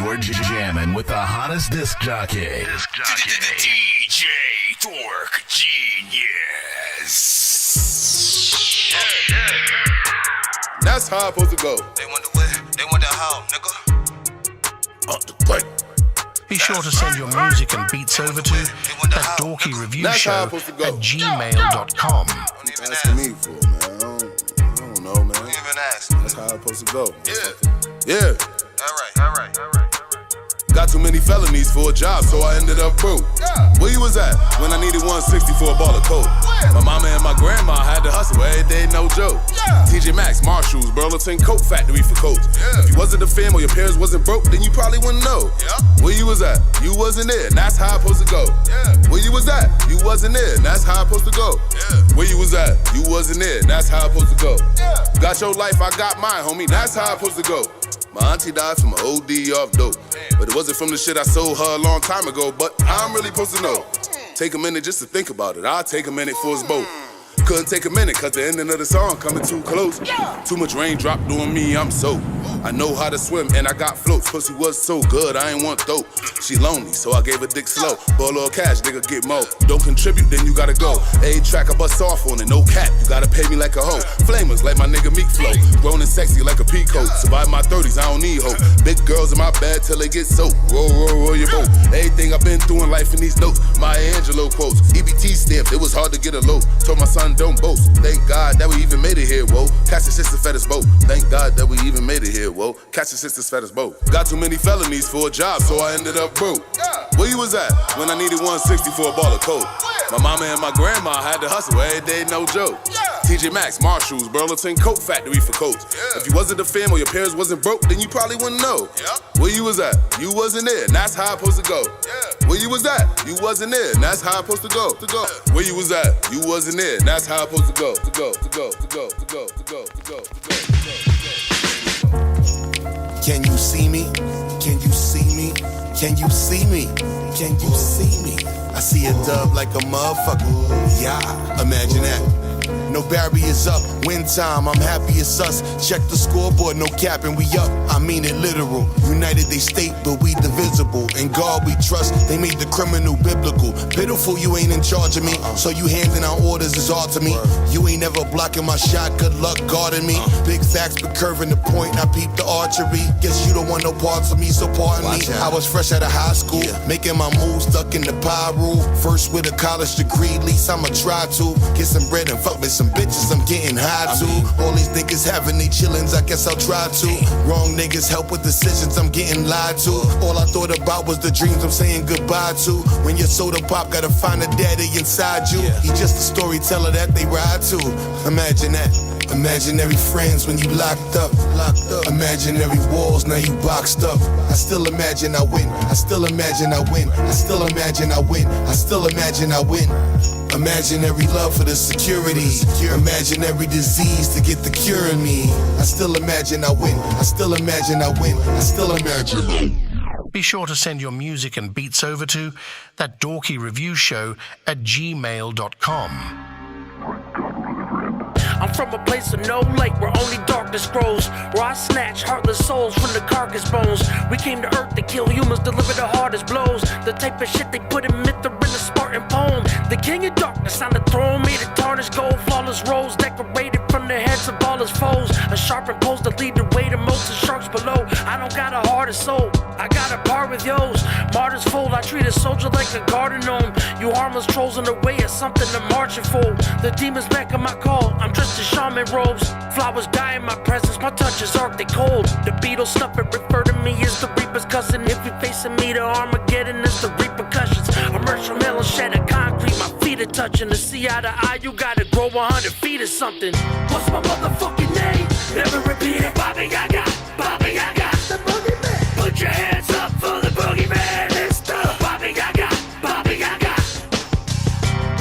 You're jamming with the hottest disc jockey. DJ Dork Genius. That's how it's supposed to go. They wonder where, they wonder how, nigga. Up the plate. Be sure to send your music and beats over to that dorky review show at gmail.com. Asking me for, man. I don't know, man. Don't even ask. That's how it's supposed to go. Yeah. Yeah. All right. Got too many felonies for a job, so I ended up broke. Where you was at when I needed 160 for a ball of coke? My mama and my grandma had to hustle every day, no joke. TJ Maxx, Marshalls, Burlington Coat Factory for coats. If you wasn't a fan or your parents wasn't broke, then you probably wouldn't know. Where you was at? You wasn't there, and that's how it's supposed to go. Where you was at? You wasn't there, and that's how it's supposed to go. Where you was at? You wasn't there, and that's how it's supposed to go. Got your life, I got mine, homie, that's how it's supposed to go. My auntie died from an OD off dope. But it wasn't from the shit I sold her a long time ago. But I'm really supposed to know. Take a minute just to think about it. I'll take a minute for us both. Couldn't take a minute cause the ending of the song coming too close. Too much raindrop doing me, I'm soaked. I know how to swim and I got floats. Pussy was so good, I ain't want dope. She lonely, so I gave her dick slow. Bolow cash, nigga get mo. Don't contribute, then you gotta go. A-track, I bust off on it, no cap. You gotta pay me like a hoe. Flamers like my nigga Meek Flow. Grown and sexy like a peacoat. Survive my 30s, I don't need hope. Big girls in my bed till they get soaked. Roll your boat. Everything I've been through in life in these notes. Maya Angelou quotes. EBT stamped, it was hard to get a load. Told my son don't boast. Thank God that we even made it here, whoa. Catch the sisters fed us both. Thank God that we even made it here, whoa. Catch the sisters fed us both. Got too many felonies for a job, so I ended up broke. Where you was at when I needed 160 for a ball of coke? My mama and my grandma had to hustle every day, no joke. TJ Maxx, Marshalls, Burlington Coat Factory for coats. If you wasn't a fan or your parents wasn't broke, then you probably wouldn't know. Where you was at? You wasn't there, and that's how it's supposed to go. Where you was at? You wasn't there, and that's how it's supposed to go. Where you was at? You wasn't there, and that's how it's supposed to go. Can you see me? Can you see me? Can you see me? Can you see me? I see a dub like a motherfucker. Yeah, imagine that. No barriers up, win time, I'm happy it's us. Check the scoreboard, no capping, we up. I mean it literal. United they state, but we divisible. In God we trust, they made the criminal biblical. Pitiful, you ain't in charge of me. So you handing out orders is all to me. You ain't never blocking my shot, good luck guarding me. Big facts, but curving the point, I peep the archery. Guess you don't want no parts of me, so pardon me. I was fresh out of high school, making my moves, stuck in the pie rule. First with a college degree, least I'ma try to. Get some bread and fuck with some bitches I'm getting high to. All these niggas having they chillins, I guess I'll try to. Wrong niggas help with decisions, I'm getting lied to. All I thought about was the dreams I'm saying goodbye to. When your soda pop gotta find a daddy inside you. He just a storyteller that they ride to. Imagine that. Imaginary friends when you locked up. Imaginary walls, now you boxed up. I still imagine I win. I still imagine I win. I still imagine I win. I still imagine I win. Imaginary love for the security. Imaginary disease to get the cure in me. I still imagine I win. I still imagine I win. I still imagine. Be sure to send your music and beats over to that dorky review show at gmail.com. I'm from a place of no light where only darkness grows, where I snatch heartless souls from the carcass bones. We came to earth to kill humans, deliver the hardest blows. The type of shit they put in myth or in a Spartan poem. The king of darkness on the throne, made of tarnished gold, flawless rose, decorated from the heads of all his foes. A sharpened post to lead the way to most of sharks below. I don't got a heart or soul, I got a bar with yo's. Martyrs fold, I treat a soldier like a garden gnome. You harmless trolls in the way of something to marching for. The demons back on my call, I'm dressed in shaman robes. Flowers die in my presence, my touch is arctic cold. The Beatles snuff it, refer to me as the Reaper's cousin. If you're facing me, the Armageddon is the repercussions. Emerge from hell and shed a concrete, my feet are touching. To see eye to eye, you gotta grow 100 feet or something. What's my motherfucking name? Never repeat it. Bobby Gaga, Bobby Gaga, the boogeyman. Put your hands up for the boogeyman. It's the Bobby Gaga, Bobby Gaga.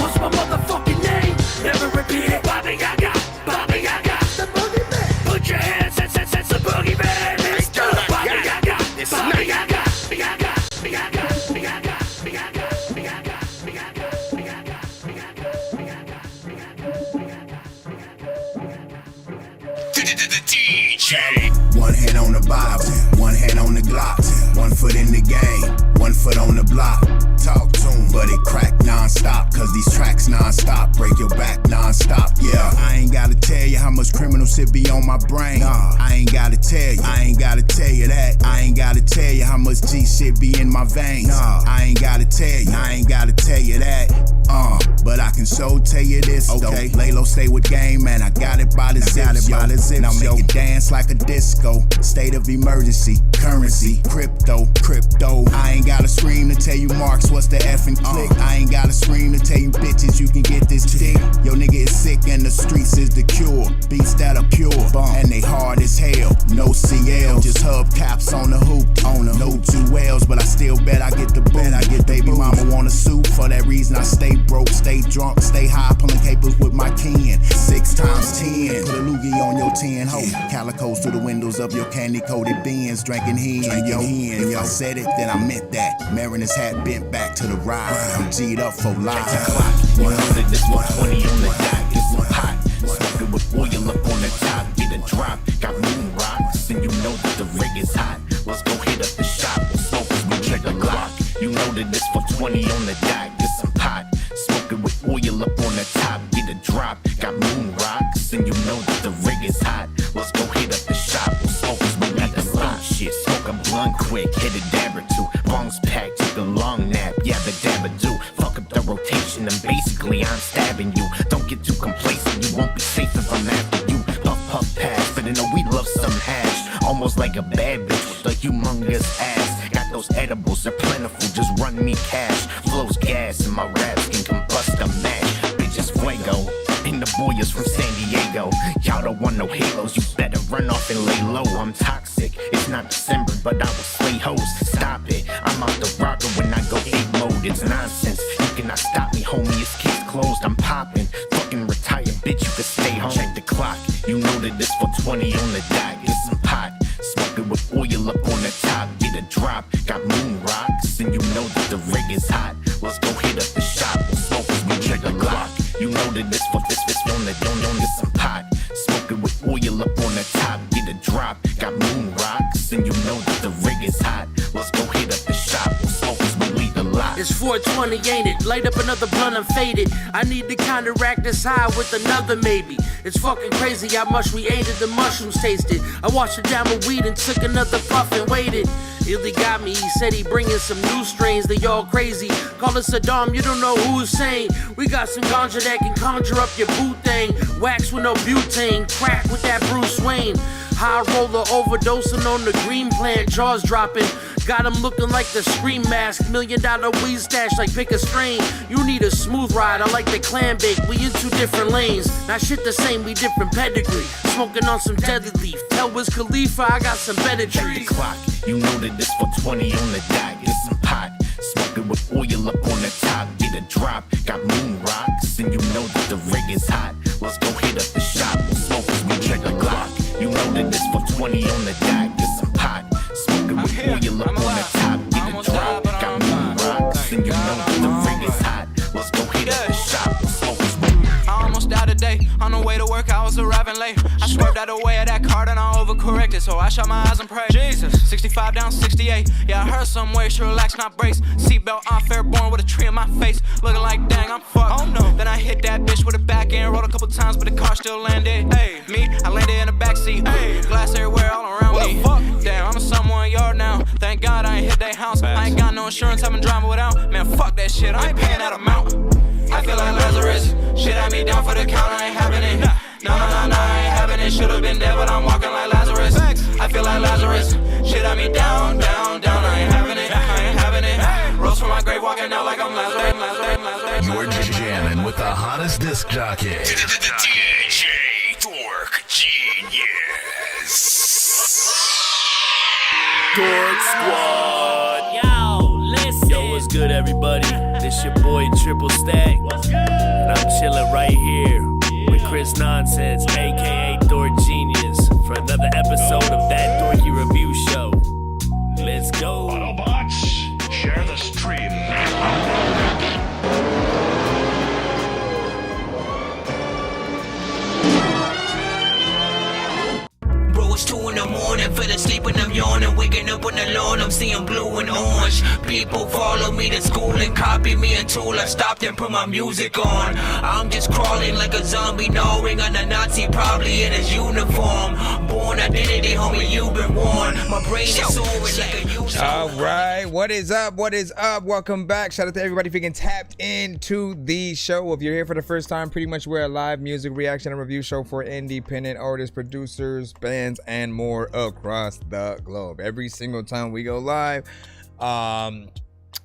What's my motherfucking name? Never repeat it. Bobby Gaga, Bobby Gaga, the boogeyman. Put your hands, it's the boogeyman. It's the Bobby Gaga, Bobby Gaga, Gaga, Gaga, Gaga, Gaga, Gaga, DJ. One hand on the Bible. non-stop, break your back non-stop, yeah. I ain't gotta tell you how much criminal shit be on my brain. Nah, I ain't gotta tell you, I ain't gotta tell you that. I ain't gotta tell you how much G shit be in my veins. Nah, I ain't gotta tell you, I ain't gotta tell you that. But I can so tell you this, okay. Though. Lay low, stay with game, man. I got it by the zip, Now make it dance like a disco. State of emergency, currency, crypto. I ain't gotta scream to tell you marks what's the effing click. I ain't gotta scream to tell you bitches you can get this dick. Yo nigga is sick and the streets is the cure. Beats that are pure, and they hard as hell. No CL, just hubcaps on the hoop. No jewels, but I still bet I get the boot. Baby mama want a suit, for that reason I stay broke, stay drunk, stay high, pulling capers with my kin. 6 times 10, put a loogie on your 10 ho. Calicos through the windows of your candy-coated Benz, drinking hen, yo. If I said it, then I meant that. Mariners hat bent back to the ride. I'm G'd up for life. You know that this 120 on the dot, get some hot. Smoking with oil up on the top, get a drop. Got moon rocks, and you know that the rig is hot. Let's go hit up the shop, we'll smoke as we check the clock. You know that this 420 on the dot, get some pot. Smoking with oil up on the top, get a drop. Got moon rocks, and you know that the rig is hot. Let's go hit up the shop, we'll smoke as we make the spot. Shit, smoke a blunt quick, hit a dab or two. Bongs packed, took a long nap, yeah, the dab or do. Fuck up the rotation, and basically I'm stabbing you. Don't get too complacent, you won't be safe if I'm after you. Puff, puff, pass, but you know we love some hash. Almost like a bad bitch with a humongous ass. Got those edibles, they're plentiful, just run me cash. Flows gas, and my raps can combust a match. Bitches fuego, and the boy is from San Diego. Y'all don't want no halos, you better run off and lay low. I'm toxic, it's not December, but I will slay hoes. Stop it, I'm out the rocker when I go 8 mode, it's nonsense. You cannot stop me, homie, it's case closed, I'm popping. Fucking retired, bitch, you can stay home. Check the clock, you know that this 420 on the dot, get some pot. Smoking with oil up on the top, get a drop. Got moon rocks, and you know that the rig is hot. Let's go hit up the shop, we'll smoke as we check the clock. You know that this on the don't get some pot. Smoking with oil up on the top, get a drop. Got moon rocks, and you know that the rig is hot. Let's go hit up the shop, we'll smoke as we leave the lot. It's 420, ain't it? Light up another blunt, I'm faded. I need to counteract this high with another maybe. It's fucking crazy how much we ate it, the mushrooms tasted. I washed it down with weed and took another puff and waited. Illy got me, he said he bringing some new strains, they all crazy. Call it Saddam, you don't know who's sane. We got some ganja that can conjure up your boot thing. Wax with no butane, crack with that Bruce Wayne. High roller overdosing on the green plant, jaws dropping. Got him looking like the Scream Mask, $1 million weed stash like pick a strain. You need a smooth ride, I like the clam bake, we in 2 different lanes. Not shit the same, we different pedigree. Smoking on some deadly leaf, tell Wiz Khalifa I got some better trees. Check the clock, you know that this 420 on the dot, get some pot. Smoking with oil up on the top, get a drop. Got moon rocks, and you know that the rig is hot. Let's go hit up the shop, we'll smoke as we check the clock. You know that this 420 on the dot, get some pot. Smoking with oil up on the top, get a drop. Got moon rocks, and you know that the rig is hot. Let's go hit up the shop, we'll smoke as we. I almost died today, on the way to work I was arriving late. I swerved out of the way of that car and I overcorrected, so I shut my eyes and prayed. Jesus, 65 down 68, yeah I heard some way, should relax not brace. Seatbelt on, fair born with a tree in my face, looking like dang I'm fucked. Oh no, then I hit that bitch with a back end, rolled a couple times but the car still landed. Hey, me, I landed in the backseat, hey, glass everywhere all around me. Fuck? Damn, I'm in someone yard now, thank God I ain't hit that house. I ain't got no insurance, I've been driving without, man fuck that shit, I ain't paying that amount. I feel like Lazarus, shit had me down for the count, I ain't having it. No, I ain't having it, should've been dead, but I'm walking like Lazarus. I feel like Lazarus, shit had me down, I ain't having it, Rose from my grave, walking out like I'm Lazarus. You're jamming with the hottest disc jockey. DJ Dork Genius. Dork Squad. Yo, listen. Yo, what's good, everybody? This your boy Triple Stack. And I'm chilling right here with Chris Nonsense, aka Dork Genius, for another episode of That Dorky Review Show. Let's go. Autobots, share the stream. Bro, it's 2 in the morning, fell asleep and I'm yawning, waking up on the lawn, I'm seeing blue and orange. push. People follow me to school and copy me until I stopped and put my music on. I'm just crawling like a zombie, gnawing on a Nazi, probably in his uniform. Born identity, homie, you've been warned. My brain is soaring like a user. All right, what is up? What is up? Welcome back. Shout out to everybody for getting tapped into the show. If you're here for the first time, pretty much we're a live music reaction and review show for independent artists, producers, bands, and more across the globe. Every single time we go live,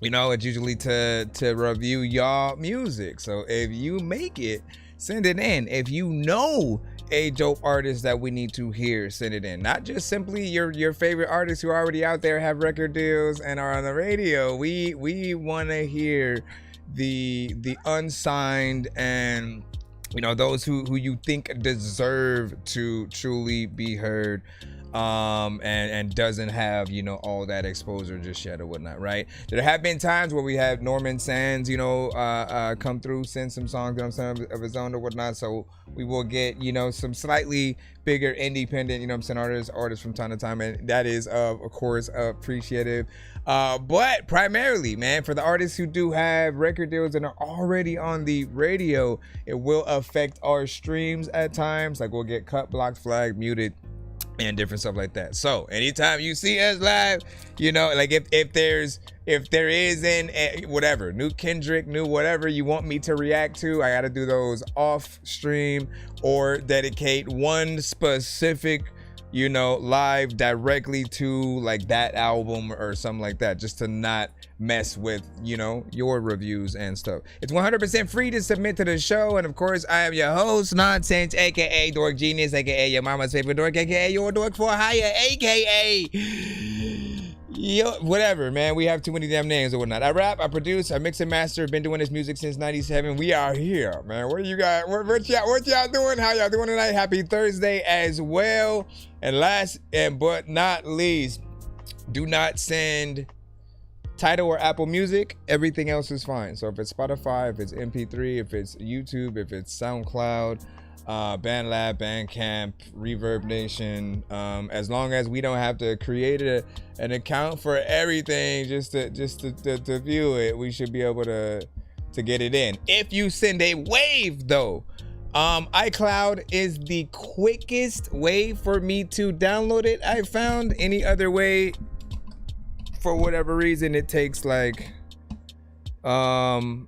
you know, it's usually to review y'all music. So if you make it, send it in. If you know a dope artist that we need to hear, send it in. Not just simply your favorite artists who are already out there, have record deals and are on the radio. We want to hear the unsigned and, you know, those who you think deserve to truly be heard, and doesn't have, you know, all that exposure just yet or whatnot, right? There have been times where we have Norman Sands, you know, come through, send some songs, you know what I'm saying, of his own or whatnot. So we will get, you know, some slightly bigger independent, you know what I'm saying, artists from time to time, and that is of course appreciative. But primarily, man, for the artists who do have record deals and are already on the radio, it will affect our streams at times. Like we'll get cut, blocked, flagged, muted, and different stuff like that. So anytime you see us live, you know, like if there is whatever new Kendrick, new whatever you want me to react to, I gotta do those off stream or dedicate one specific, you know, live directly to like that album or something like that, just to not mess with, you know, your reviews and stuff. It's 100% free to submit to the show, and of course I am your host, Nonsense, aka Dork Genius, aka your mama's favorite dork, aka your dork for hire, aka yo, whatever, man. We have too many damn names or whatnot. I rap, I produce, I mix and master. Been doing this music since '97. We are here, man. What you got? What y'all doing? How y'all doing tonight? Happy Thursday as well. And last but not least, do not send Tidal or Apple Music. Everything else is fine. So if it's Spotify, if it's MP3, if it's YouTube, if it's SoundCloud, BandLab, Bandcamp, Reverb Nation, as long as we don't have to create an account for everything just to view it, we should be able to get it in. If you send a wave though, iCloud is the quickest way for me to download it. I found any other way, for whatever reason, it takes like freaking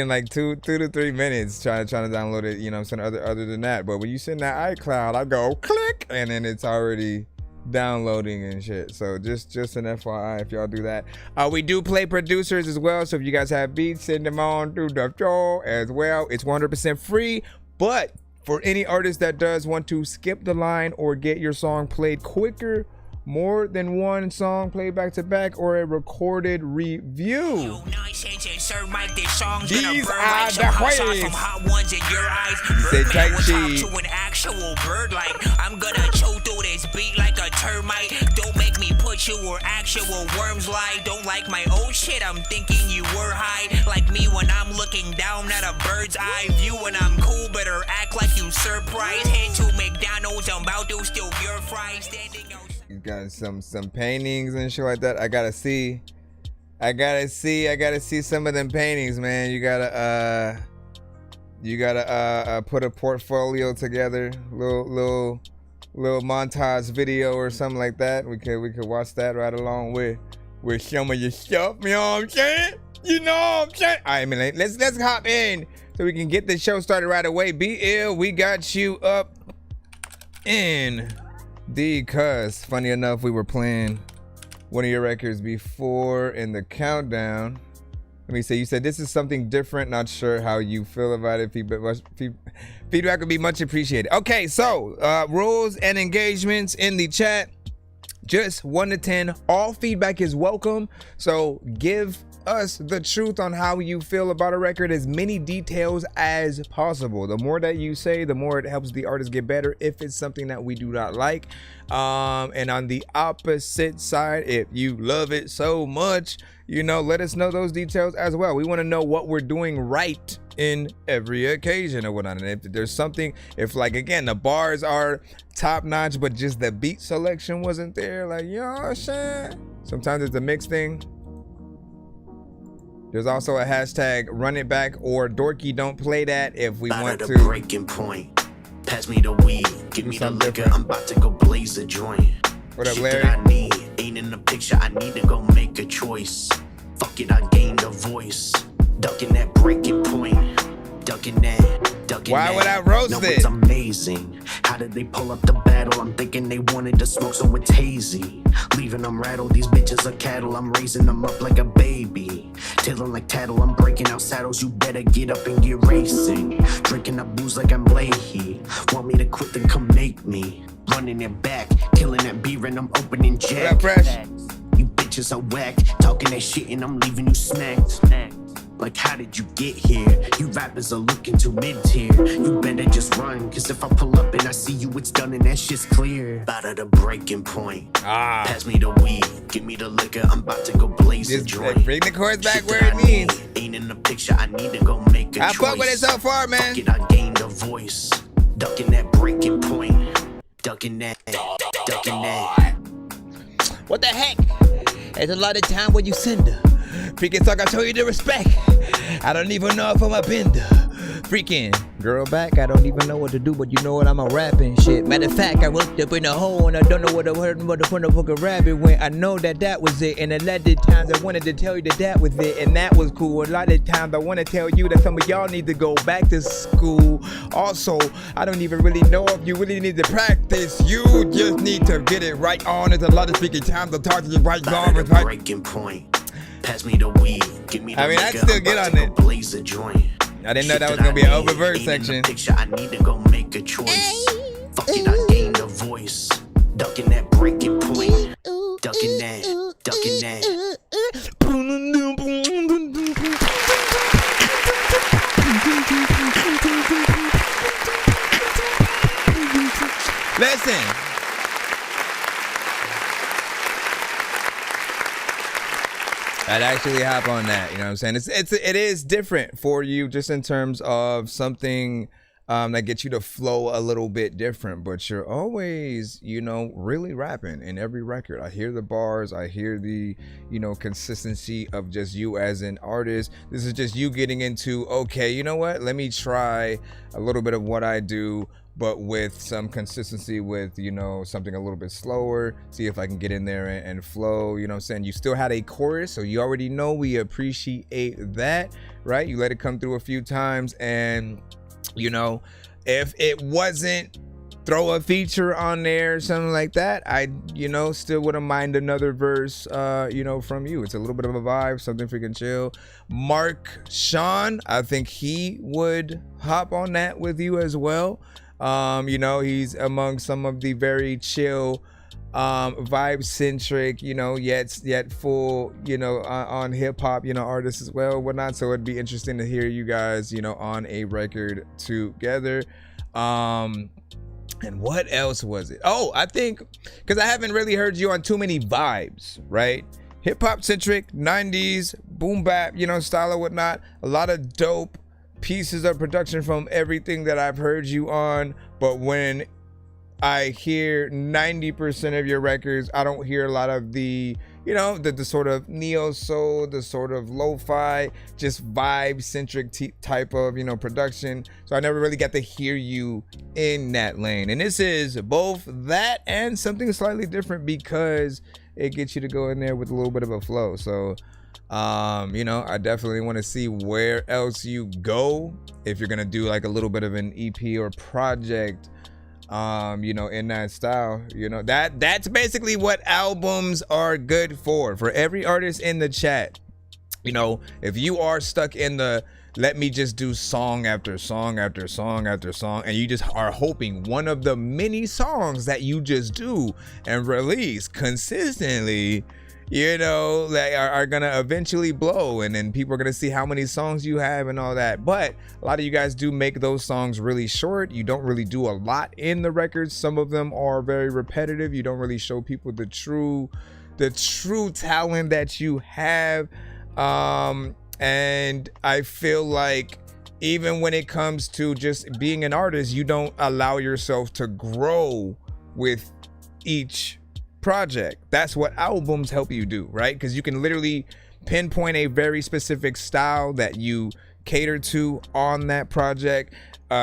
like two to 3 minutes trying to download it, you know what I'm saying, other than that. But when you send that iCloud, I go click and then it's already downloading and shit. So just an FYI if y'all do that. We do play producers as well, so if you guys have beats, send them on through the show as well. It's 100% free, but for any artist that does want to skip the line or get your song played quicker, more than one song played back to back, or a recorded review, these are the ways. Say tight cheese. To an actual bird, like I'm gonna chew through this beat like a termite. Don't make me put you where actual worms lie. Don't like my old shit, I'm thinking you were high. Like me when I'm looking down at a bird's eye view. When I'm cool, better act like you surprised. Head to McDonald's, I'm about to steal your fries. Standing out. You got some paintings and shit like that. I gotta see some of them paintings, man. You gotta put a portfolio together, little montage video or something like that. We could watch that right along with some of your stuff. You know what I'm saying? You know what I'm saying? All right, man. Let's hop in so we can get the show started right away. Be ill. We got you up in the cuss. Funny enough, we were playing one of your records before in the countdown. Let me say, you said this is something different. Not sure how you feel about it. Feedback would be much appreciated. Okay, so rules and engagements in the chat. Just 1 to 10. All feedback is welcome. So give us the truth on how you feel about a record, as many details as possible. The more that you say, the more it helps the artist get better if it's something that we do not like. And on the opposite side, if you love it so much, you know, let us know those details as well. We want to know what we're doing right in every occasion or whatnot. And if there's something, if like, again, the bars are top notch, but just the beat selection wasn't there, like, you know what I'm saying? Sometimes it's a mixed thing. There's also a hashtag run it back or dorky don't play that if we want to. Breaking point. Pass me the weed, give me the liquor, I'm about to go blaze a joint. What up, Shit Larry? that I need ain't in the picture, I need to go make a choice. Fuck it, I gained a voice. Ducking that breaking point. Ducking that, ducking Why that. would I roast no, it? It's amazing. How did they pull up the battle? I'm thinking they wanted to smoke, so it's hazy. Leaving them rattled, these bitches are cattle. I'm raising them up like a baby. Tailing like tattle, I'm breaking out saddles. You better get up and get racing. Drinking up booze like I'm Leahy. Want me to quit, then come make me. Running it back, killing that beer and I'm opening jack. What up, Fresh? You bitches are whack, talking that shit and I'm leaving you smacked. Like, how did you get here? You rappers are looking too mid-tier. You better just run, cause if I pull up and I see you, it's done and that shit's clear. About at the breaking point. Pass me the weed, give me the liquor, I'm about to go blaze a joint. Bring the chords back Shit where that it I need needs. ain't in the picture, I need to go make a choice. I fuck with it so far, man. Fuck it, I gained a voice. Ducking that breaking point. Ducking that, ducking that. What the heck? There's a lot of time when you send her. Freaking talk, I show you the respect. I don't even know if I'm a bender. Freaking girl back, I don't even know what to do, but you know what, I'm a rapping shit. Matter of fact, I looked up in the hole and I don't know what I heard, but the motherfucking rabbit went. I know that was it, and a lot of times I wanted to tell you that was it, and that was cool. A lot of times I want to tell you that some of y'all need to go back to school. Also, I don't even really know if you really need to practice. You just need to get it right on. There's a lot of speaking times to talk to you right on. Right? Breaking point. Pass me the weed, give me the I mean, I'd liquor, still I'm get about on to it. go blaze a joint. I didn't know Shit that was gonna be an I need oververse ain't in the section. picture, I need to go make a choice. Fuck it, I gained a voice. Ducking that breaking point. Ducking that, ducking that. Listen. I'd actually hop on that, you know what I'm saying? It is different for you just in terms of something that gets you to flow a little bit different, but you're always, you know, really rapping in every record. I hear the bars, I hear the, you know, consistency of just you as an artist. This is just you getting into, okay, you know what? Let me try a little bit of what I do, but with some consistency with, you know, something a little bit slower, see if I can get in there and flow, you know what I'm saying? You still had a chorus, so you already know we appreciate that, right? You let it come through a few times, and, you know, if it wasn't, throw a feature on there, something like that, I, you know, still wouldn't mind another verse, you know, from you. It's a little bit of a vibe, something freaking chill. Mark Sean, I think he would hop on that with you as well. You know, he's among some of the very chill, vibe centric, you know, yet full, you know, on hip hop, you know, artists as well, whatnot. So it'd be interesting to hear you guys, you know, on a record together. And what else was it? Oh, I think, because I haven't really heard you on too many vibes, right? Hip hop centric, 90s, boom bap, you know, style or whatnot. A lot of dope pieces of production from everything that I've heard you on, but when I hear 90% of your records, I don't hear a lot of the, you know, the sort of neo soul, the sort of lo-fi, just vibe centric type of, you know, production. So I never really got to hear you in that lane, and this is both that and something slightly different because it gets you to go in there with a little bit of a flow. So you know, I definitely want to see where else you go if you're gonna do like a little bit of an EP or project, you know, in that style. You know, that's basically what albums are good for every artist in the chat. You know, if you are stuck in the let me just do song after song after song after song, and you just are hoping one of the many songs that you just do and release consistently, you know, that are gonna eventually blow, and then people are gonna see how many songs you have and all that. But a lot of you guys do make those songs really short. You don't really do a lot in the records. Some of them are very repetitive. You don't really show people the true the true talent that you have. And I feel like even when it comes to just being an artist, you don't allow yourself to grow with each project. That's what albums help you do, right? Because you can literally pinpoint a very specific style that you cater to on that project,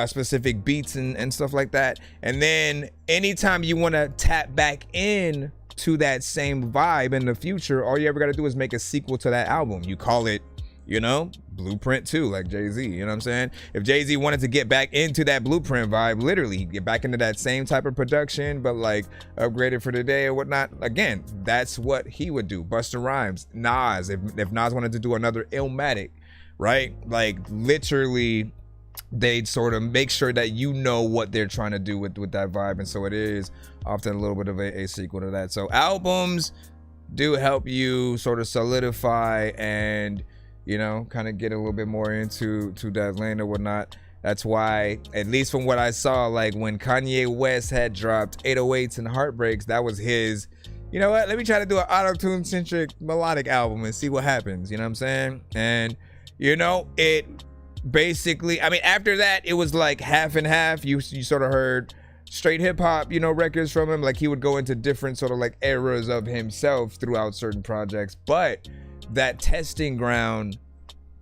specific beats and stuff like that. And then anytime you want to tap back in to that same vibe in the future, all you ever got to do is make a sequel to that album. You call it, you know, Blueprint 2, like Jay-Z, you know what I'm saying? If Jay-Z wanted to get back into that Blueprint vibe, literally he'd get back into that same type of production, but like upgraded for today or whatnot. Again, that's what he would do. Busta Rhymes, Nas, if Nas wanted to do another Illmatic, right? Like literally they'd sort of make sure that you know what they're trying to do with that vibe. And so it is often a little bit of a sequel to that. So albums do help you sort of solidify and, you know, kind of get a little bit more into that lane or whatnot. That's why, at least from what I saw, like when Kanye West had dropped 808s and Heartbreaks, that was his, you know what, let me try to do an auto-tune centric melodic album and see what happens, you know what I'm saying? And, you know, it basically, I mean, after that, it was like half and half. You sort of heard straight hip hop, you know, records from him. Like he would go into different sort of like eras of himself throughout certain projects. But that testing ground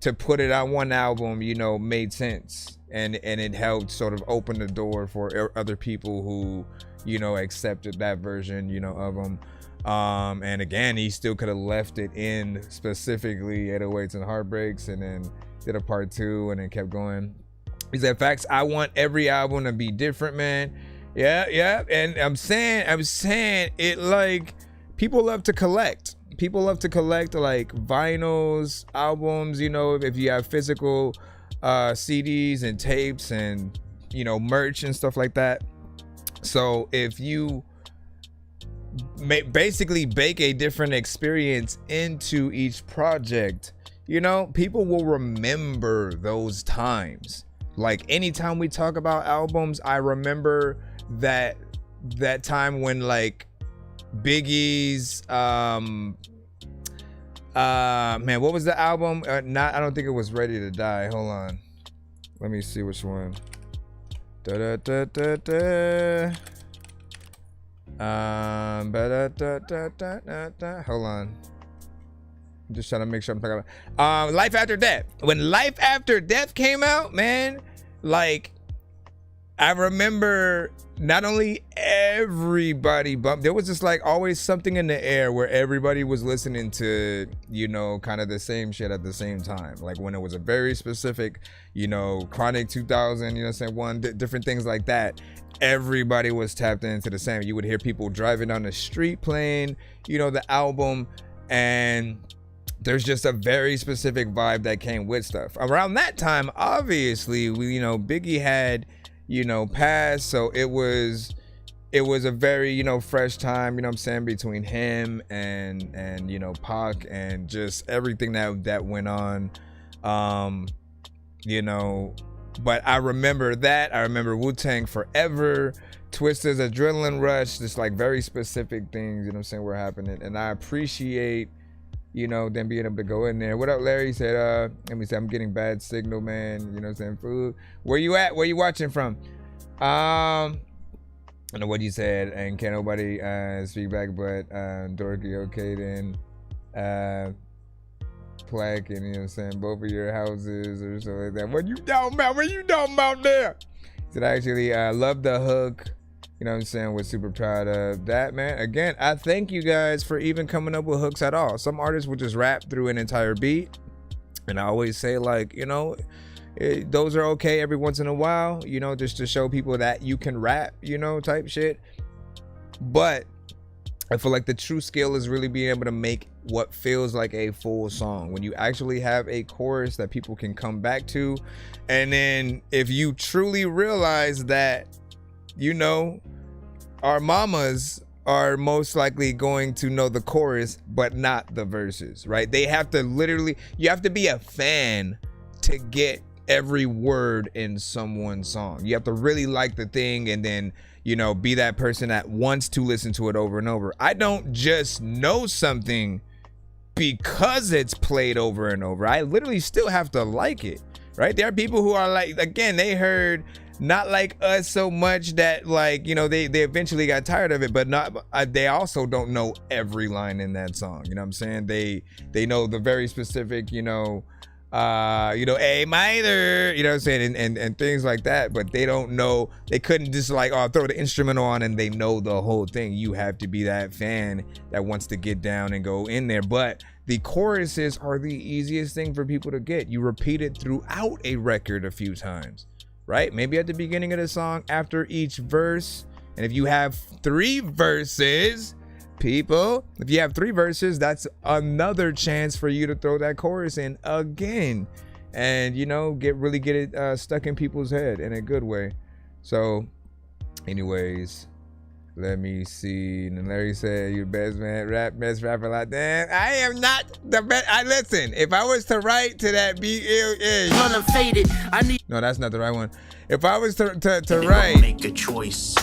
to put it on one album, you know, made sense. And it helped sort of open the door for other people who, you know, accepted that version, you know, of him. And again, he still could have left it in specifically 808s and Heartbreaks and then did a part 2 and then kept going. He said, facts, I want every album to be different, man. Yeah. And I'm saying it, like, people love to collect. People love to collect like vinyls, albums, you know, if you have physical CDs and tapes and, you know, merch and stuff like that. So if you basically bake a different experience into each project, you know, people will remember those times. Like anytime we talk about albums, I remember that time when like Biggie's man, what was the album? I don't think it was Ready to Die. Hold on, let me see which one. Hold on, I'm just trying to make sure I'm talking about Life After Death. When Life After Death came out, man, like I remember not only everybody bumped, there was just like always something in the air where everybody was listening to, you know, kind of the same shit at the same time. Like when it was a very specific, you know, Chronic 2000, you know what I'm saying, different things like that. Everybody was tapped into the same. You would hear people driving down the street playing, you know, the album, and there's just a very specific vibe that came with stuff. Around that time, obviously, you know, Biggie had, you know, passed, so it was a very, you know, fresh time, you know what I'm saying, between him and you know, Pac and just everything that went on, you know. But I remember that. I remember Wu-Tang Forever, Twista's Adrenaline Rush, just like very specific things, you know what I'm saying, were happening. And I appreciate, you know, them being able to go in there. What up, Larry? He said, let me say, I'm getting bad signal, man. You know what I'm saying? Food. Where you at? Where you watching from? I don't know what you said, and can't nobody speak back, but Dorky, okay, then plaque, and you know what I'm saying, both of your houses or something like that. What you talking about? What you talking about there? He said, I actually love the hook. You know what I'm saying? We're super proud of that, man. Again, I thank you guys for even coming up with hooks at all. Some artists will just rap through an entire beat. And I always say, like, you know, those are okay every once in a while, you know, just to show people that you can rap, you know, type shit. But I feel like the true skill is really being able to make what feels like a full song. When you actually have a chorus that people can come back to. And then if you truly realize that, you know, our mamas are most likely going to know the chorus, but not the verses, right? They have to literally, you have to be a fan to get every word in someone's song. You have to really like the thing and then, you know, be that person that wants to listen to it over and over. I don't just know something because it's played over and over. I literally still have to like it, right? There are people who are like, again, they heard Not Like Us so much that, like, you know, they eventually got tired of it, but they also don't know every line in that song. You know what I'm saying? They know the very specific, you know, A minor, you know what I'm saying, and things like that, but they don't know. They couldn't just like, oh, throw the instrumental on and they know the whole thing. You have to be that fan that wants to get down and go in there. But the choruses are the easiest thing for people to get. You repeat it throughout a record a few times, right? Maybe at the beginning of the song, after each verse. And if you have 3 verses, people, if you have 3 verses, that's another chance for you to throw that chorus in again and, you know, get it stuck in people's head in a good way. So anyways, let me see. And Larry said, you best best rapper like that. I am not the best. Listen, if I was to write to that no, that's not the right one. If I was to write, make a choice.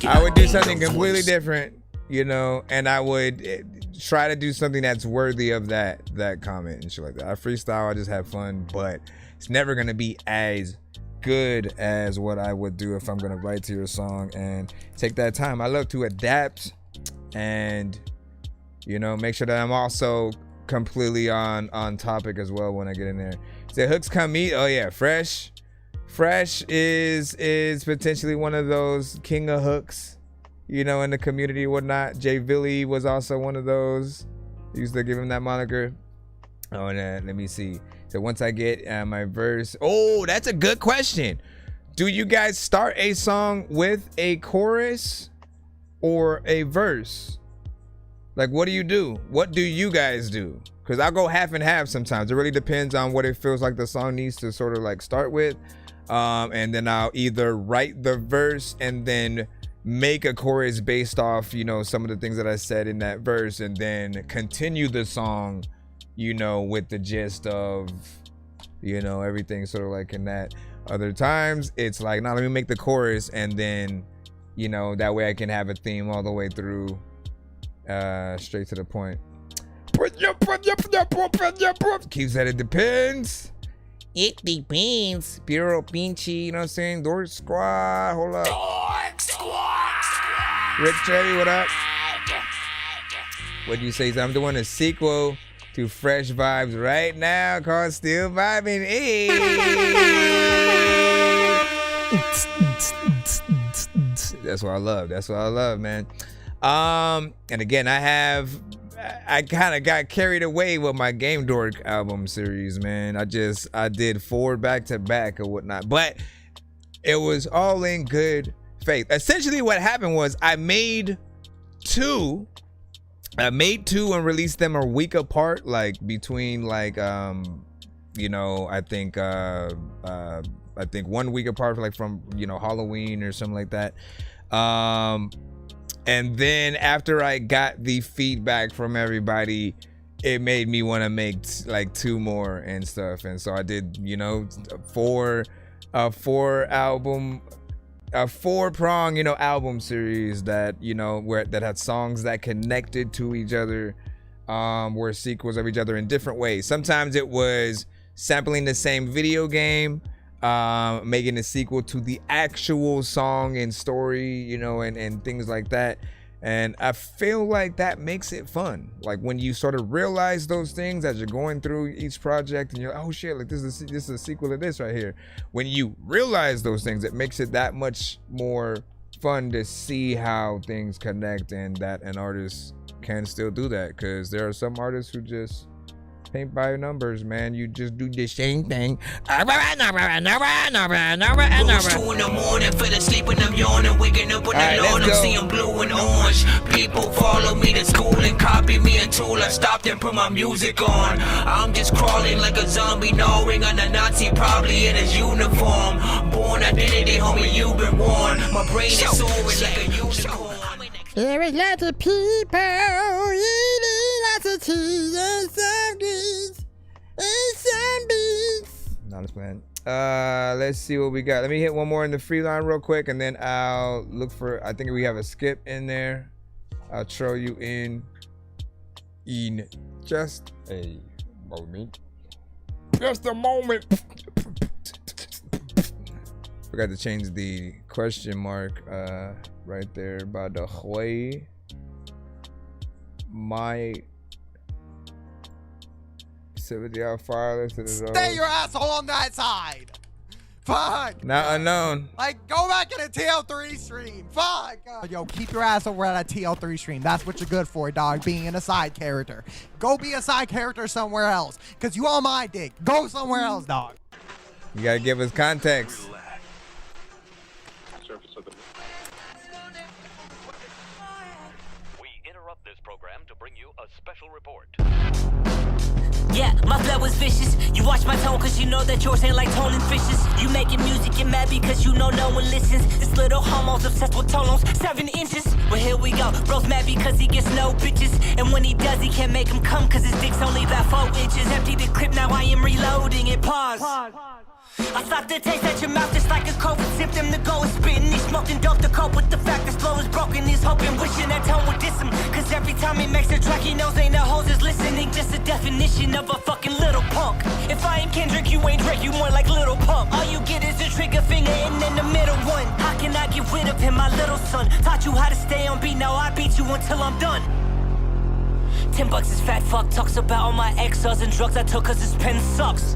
I would do something completely different, you know, and I would try to do something that's worthy of that comment and shit like that. I freestyle, I just have fun, but it's never gonna be as good as what I would do if I'm gonna write to your song and take that time. I love to adapt and, you know, make sure that I'm also completely on topic as well when I get in there. Say hooks come meet. Oh yeah, Fresh is potentially one of those king of hooks, you know, in the community and whatnot. Jay Villy was also one of those. Used to give him that moniker. Oh, and let me see. So once I get my verse, oh, that's a good question. Do you guys start a song with a chorus or a verse? Like, what do you do? What do you guys do? Because I'll go half and half sometimes. It really depends on what it feels like the song needs to sort of like start with. And then I'll either write the verse and then make a chorus based off, you know, some of the things that I said in that verse, and then continue the song, you know, with the gist of, you know, everything sort of like in that. Other times it's like, nah, let me make the chorus and then, you know, that way I can have a theme all the way through, straight to the point. Keep said it depends. It depends. Bureau Pinchy, you know what I'm saying? Dork Squad, hold up. Dork Squad. Rick Cherry, what up? What do you say? I'm doing a sequel to Fresh Vibes right now called Still Vibing. Hey. That's what I love. That's what I love, man. And again, I kind of got carried away with my Game Dork album series, man. I did 4 back-to-back or whatnot, but it was all in good faith. Essentially what happened was I made 2 and released them a week apart, like between like, you know, I think 1 week apart, like from, you know, Halloween or something like that. And then after I got the feedback from everybody, it made me want to make like 2 more and stuff. And so I did, you know, a 4-prong, you know, album series that, you know, that had songs that connected to each other, were sequels of each other in different ways. Sometimes it was sampling the same video game, making a sequel to the actual song and story, you know, and things like that. And I feel like that makes it fun. Like when you sort of realize those things as you're going through each project and you're, oh shit, like this is a sequel to this right here. When you realize those things, it makes it that much more fun to see how things connect and that an artist can still do that. Because there are some artists who just paint by numbers, man. You just do the same thing. 2 in the morning, fell asleep when I'm yawning, waking up on the lawn, I'm seeing blue and orange. People follow me to school and copy me until I stopped and put my music on. I'm just crawling like a zombie, gnawing on a Nazi, probably in his uniform. Born identity, homie, you've been warned. My brain is soaring like a unicorn. There is lots of people eating lots of cheese and some grease and some beans. No, Honest plan. Let's see what we got. Let me hit one more in the free line real quick, and then I'll look for. I think we have a skip in there. I'll throw you in just a moment. Just a moment. Forgot to change the question mark right there by the way. My 70 out fire. Stay your asshole on that side. Fuck. Not unknown. Like, go back in a TL3 stream. Fuck. Yo, keep your ass over at a TL3 stream. That's what you're good for, dog, being in a side character. Go be a side character somewhere else, because you on my dick. Go somewhere else, dog. You got to give us context. To bring you a special report. Yeah, my flow is vicious. You watch my tone cause you know that yours ain't like toning fishes. You making music get mad because you know no one listens. This little homo's obsessed with tonos, 7 inches. Well, here we go. Bro's mad because he gets no bitches. And when he does, he can't make him come cause his dick's only about 4 inches. Empty the clip, now I am reloading it. Pause. I thought the taste at your mouth just like a COVID symptom. The go is spitting, he's smoking dope to cope with the fact this flow is broken. He's hoping, wishing that tone would diss him. Cause every time he makes a track, he knows ain't no hoes is listening. Just a definition of a fucking little punk. If I ain't Kendrick, you ain't Drake, you more like Little Pump. All you get is a trigger finger and then the middle one. How can I get rid of him, my little son? Taught you how to stay on beat, now I beat you until I'm done. $10 is fat fuck, talks about all my exes and drugs I took cause his pen sucks.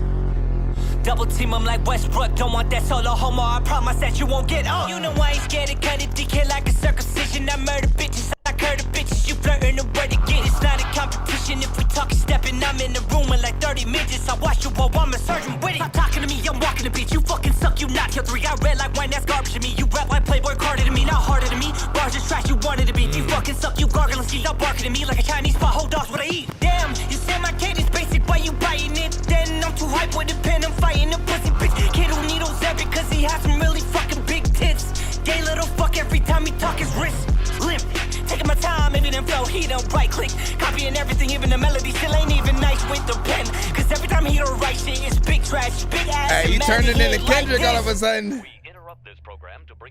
Double team, I'm like Westbrook. Don't want that solo homo, I promise that you won't get up. You know I ain't scared to cut it, dick like a circumcision. I murder bitches, I curve the bitches. You flirting the word to get. It's not a competition. If we talking stepping, I'm in the room with like 30 midgets. I watch you while I'm a surgeon with it. Stop talking to me, I'm walking a bitch. You fucking suck, you not kill 3. I read like wine, that's garbage to me. You rap like Playboy, harder to me, not harder to me. Bars just trash, you wanted to be. You fucking suck, you gargling, see, not barking at me like a Chinese pot. Hold off what I eat. Damn, you say my cadence basic, why you biting it? Then I'm too hype with a pen, I'm fighting a pussy bitch. Kid who needles every cause he has some really fucking big tits. Gay little fuck every time he talk his wrist limp. Taking my time, even in flow, he don't right click. Copying everything, even the melody still ain't even nice with the pen. Cause every time he don't write shit, it's big trash, big ass. Hey, you turned it into Kendrick all of a sudden.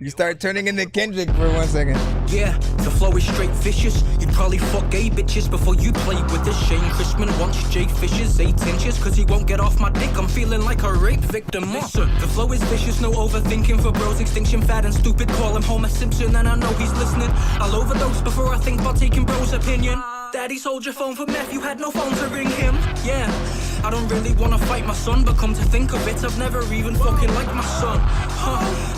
You start turning into Kendrick for 1 second. Yeah, the flow is straight vicious. You'd probably fuck gay bitches before you play with this. Shane Chrisman wants Jay Fisher's 8 inches cause he won't get off my dick. I'm feeling like a rape victim. Listen, the flow is vicious, no overthinking for bros. Extinction fat and stupid, call him Homer Simpson and I know he's listening. I'll overdose before I think about taking bro's opinion. Daddy sold your phone for meth, you had no phone to ring him. Yeah, I don't really wanna fight my son, but come to think of it, I've never even fucking liked my son.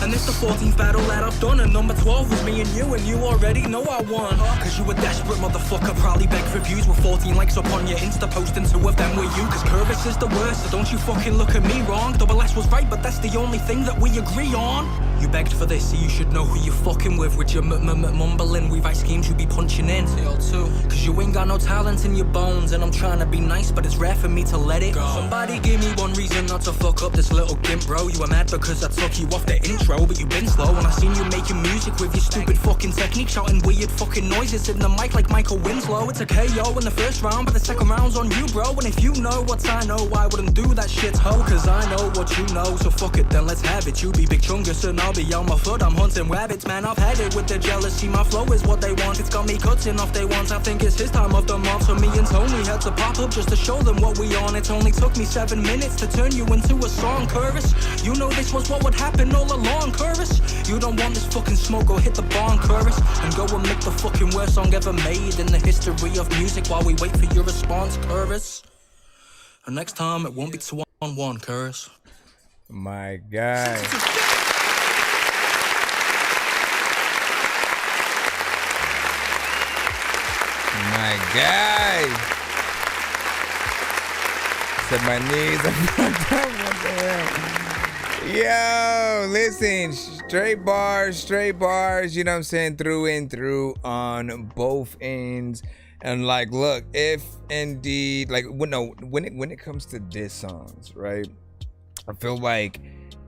And it's the 14th battle that I've done, and number 12 was me and you already know I won. Cause you a desperate motherfucker, probably begged for views with 14 likes up on your Insta post, and 2 of them were you. Cause Curvis is the worst, so don't you fucking look at me wrong. Double S was right, but that's the only thing that we agree on. You begged for this, so you should know who you fucking with your mumbling. We write schemes you be punching in. Cause you ain't got no talent in your bones, and I'm trying to be nice, but it's rare for me to let it go. Somebody give me one reason not to fuck up this little gimp, bro. You were mad because I took you off the intro, but you been slow. And I seen you making music with your stupid fucking technique, shouting weird fucking noises in the mic like Michael Winslow. It's a KO in the first round, but the second round's on you, bro. And if you know what I know, I wouldn't do that shit, ho. Cause I know what you know, so fuck it, then let's have it. You be Big Chungus and I'll be on my foot. I'm hunting rabbits, man, I've had it with the jealousy. My flow is what they want, it's got me cutting off they want. I think it's his time of the month, so me and Tony had to pop up just to show them what we on. It only took me 7 minutes to turn you into a song, chorus. You know this was what would happen all along, chorus. You don't want this fucking smoke, go hit the barn, chorus. And go and make the fucking worst song ever made in the history of music while we wait for your response, chorus. And next time it won't be 2-on-1, chorus. My guy. My guy. Said my knees. What the hell? Yo, listen, straight bars, you know what I'm saying, through and through on both ends. And like, look, if indeed, like, when it comes to diss songs, right? I feel like,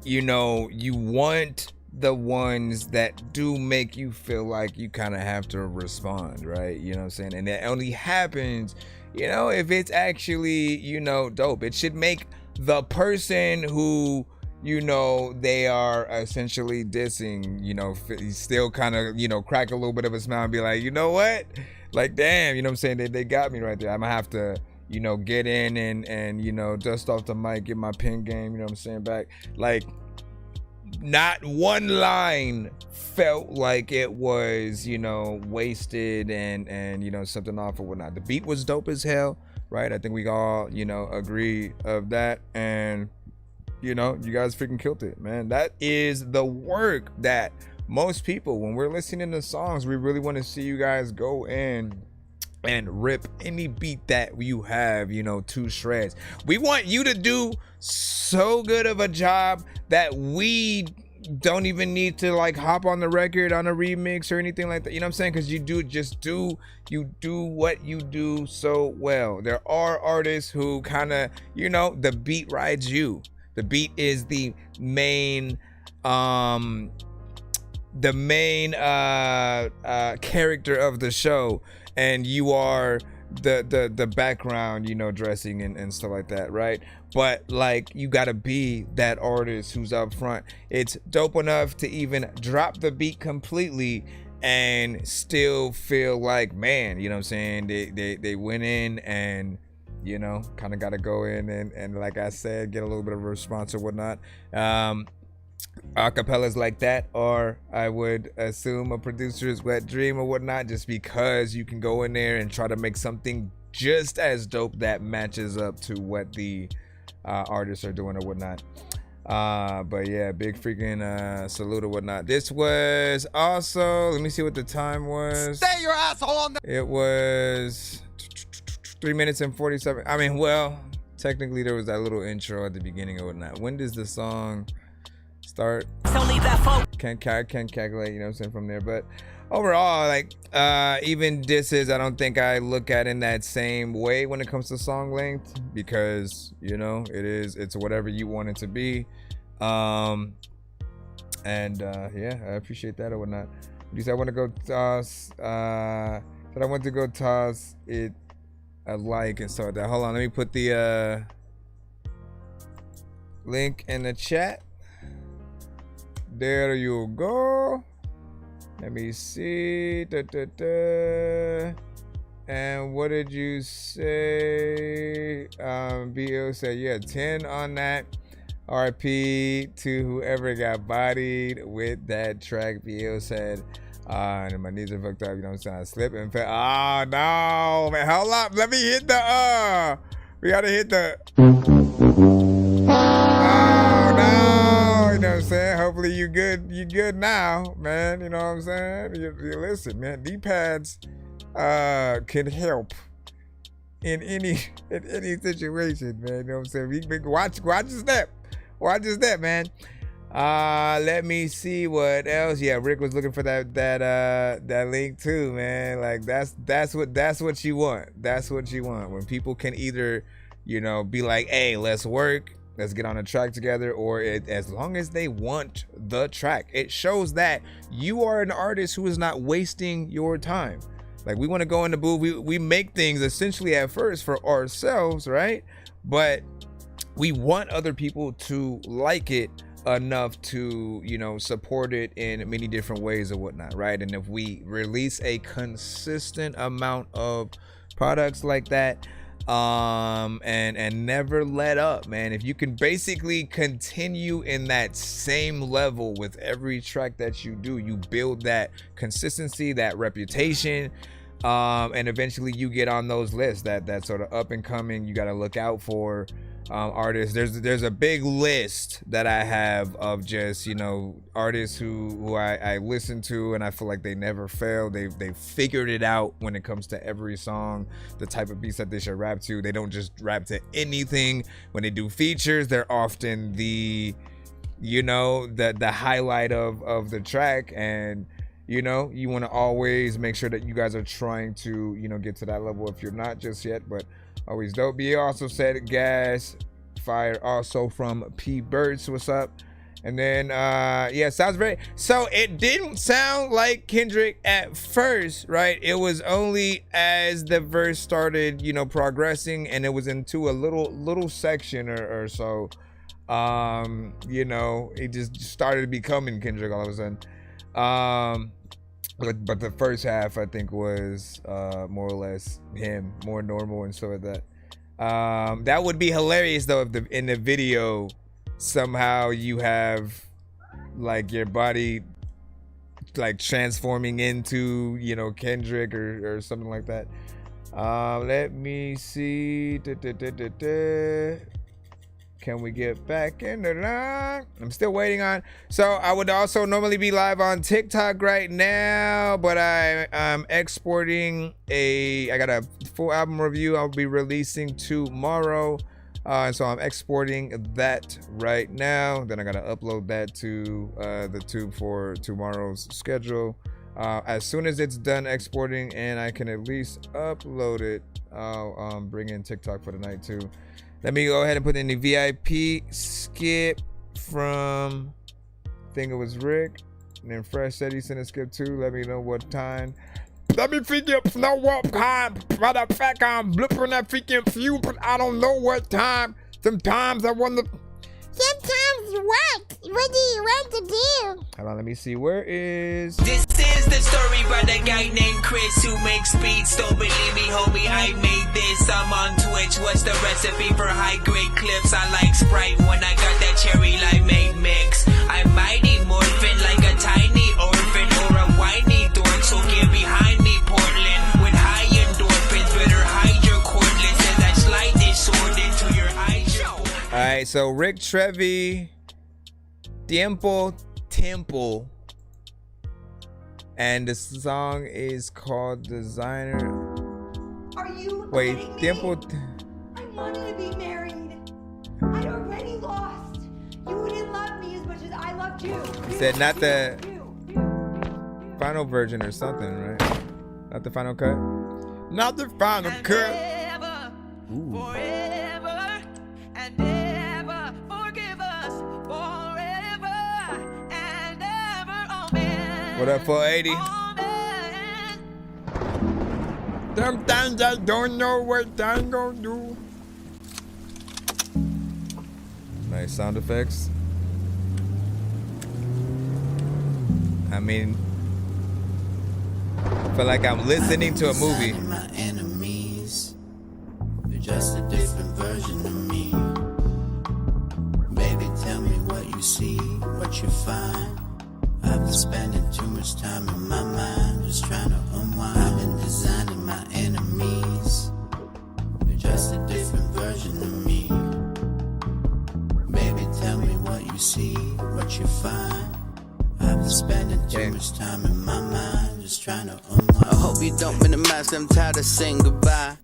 you know, you want the ones that do make you feel like you kind of have to respond, right? You know what I'm saying? And that only happens, you know, if it's actually, you know, dope. It should make the person who, you know, they are essentially dissing, you know, still kind of, you know, crack a little bit of a smile and be like, you know what? Like, damn, you know what I'm saying? They got me right there. I'm gonna have to, you know, get in and you know, dust off the mic, get my pen game, you know what I'm saying, back. Like, not one line felt like it was, you know, wasted and you know, something off or whatnot. The beat was dope as hell, right? I think we all, you know, agree of that. And you know, you guys freaking killed it, man. That is the work that most people, when we're listening to songs, we really want to see you guys go in and rip any beat that you have, you know, to shreds. We want you to do so good of a job that we don't even need to like hop on the record on a remix or anything like that, you know what I'm saying? Because you do what you do so well. There are artists who kind of, you know, the beat rides you. The beat is the main character of the show, and you are the background, you know, dressing and stuff like that, right? But like, you gotta be that artist who's up front. It's dope enough to even drop the beat completely and still feel like, man, you know what I'm saying, they went in and, you know, kind of got to go in and like I said, get a little bit of a response or whatnot. Acapellas like that, or I would assume a producer's wet dream or whatnot, just because you can go in there and try to make something just as dope that matches up to what the artists are doing or whatnot. But yeah, big freaking salute or whatnot. This was also, let me see what the time was. Stay your asshole on the. It was 3 minutes and 47. I mean, well, technically there was that little intro at the beginning or whatnot. When does the song start? Can't calculate, you know what I'm saying, from there. But overall, like, even disses, I don't think I look at in that same way when it comes to song length, because, you know, it's whatever you want it to be. Yeah, I appreciate that or whatnot. At least I want to go toss, but I want to go toss it a like and stuff like that. Hold on, let me put the link in the chat. There you go. Let me see. And what did you say? BO said, yeah, 10 on that. RP to whoever got bodied with that track. BO said, and my knees are fucked up, you know what I'm saying? I slip and fell. Oh no, man. Hold up. Let me hit the we gotta hit the oh no, you know what I'm saying? Hopefully you good now, man. You know what I'm saying? You listen, man, D-pads can help in any situation, man. You know what I'm saying? We watch your step. Watch your step, man. Let me see what else. Yeah, Rick was looking for that link too, man. Like that's what you want. That's what you want. When people can either, you know, be like, hey, let's work, let's get on a track together, or as long as they want the track, it shows that you are an artist who is not wasting your time. Like, we want to go in the booth. We make things essentially at first for ourselves, right? But we want other people to like it enough to, you know, support it in many different ways or whatnot, right? And if we release a consistent amount of products like that, and never let up, man, if you can basically continue in that same level with every track that you do, you build that consistency, that reputation, and eventually you get on those lists, that sort of up and coming, you got to look out for artists. There's a big list that I have of just, you know, artists who I listen to and I feel like they never fail. They figured it out when it comes to every song, the type of beats that they should rap to. They don't just rap to anything. When they do features, they're often the, you know, the highlight of the track. And, you know, you want to always make sure that you guys are trying to, you know, get to that level if you're not just yet, but always dope. He also said gas fire also from P Birds. What's up? And then yeah, sounds very, so it didn't sound like Kendrick at first, right? It was only as the verse started, you know, progressing, and it was into a little section or so, you know, it just started becoming Kendrick all of a sudden. But the first half I think was more or less him, more normal and so like that. That would be hilarious though if in the video somehow you have like your body like transforming into, you know, Kendrick or something like that. Let me see. Can we get back in the line? I'm still waiting on. So I would also normally be live on TikTok right now, but I'm exporting I got a full album review I'll be releasing tomorrow. So I'm exporting that right now. Then I gotta upload that to the tube for tomorrow's schedule. As soon as it's done exporting and I can at least upload it, I'll bring in TikTok for the night too. Let me go ahead and put in the VIP skip from, I think it was Rick. And then Fresh said he sent a skip too. Let me know what time. Let me figure know what time. Matter of fact, I'm blipping that freaking few, but I don't know what time. Sometimes I wonder. Sometimes what? What do you want to do? Hold on, let me see. Where is... This is the story about a guy named Chris who makes beats. Don't believe me, homie, I made this. I'm on Twitch. What's the recipe for high-grade clips? I like Sprite when I got that cherry limeade mix. I'm mighty morphin' like a tiny orphan or a whiny dork. So get behind me, Portland. With high endorphins, better hide your cordless as I slide this sword into your eyes. All right, so Rick Trevi, Temple, and the song is called Designer. Are you Wait, Temple. I wanted to be married. I already lost. You didn't love me as much as I loved you. Said not the final version or something, right? Not the final cut. Not the final cut. Ooh. What up, 480? Them things I don't know what they gonna do. Nice sound effects. I mean, I feel like I'm listening to a movie. My enemies, they're just a different version of me. Baby, tell me what you see, what you find. I've been spending too much time in my mind, just trying to unwind. I've been designing my enemies. They're just a different version of me. Baby, tell me what you see, what you find. I've been spending too much time in my mind, just trying to unwind. I hope you don't minimize, I'm tired of saying goodbye.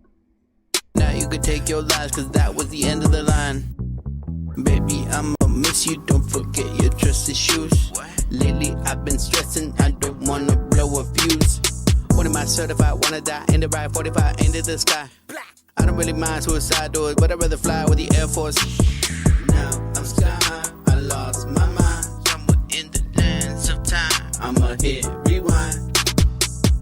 Now you can take your lies, cause that was the end of the line. Baby, I'ma miss you, don't forget your trust issues. Lately I've been stressing, I don't wanna blow a fuse. What am I certified, wanna die in the ride 45 into the sky. I don't really mind suicide doors, but I'd rather fly with the Air Force. Now I'm sky high, I lost my mind. Somewhere in the dance of time, I'ma hit rewind.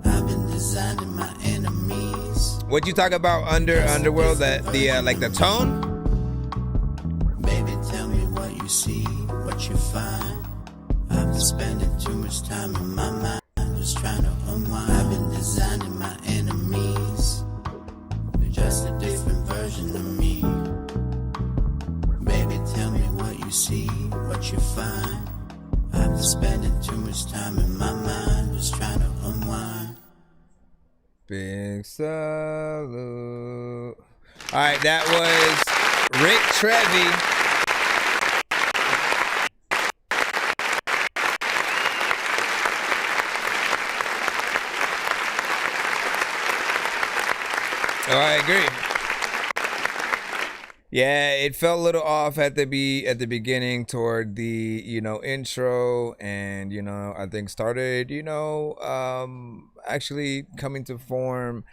I've been designing my enemies. What'd you talk about Underworld, that the like the tone? Baby, tell me what you see, what you find. I've been spending too much time in my mind, just trying to unwind. I've been designing my enemies. They're just a different version of me. Baby, tell me what you see, what you find. I've been spending too much time in my mind, just trying to unwind. Big salute. All right, that was Rick Trevi. Oh, I agree. Yeah, it felt a little off at the beginning toward the, you know, intro, and, you know, I think started, you know, actually coming to form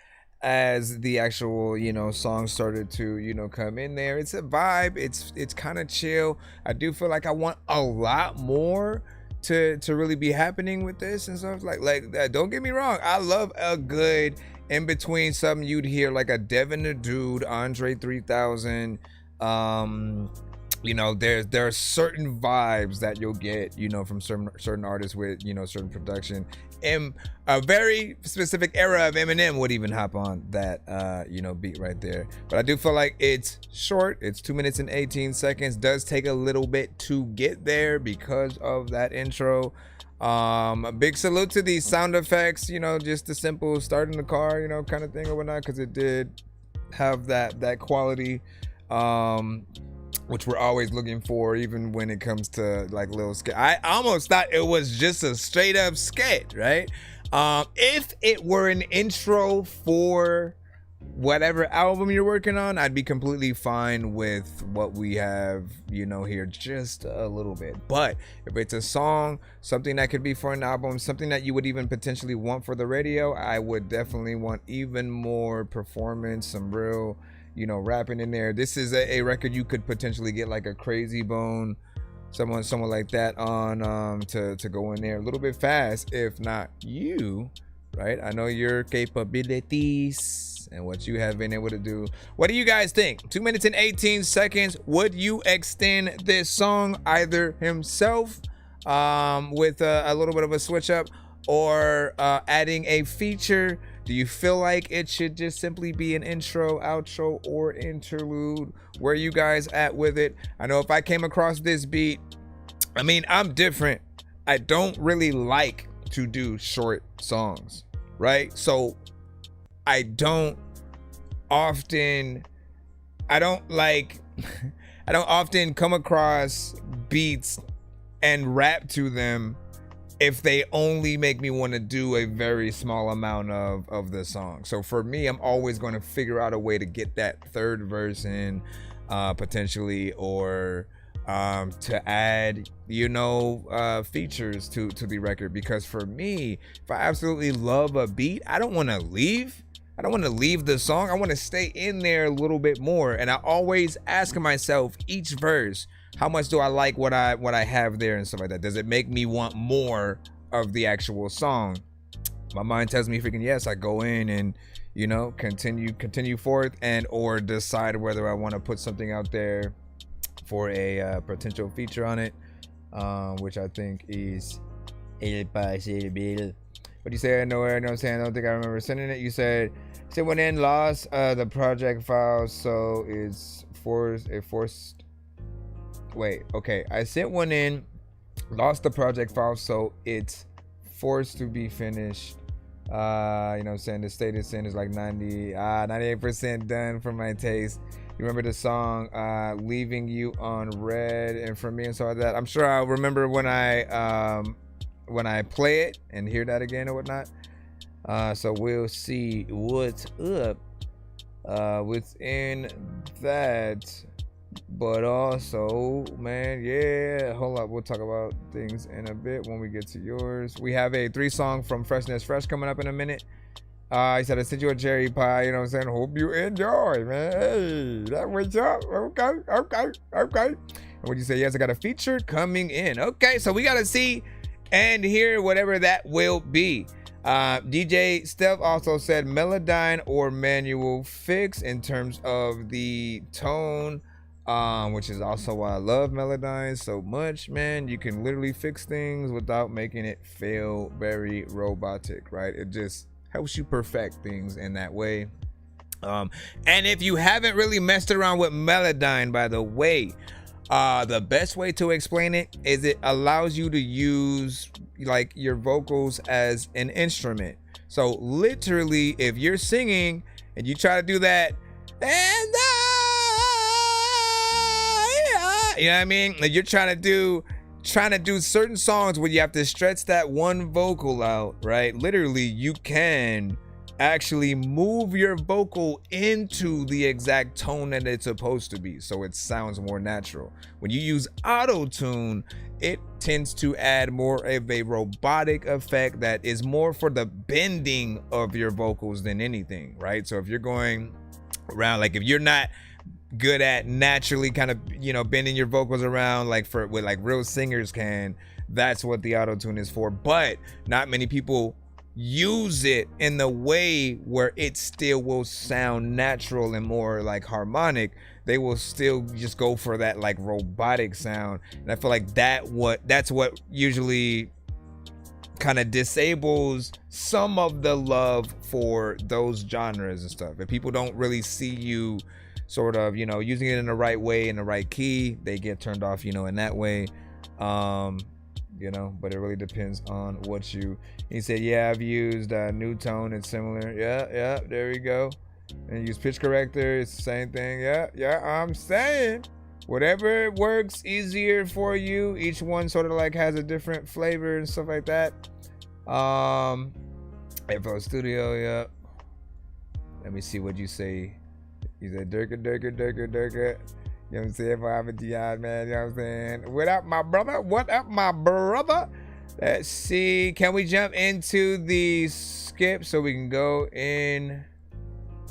as the actual, you know, song started to, you know, come in there. It's a vibe. It's kind of chill. I do feel like I want a lot more to really be happening with this and stuff like that. Don't get me wrong. I love a good in between something you'd hear like a Devin the Dude, Andre 3000. You know, there are certain vibes that you'll get, you know, from certain artists with, you know, certain production. And a very specific era of Eminem would even hop on that, you know, beat right there. But I do feel like it's short. It's 2 minutes and 18 seconds. Does take a little bit to get there because of that intro. A big salute to these sound effects, you know, just the simple starting the car, you know, kind of thing or whatnot, because it did have that quality. Which we're always looking for, even when it comes to like little skit. I almost thought it was just a straight up skit, right? If it were an intro for whatever album you're working on, I'd be completely fine with what we have, you know, here just a little bit. But if it's a song, something that could be for an album, something that you would even potentially want for the radio, I would definitely want even more performance, some real, you know, rapping in there. This is a record you could potentially get like a Crazy Bone, someone like that on to go in there a little bit fast, if not you, right? I know your capabilities and what you have been able to do. What do you guys think? 2 minutes and 18 seconds. Would you extend this song either himself with a little bit of a switch up, or adding a feature? Do you feel like it should just simply be an intro, outro, or interlude? Where are you guys at with it? I know if I came across this beat, I mean, I'm different. I don't really like to do short songs, right? So I don't often come across beats and rap to them if they only make me want to do a very small amount of the song. So for me, I'm always going to figure out a way to get that third verse in, potentially, or to add, you know, features to the record. Because for me, if I absolutely love a beat, I don't want to leave. I don't want to leave the song. I want to stay in there a little bit more. And I always ask myself each verse, how much do I like what I have there and stuff like that? Does it make me want more of the actual song? My mind tells me freaking yes. I go in and, you know, continue forth, and or decide whether I want to put something out there for a potential feature on it, which I think is what do you say? Nowhere, you know what I'm saying? I don't think I remember sending it. You said went in, lost the project file, so it's forced. Wait, okay. I sent one in, lost the project file, so it's forced to be finished. You know what I'm saying? The status in is like 98% done for my taste. You remember the song Leaving You on Red and For Me and stuff like that? I'm sure I'll remember when I play it and hear that again or whatnot. So we'll see what's up within that. But also, man, yeah, hold up. We'll talk about things in a bit when we get to yours. We have a 3-song from Freshness Fresh coming up in a minute. He said, I sent you a cherry pie, you know what I'm saying? Hope you enjoy, man. Hey, that what's up. Okay. And when you say, yes, I got a feature coming in. Okay, so we got to see and hear whatever that will be. DJ Steph also said Melodyne or manual fix in terms of the tone. Which is also why I love Melodyne so much, man. You can literally fix things without making it feel very robotic, right? It just helps you perfect things in that way. And if you haven't really messed around with Melodyne, by the way, the best way to explain it is it allows you to use like your vocals as an instrument. So literally, if you're singing and you try to do that, and you know what I mean? Like you're trying to do certain songs where you have to stretch that one vocal out, right? Literally, you can actually move your vocal into the exact tone that it's supposed to be, so it sounds more natural. When you use auto-tune, it tends to add more of a robotic effect that is more for the bending of your vocals than anything, right? So if you're going around, like if you're not good at naturally kind of, you know, bending your vocals around like with like real singers can, that's what the auto-tune is for. But not many people use it in the way where it still will sound natural and more like harmonic. They will still just go for that like robotic sound, and I feel like that's what usually kind of disables some of the love for those genres and stuff. If people don't really see you sort of, you know, using it in the right way, in the right key, they get turned off, you know, in that way. You know, but it really depends on what he said, yeah, I've used new tone and similar. Yeah, there we go. And use pitch corrector, it's the same thing. Yeah, I'm saying whatever works easier for you. Each one sort of like has a different flavor and stuff like that. FL Studio, yeah. Let me see what you say. You said Durka. You know what I'm saying? For Avadiad, man. You know what I'm saying? What up, my brother? What up, my brother? Let's see. Can we jump into the skip so we can go in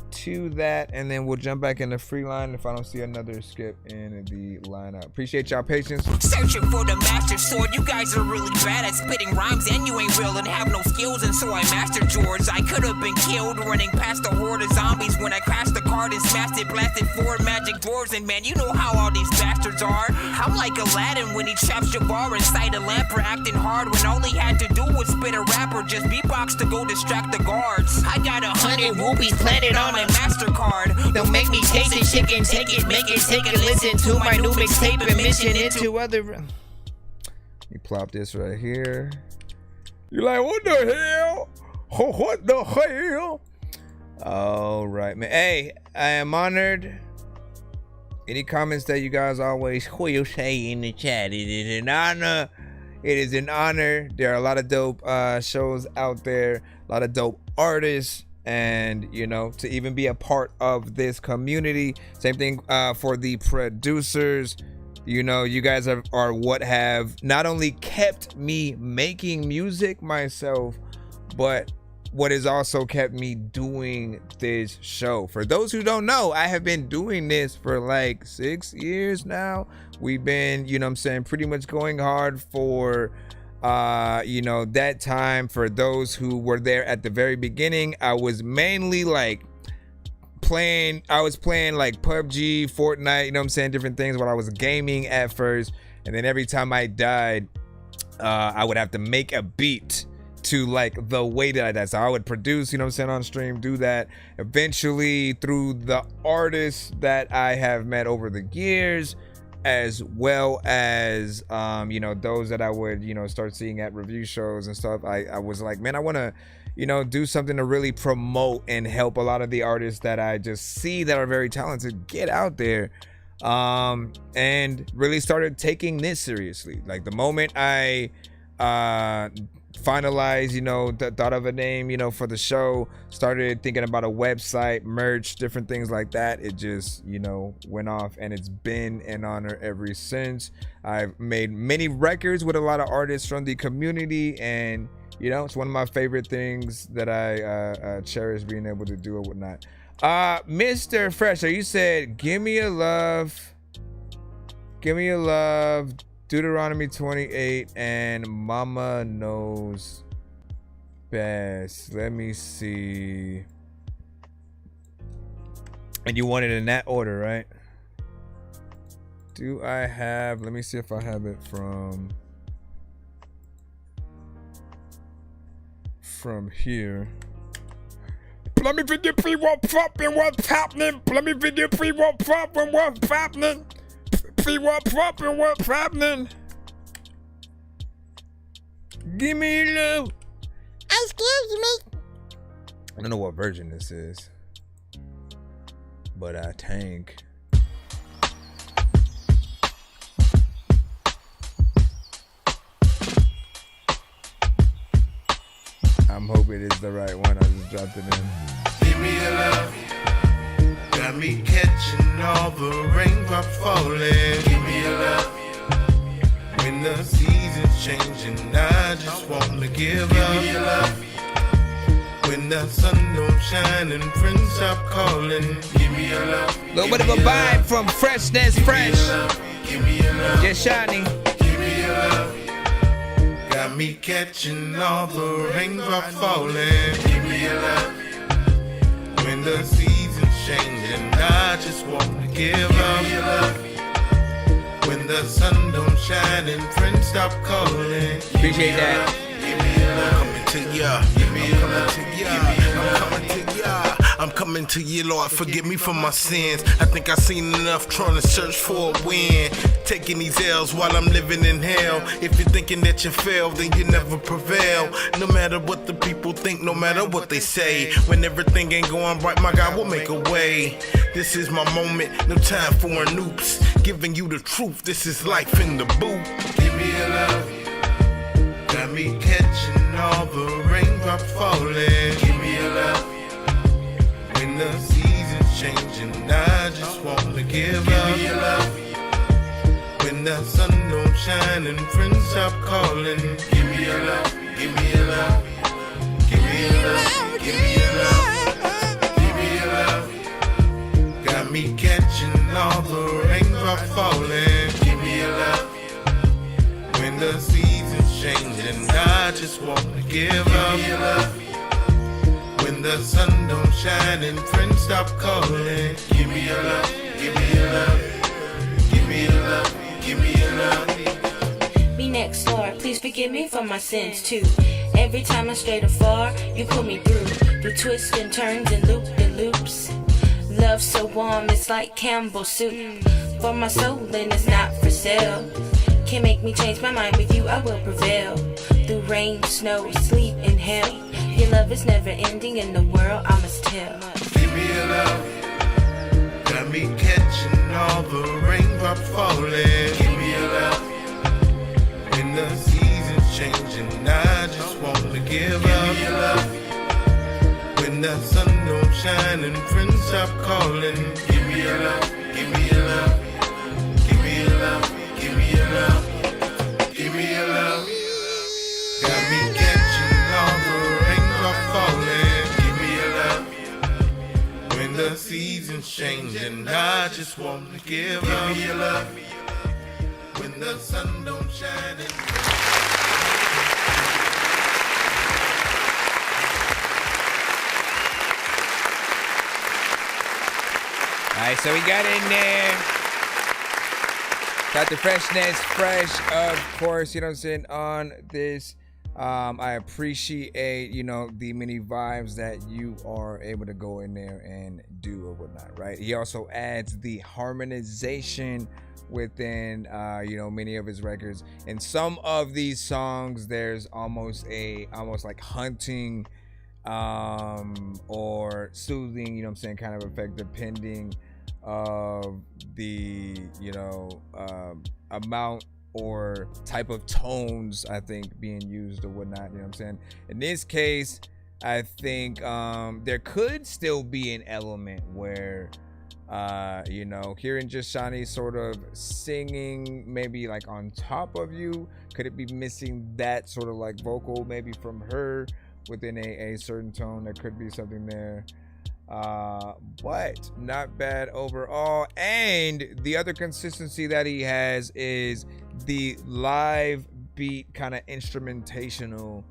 to that, and then we'll jump back in the free line if I don't see another skip in the lineup. Appreciate y'all patience. Searching for the master sword. You guys are really bad at spitting rhymes, and you ain't real and have no skills, and so I mastered yours. I could have been killed running past a horde of zombies when I crashed the card and smashed it, blasted 4 magic doors, and man, you know how all these bastards are. I'm like Aladdin when he traps Jabbar inside a lamp for acting hard when all he had to do was spit a rap or just beatbox to go distract the guards. I got 100 rupees planted on my MasterCard. Don't make me taste the chicken, take it, make it, take it, listen to my new mixtape and mission into other. You plop this right here. You're like, what the hell? What the hell? All right, man. Hey, I am honored. Any comments that you guys always will say in the chat. It is an honor. It is an honor. There are a lot of dope shows out there, a lot of dope artists. And, you know, to even be a part of this community. Same thing for the producers. You know, you guys are what have not only kept me making music myself, but what has also kept me doing this show. For those who don't know, I have been doing this for like 6 years now. We've been, you know what I'm saying, pretty much going hard for you know, that time. For those who were there at the very beginning, I was mainly like playing like PUBG, Fortnite, you know what I'm saying, different things while I was gaming at first. And then every time I died, I would have to make a beat to like the way that I died. So I would produce, you know what I'm saying, on stream, do that. Eventually through the artists that I have met over the years, as well as you know, those that I would, you know, start seeing at review shows and stuff, I was like, man, I want to, you know, do something to really promote and help a lot of the artists that I just see that are very talented get out there, and really started taking this seriously. Like the moment I finalized, you know, thought of a name, you know, for the show, started thinking about a website, merch, different things like that, it just, you know, went off, and it's been an honor ever since. I've made many records with a lot of artists from the community, and you know, it's one of my favorite things that I cherish being able to do or whatnot. Mr. Fresher, you said give me a love, Deuteronomy 28, and Mama Knows Best. Let me see. And you want it in that order, right? Do I have, let me see if I have it from here. Let me video pre what's popping, what's happening. Let me video pre what's popping, what's happening. Pre what's popping, what's happening. Give me love. Excuse me. I don't know what version this is, but I think. I'm hoping it's the right one. I just dropped it in. Give me your love. Got me catching all the raindrops falling. Give me your love. When the seasons changing, I just want to give up. Give me your love. When the sun don't shine and friends stop calling. Give me your love. Little bit of a vibe from Freshness Fresh. Give me your love. Just shining. Give me your love. Got me catching all the raindrops falling. Give me your love. When the seasons changing, I just want to give up. Your love. When the sun don't shine and friends stop calling. Appreciate that. Give me your love. I'm coming to ya. Give me your love. I'm coming to ya. I'm coming to you, Lord. Forgive me for my sins. I think I've seen enough trying to search for a win. Taking these L's while I'm living in hell. If you're thinking that you fail, then you never prevail. No matter what the people think, no matter what they say. When everything ain't going right, my God will make a way. This is my moment, no time for an oops. Giving you the truth, this is life in the booth. Give me your love. Got me catching all the raindrops falling. Give me your love. When the seasons changing, I just want to give up. Give me your love. When the sun don't shine and friends stop calling. Give me your love. Give me your love. Give me your love. Give me your love. Give me your love. Got me catching all the raindrops falling. Give me your love. When the seasons changing, I just want to give up. Give me your love. When the sun don't shine and friends stop calling. Give me your love. Give me your love. Give me your love. Give me your love. Me next, Lord, please forgive me for my sins too. Every time I stray too far, you pull me through twists and turns and loops. Love so warm, it's like Campbell soup. For my soul, and it's not for sale. Can't make me change my mind, with you I will prevail. Through rain, snow, sleep, and hell. Your love is never ending in the world, I must tell. Give me your love. Got me catching all the raindrops falling. Give me your love. When the seasons changing, I just want to give up. Give me your love. When the sun don't shine and friends stop calling. Give me your love. Give me your love. Give me your love. Give me your love. Give me your love. Got me catching all the raindrops falling. Give me your love. When the seasons changing, I just want to give up. Give me your love. When the sun don't shine and Alright, so we got in there. Got the Freshness Fresh, of course, you know what I'm saying, on this. I appreciate, you know, the many vibes that you are able to go in there and do or whatnot, right? He also adds the harmonization within, you know, many of his records. In some of these songs, there's almost like hunting or soothing, you know what I'm saying, kind of effect depending of the, you know, amount or type of tones I think being used or whatnot, you know what I'm saying. In this case, I think there could still be an element where you know, hearing just Shani sort of singing maybe like on top of you, could it be missing that sort of like vocal maybe from her within a certain tone? There could be something there, but not bad overall. And the other consistency that he has is the live beat kind of instrumentational,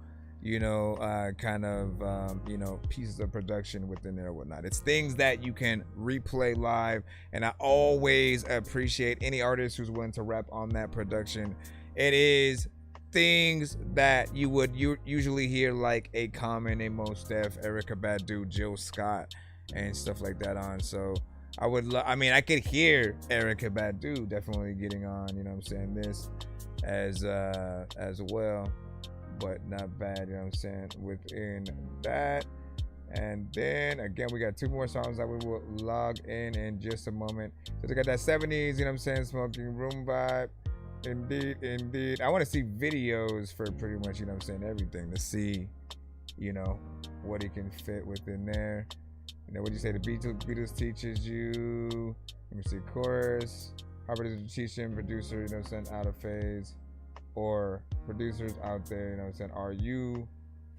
you know, kind of you know, pieces of production within there or whatnot. It's things that you can replay live, and I always appreciate any artist who's willing to rap on that production. It is things that you would usually hear like a Common, a Mos Def, Erykah Badu, Jill Scott, and stuff like that on. So I would I mean, I could hear Erykah Badu definitely getting on, you know what I'm saying, this as well, but not bad, you know what I'm saying, within that. And then again, we got two more songs that we will log in just a moment. So we got that 70s, you know what I'm saying, smoking room vibe. Indeed. I want to see videos for pretty much, you know what I'm saying, everything, to see you know, what he can fit within there. And then what do you say? The Beatles teaches you. Let me see. Chorus. Harper teaching producer, you know what I'm saying, out of phase. Or producers out there, you know what I'm saying, are you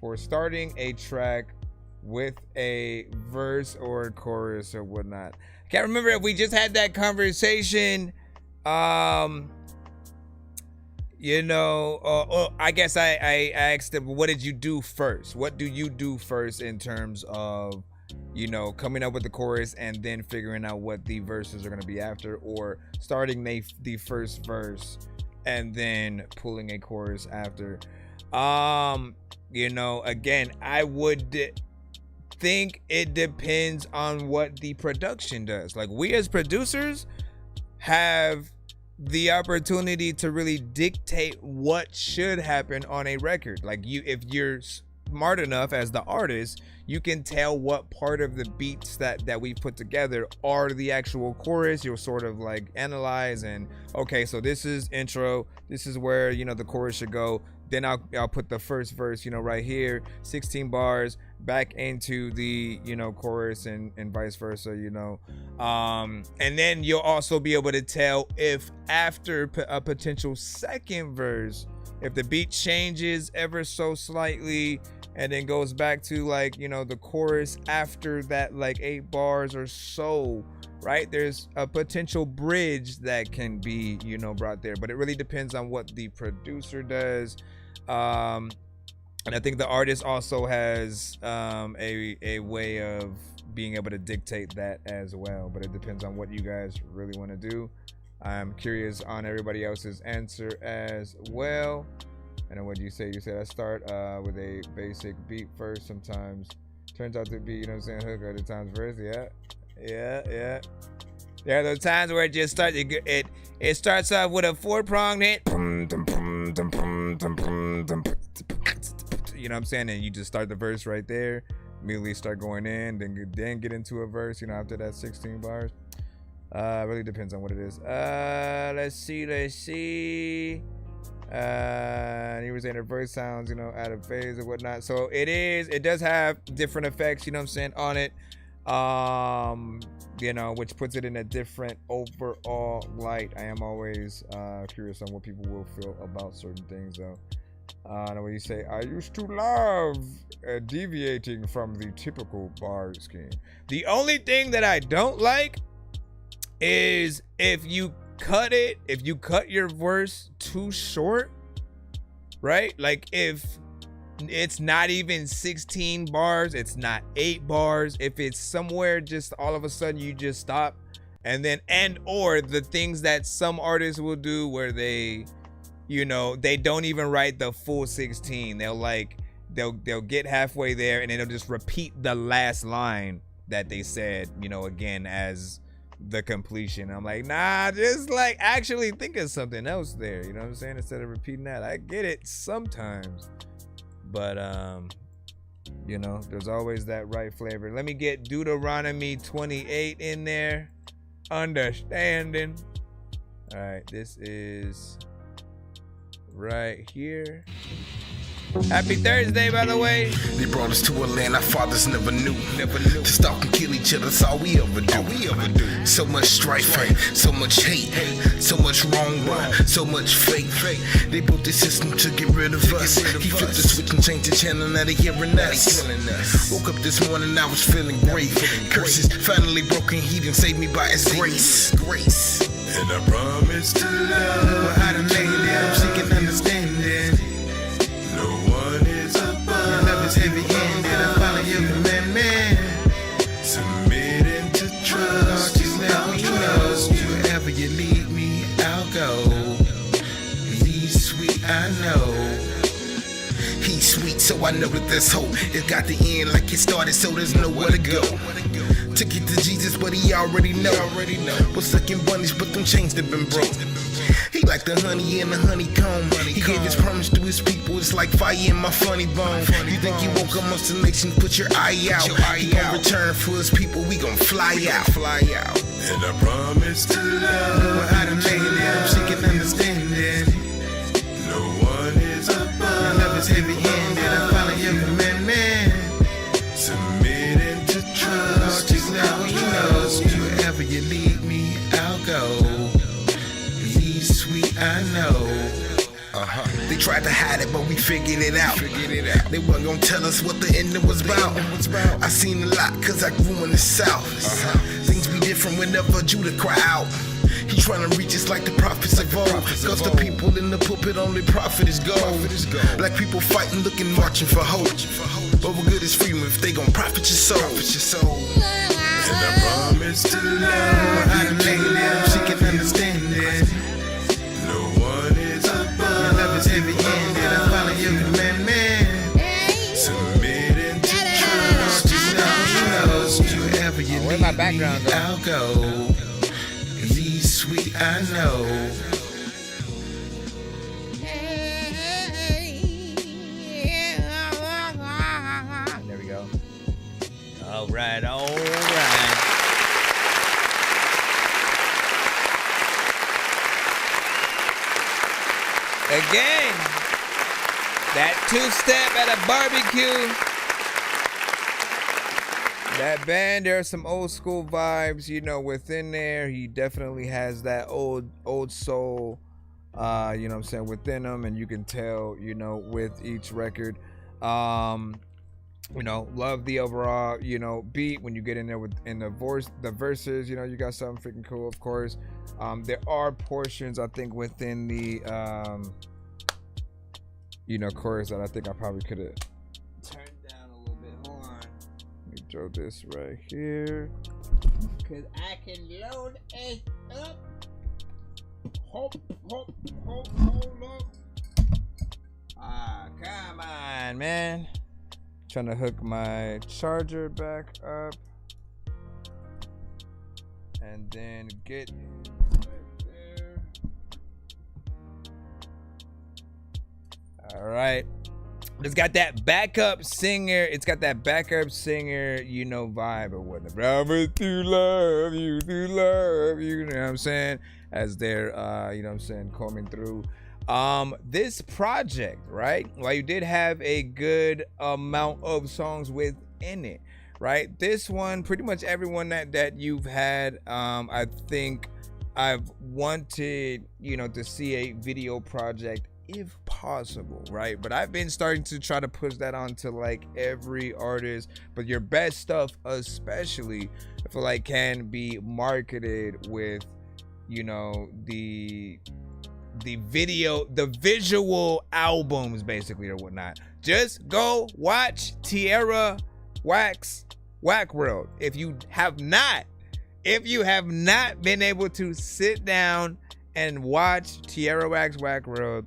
for starting a track with a verse or a chorus or whatnot? I can't remember if we just had that conversation. You know, I guess I asked him, what did you do first? What do you do first in terms of, you know, coming up with the chorus and then figuring out what the verses are going to be after, or starting the first verse and then pulling a chorus after? You know, again, I would think it depends on what the production does. Like, we as producers have the opportunity to really dictate what should happen on a record. Like, if you're smart enough as the artist, you can tell what part of the beats that we put together are the actual chorus. You'll sort of like analyze and, okay, so this is intro, this is where, you know, the chorus should go. Then I'll put the first verse, you know, right here, 16 bars back into the, you know, chorus and vice versa, you know. And then you'll also be able to tell if after a potential second verse, if the beat changes ever so slightly and then goes back to, like, you know, the chorus after that, like 8 bars or so, right? There's a potential bridge that can be, you know, brought there, but it really depends on what the producer does. And I think the artist also has a way of being able to dictate that as well, but it depends on what you guys really want to do. I'm curious on everybody else's answer as well. And then what do you say? You said I start with a basic beat first. Sometimes turns out to be, you know what I'm saying, hook, other times verse. Yeah. There are those times where it just starts. It starts off with a 4-pronged hit. You know what I'm saying? And you just start the verse right there. Immediately start going in, then get into a verse, you know, after that 16 bars. Really depends on what it is. Let's see. He was saying the verse sounds, you know, out of phase or whatnot. So it does have different effects, you know what I'm saying, on it. You know, which puts it in a different overall light. I am always curious on what people will feel about certain things, though. And when you say, I used to love deviating from the typical bar scheme. The only thing that I don't like is if you cut your verse too short, right? Like, if it's not even 16 bars, it's not 8 bars, if it's somewhere just all of a sudden you just stop, and or the things that some artists will do where they, you know, they don't even write the full 16. They'll get halfway there and then they'll just repeat the last line that they said, you know, again as the completion. I'm like, nah, just like actually think of something else there, you know what I'm saying, instead of repeating that. I get it sometimes, but you know, there's always that right flavor. Let me get Deuteronomy 28 in there. Understanding. All right, this is right here. Happy Thursday, by the way. They brought us to a land our fathers never knew. To stalk and kill each other, that's all we ever do. So much strife, so much hate, so much wrong, so much fake. They built this system to get rid of us. He flipped the switch and changed the channel, now they hearing us. Woke up this morning, I was feeling great. Curses finally broken, he didn't save me by his grace. And I promise to love how to lay down, seeking understanding. No one is above. Your love is heavy-handed, I follow your commandment. Submitting to trust. Just let me know. Wherever you lead me, I'll go. He's sweet, I know. He's sweet, so I know that there's hope. It got the end like it started, so there's nowhere to go. To get to Jesus, but he already know. Was stuck in bondage, but them chains that been broke. He like the honey in the honeycomb. He gave his promise to his people. It's like fire in my funny bone. You think he woke up amongst the nation? Put your eye out. He gon' return for his people. We gon' fly out. And I promise to love how to lay down, seeking understanding. No one is above. Your love is heavy-handed. I follow your commandment. you lead me, I'll go. He's sweet, I know. They tried to hide it, but we figured it out. They weren't gonna tell us what the ending was about. I seen a lot, cause I grew in the South. Things be different whenever Judah cry out. He tryna reach us like the prophets of old. Cause the people in the pulpit only prophet is gold. Black people fighting, looking, marching for hope. But what good is freedom if they gon' profit your soul? And I promise to love you, lady, she can understand it. No one is above. Your love is heavy-handed. I follow your commandment. Submitting to trust. You know, wherever you where's my background go? I'll go. He's sweet, I know. There we go. All right. Again, that two-step at a barbecue. That band, there are some old school vibes, you know, within there. He definitely has that old soul, you know what I'm saying, within him, and you can tell, you know, with each record. You know, love the overall, you know, beat when you get in there in the verses, you know, you got something freaking cool, of course. There are portions, I think, within the, you know, chorus that I think I probably could have turned down a little bit. Hold on. Let me throw this right here. Cause I can load it up. Hold up. Ah, come on, man. Trying to hook my charger back up. And then get right there. All right. It's got that backup singer. It's got that backup singer, you know, vibe or whatnot. Promise to love you, to love you. You know what I'm saying? As they're, you know what I'm saying, coming through. This project, right? While you did have a good amount of songs within it, right? This one, pretty much everyone that you've had, I think I've wanted, you know, to see a video project if possible, right? But I've been starting to try to push that onto like every artist, but your best stuff especially, I feel like can be marketed with, you know, the visual albums basically or whatnot. Just go watch Tierra Wax Whack World. If you have not been able to sit down and watch Tierra Wax Whack World,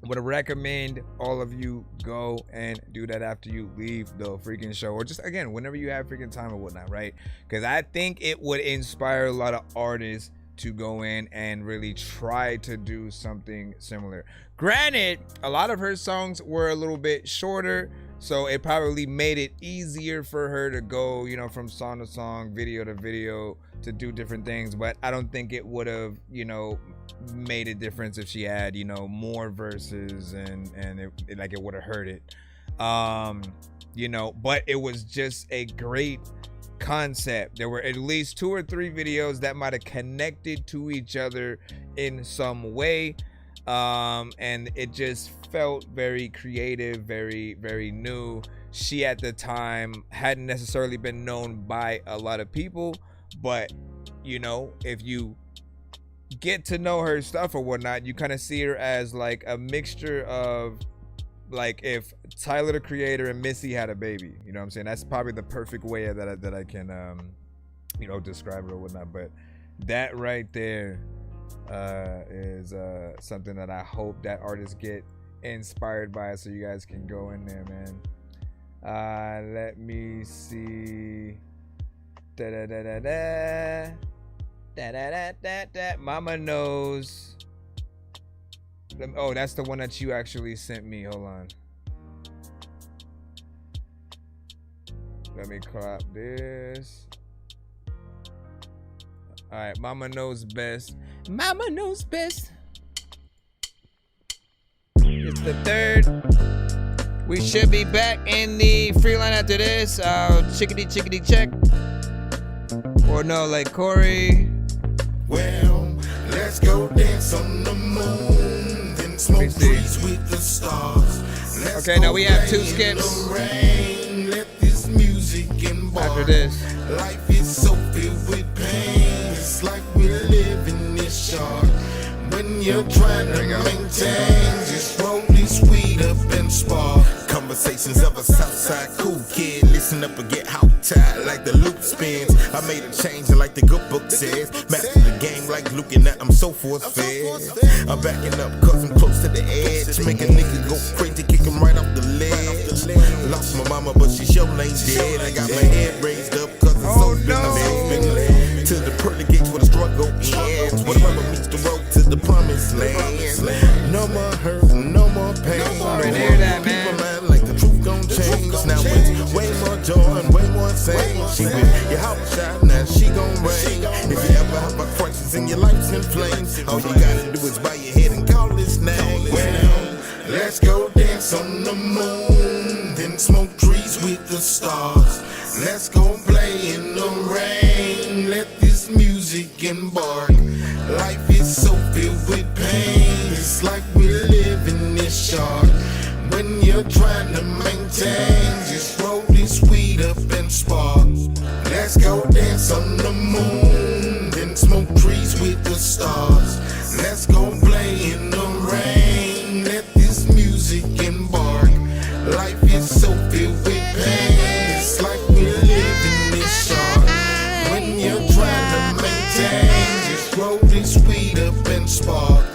would recommend all of you go and do that after you leave the freaking show, or just again whenever you have freaking time or whatnot, right? Because I think it would inspire a lot of artists to go in and really try to do something similar. Granted, a lot of her songs were a little bit shorter, so it probably made it easier for her to go, you know, from song to song, video to video, to do different things. But I don't think it would have, you know, made a difference if she had, you know, more verses and it would have hurt it, you know. But it was just a great concept. There were at least 2 or 3 videos that might have connected to each other in some way, and it just felt very creative, very, very new. She at the time hadn't necessarily been known by a lot of people, but you know, if you get to know her stuff or whatnot, you kind of see her as like a mixture of like if Tyler the Creator and Missy had a baby. You know what I'm saying? That's probably the perfect way that I can you know, describe it or whatnot. But that right there is something that I hope that artists get inspired by, so you guys can go in there, man. Let me see. Mama Knows. Oh, that's the one that you actually sent me. Hold on. Let me crop this. All right, Mama Knows Best. Mama Knows Best. It's the 3rd. We should be back in the free line after this. Chickadee check. Or no, like Corey. Well, let's go dance on the moon, then smoke trees with the stars. Let's okay, now we have 2 skips. Rain, let this music embark. After this. Life is so filled with pain. It's like we're living this short. When you're trying to maintain, just roll this weed up and spark. Conversations of a Southside cool kid. Listen up and get hot tied like the loop spins. I made a change like the good book says. Master the game like Luke and that I'm so force fed. I'm backing up cause I'm close to the edge. Make a nigga go crazy, kick him right off the ledge. Lost my mama but she sure ain't dead. I got my head raised up cause it's so been led to the pearly gates where the struggle ends. Where the rubber meets the road to the promised land. No more hurt, no more pain. People mad like the truth gon' change. Now it's way more joy and way more insane. She been your house shot, now she gon' rain. If you ever have a crisis and your life's in flames, all you gotta do is bow your head and call his name. Well, let's go dance on the moon, then smoke trees with the stars. Let's go play in the rain, let this music embark. Life is so filled with pain, it's like we're living this short. When you're trying to maintain, just roll this weed up and spark. Let's go dance on the moon, then smoke trees with the stars. Let's go play in the rain, let this music embark. Life is so filled with pain, it's like we're living this short. When you're trying to maintain, just roll this weed up and spark.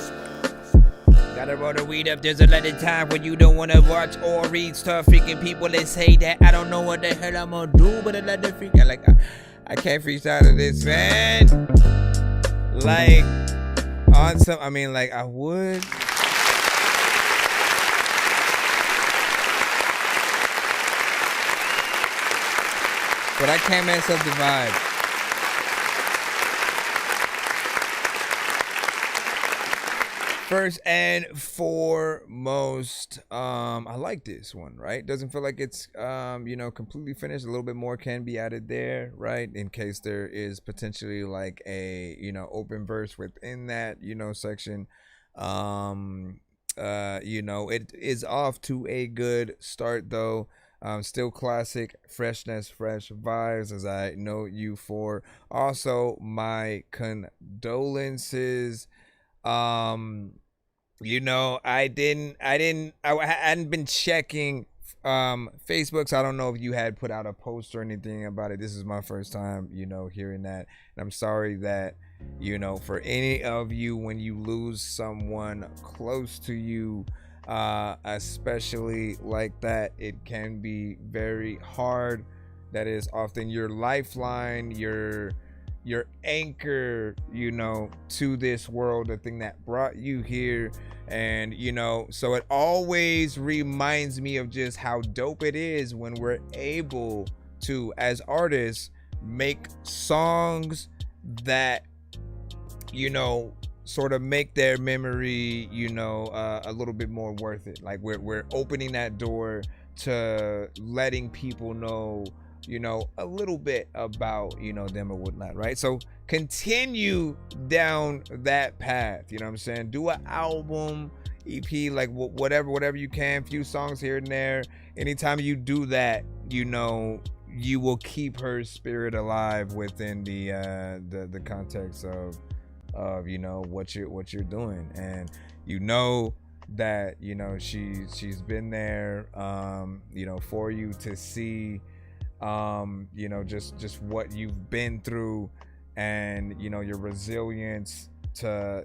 Gotta roll the weed up, there's a lot of time when you don't wanna watch or read stuff. Freaking people that say that I don't know what the hell I'm gonna do, but I let the freak out. Like, I can't freestyle to this, man. Like, on some, I mean, like, I would. But I can't mess up the vibe. First and foremost, I like this one, right? Doesn't feel like it's, completely finished. A little bit more can be added there, right? In case there is potentially like a, open verse within that, section. It is off to a good start though. Still classic, freshness, fresh vibes, as I know you for. Also, my condolences. I hadn't been checking Facebook, so I don't know if you had put out a post or anything about it. This is my first time, hearing that. And I'm sorry that, for any of you, when you lose someone close to you, especially like that, it can be very hard. That is often your lifeline, your anchor, to this world, the thing that brought you here. And so it always reminds me of just how dope it is when we're able to, as artists, make songs that sort of make their memory a little bit more worth it. Like we're opening that door to letting people know a little bit about, them or whatnot, right? So continue down that path, you know what I'm saying? Do an album, EP, like whatever you can, few songs here and there. Anytime you do that, you will keep her spirit alive within the context of what you're doing. And that, she's been there, for you to see, just what you've been through, and your resilience to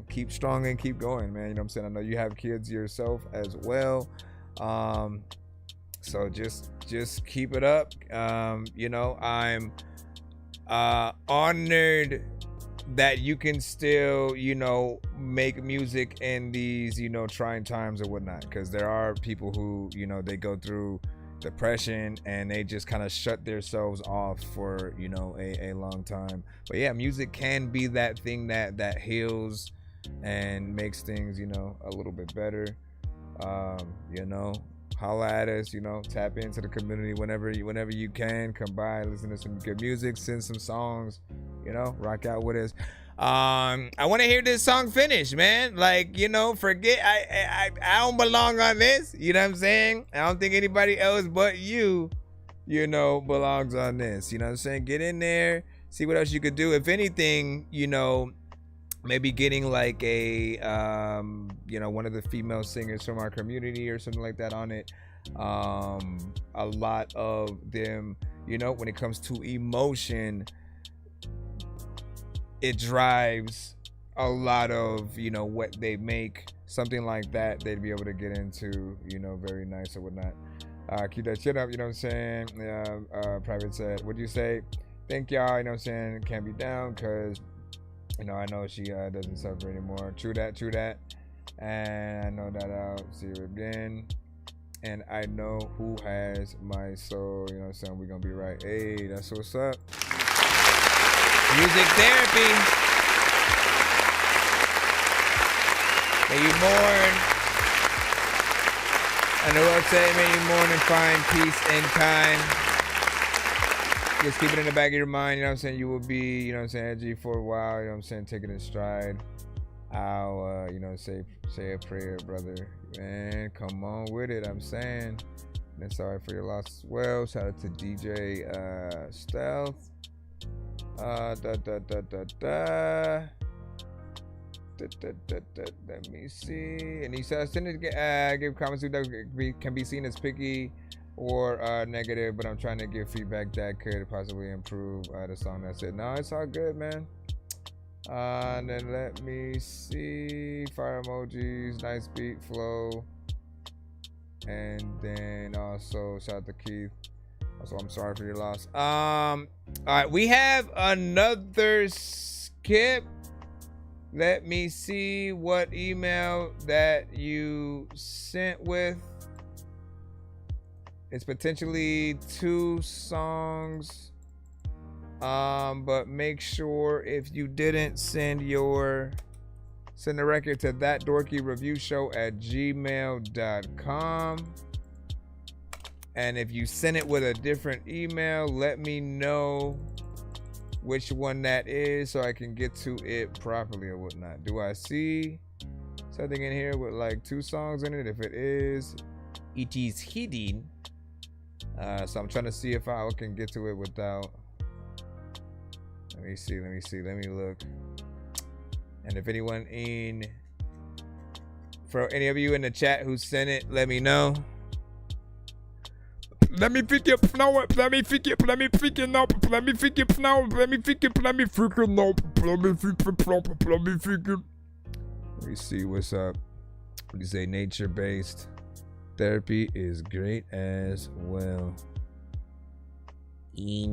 keep strong and keep going, man. What I'm saying? I know you have kids yourself as well, so just keep it up. I'm honored that you can still make music in these trying times or whatnot, because there are people who they go through depression and they just kind of shut themselves off for a long time. But yeah, music can be that thing that heals and makes things a little bit better. holla at us, tap into the community whenever you can. Come by, listen to some good music, send some songs, rock out with us. I want to hear this song finish, man. Forget I don't belong on this. You know what I'm saying? I don't think anybody else but you belongs on this. You know what I'm saying? Get in there, see what else you could do. If anything, maybe getting like a one of the female singers from our community or something like that on it. A lot of them, when it comes to emotion, it drives a lot of what they make. Something like that they'd be able to get into, very nice or whatnot. Keep that shit up, you know what I'm saying? Private said, what do you say? Thank y'all, you know what I'm saying? Can't be down because I know she doesn't suffer anymore. True that. And I know that I'll see her again. And I know who has my soul. You know what I'm saying? We're going to be right. Hey, that's what's up. Music therapy. May you mourn. I know what I'm saying. May you mourn and find peace and kind. Just keep it in the back of your mind, you know what I'm saying? You will be, you know what I'm saying, edgy for a while, you know what I'm saying, taking it in stride. I'll, say a prayer, brother. Man, come on with it, I'm saying. And sorry for your loss as well. Shout out to DJ Stealth. Let me see. And he says, give comments that can be seen as picky or negative, but I'm trying to give feedback that could possibly improve the song. That's it. No, it's all good, man. And then let me see. Fire emojis, nice beat flow. And then also shout out to Keith. Also, I'm sorry for your loss. All right, we have another skip. Let me see what email that you sent with. It's potentially 2 songs, but make sure if you didn't send the record to thatdorkyreviewshow@gmail.com. And if you send it with a different email, let me know which one that is so I can get to it properly or whatnot. Do I see something in here with like 2 songs in it? If it is, it is hidden. So I'm trying to see if I can get to it without. Let me see. Let me look. And if anyone for any of you in the chat who sent it, let me know. Let me pick it now. Let me see what's up. What do you say? Nature-based therapy is great as well. Yeah,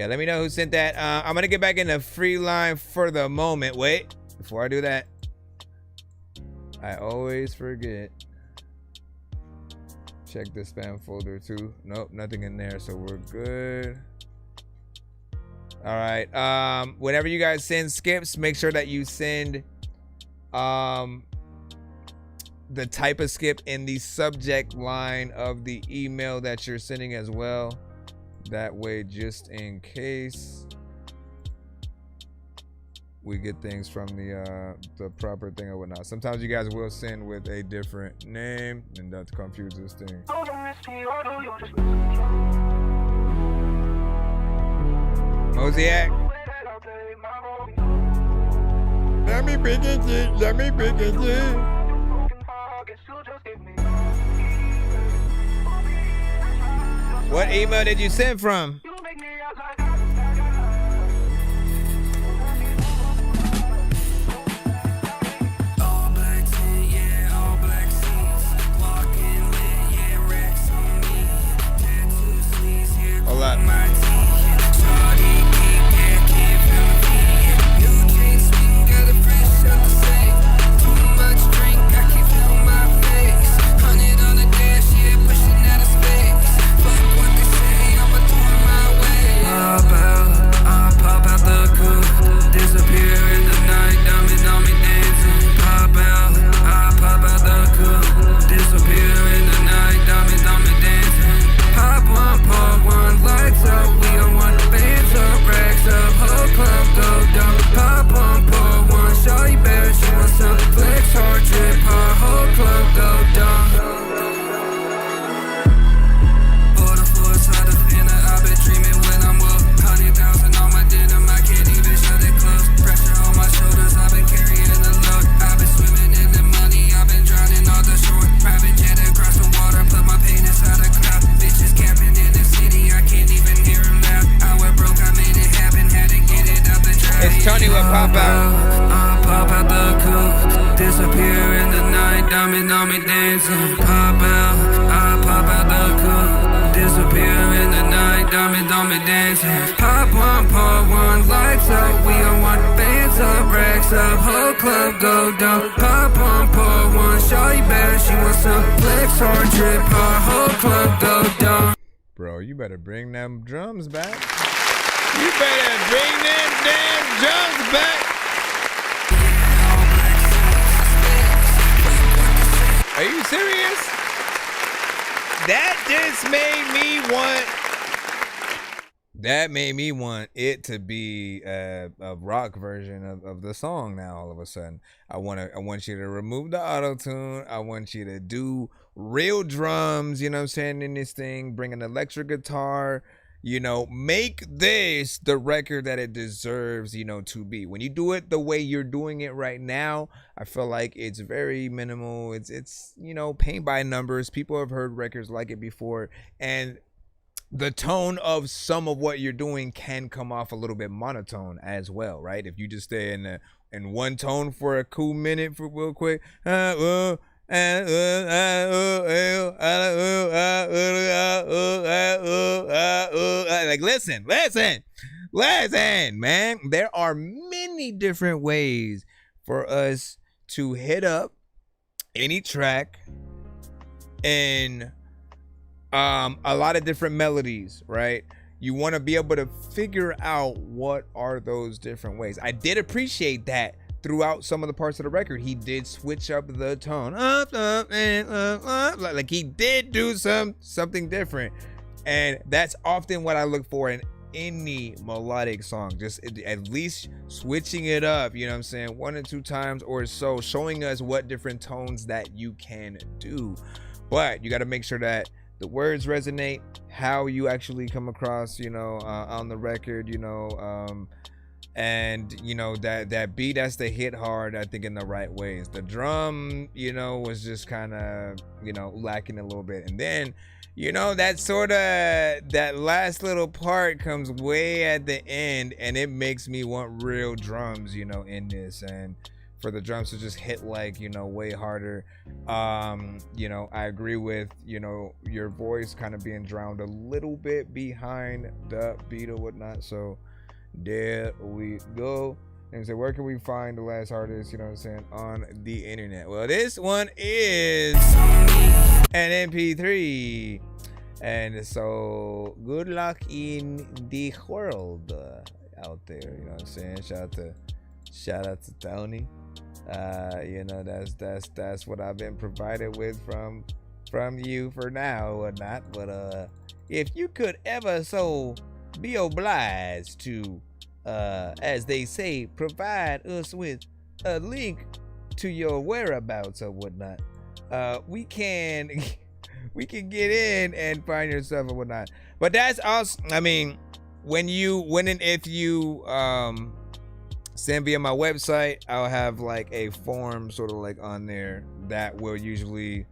let me know who sent that. I'm gonna get back in the free line for the moment. Wait, before I do that, I always forget. Check the spam folder too. Nope, nothing in there, so we're good. All right. Whenever you guys send skips, make sure that you send the type of skip in the subject line of the email that you're sending as well. That way, just in case we get things from the proper thing or whatnot. Sometimes you guys will send with a different name, and not to confuse this thing. Mosaic. Let me pick it. What email did you send from? Hold up. Tony will pop out. Pop out the coupe, disappear in the night, diamond on me dancing. Pop out, I pop out the coupe, disappear in the night, diamond on me dancing. Pop one, lights up, we don't want bands up, racks up, whole club go down. Pop one, pour one, shawty bad, she wants some flex or drip, our whole club go down. Bro, you better bring them drums back. You better bring them damn drums back. Are you serious? That just made me want it to be a rock version of the song now all of a sudden. I want you to remove the auto-tune. I want you to do real drums, you know what I'm saying, in this thing. Bring an electric guitar. You know, make this the record that it deserves, you know, to be. When you do it the way you're doing it right now, I feel like it's very minimal. It's you know, paint by numbers. People have heard records like it before, and the tone of some of what you're doing can come off a little bit monotone as well, right? If you just stay in one tone for a cool minute for real quick, like listen, man. There are many different ways for us to hit up any track and a lot of different melodies, right? You want to be able to figure out what are those different ways. I did appreciate that throughout some of the parts of the record, he did switch up the tone, like he did do something different, and that's often what I look for in any melodic song. Just at least switching it up, you know what I'm saying, 1 or 2 times or so, showing us what different tones that you can do. But you got to make sure that the words resonate, how you actually come across, you know, on the record, you know, and you know, that beat has to hit hard, I think, in the right ways. The drum, you know, was just kind of, you know, lacking a little bit. And then, you know, that last little part comes way at the end, and it makes me want real drums, you know, in this. And for the drums to just hit, like, you know, way harder. You know, I agree with, you know, your voice kind of being drowned a little bit behind the beat or whatnot. So there we go. And so where can we find the last artist, you know what I'm saying, on the internet? Well, this one is an MP3. And so good luck in the world out there, you know what I'm saying? Shout out to Tony. You know, that's what I've been provided with from you for now or not. But if you could ever so be obliged to, as they say, provide us with a link to your whereabouts or whatnot, we can get in and find yourself or whatnot. But that's also, I mean, if you send via my website, I'll have like a form sort of like on there that will usually,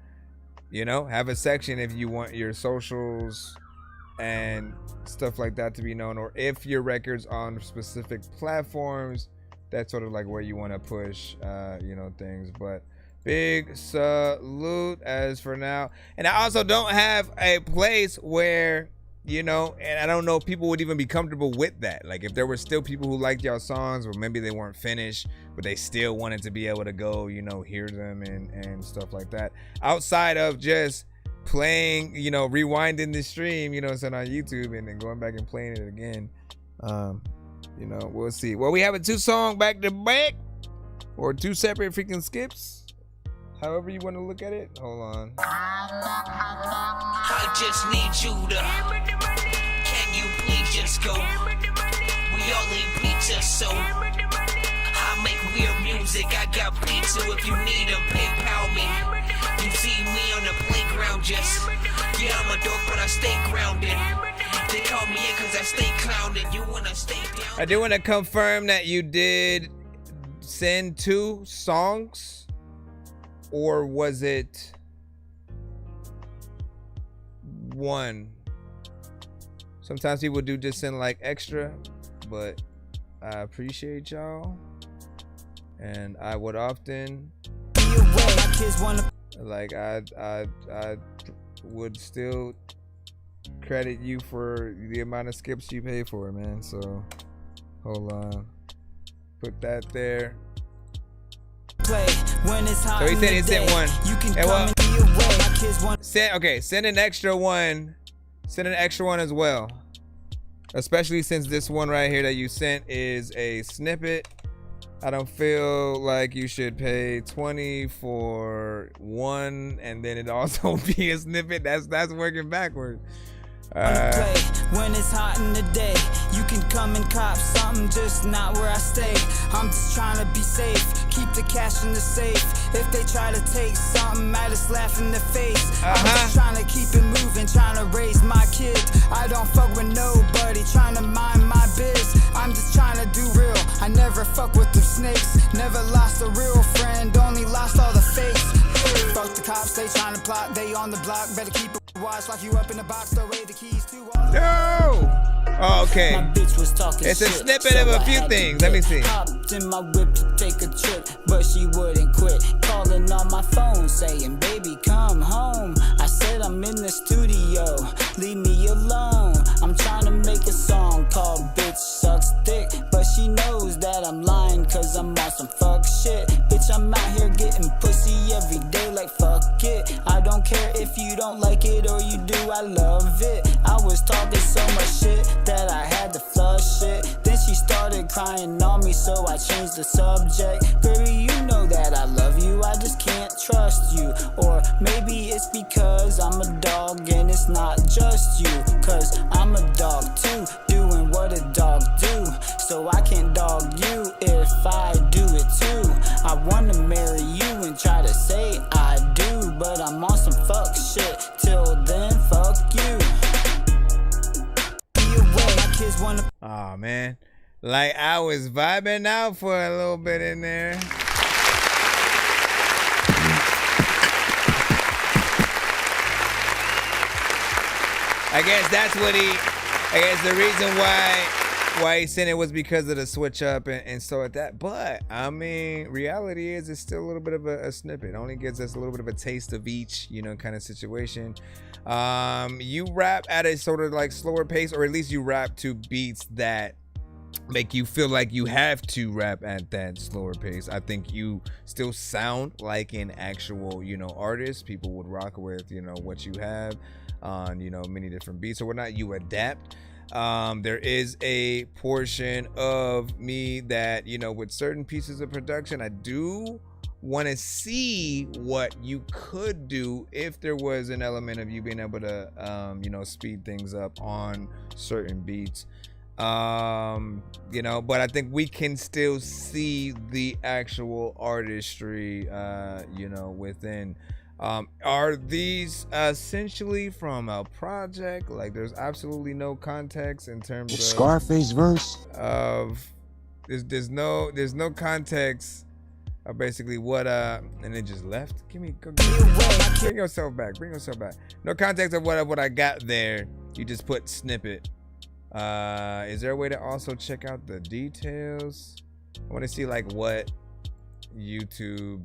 you know, have a section if you want your socials and stuff like that to be known, or if your record's on specific platforms, that's sort of like where you want to push, you know, things. But big salute as for now. And I also don't have a place where, you know, and I don't know if people would even be comfortable with that. Like if there were still people who liked y'all songs, or maybe they weren't finished, but they still wanted to be able to go, you know, hear them and stuff like that, outside of just playing, you know, rewinding the stream, you know, it's on YouTube and then going back and playing it again. You know, we'll see. Well, we have a 2-song back to back, or 2 separate freaking skips, however you want to look at it. Hold on. I just need you to, can you please just go? We all eat pizza, so I make weird music. I got beats, so if you need them, PayPal me. You see me on the playground, just, yeah, I'm a dork, but I stay grounded. They call me in cause I stay clowned, you wanna stay down. I do want to confirm that you did send 2 songs, or was it 1? Sometimes people do just send like extra, but appreciate y'all, and I would often like I would still credit you for the amount of skips you pay for, man. So hold on, put that there. So he said he sent one. Send an extra one. Send an extra one as well. Especially since this one right here that you sent is a snippet. I don't feel like you should pay 20 for one and then it also be a snippet. That's working backwards. When it's hot in the day, you can come and cop something, just not where I stay. I'm just trying to be safe, keep the cash in the safe. If they try to take something, I just laugh in the face. I'm just trying to keep it moving, trying to raise my kid. I don't fuck with nobody, trying to mind my biz. I'm just trying to do real, I never fuck with them snakes. Never lost a real friend, only lost all the fakes. Fuck the cops, they trying to plot, they on the block. Better keep it watch, lock you up in the box, throw away the keys to all. No! Oh, okay. My bitch was talking it's a shit, snippet of a few things. Let me see. Hopped in my whip to take a trip, but she wouldn't quit. Calling on my phone, saying, baby, come home. I said I'm in the studio, leave me alone. I'm trying to make a song called Bitch Sucks Dick, but she knows that I'm lying cause I'm on some fuck shit. Bitch, I'm out here getting pussy every day like fuck it. I don't care if you don't like it or you do, I love it. I was talking so much shit that I had to flush it. Then she started crying on me, so I changed the subject. Baby, you know that I love you, I just can't trust you. Or maybe it's because I'm a dog and it's not just you, cause I'm a dog too, doing what a dog do. So I can't dog you if I do it too. I wanna marry you and try to say I do, but I'm on some fuck shit. Till then, fuck you. Oh man, like I was vibing out for a little bit in there. I guess that's what I guess the reason why he sent it was because of the switch up and so at that. But I mean, reality is it's still a little bit of a snippet. It only gives us a little bit of a taste of each, you know, kind of situation. You rap at a sort of like slower pace, or at least you rap to beats that make you feel like you have to rap at that slower pace. I think you still sound like an actual, you know, artist. People would rock with, you know, what you have on, you know, many different beats or whatnot. You adapt. There is a portion of me that, you know, with certain pieces of production, I do want to see what you could do if there was an element of you being able to, you know, speed things up on certain beats. You know, but I think we can still see the actual artistry, you know, within. Are these essentially from a project? Like, there's absolutely no context in terms of Scarface verse of there's no context of basically what and it just left. Bring yourself back. No context of what I got there. You just put snippet. Is there a way to also check out the details? I want to see like what YouTube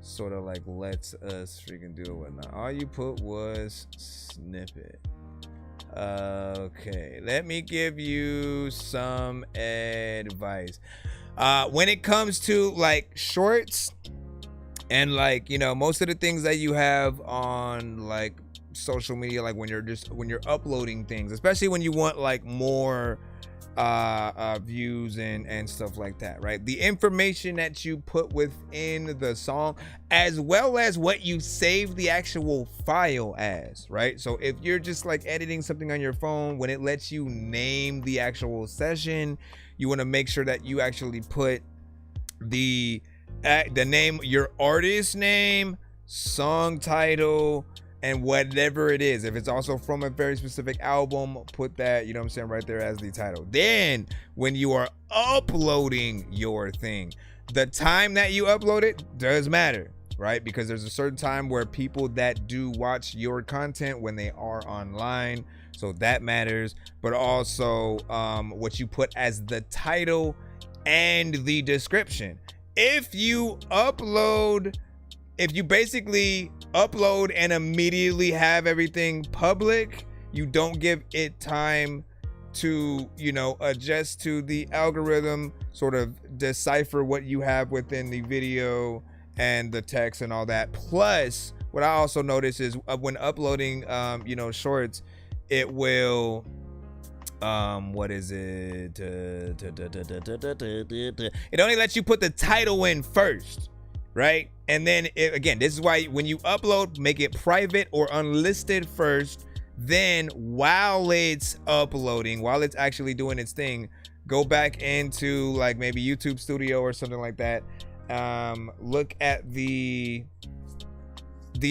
sort of like lets us freaking do it whatnot. All you put was snippet. Okay, let me give you some advice. When it comes to like shorts and like, you know, most of the things that you have on like social media, like when you're uploading things, especially when you want like more views and stuff like that, right? The information that you put within the song, as well as what you save the actual file as, right? So if you're just like editing something on your phone, when it lets you name the actual session, you want to make sure that you actually put the name, your artist name, song title, and whatever it is. If it's also from a very specific album, put that, you know what I'm saying, right there as the title. Then when you are uploading your thing, the time that you upload it does matter, right? Because there's a certain time where people that do watch your content when they are online So that matters. But also what you put as the title and the description. If you basically upload and immediately have everything public, you don't give it time to, you know, adjust to the algorithm, sort of decipher what you have within the video and the text and all that. Plus, what I also notice is when uploading, you know, shorts, it will, what is it? It only lets you put the title in first, right? And then again, this is why when you upload, make it private or unlisted first. Then while it's uploading, while it's actually doing its thing, go back into like maybe YouTube Studio or something like that. Look at the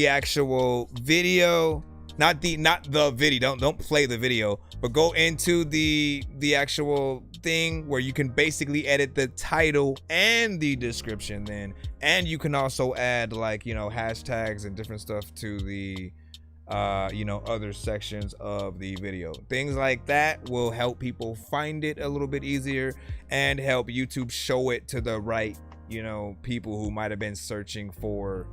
actual video, not the video. Don't play the video, but go into the actual thing where you can basically edit the title and the description then, and you can also add like, you know, hashtags and different stuff to the you know, other sections of the video. Things like that will help people find it a little bit easier and help YouTube show it to the right, you know, people who might have been searching for,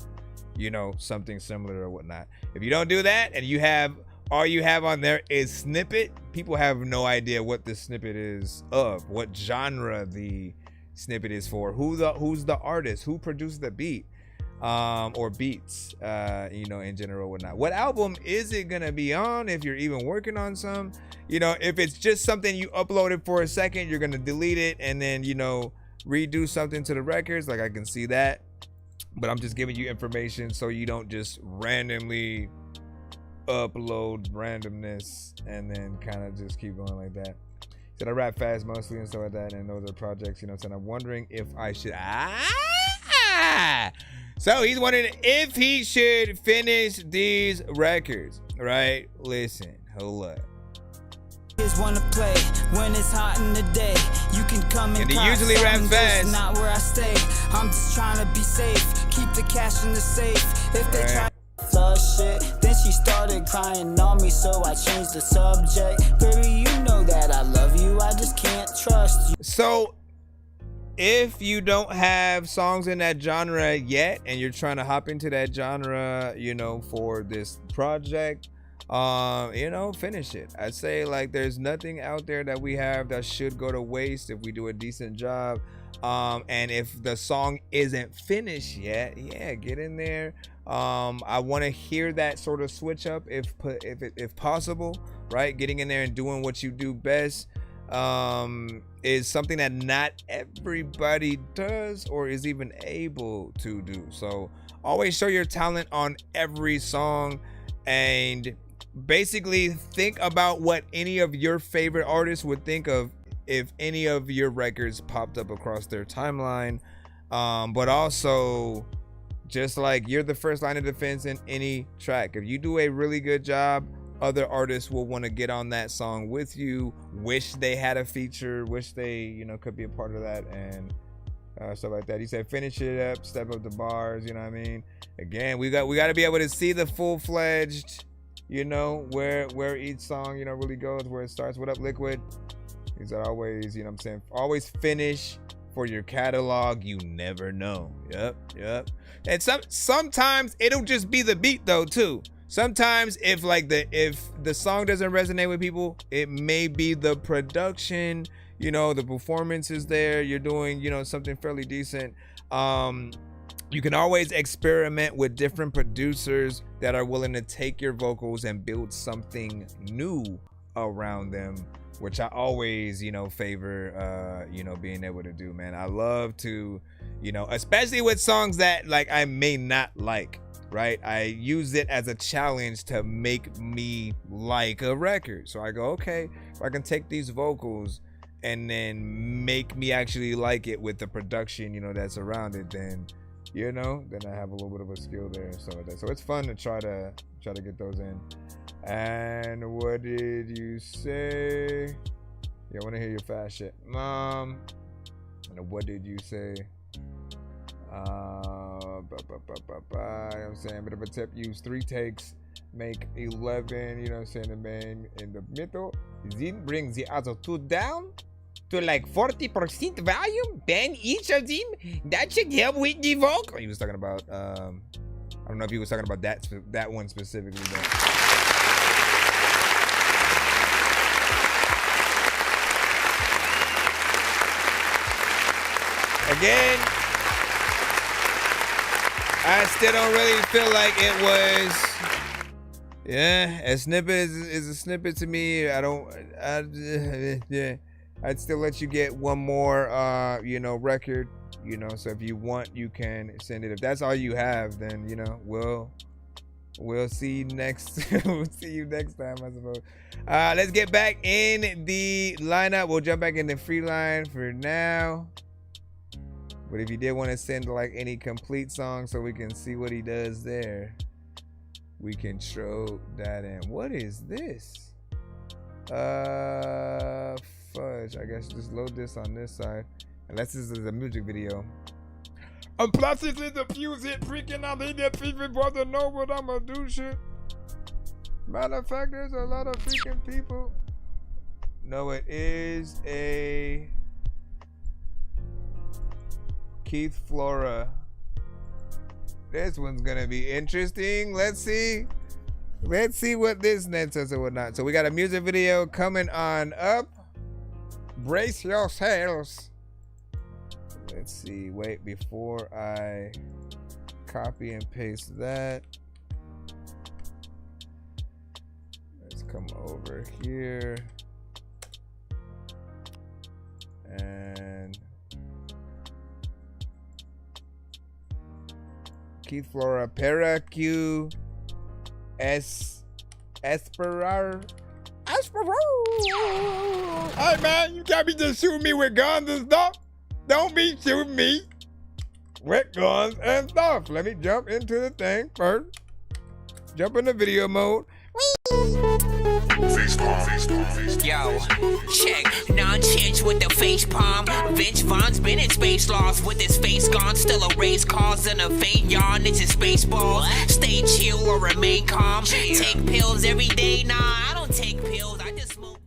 you know, something similar or whatnot. If you don't do that and you have all you have on there is snippet, people have no idea what the snippet is of, what genre the snippet is for, who's the artist, who produced the beat, or beats, you know, in general, whatnot. What album is it gonna be on, if you're even working on some? You know, if it's just something you uploaded for a second, you're gonna delete it and then, you know, redo something to the records. Like, I can see that, but I'm just giving you information so you don't just randomly upload randomness and then kind of just keep going like that. Said I rap fast mostly and stuff like that, and those are projects, you know what I'm saying? I'm wondering if I should so he's wondering if he should finish these records, right? Listen, hold up. Just wanna play when it's hot in the day. You can come and he usually rap fast. Not where I stay. I'm just trying to be safe. Keep the cash in the safe. If they try to flush shit, then she started crying on me, so I changed the subject. Baby, you know that I love you. I just can't trust you. So if you don't have songs in that genre yet and you're trying to hop into that genre, you know, for this project, you know, finish it. I'd say, like, there's nothing out there that we have that should go to waste if we do a decent job. And if the song isn't finished yet, yeah, get in there. I want to hear that sort of switch up if possible, right? Getting in there and doing what you do best is something that not everybody does or is even able to do. So always show your talent on every song, and basically think about what any of your favorite artists would think of if any of your records popped up across their timeline. But also, just like you're the first line of defense in any track, if you do a really good job, other artists will want to get on that song with you, wish they had a feature, wish they, you know, could be a part of that, and stuff like that. He said finish it up, step up the bars, you know what I mean? Again, we got to be able to see the full-fledged, you know, where each song, you know, really goes, where it starts. What up, Liquid? He said always, you know what I'm saying, always finish for your catalog, you never know. Yep. And sometimes it'll just be the beat though too. Sometimes if the song doesn't resonate with people, it may be the production, you know, the performance is there, you're doing, you know, something fairly decent. You can always experiment with different producers that are willing to take your vocals and build something new around them, which I always, you know, favor, you know, being able to do, man. I love to, you know, especially with songs that like I may not like, right? I use it as a challenge to make me like a record. So I go, okay, if I can take these vocals and then make me actually like it with the production, you know, that's around it, then, you know, then I have a little bit of a skill there and stuff like that. So it's fun to try to get those in. And what did you say? Yeah, I want to hear your fast shit, Mom. And what did you say? I'm saying, bit of a tip, use 3 takes, make 11, you know what I'm saying, the main in the middle, then bring the other 2 down to like 40% volume, then each of them, that should help with the vocal. He was talking about, I don't know if he was talking about that one specifically, but. Again, I still don't really feel like it was. Yeah, a snippet is a snippet to me. Yeah, I'd still let you get one more, you know, record. You know, so if you want, you can send it. If that's all you have, then you know we'll see next. We'll see you next time, I suppose. Let's get back in the lineup. We'll jump back in the free line for now. But if you did want to send like any complete song so we can see what he does there, we can throw that in. What is this? Fudge. I guess just load this on this side. Unless this is a music video. And plus it's in the fuse hit freaking out. They didn't even bother know what I'ma do shit. Matter of fact, there's a lot of freaking people. No, it is a Keith Flora. This one's gonna be interesting. Let's see what this net says or whatnot. So we got a music video coming on up. Brace yourselves. Let's see. Wait, before I copy and paste that, let's come over here and Keith Flora, Para Q Esperar. Hey man, you can't be just shooting me with guns and stuff. Don't be shooting me with guns and stuff. Let me jump into the thing first. Jump into video mode. Yo, check, nonsense with the face palm. Vince Vaughn's been in space lost with his face gone. Still a race causing a faint yawn. It's his baseball. Stay chill or remain calm. Take pills every day. Nah, I don't take pills. I just smoke.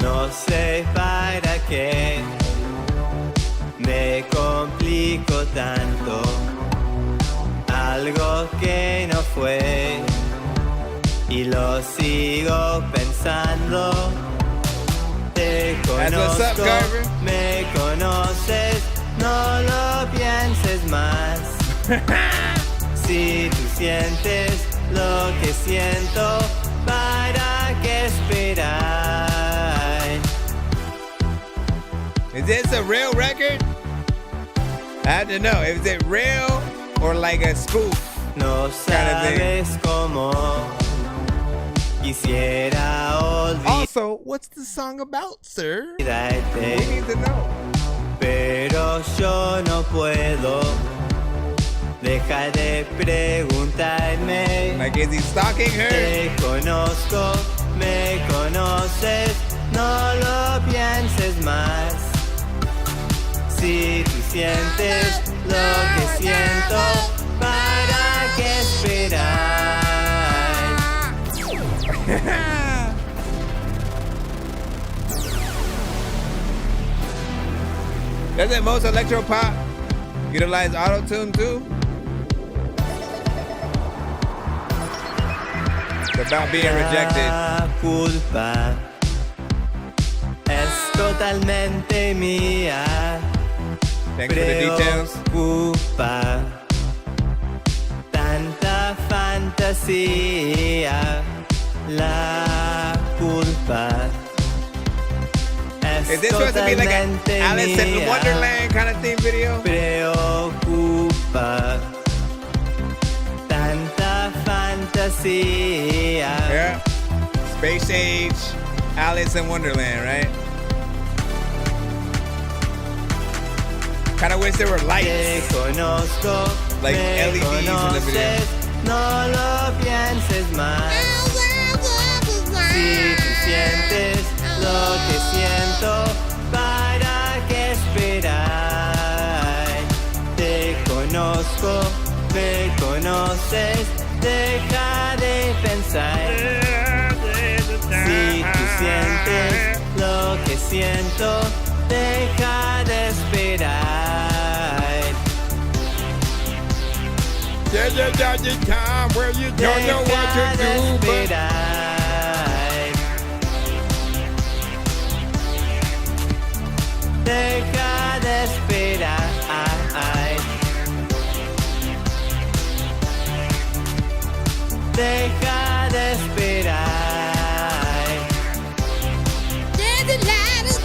No sé para qué me complico tanto. Algo que no fue y lo sigo pensando. Te conozco, me conoces, no lo pienses más. Si tú sientes lo que siento, ¿para qué esperar? Is this a real record? I have to know. Is it real or like a spoof? No sabes cómo quisiera olvidar. Also, what's the song about, sir? We need to know. Pero yo no puedo. Deja de preguntarme. Like, is he stalking her? Te conozco, me conoces, no lo pienses más. Si tú sientes lo que siento, ¿para qué esperar? Doesn't most electro pop utilize auto-tune too? It's about being rejected. La culpa es totalmente mía. Thanks for the details. Preocupa tanta fantasía. La culpa es Is this supposed to be like an Alice in Wonderland kind of theme video? Preocupa tanta fantasía. Yeah. Space Age, Alice in Wonderland, right? Kind of wish there were lights. Te conozco, like me LEDs in the video. conoces, no lo pienses más. Si tú sientes lo que siento, ¿para qué esperar? Te conozco, me conoces, deja de pensar. Si tú sientes lo que siento, deja de esperar. Yeah, time where you don't know what to do, but deja de esperar. Deja de esperar. There's a lot of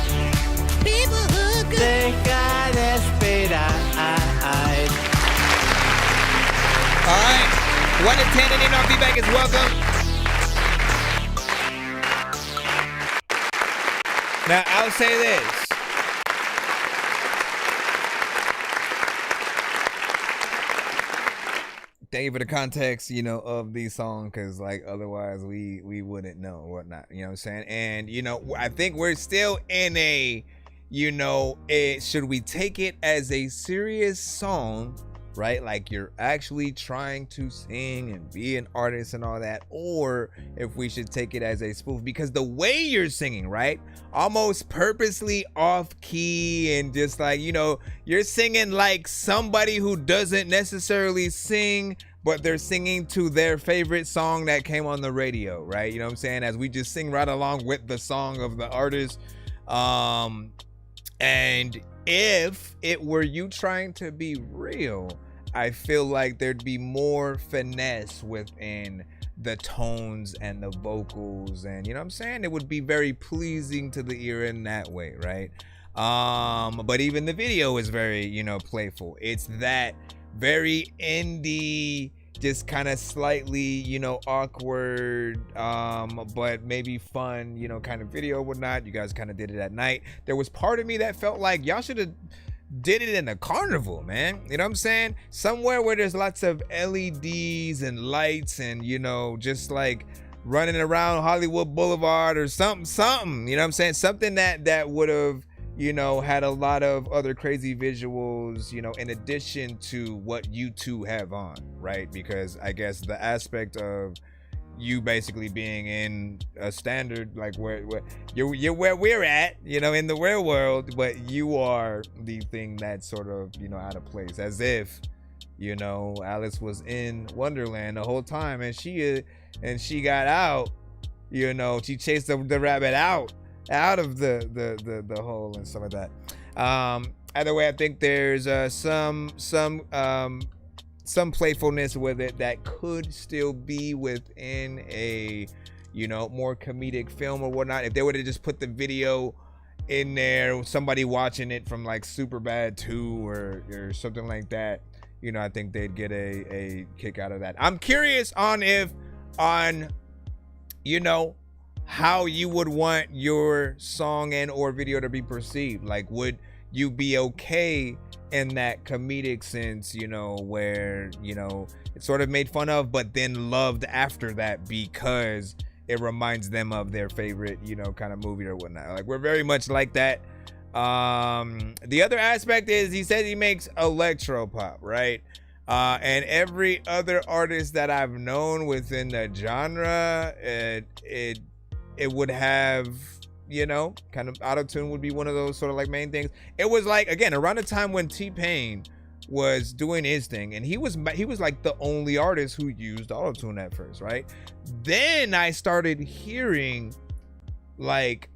people who could. Deja de esperar. all right. 1 to 10 and in-off feedback is welcome. Now, I'll say this. Thank you for the context, you know, of the song, because like otherwise we wouldn't know or whatnot, you know what I'm saying? And you know, I think we're still in a, you know, should we take it as a serious song, right? Like you're actually trying to sing and be an artist and all that, or if we should take it as a spoof, because the way you're singing, right? Almost purposely off key and just like, you know, you're singing like somebody who doesn't necessarily sing, but they're singing to their favorite song that came on the radio, right? You know what I'm saying? As we just sing right along with the song of the artist. And if it were you trying to be real, I feel like there'd be more finesse within the tones and the vocals, and you know what I'm saying? It would be very pleasing to the ear in that way, right? But even the video is very, you know, playful. It's that very indie, just kind of slightly, you know, awkward, but maybe fun, you know, kind of video or whatnot. You guys kind of did it at night. There was part of me that felt like y'all should have did it in a carnival, man. You know what I'm saying? Somewhere where there's lots of LEDs and lights and, you know, just like running around Hollywood Boulevard or something, you know what I'm saying? Something that would have, you know, had a lot of other crazy visuals, you know, in addition to what you two have on, right? Because I guess the aspect of you basically being in a standard, like where you're where we're at, you know, in the real world, but you are the thing that's sort of, you know, out of place, as if, you know, Alice was in Wonderland the whole time and she got out, you know, she chased the rabbit out of the hole and stuff like that. Either way, I think there's some playfulness with it that could still be within a, you know, more comedic film or whatnot. If they would have just put the video in there, somebody watching it from like Superbad 2 or something like that, you know, I think they'd get a kick out of that. I'm curious on you know, how you would want your song and or video to be perceived. Like, would you be okay in that comedic sense, you know, where, you know, it's sort of made fun of but then loved after that because it reminds them of their favorite, you know, kind of movie or whatnot? Like, we're very much like that. The other aspect is he says he makes electro pop, right? And every other artist that I've known within the genre, it would have, you know, kind of auto-tune would be one of those sort of like main things. It was like, again, around the time when T-Pain was doing his thing, and he was like the only artist who used auto-tune at first, right? Then I started hearing like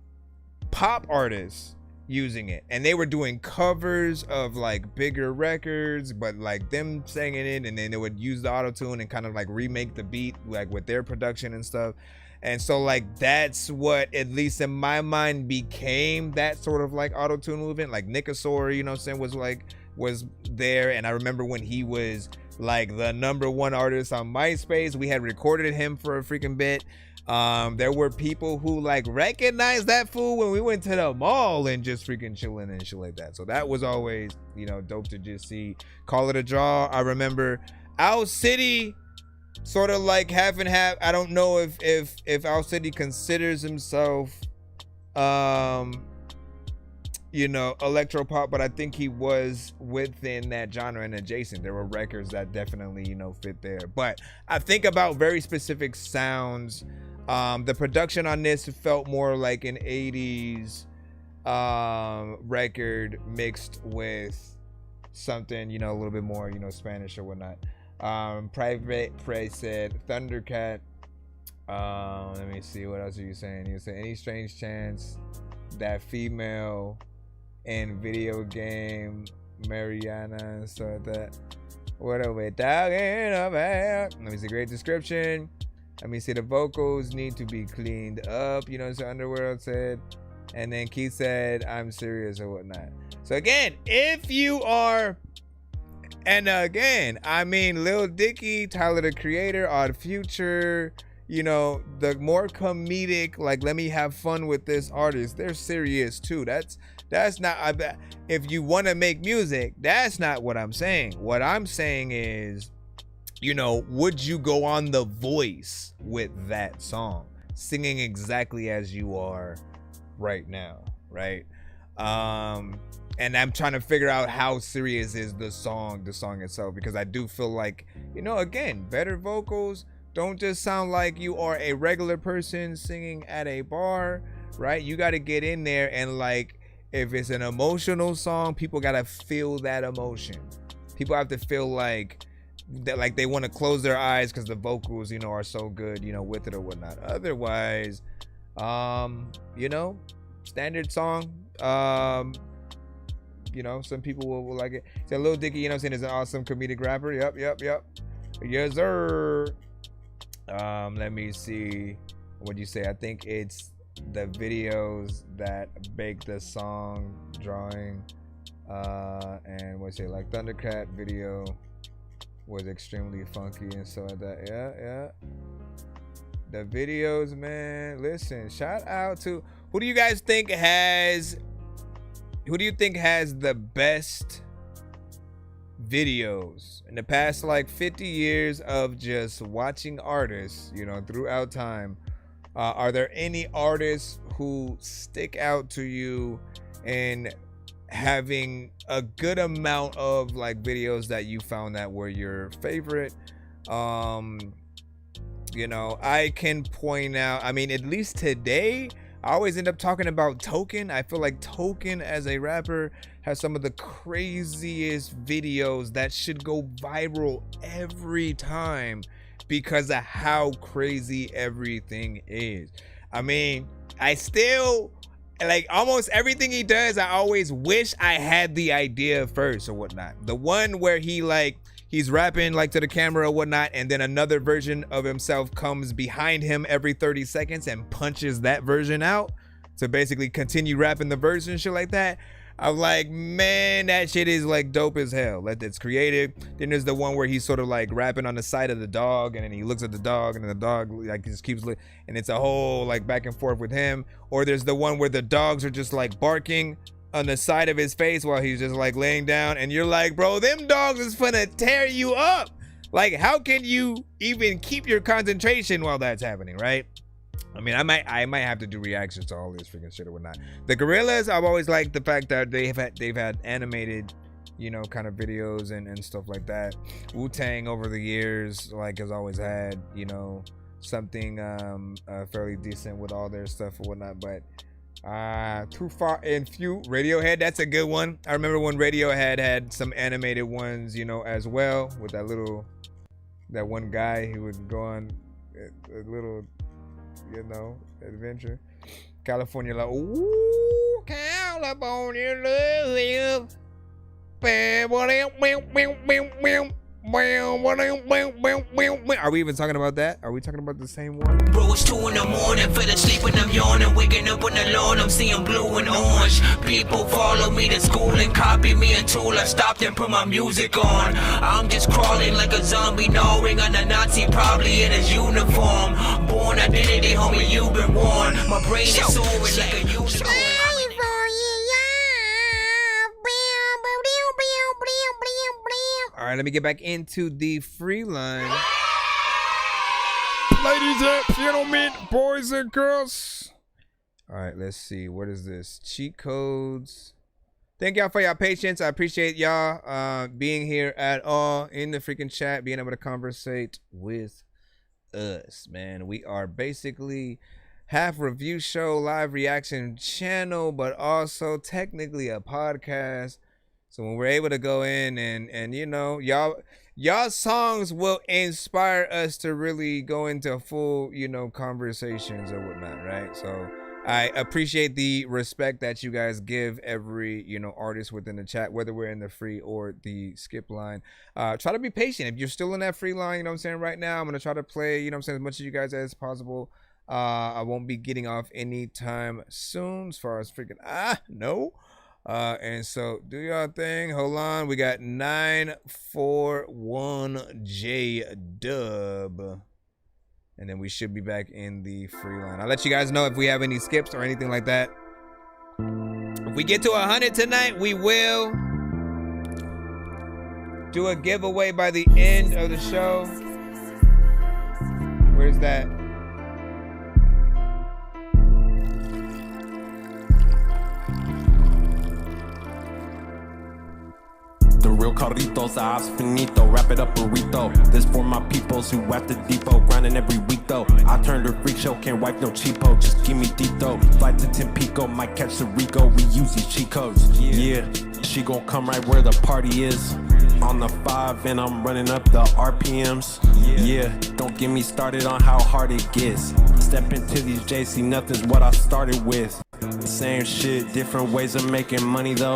pop artists using it, and they were doing covers of like bigger records, but like them singing it, and then they would use the auto-tune and kind of like remake the beat like with their production and stuff. And so like that's what, at least in my mind, became that sort of like auto-tune movement. Like Nicosaur, you know what I'm saying, was there. And I remember when he was like the #1 artist on MySpace, we had recorded him for a freaking bit. There were people who like recognized that fool when we went to the mall and just freaking chilling and shit like that. So that was always, you know, dope to just see. Call it a draw. I remember Owl City sort of like half and half. I don't know if Owl City considers himself you know, electropop, but I think he was within that genre and adjacent. There were records that definitely, you know, fit there. But I think about very specific sounds. The production on this felt more like an 80s record mixed with something, you know, a little bit more, you know, Spanish or whatnot. Private Prey said Thundercat. Let me see, what else are you saying? You say any strange chance that female in video game Mariana and stuff like that. What are we talking about? Let me see, great description. Let me see, the vocals need to be cleaned up, you know, so Underworld said. And then Keith said, I'm serious or whatnot. So again, if you are, and again, I mean, Lil Dicky, Tyler the Creator, Odd Future, you know, the more comedic, like, let me have fun with this artist, they're serious too. That's not, if you want to make music, that's not what I'm saying. What I'm saying is, you know, would you go on The Voice with that song, singing exactly as you are right now, right? And I'm trying to figure out how serious is the song itself, because I do feel like, you know, again, better vocals. Don't just sound like you are a regular person singing at a bar, right? You got to get in there and, like, if it's an emotional song, people got to feel that emotion. People have to feel like that, like they want to close their eyes because the vocals, you know, are so good, you know, with it or whatnot. Otherwise, you know, standard song. You know, some people will like it. So Lil Dicky, you know what I'm saying, is an awesome comedic rapper. Yep. Yes, sir. Let me see. What'd you say? I think it's the videos that bake the song drawing. And what's it, like Thundercat video was extremely funky and so like that. Yeah. The videos, man. Listen, shout out to, who do you think has the best videos in the past like 50 years of just watching artists, you know, throughout time? Are there any artists who stick out to you and having a good amount of like videos that you found that were your favorite? You know, I can point out, I mean, at least today, I always end up talking about Token. I feel like Token as a rapper has some of the craziest videos that should go viral every time because of how crazy everything is. I mean, I still, like, almost everything he does, I always wish I had the idea first or whatnot. The one where he's rapping like to the camera or whatnot, and then another version of himself comes behind him every 30 seconds and punches that version out to basically continue rapping the verse and shit like that. I'm like, man, that shit is like dope as hell. Like, it's creative. Then there's the one where he's sort of like rapping on the side of the dog, and then he looks at the dog, and then the dog like just keeps and it's a whole like back and forth with him. Or there's the one where the dogs are just like barking on the side of his face while he's just like laying down, and you're like, bro, them dogs is finna tear you up. Like, how can you even keep your concentration while that's happening, right? I mean, I might have to do reactions to all this freaking shit or whatnot. The Gorillas, I've always liked the fact that they've had animated, you know, kind of videos and stuff like that. Wu-Tang over the years, like, has always had, you know, something fairly decent with all their stuff or whatnot. But Too Far and Few, Radiohead, that's a good one. I remember when Radiohead had some animated ones, you know, as well, with that one guy who would go on a little, you know, adventure. California Love. Ooh, California Love. Are we even talking about that? Are we talking about the same one? Bro, it's 2 in the morning, fell asleep and I'm yawning. morning, waking up on the lawn, I'm seeing blue and orange. People follow me to school and copy me until I stopped and put my music on. I'm just crawling like a zombie, gnawing on a Nazi, probably in his uniform. Born identity, homie, you've been warned. My brain is soaring like a unicorn. All right, let me get back into the free line. Ladies and gentlemen, boys and girls. All right, let's see. What is this? Cheat codes. Thank y'all for your patience. I appreciate y'all being here at all in the freaking chat, being able to conversate with us, man. We are basically half review show, live reaction channel, but also technically a podcast. So when we're able to go in and you know, y'all songs will inspire us to really go into full, you know, conversations or whatnot, right? So I appreciate the respect that you guys give every, you know, artist within the chat, whether we're in the free or the skip line. Try to be patient. If you're still in that free line, you know what I'm saying, right now, I'm going to try to play, you know what I'm saying, as much of you guys as possible. I won't be getting off anytime soon as far as freaking, no. And so do y'all thing. Hold on. We got 941J Dub. And then we should be back in the free line. I'll let you guys know if we have any skips or anything like that. If we get to 100 tonight, we will do a giveaway by the end of the show. Where's that? The real Carlitos, I finito, wrap it up burrito. This for my peoples who at the depot, grinding every week though. I turned a freak show, can't wipe no cheapo, just give me deep though. Flight to Tampico, might catch the Rico, we use these cheat codes. Yeah, she gon' come right where the party is. On the 5 and I'm running up the RPMs. Yeah, don't get me started on how hard it gets. Step into these JC, nothing's what I started with. Same shit, different ways of making money though.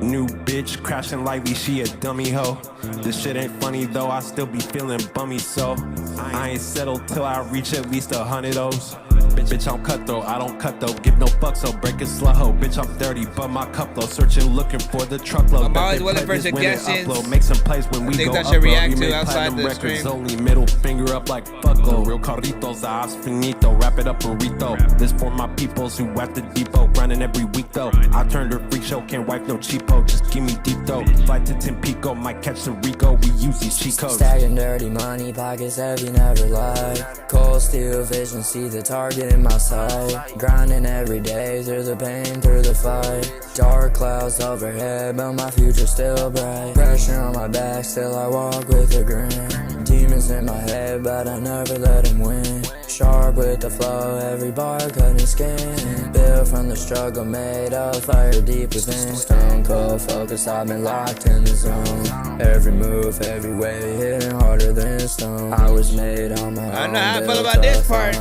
New bitch crashing lightly, she a dummy hoe. This shit ain't funny though, I still be feeling bummy, so I ain't settled till I reach at least 100 O's. Bitch, I'm cutthroat, I don't cut though. Give no fucks, so break a slut hoe. Bitch, I'm dirty, but my cup low. Searching, looking for the truckload. I'm always willing for suggestions. Make some plays when we go I should react to upload. outside the stream. Only middle finger up like fuck. Real Carlitos, I finito, wrap it up burrito. This for my peoples who at the depot, grinding every week though. I turned a freak show, can't wipe no cheapo, just give me deep though. Flight to Tampico, might catch the Rico, we use these cheat codes. Stacking dirty money, pockets heavy, never lie. Cold steel vision, see the target in my sight. Grinding every day through the pain, through the fight. Dark clouds overhead, but my future still bright. Pressure on my back, still I walk with a grin. Demons in my head, but I never let them win. Sharp with the flow, every bar cutting skin. Built from the struggle, made of fire deep within. Stone cold focus, I've been locked in the zone. Every move, every way, hitting harder than stone. I was made on my own. I know how I feel about this part.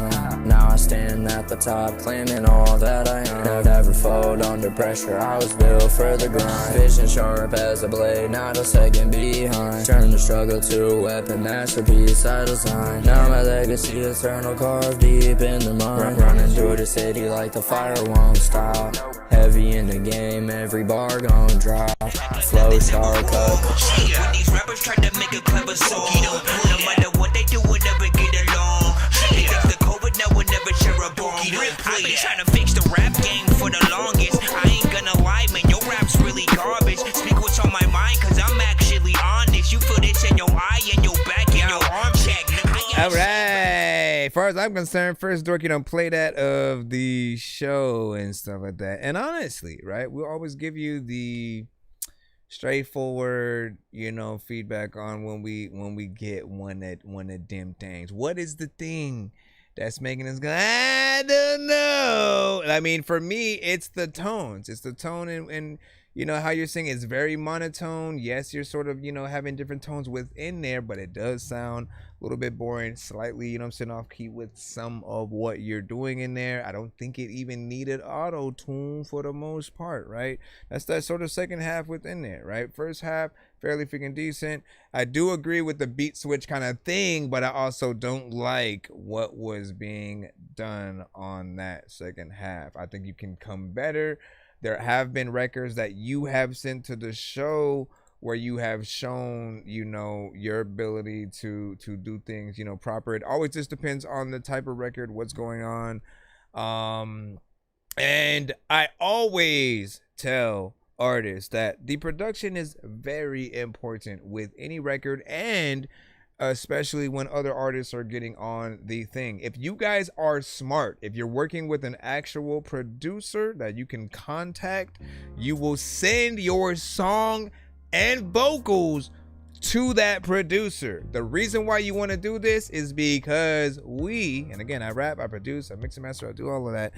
Now I stand at the top, claiming all that I am. Never fold under pressure, I was built for the grind. Vision sharp as a blade, not a second behind. Turn the struggle to a weapon, masterpiece I designed. Now my legacy eternal, carved deep in the mind. Running through the city like the fire won't stop. Heavy in the game, every bar gon' drop. Flow star cut. When these rappers try to make a clever song, no matter what they do, we'll never get along. They got the COVID, now we'll never share a bomb. I've been trying to fix the rap game for the longest. I ain't gonna lie, man, your rap's really garbage. Speak what's on my mind, cause I'm actually honest. You feel this in your eye, in your back, in your arm check. All right. As far as I'm concerned, first dork, you don't play that of the show and stuff like that. And honestly, right, we'll always give you the straightforward, you know, feedback on when we get one of them things. What is the thing that's making us go, I don't know? I mean, for me, it's the tones. It's the tone and you know, how you're singing is very monotone. Yes, you're sort of, you know, having different tones within there, but it does sound a little bit boring, slightly, you know, I'm saying, off key with some of what you're doing in there. I don't think it even needed auto-tune for the most part, right? That's that sort of second half within there, right? First half fairly freaking decent. I do agree with the beat switch kind of thing, but I also don't like what was being done on that second half. I think you can come better. There have been records that you have sent to the show where you have shown, you know, your ability to do things, you know, proper. It always just depends on the type of record, what's going on. And I always tell artists that the production is very important with any record, and especially when other artists are getting on the thing. If you guys are smart, if you're working with an actual producer that you can contact, you will send your song and vocals to that producer. The reason why you want to do this is because and again, I rap, I produce, I mix and master, I do all of that,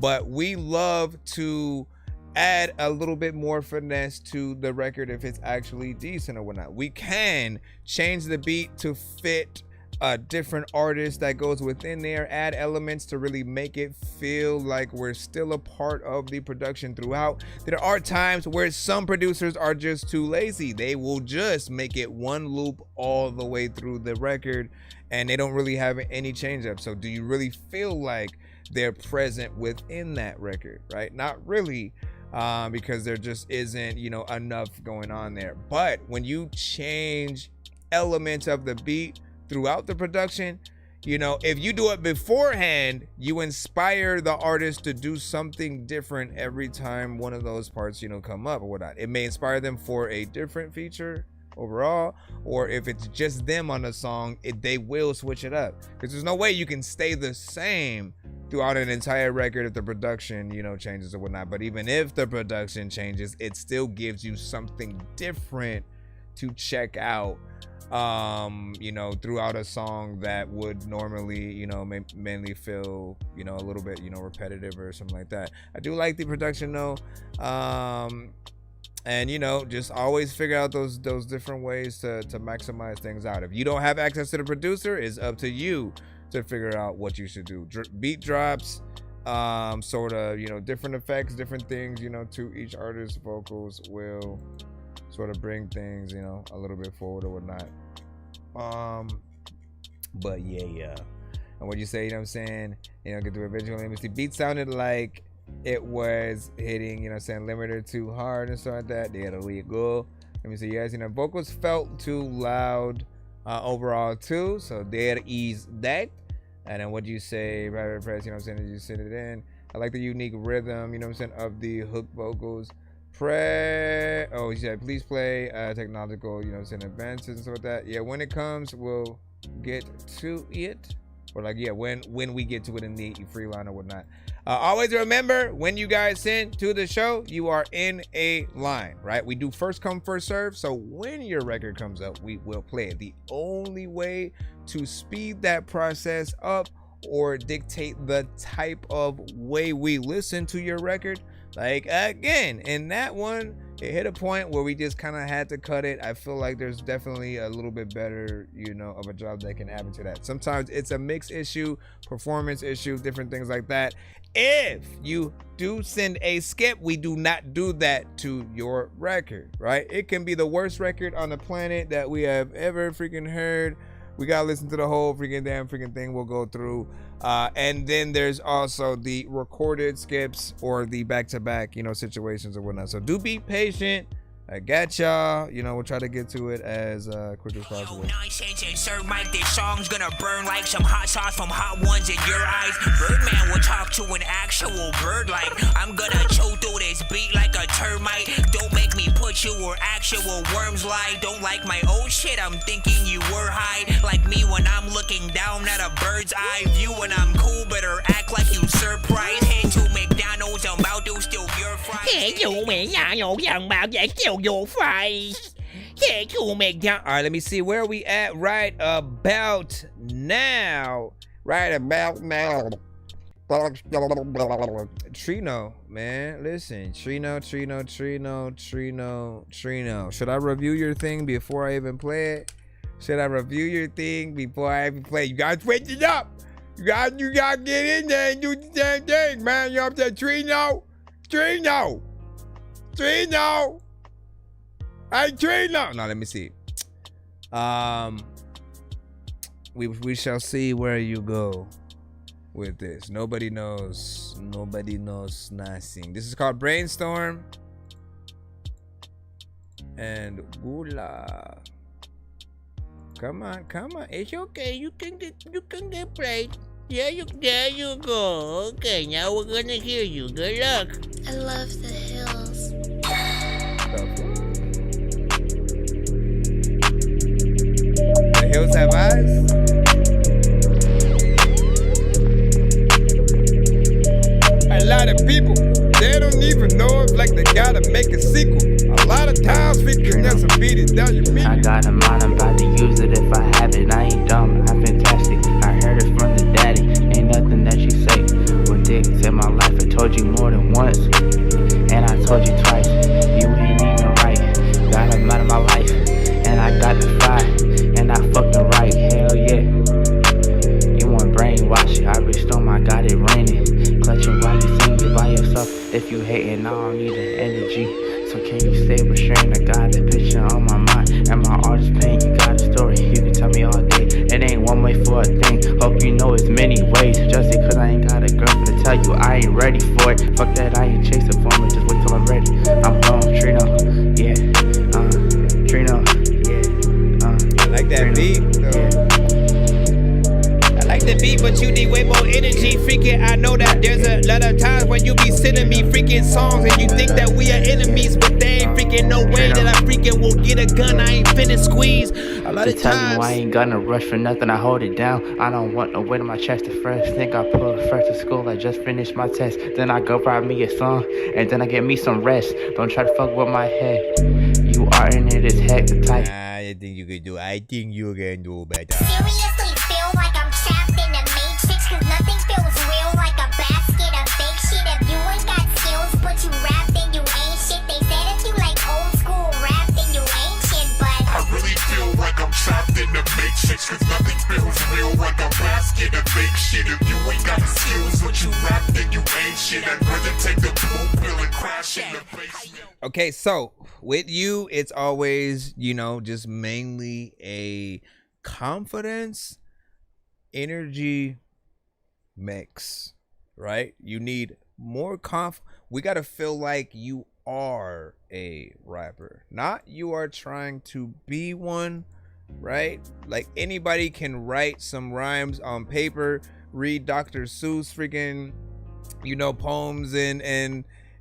but we love to add a little bit more finesse to the record if it's actually decent or whatnot. We can change the beat to fit a different artist that goes within there, add elements to really make it feel like we're still a part of the production throughout. There are times where some producers are just too lazy. They will just make it one loop all the way through the record and they don't really have any change up. So do you really feel like they're present within that record, right? Not really, because there just isn't, you know, enough going on there. But when you change elements of the beat throughout the production, you know, if you do it beforehand, you inspire the artist to do something different every time one of those parts, you know, come up or whatnot. It may inspire them for a different feature overall, or if it's just them on the song, they will switch it up, because there's no way you can stay the same throughout an entire record if the production, you know, changes or whatnot. But even if the production changes, it still gives you something different to check out, you know, throughout a song that would normally, you know, mainly feel, you know, a little bit, you know, repetitive or something like that. I do like the production though, and you know, just always figure out those different ways to maximize things out. If you don't have access to the producer, it's up to you to figure out what you should do. Beat drops, sort of, you know, different effects, different things, you know, to each artist's vocals will sort of bring things, you know, a little bit forward or whatnot. But yeah. And what you say, you know what I'm saying? You know, get the original MC beat sounded like it was hitting, you know what I'm saying, limiter too hard and stuff like that. There we go. Let me see, yes, you know, vocals felt too loud overall too. So there is that. And then what you say, private press, you know what I'm saying, you send it in. I like the unique rhythm, you know what I'm saying, of the hook vocals. Oh, he said, please play technological, you know what I'm saying, advances and stuff like that. Yeah, when it comes, we'll get to it. Or like, yeah, when we get to it in the free line or whatnot. Always remember, when you guys send to the show, you are in a line, right? We do first come, first serve. So when your record comes up, we will play it. The only way to speed that process up or dictate the type of way we listen to your record, like again, in that one, it hit a point where we just kind of had to cut it. I feel like there's definitely a little bit better, you know, of a job that can happen to that. Sometimes it's a mix issue, performance issue, different things like that. If you do send a skip, we do not do that to your record, right? It can be the worst record on the planet that we have ever freaking heard. We gotta listen to the whole freaking damn freaking thing we'll go through. And then there's also the recorded skips or the back-to-back, you know, situations or whatnot. So do be patient. I got y'all. You know, we'll try to get to it as quick as possible. Nonsense and Sir Mike, this song's gonna burn like some hot sauce from hot ones in your eyes. Birdman will talk to an actual bird like I'm gonna chew through this beat like a termite. Don't make me put you where actual worms lie. Don't like my old shit, I'm thinking you were high. Like me when I'm looking down at a bird's eye view. When I'm cool, better act like you surprised. Head to McDonald's, I'm about to steal your fries. Head to McDonald's, I'm about to steal your fries. Head to McDonald's. All right, let me see where we at right about now. Trino, man, listen, Trino. Should I review your thing before I even play it? Should I review your thing before I even play it? You gotta switch it up. You gotta get in there and do the same thing, man. You know what I'm saying? Trino. I train now. No, let me see. We shall see where you go with this. Nobody knows nothing. This is called Brainstorm and Gula. Come on. It's okay. You can get played. There you go. Okay, now we're gonna hear you. Good luck. I love the hills. The hills have eyes. A lot of people, they don't even know if like they gotta make a sequel. A lot of times we can just beat it down your meat. I got a mind, I'm about to use it if I have it. I ain't dumb, I'm fantastic. I heard it from the daddy. Ain't nothing that you say with dicks in my life. I told you more than once, and I told you twice. You ain't even right. Got a mind in my life, and I got the fry, and I fucking right. Hell yeah. You want brainwash? I restore, I got it raining. Clutching while you sing it by yourself. If you hating, I don't need the energy. So can you stay restrained? I got the picture on my mind, and my artist pain. You got a story, you can tell me all day. It ain't one way for a thing. Hope you know it's many ways. Just because I ain't got a girl to tell you I ain't ready for it. Fuck that, I ain't chasing for me. Just wait till I'm ready. I'm gone, Trino. Yeah, Trino. Yeah, I like that beat, though. I like the beat, but you need way more energy. Freaking, I know that there's a lot of times when you be sending me freaking songs and you think that we are enemies, but there ain't freaking no way that I freaking will get a gun. I ain't finna squeeze. A lot of tell times. you I ain't gonna rush for nothing, I hold it down. I don't want no weight on my chest at first. Think I pull first to school, I just finished my test. Then I go write me a song, and then I get me some rest. Don't try to fuck with my head. You are in it as heck the type. I think you can do. I think you can do better. Seriously feel like I'm trapped in a matrix, cause nothing feels real like a basket of fake shit. If you ain't got skills but you rap, then you ain't shit. They said if you like old school rap, then you ain't shit, but I really feel like I'm trapped in the matrix, cause nothing feels real like a basket of fake shit. If you ain't got skills but you rap, then you ain't shit. I'd rather take the blue pill and crash in the basement. Okay, so with you, it's always, just mainly a confidence, energy mix, right? You need more we got to feel like you are a rapper, not you are trying to be one, right? Like anybody can write some rhymes on paper, read Dr. Seuss freaking, poems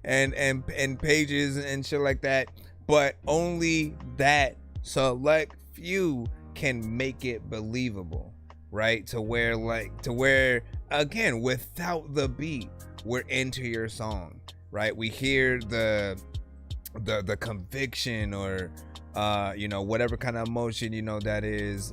and pages and shit like that, but only that select few can make it believable, right? To where again, without the beat, we're into your song, right? We hear the conviction or whatever kind of emotion that is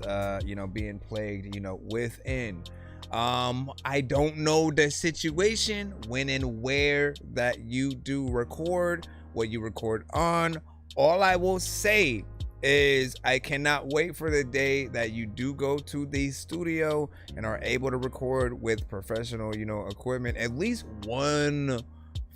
being played within. I don't know the situation when and where that you do record, what you record on. All I will say is I cannot wait for the day that you do go to the studio and are able to record with professional, equipment at least one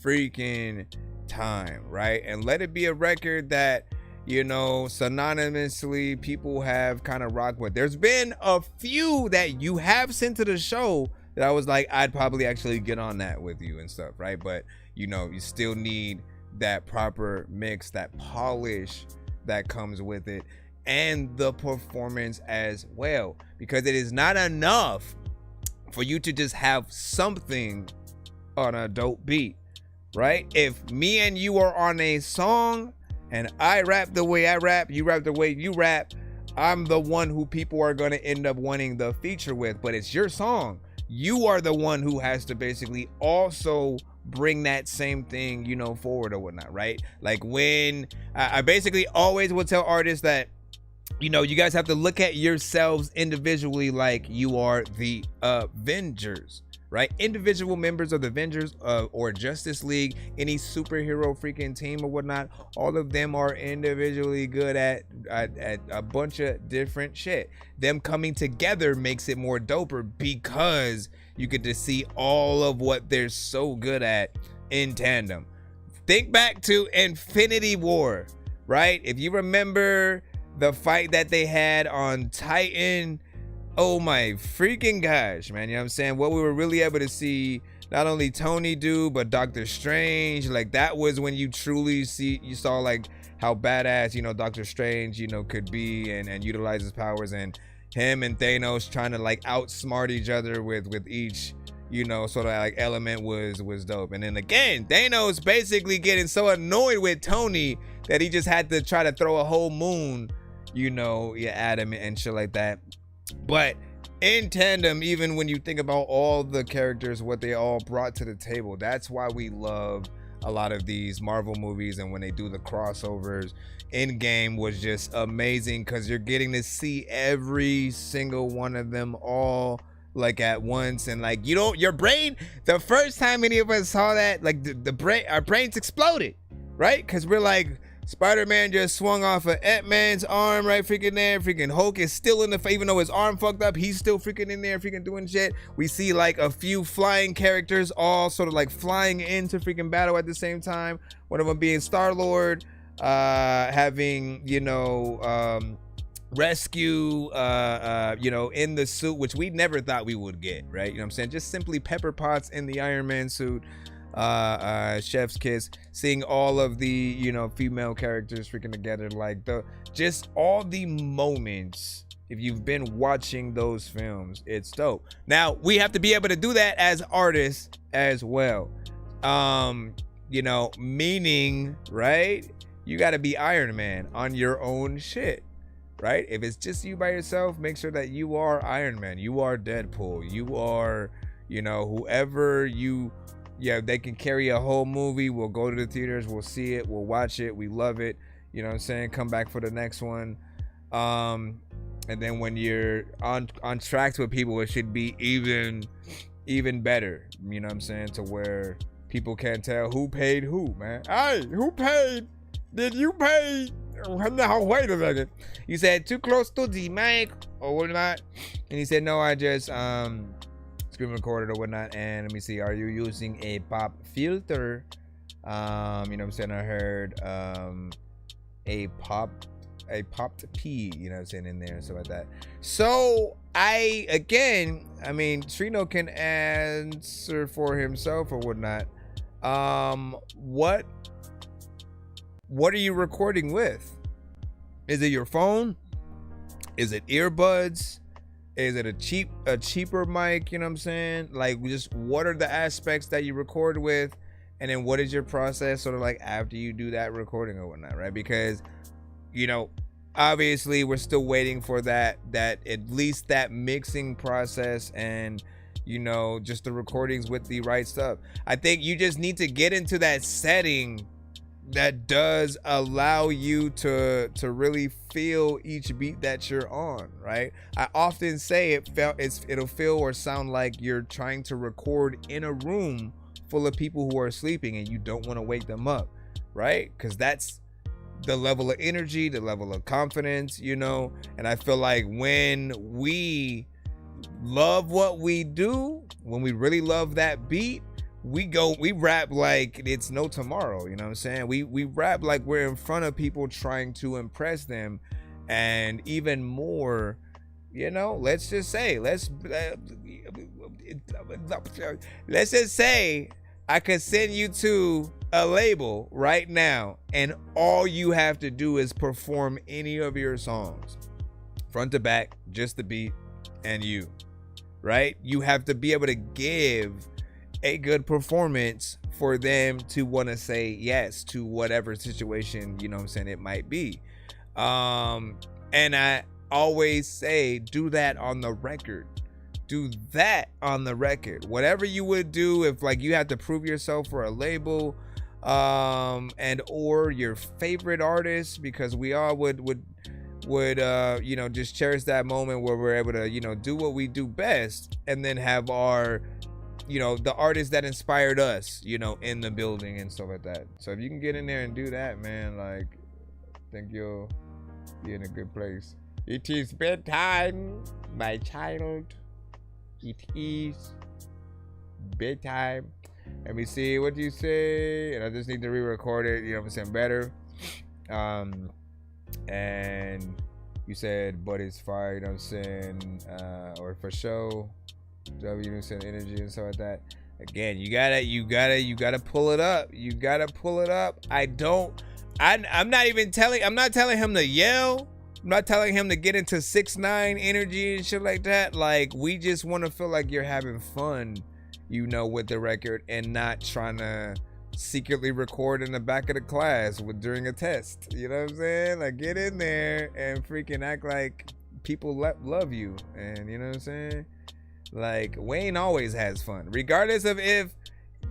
freaking time, right? And let it be a record that synonymously people have kind of rocked with. There's been a few that you have sent to the show that I was like, I'd probably actually get on that with you and stuff, right? But you still need that proper mix, that polish that comes with it, and the performance as well, because it is not enough for you to just have something on a dope beat, right? If me and you are on a song and I rap the way I rap, you rap the way you rap, I'm the one who people are going to end up wanting the feature with, but it's your song. You are the one who has to basically also bring that same thing, forward or whatnot, right? Like when I basically always will tell artists that, you guys have to look at yourselves individually like you are the Avengers, right? Individual members of the Avengers or Justice League, any superhero freaking team or whatnot, all of them are individually good at a bunch of different shit. Them coming together makes it more doper because you get to see all of what they're so good at in tandem. Think back to Infinity War, right? If you remember the fight that they had on Titan, oh my freaking gosh, man, you know what I'm saying? What we were really able to see not only Tony do, but Doctor Strange, like that was when you truly saw like how badass, you know, Doctor Strange, you know, could be and utilize his powers, and him and Thanos trying to like outsmart each other with each, you know, sort of like element was dope. And then again, Thanos basically getting so annoyed with Tony that he just had to try to throw a whole moon, you know, at him and shit like that. But in tandem, even when you think about all the characters, what they all brought to the table, that's why we love a lot of these Marvel movies. And when they do the crossovers, Endgame was just amazing because you're getting to see every single one of them all like at once. And like, you don't, your brain, the first time any of us saw that, like the brain, our brains exploded, right? Because we're like, Spider-Man just swung off of Ant-Man's arm right freaking there. Freaking Hulk is still in the, even though his arm fucked up, he's still freaking in there freaking doing shit. We see like a few flying characters all sort of like flying into freaking battle at the same time. One of them being Star-Lord, having, you know, rescue, you know, in the suit, which we never thought we would get, right? You know what I'm saying? Just simply Pepper Potts in the Iron Man suit. Chef's kiss, seeing all of the, you know, female characters freaking together, like the just all the moments. If you've been watching those films, it's dope. Now we have to be able to do that as artists as well, you know, meaning, right, you got to be Iron Man on your own shit, right? If it's just you by yourself, make sure that you are Iron Man, you are Deadpool, you are, you know, whoever you. Yeah, they can carry a whole movie. We'll go to the theaters. We'll see it. We'll watch it. We love it. You know what I'm saying? Come back for the next one. And then when you're on tracks with people, it should be even better. You know what I'm saying? To where people can't tell who paid who, man. Hey, who paid? Did you pay? No, wait a second. You said too close to the mic or not? And he said, no, I just screen recorded or whatnot. And let me see, are you using a pop filter? You know what I'm saying? I heard a popped P, you know what I'm saying, in there and stuff like that. So I mean, Trino can answer for himself or whatnot. What are you recording with? Is it your phone? Is it earbuds? Is it a cheaper mic? You know what I'm saying? Like, just what are the aspects that you record with, and then what is your process sort of like after you do that recording or whatnot, right? Because, you know, obviously we're still waiting for that at least that mixing process, and, you know, just the recordings with the right stuff. I think you just need to get into that setting that does allow you to really feel each beat that you're on, right? I often say it'll feel or sound like you're trying to record in a room full of people who are sleeping and you don't want to wake them up, right? Because that's the level of energy, the level of confidence, you know. And I feel like when we love what we do, when we really love that beat, we rap like it's no tomorrow, you know what I'm saying? We rap like we're in front of people trying to impress them. And even more, you know, let's just say I could send you to a label right now, and all you have to do is perform any of your songs front to back, just the beat and you, right? You have to be able to give a good performance for them to want to say yes to whatever situation, you know what I'm saying, it might be. And I always say, do that on the record. Do that on the record. Whatever you would do if like you had to prove yourself for a label, and or your favorite artist, because we all would you know, just cherish that moment where we're able to, you know, do what we do best, and then have our, you know, the artists that inspired us, you know, in the building and stuff like that. So if you can get in there and do that, man, like, I think you'll be in a good place. It is bedtime, my child. It is bedtime. Let me see what you say. And I just need to re-record it, you know what I'm saying, better. And you said, but it's fire, you know what I'm saying? Or for show, W, you know what I'm saying, energy and stuff like that. Again, you gotta pull it up. You gotta pull it up. I'm not telling him to yell. I'm not telling him to get into 6ix9ine energy and shit like that. Like, we just want to feel like you're having fun, you know, with the record and not trying to secretly record in the back of the class during a test. You know what I'm saying? Like, get in there and freaking act like people love you. And you know what I'm saying? Like, Wayne always has fun. Regardless of if,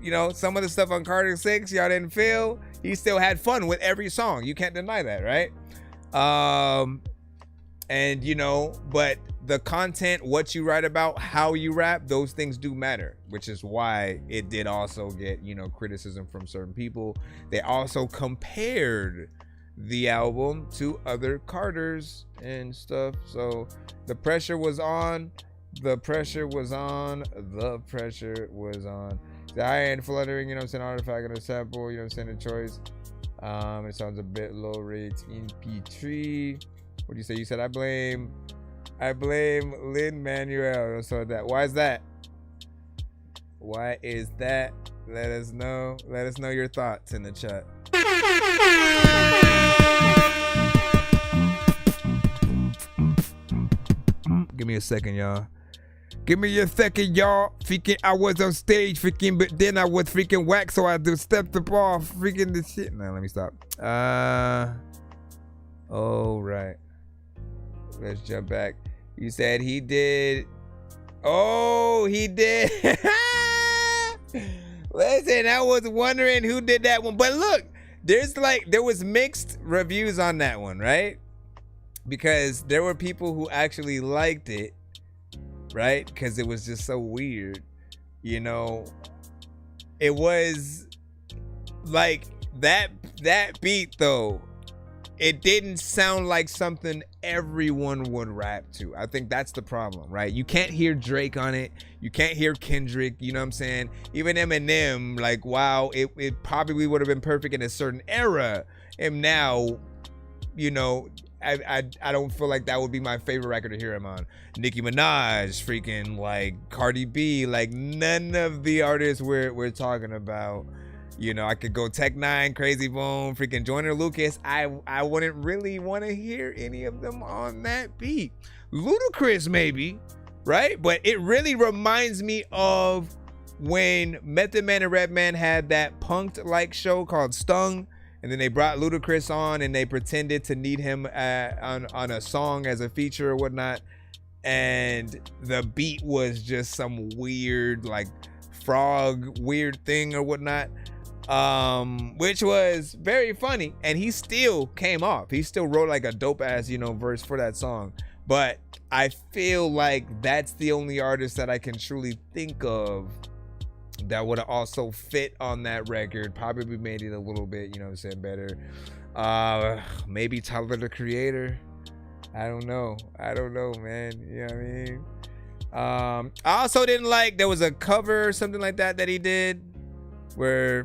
you know, some of the stuff on Carter 6 y'all didn't feel, he still had fun with every song. You can't deny that, right? And you know, but the content, what you write about, how you rap, those things do matter, which is why it did also get, you know, criticism from certain people. They also compared the album to other Carters and stuff. So the pressure was on. The pressure was on. The pressure was on. The high end fluttering, you know what I'm saying, artifact and a sample, you know what I'm saying, the choice. It sounds a bit low rates in P3. What do you say? You said I blame Lin-Manuel. So that, why is that? Why is that? Let us know. Let us know your thoughts in the chat. Give me a second, y'all. Give me a second, y'all. Freaking, I was on stage, freaking, but then I was freaking whacked, so I just stepped up off freaking the shit. Now let me stop. Oh right. Let's jump back. You said he did. Oh, he did. Listen, I was wondering who did that one, but look, there was mixed reviews on that one, right? Because there were people who actually liked it, right? Because it was just so weird, you know. It was like that beat though. It didn't sound like something everyone would rap to. I think that's the problem, right? You can't hear Drake on it. You can't hear Kendrick, you know what I'm saying? Even Eminem, like, wow, it probably would have been perfect in a certain era. And now, you know, I don't feel like that would be my favorite record to hear him on. Nicki Minaj, freaking, like, Cardi B, like, none of the artists we're talking about. You know, I could go Tech-N9ne, Crazy Bone, freaking Joyner Lucas. I wouldn't really want to hear any of them on that beat. Ludacris maybe, right? But it really reminds me of when Method Man and Redman had that punked-like show called Stung, and then they brought Ludacris on and they pretended to need him on a song as a feature or whatnot. And the beat was just some weird, like, frog weird thing or whatnot. Which was very funny, and he still came off. He still wrote like a dope ass, you know, verse for that song. But I feel like that's the only artist that I can truly think of that would have also fit on that record. Probably made it a little bit, you know what I'm saying, better. Maybe Tyler the Creator. I don't know, man. You know what I mean? I also didn't like, there was a cover or something like that he did where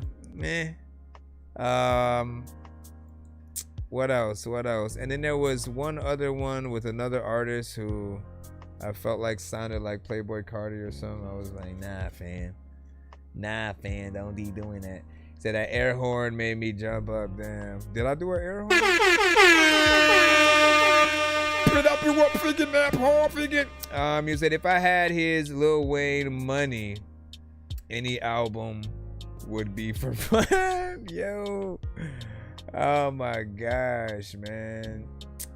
what else? And then there was one other one with another artist who I felt like sounded like Playboi Carti or something. I was like, nah fam, don't be doing that. Said that air horn made me jump up. Damn, did I do an air horn? Put up your up freaking that horn freaking. You said if I had his Lil Wayne money, any album would be for fun. Yo, oh my gosh, man.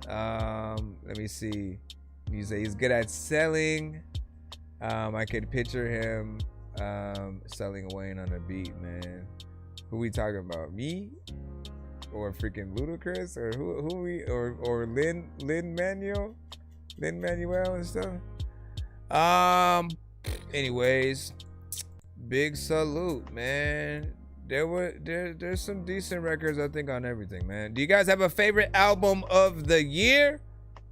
Let me see. You say he's good at selling. I could picture him selling Wayne on a beat, man. Who we talking about? Me or freaking Ludacris or who we or Lin-Manuel and stuff. Anyways, big salute, man. There's some decent records, I think, on everything, man. Do you guys have a favorite album of the year?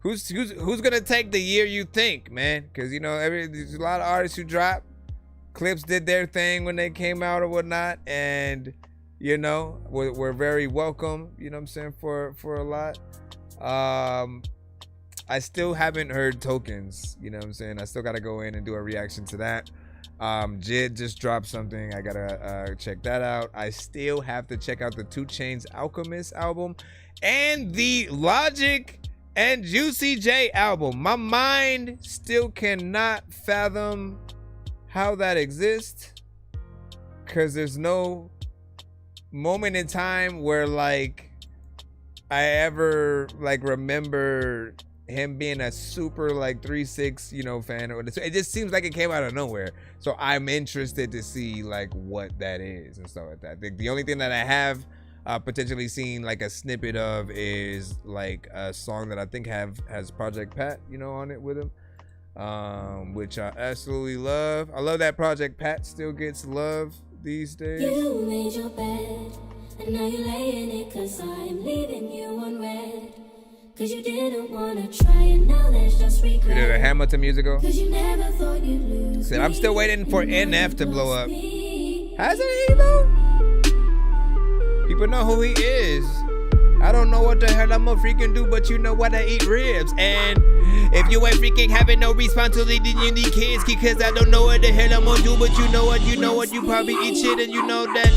Who's gonna take the year you think, man? Because you know, there's a lot of artists who drop. Clips did their thing when they came out or whatnot, and You know, we're very welcome, you know what I'm saying, for a lot. I still haven't heard Tokens, you know what I'm saying? I still gotta go in and do a reaction to that. Jid just dropped something. I gotta check that out. I still have to check out the 2 Chainz Alchemist album and the Logic and Juicy J album. My mind still cannot fathom how that exists, because there's no moment in time where like I ever like remember him being a super like 3-6, you know, fan. It just seems like it came out of nowhere. So I'm interested to see like what that is and stuff like that. The only thing that I have potentially seen like a snippet of is like a song that I think has Project Pat, you know, on it with him, which I absolutely love. I love that Project Pat still gets love these days. You made your bed, and now you lay in it, 'cause I'm leaving you unread. 'Cause you didn't wanna try, and now there's just regret. We did a Hamilton musical. 'Cause you never thought you'd lose. Said I'm still waiting for NF to blow up. Hasn't he though? People know who he is. I don't know what the hell I'm gonna freaking do, but you know what, I eat ribs. And if you ain't freaking having no responsibility, then you need kids, because I don't know what the hell I'm gonna do, but you know what, you probably eat shit, and you know that.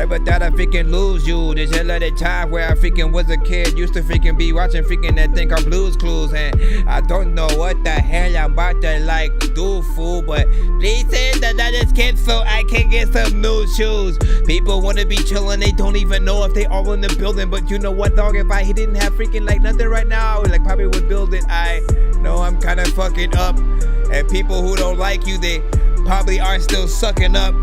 But that I freaking lose you. There's a lot of time where I freaking was a kid, used to freaking be watching freaking that thing called Blue's Clues, and I don't know what the hell I'm about to like do, fool, but please send another skip so I can get some new shoes. People wanna be chilling, they don't even know if they all in the building, but you know what, dog, if I didn't have freaking like nothing right now, I would like probably would build it. I know I'm kind of fucking up, and people who don't like you, they probably are still sucking up.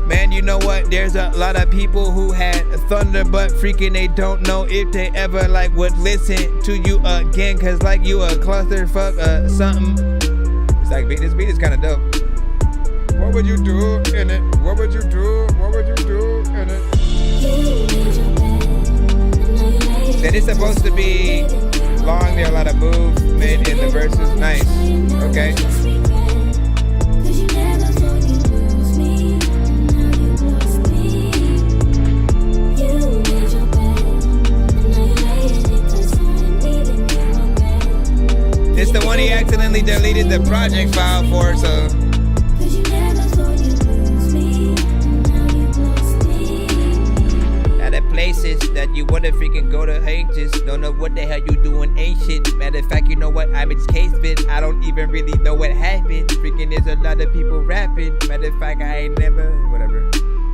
Man, you know what? There's a lot of people who had thunder, but freaking they don't know if they ever like would listen to you again, 'cause like you a clusterfuck something. It's like this beat is kind of dope. What would you do in it? What would you do? What would you do in it? That is supposed to be long. There are a lot of movement in the verses. Nice. Okay. It's the one he accidentally deleted the project file for, so. Now the places that you wanna freaking go to hate, just don't know what the hell you doing, ain't shit. Matter of fact, you know what, I'm in case bit, I don't even really know what happened. Freaking there's a lot of people rapping. Matter of fact, I ain't never, whatever.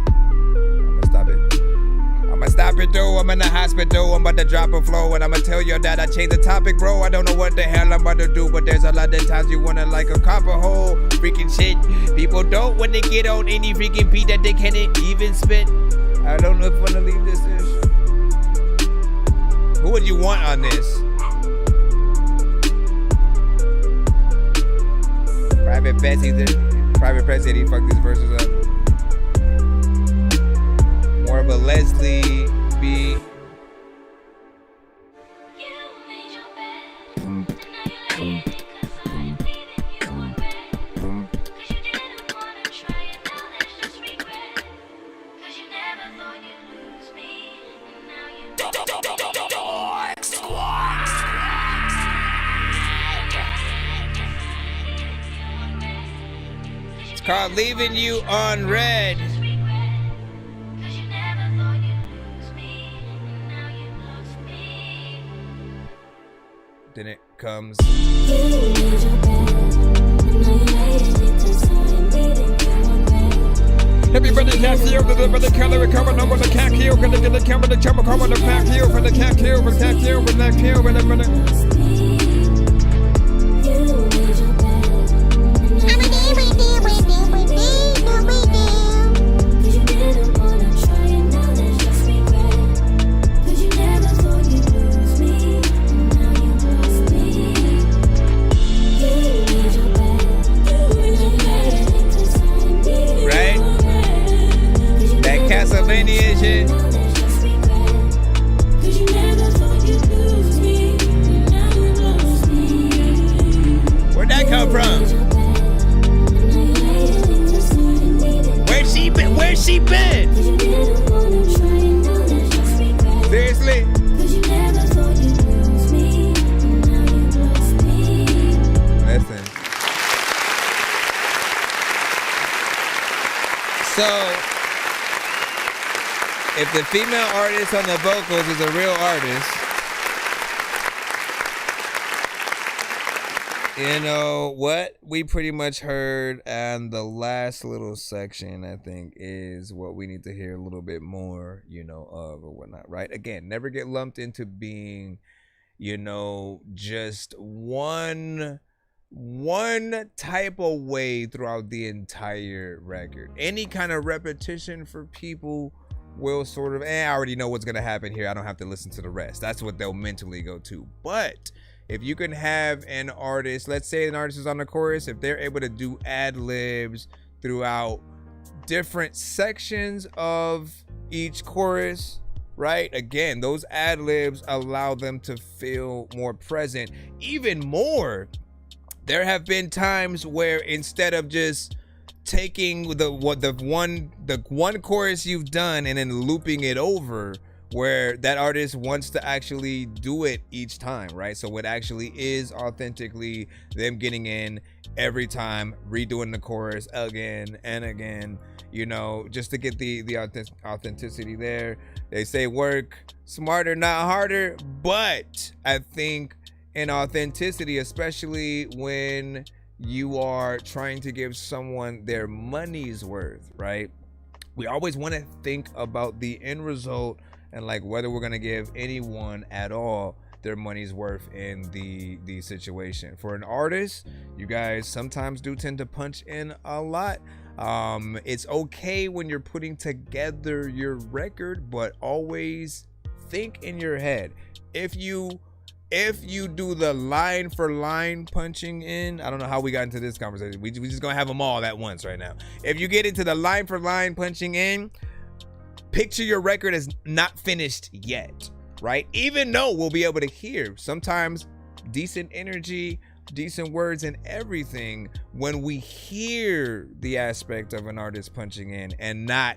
I'ma stop it. I'ma stop it though, I'm in the hospital, I'm about to drop a flow, and I'ma tell you that I changed the topic, bro. I don't know what the hell I'm about to do, but there's a lot of times you wanna like a copper hole, freaking shit. People don't when they get on any freaking beat that they can't even spit. I don't know if I wanna leave this ish. Who would you want on this? Private Press said he fucked these verses up. More of a Leslie B. It's called Leaving You on Red. Then it comes. Everybody can't heal, the color recover, no one can't heal, gonna get the camera, the camera, come on the pack heal, for the can't heal, for the can't heal, for the heal, for the shit. Where'd that come from? Where's she been? Where's she been? Seriously? Listen. So, if the female artist on the vocals is a real artist, you know what we pretty much heard, and the last little section I think is what we need to hear a little bit more, you know, of or whatnot, right? Again, never get lumped into being, you know, just one type of way throughout the entire record. Any kind of repetition for people will sort of, I already know what's gonna happen here, I don't have to listen to the rest. That's what they'll mentally go to. But if you can have an artist, let's say an artist is on the chorus, if they're able to do ad-libs throughout different sections of each chorus, right? Again, those ad-libs allow them to feel more present. Even more, there have been times where instead of just taking the one chorus you've done and then looping it over, where that artist wants to actually do it each time, right? So it actually is authentically them getting in every time, redoing the chorus again and again, you know, just to get the authenticity there. They say work smarter, not harder, but I think in authenticity, especially when you are trying to give someone their money's worth, right? We always want to think about the end result and like whether we're gonna give anyone at all their money's worth in the situation. For an artist, you guys sometimes do tend to punch in a lot. It's okay when you're putting together your record, but always think in your head. If you do the line for line punching in, I don't know how we got into this conversation. We just gonna have them all at once right now. If you get into the line for line punching in, picture your record as not finished yet, right? Even though we'll be able to hear sometimes decent energy, decent words and everything when we hear the aspect of an artist punching in and not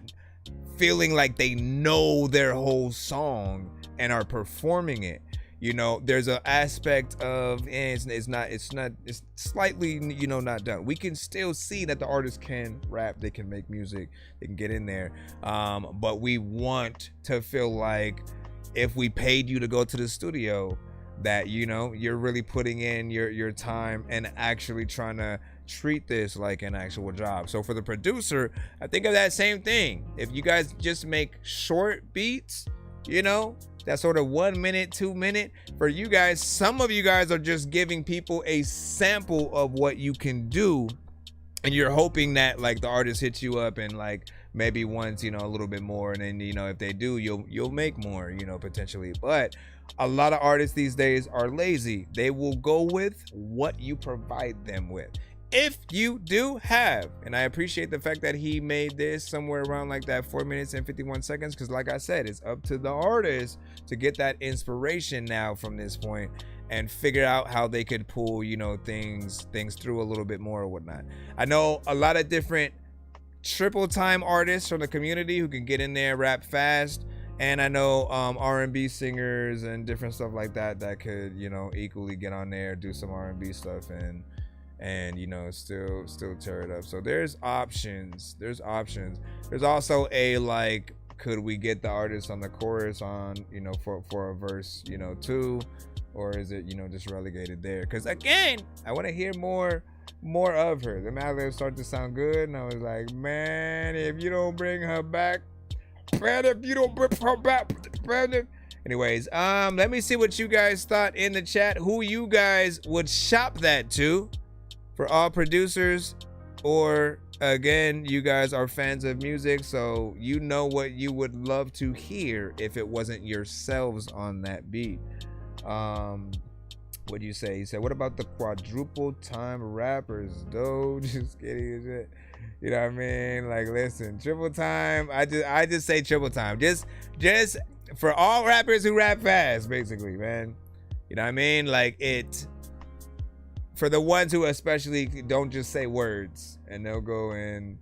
feeling like they know their whole song and are performing it. You know, there's an aspect of it's slightly, you know, not done. We can still see that the artist can rap, they can make music, they can get in there. But we want to feel like if we paid you to go to the studio, that, you know, you're really putting in your time and actually trying to treat this like an actual job. So for the producer, I think of that same thing. If you guys just make short beats, you know, that sort of 1 minute, 2 minute, for you guys, some of you guys are just giving people a sample of what you can do, and you're hoping that like the artist hits you up and like maybe wants, you know, a little bit more, and then, you know, if they do, you'll make more, you know, potentially. But a lot of artists these days are lazy. They will go with what you provide them with. If you do have, and I appreciate the fact that he made this somewhere around like that 4 minutes and 51 seconds, because like I said, it's up to the artist to get that inspiration now from this point and figure out how they could pull, you know, things through a little bit more or whatnot. I know a lot of different triple time artists from the community who can get in there, rap fast, and I know R&B singers and different stuff like that that could, you know, equally get on there, do some R&B stuff and you know, still tear it up. So there's options. There's also a like, could we get the artist on the chorus on, you know, for a verse, you know, too, or is it, you know, just relegated there? Because again, I want to hear more of her. The ad-libs start to sound good, and I was like, man, if you don't bring her back, Brandon, if you don't bring her back, Brandon. Anyways, let me see what you guys thought in the chat. Who you guys would shop that to? For all producers, or again, you guys are fans of music, so you know what you would love to hear if it wasn't yourselves on that beat. What do you say? He said, what about the quadruple time rappers, though? Just kidding. You know what I mean? Like, listen, triple time. I just say triple time. Just for all rappers who rap fast, basically, man. You know what I mean? Like, for the ones who especially don't just say words, and they'll go in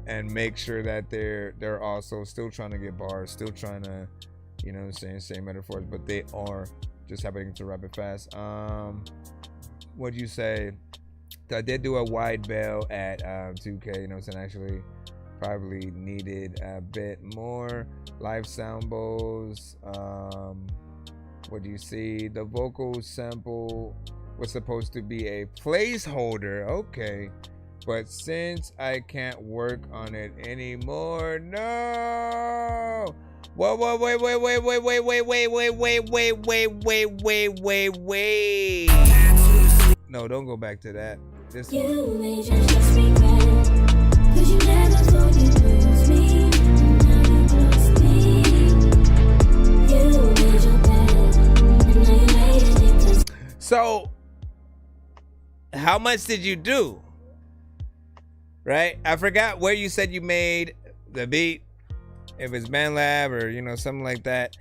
and make sure that they're also still trying to get bars, still trying to, you know what I'm saying, say metaphors, but they are just happening to rap it fast. What'd you say? I did do a wide veil at 2K, you know what I'm saying? Actually, probably needed a bit more live sound bowls. What do you see? The vocal sample was supposed to be a placeholder. Okay. But since I can't work on it anymore, no. Whoa, wait. No, don't go back to that. This you may just regret, 'cause you never thought you'd lose me, and now you lost me. You made your bed, and now you made it 'cause so, how much did you do? Right? I forgot where you said you made the beat. If it's BandLab or, you know, something like that.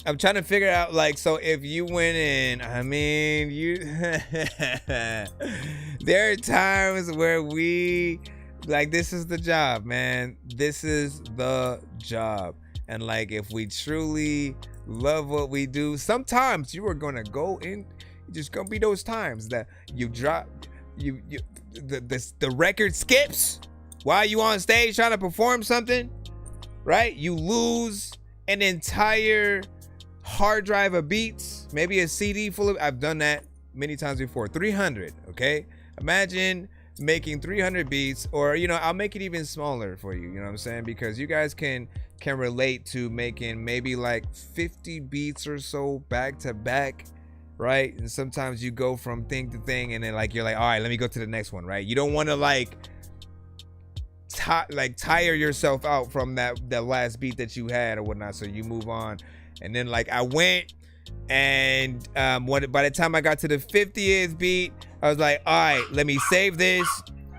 I'm trying to figure out, like, so if you went in, I mean, there are times where this is the job, man. This is the job. And, like, if we truly love what we do, sometimes you are going to go in, just going to be those times that you drop, the record skips while you on stage trying to perform something, right? You lose an entire hard drive of beats, maybe a CD full of, I've done that many times before, 300, okay? Imagine making 300 beats, or, you know, I'll make it even smaller for you, you know what I'm saying? Because you guys can relate to making maybe like 50 beats or so back to back, right? And sometimes you go from thing to thing, and then, like, you're like, all right, let me go to the next one, right? You don't want to like tire yourself out from that last beat that you had or whatnot, so you move on. And then, like, I went and by the time I got to the 50th beat, I was like, all right, let me save this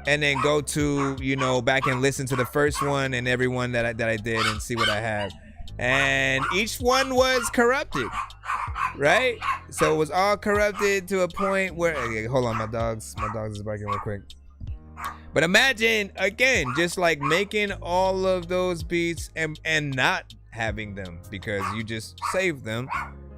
and then go to, you know, back and listen to the first one and every one that I did and see what I have. And each one was corrupted, right? So it was all corrupted to a point where, okay, hold on, my dogs is barking real quick. But imagine, again, just like making all of those beats and not having them because you just saved them,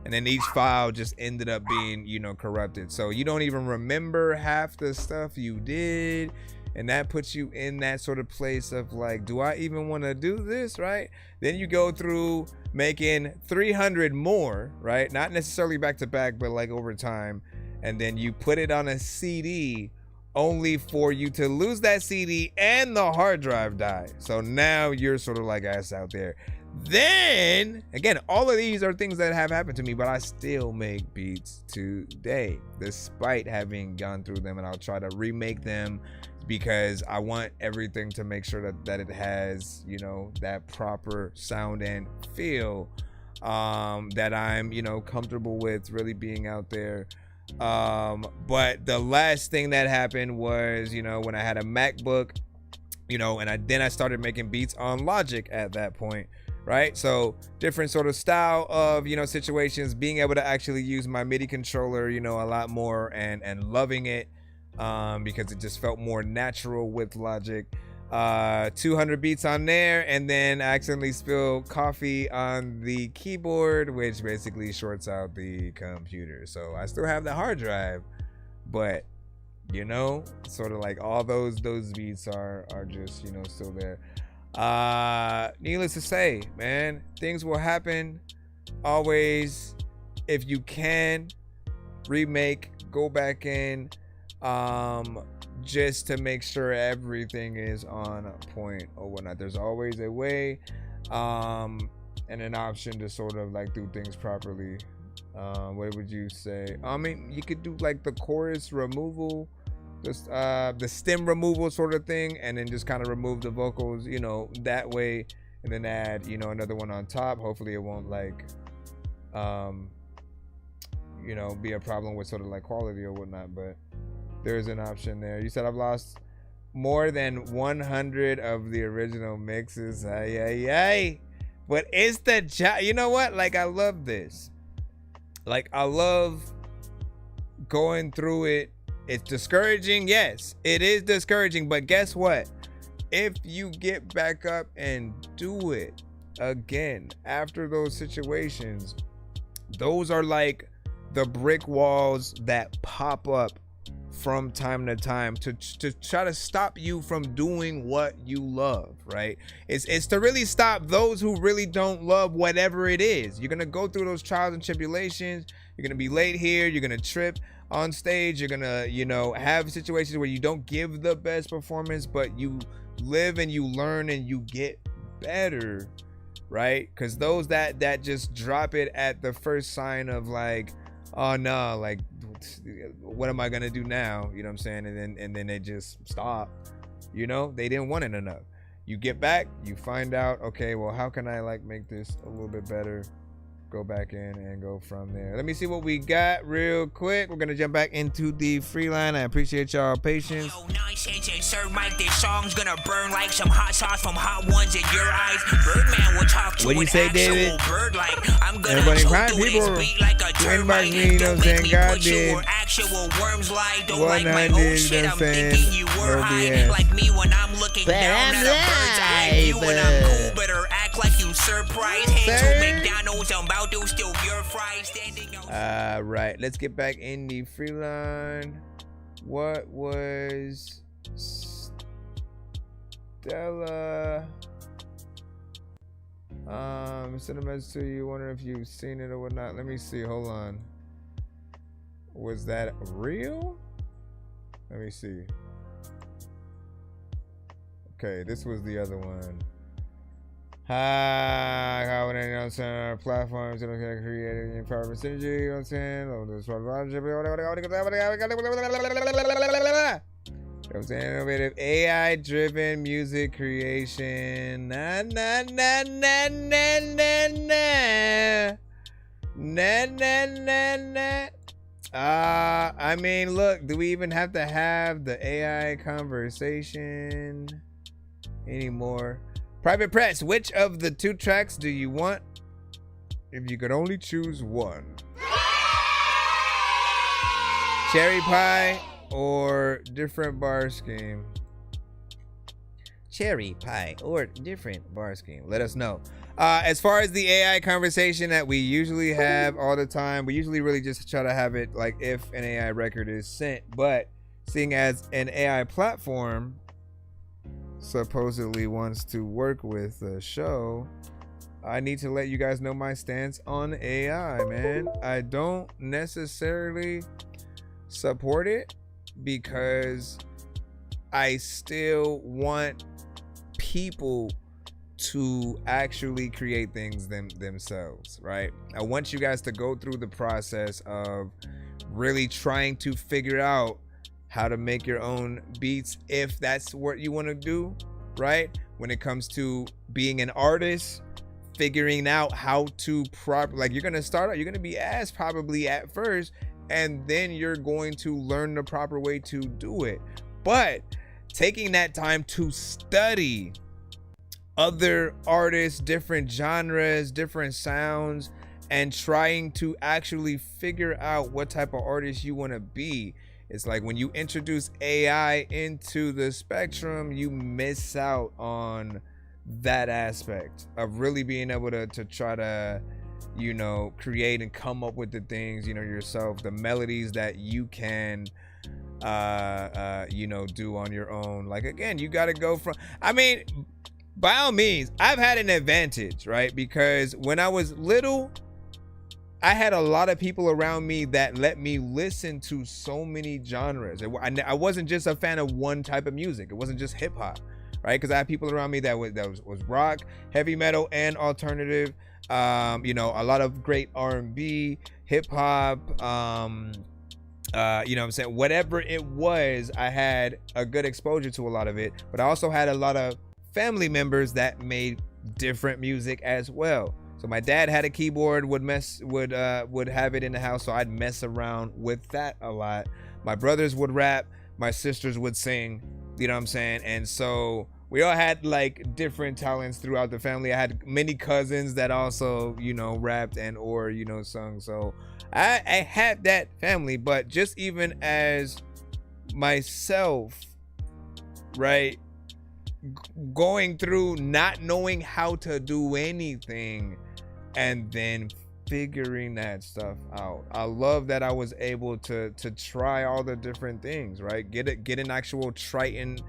and then each file just ended up being, you know, corrupted. So you don't even remember half the stuff you did, and that puts you in that sort of place of like, do I even want to do this, right? Then you go through making 300 more, right? Not necessarily back to back, but like over time, and then you put it on a CD only for you to lose that CD and the hard drive die. So now you're sort of like ass out there. Then again, all of these are things that have happened to me, but I still make beats today despite having gone through them, and I'll try to remake them because I want everything to make sure that it has, you know, that proper sound and feel that I'm, you know, comfortable with really being out there. But the last thing that happened was, you know, when I had a MacBook, you know, and then I started making beats on Logic at that point, right? So different sort of style of, you know, situations, being able to actually use my MIDI controller, you know, a lot more and loving it because it just felt more natural with Logic. 200 beats on there, and then I accidentally spilled coffee on the keyboard, which basically shorts out the computer. So I still have the hard drive, but, you know, sort of like all those beats are just, you know, still there. Needless to say, man, things will happen always. If you can remake, go back in, just to make sure everything is on point or whatnot. There's always a way and an option to sort of like do things properly. What would you say? I mean, you could do like the chorus removal, just the stem removal sort of thing, and then just kind of remove the vocals, you know, that way, and then add, you know, another one on top. Hopefully it won't like you know, be a problem with sort of like quality or whatnot. But There's an option there. You said I've lost more than 100 of the original mixes. Ay, ay, ay. But it's the you know what? Like, I love this. Like, I love going through it. It's discouraging. Yes, it is discouraging. But guess what? If you get back up and do it again after those situations, those are like the brick walls that pop up from time to time to try to stop you from doing what you love, right? It's to really stop those who really don't love whatever it is. You're gonna go through those trials and tribulations. You're gonna be late here. You're gonna trip on stage. You're gonna, you know, have situations where you don't give the best performance, but you live and you learn and you get better, right? Because those that just drop it at the first sign of like, oh no, like, what am I gonna do now? You know what I'm saying? And then they just stop. You know, they didn't want it enough. You get back, you find out, okay, well, how can I like make this a little bit better? Go back in and go from there. Let me see what we got real quick. We're gonna jump back into the free line. I appreciate y'all patience. Yo, 9 cents and Sir Mike, this song's gonna burn like some hot sauce from hot ones in your eyes. Birdman will talk to What do you an say, actual David? bird like I'm gonna Everybody choke crying, through people. this beat like a termite. Me, you know what I'm Don't saying? make me God put you did. where actual worms lie. Don't 100, like my old shit, I'm thinking you were high. Like me when I'm looking But down I'm at a bird's eye view. When I'm cool, better act like you surprised. Head to McDonald's, I'm about to steal your fries. Standing out. Right, let's get back in the free line. What was Stella? Sent a message to you, wondering if you've seen it or whatnot. Let me see. Hold on. Was that real? Let me see. Okay, this was the other one. Hi, how would anyone on our platforms that are creating empowerment synergy? You know what I'm saying? I'm saying innovative AI-driven music creation. Na na na na na na na na na na na. I mean, look, do we even have to have the AI conversation anymore? Private Press, which of the 2 tracks do you want if you could only choose one? Cherry Pie or different bar scheme? Cherry Pie or different bar scheme. Let us know. As far as the AI conversation that we usually have all the time, we usually really just try to have it like if an AI record is sent. But seeing as an AI platform supposedly wants to work with the show, I need to let you guys know my stance on AI, man. I don't necessarily support it because I still want people to actually create things themselves, right? I want you guys to go through the process of really trying to figure out how to make your own beats if that's what you want to do, right? When it comes to being an artist, figuring out how to like you're gonna start out, you're gonna be ass probably at first, and then you're going to learn the proper way to do it. But taking that time to study other artists, different genres, different sounds, and trying to actually figure out what type of artist you want to be. It's like when you introduce AI into the spectrum, you miss out on that aspect of really being able to try to, you know, create and come up with the things, you know, yourself, the melodies that you can, you know, do on your own. Like, again, you got to go from, I mean, by all means, I've had an advantage, right? Because when I was little, I had a lot of people around me that let me listen to so many genres. I wasn't just a fan of one type of music. It wasn't just hip hop, right? Because I had people around me that was rock, heavy metal, and alternative. You know, a lot of great R&B, hip hop. You know what I'm saying? Whatever it was, I had a good exposure to a lot of it. But I also had a lot of family members that made different music as well. So my dad had a keyboard, would have it in the house, so I'd mess around with that a lot. My brothers would rap, my sisters would sing, you know what I'm saying? And so we all had like different talents throughout the family. I had many cousins that also, you know, rapped and or, you know, sung. So I had that family, but just even as myself, right, going through not knowing how to do anything and then figuring that stuff out. I love that I was able to try all the different things, right? Get an actual Triton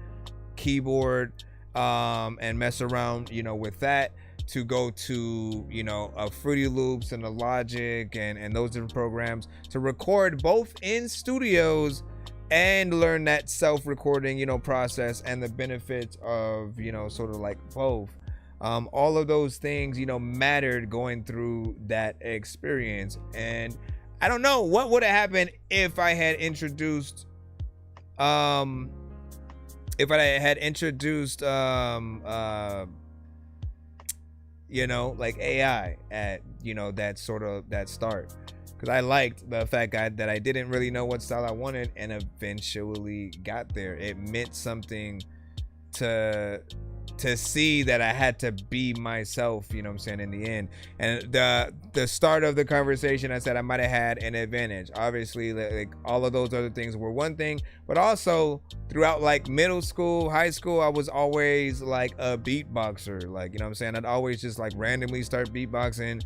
keyboard and mess around, you know, with that, to go to, you know, Fruity Loops and the Logic and those different programs to record both in studios and learn that self-recording, you know, process and the benefits of, you know, sort of like both. All of those things, you know, mattered going through that experience. And I don't know what would have happened if I had introduced you know, like AI at, you know, that start, because I liked the fact that I didn't really know what style I wanted and eventually got there. It meant something to see that I had to be myself, you know what I'm saying, in the end. And the start of the conversation, I said I might have had an advantage. Obviously, like all of those other things were one thing, but also throughout like middle school, high school, I was always like a beatboxer. Like, you know what I'm saying? I'd always just like randomly start beatboxing,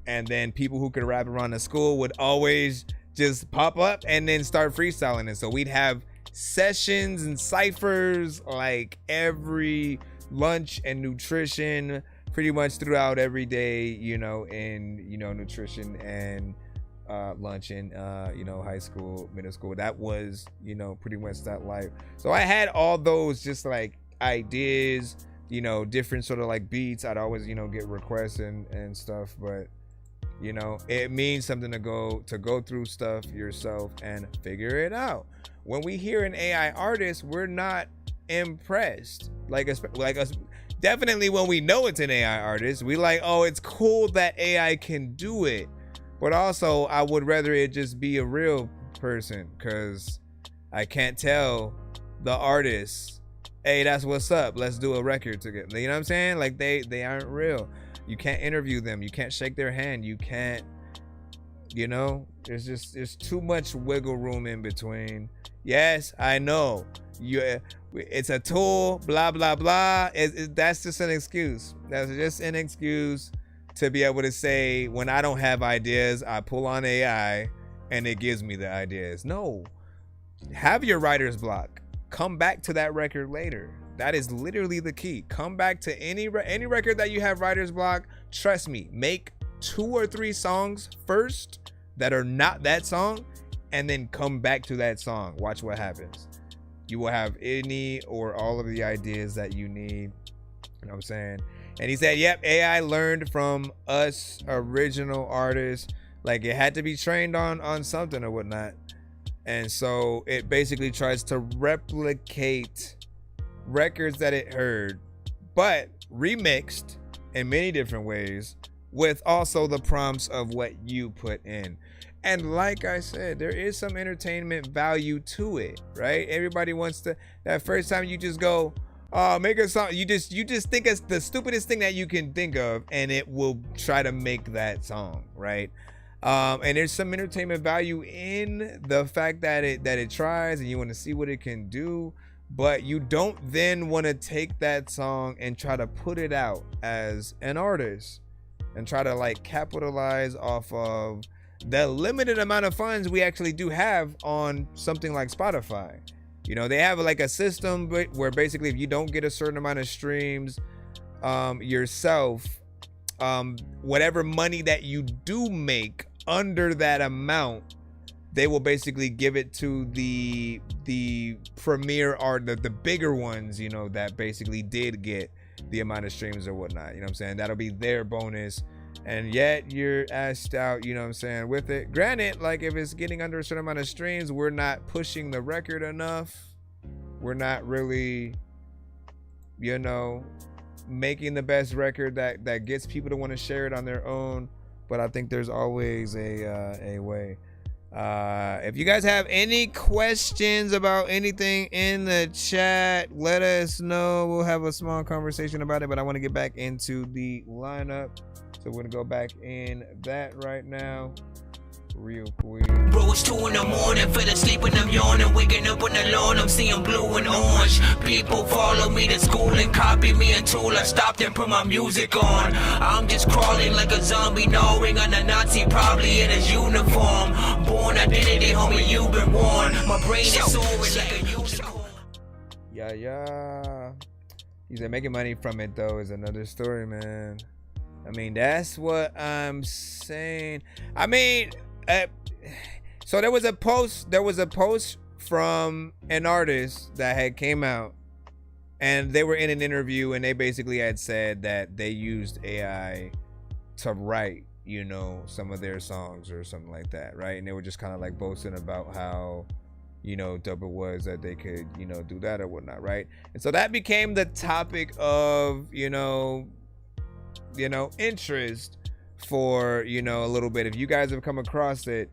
and then people who could rap around the school would always just pop up and then start freestyling. And so we'd have sessions and ciphers like every lunch and nutrition, pretty much throughout every day, you know, in, you know, nutrition and lunch in, you know, high school, middle school. That was, you know, pretty much that life. So I had all those just like ideas, you know, different sort of like beats. I'd always, you know, get requests and stuff, but you know, it means something to go through stuff yourself and figure it out. When we hear an AI artist, we're not impressed. Like us, definitely when we know it's an AI artist, we like, oh, it's cool that AI can do it. But also, I would rather it just be a real person, because I can't tell the artist, hey, that's what's up, let's do a record together. You know what I'm saying? Like they aren't real. You can't interview them. You can't shake their hand. You can't, you know, there's too much wiggle room in between. Yes, I know. It's a tool, blah, blah, blah. That's just an excuse. That's just an excuse to be able to say, when I don't have ideas, I pull on AI and it gives me the ideas. No, have your writer's block. Come back to that record later. That is literally the key. Come back to any record that you have writer's block. Trust me, make 2 or 3 songs first that are not that song, and then come back to that song. Watch what happens. You will have any or all of the ideas that you need. You know what I'm saying? And he said, yep, AI learned from us original artists. Like, it had to be trained on something or whatnot. And so it basically tries to replicate records that it heard, but remixed in many different ways, with also the prompts of what you put in. And like I said, there is some entertainment value to it, right? Everybody wants to, that first time you just go, oh, make a song, you just think it's the stupidest thing that you can think of, and it will try to make that song, right? And there's some entertainment value in the fact that it tries, and you want to see what it can do. But you don't then want to take that song and try to put it out as an artist and try to like capitalize off of the limited amount of funds we actually do have on something like Spotify. You know, they have like a system where basically if you don't get a certain amount of streams yourself, whatever money that you do make under that amount, they will basically give it to the premier art, the bigger ones, you know, that basically did get the amount of streams or whatnot. You know what I'm saying? That'll be their bonus. And yet you're asked out, you know what I'm saying, with it. Granted, like if it's getting under a certain amount of streams, we're not pushing the record enough. We're not really, you know, making the best record that gets people to want to share it on their own. But I think there's always a way. If you guys have any questions about anything in the chat, let us know. We'll have a small conversation about it, but I want to get back into the lineup. So we're going to go back in that right now. Real quick. Bro, it's 2 in the morning, fell asleep and I'm yawning, waking up on the lawn, I'm seeing blue and orange. People follow me to school and copy me until I stopped and put my music on. I'm just crawling like a zombie, gnawing on a Nazi, probably in his uniform. Born identity, homie, you've been warned. My brain is soaring like a unicorn. Yeah. He said making money from it though is another story, man. I mean, that's what I'm saying. I mean, so there was a post from an artist that had came out, and they were in an interview, and they basically had said that they used AI to write, you know, some of their songs or something like that, right? And they were just kind of like boasting about how, you know, dope it was that they could, you know, do that or whatnot, right? And so that became the topic of, you know, interest for, you know, a little bit. If you guys have come across it,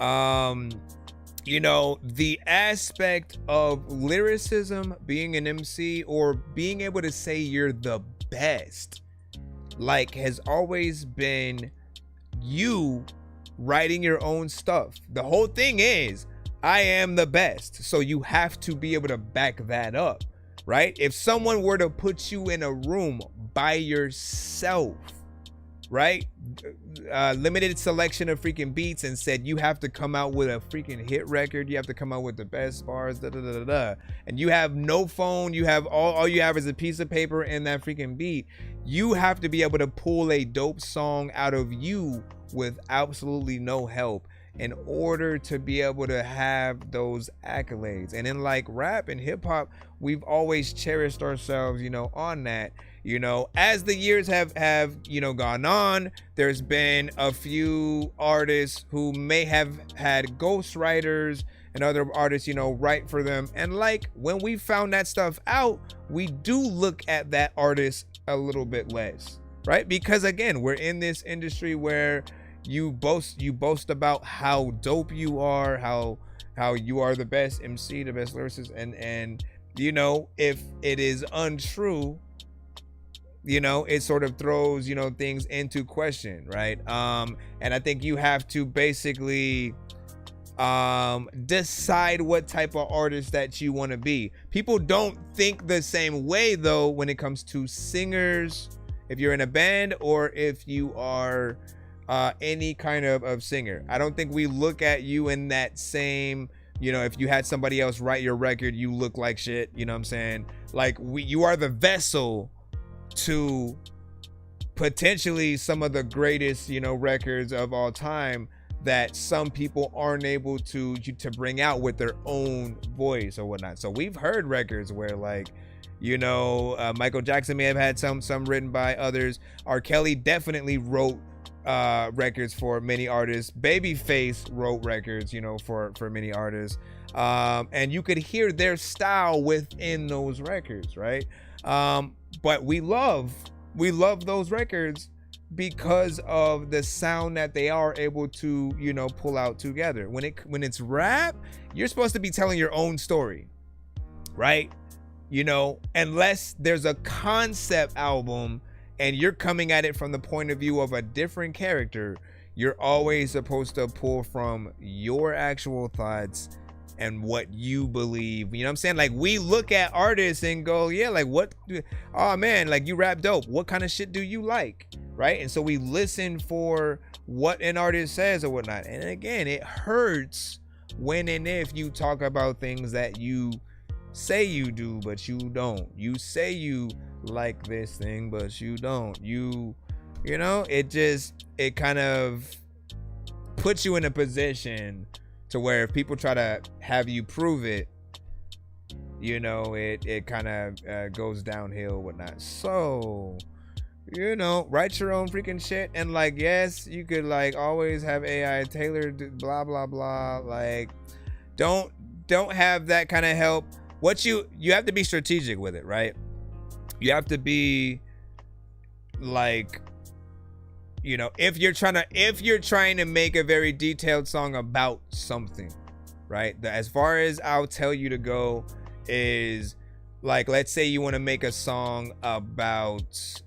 you know, the aspect of lyricism, being an MC, or being able to say you're the best, like, has always been you writing your own stuff. The whole thing is, I am the best, so you have to be able to back that up, right? If someone were to put you in a room by yourself, right, limited selection of freaking beats, and said you have to come out with a freaking hit record, you have to come out with the best bars, and you have no phone, you have all you have is a piece of paper and that freaking beat, you have to be able to pull a dope song out of you with absolutely no help in order to be able to have those accolades. And in like rap and hip hop, we've always cherished ourselves, you know, on that. You know, as the years have you know, gone on, there's been a few artists who may have had ghostwriters and other artists, you know, write for them. And like, when we found that stuff out, we do look at that artist a little bit less, right? Because again, we're in this industry where you boast about how dope you are, how you are the best MC, the best lyricist, and you know, if it is untrue, you know, it sort of throws, you know, things into question, right? And I think you have to basically decide what type of artist that you want to be. People don't think the same way though when it comes to singers, if you're in a band or if you are any kind of singer. I don't think we look at you in that same, you know, if you had somebody else write your record, you look like shit, you know what I'm saying? Like, you are the vessel to potentially some of the greatest, you know, records of all time that some people aren't able to bring out with their own voice or whatnot. So we've heard records where, like, you know, Michael Jackson may have had some written by others. R. Kelly definitely wrote records for many artists. Babyface wrote records, you know, for many artists, and you could hear their style within those records, right? But we love those records because of the sound that they are able to, you know, pull out together. When it's rap, you're supposed to be telling your own story, right? You know, unless there's a concept album and you're coming at it from the point of view of a different character, you're always supposed to pull from your actual thoughts and what you believe. You know what I'm saying? Like, we look at artists and go, yeah, like, what? Oh man, like, you rap dope. What kind of shit do you like? Right? And so we listen for what an artist says or whatnot. And again, it hurts when and if you talk about things that you say you do, but you don't. You say you like this thing, but you don't. You know, it kind of puts you in a position to where if people try to have you prove it, you know, it kind of goes downhill, whatnot. So, you know, write your own freaking shit. And like, yes, you could like always have AI tailored, blah blah blah. Like, don't have that kind of help. What you have to be strategic with it, right? You have to be like, You know, if you're trying to make a very detailed song about something, right? As far as I'll tell you to go is, like, let's say you want to make a song about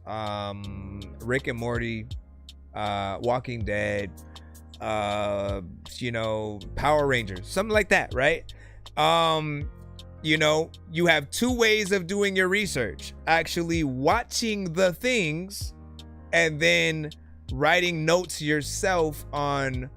Rick and Morty, Walking Dead, you know, Power Rangers, something like that, right? You know, you have two ways of doing your research: actually watching the things and then writing notes yourself on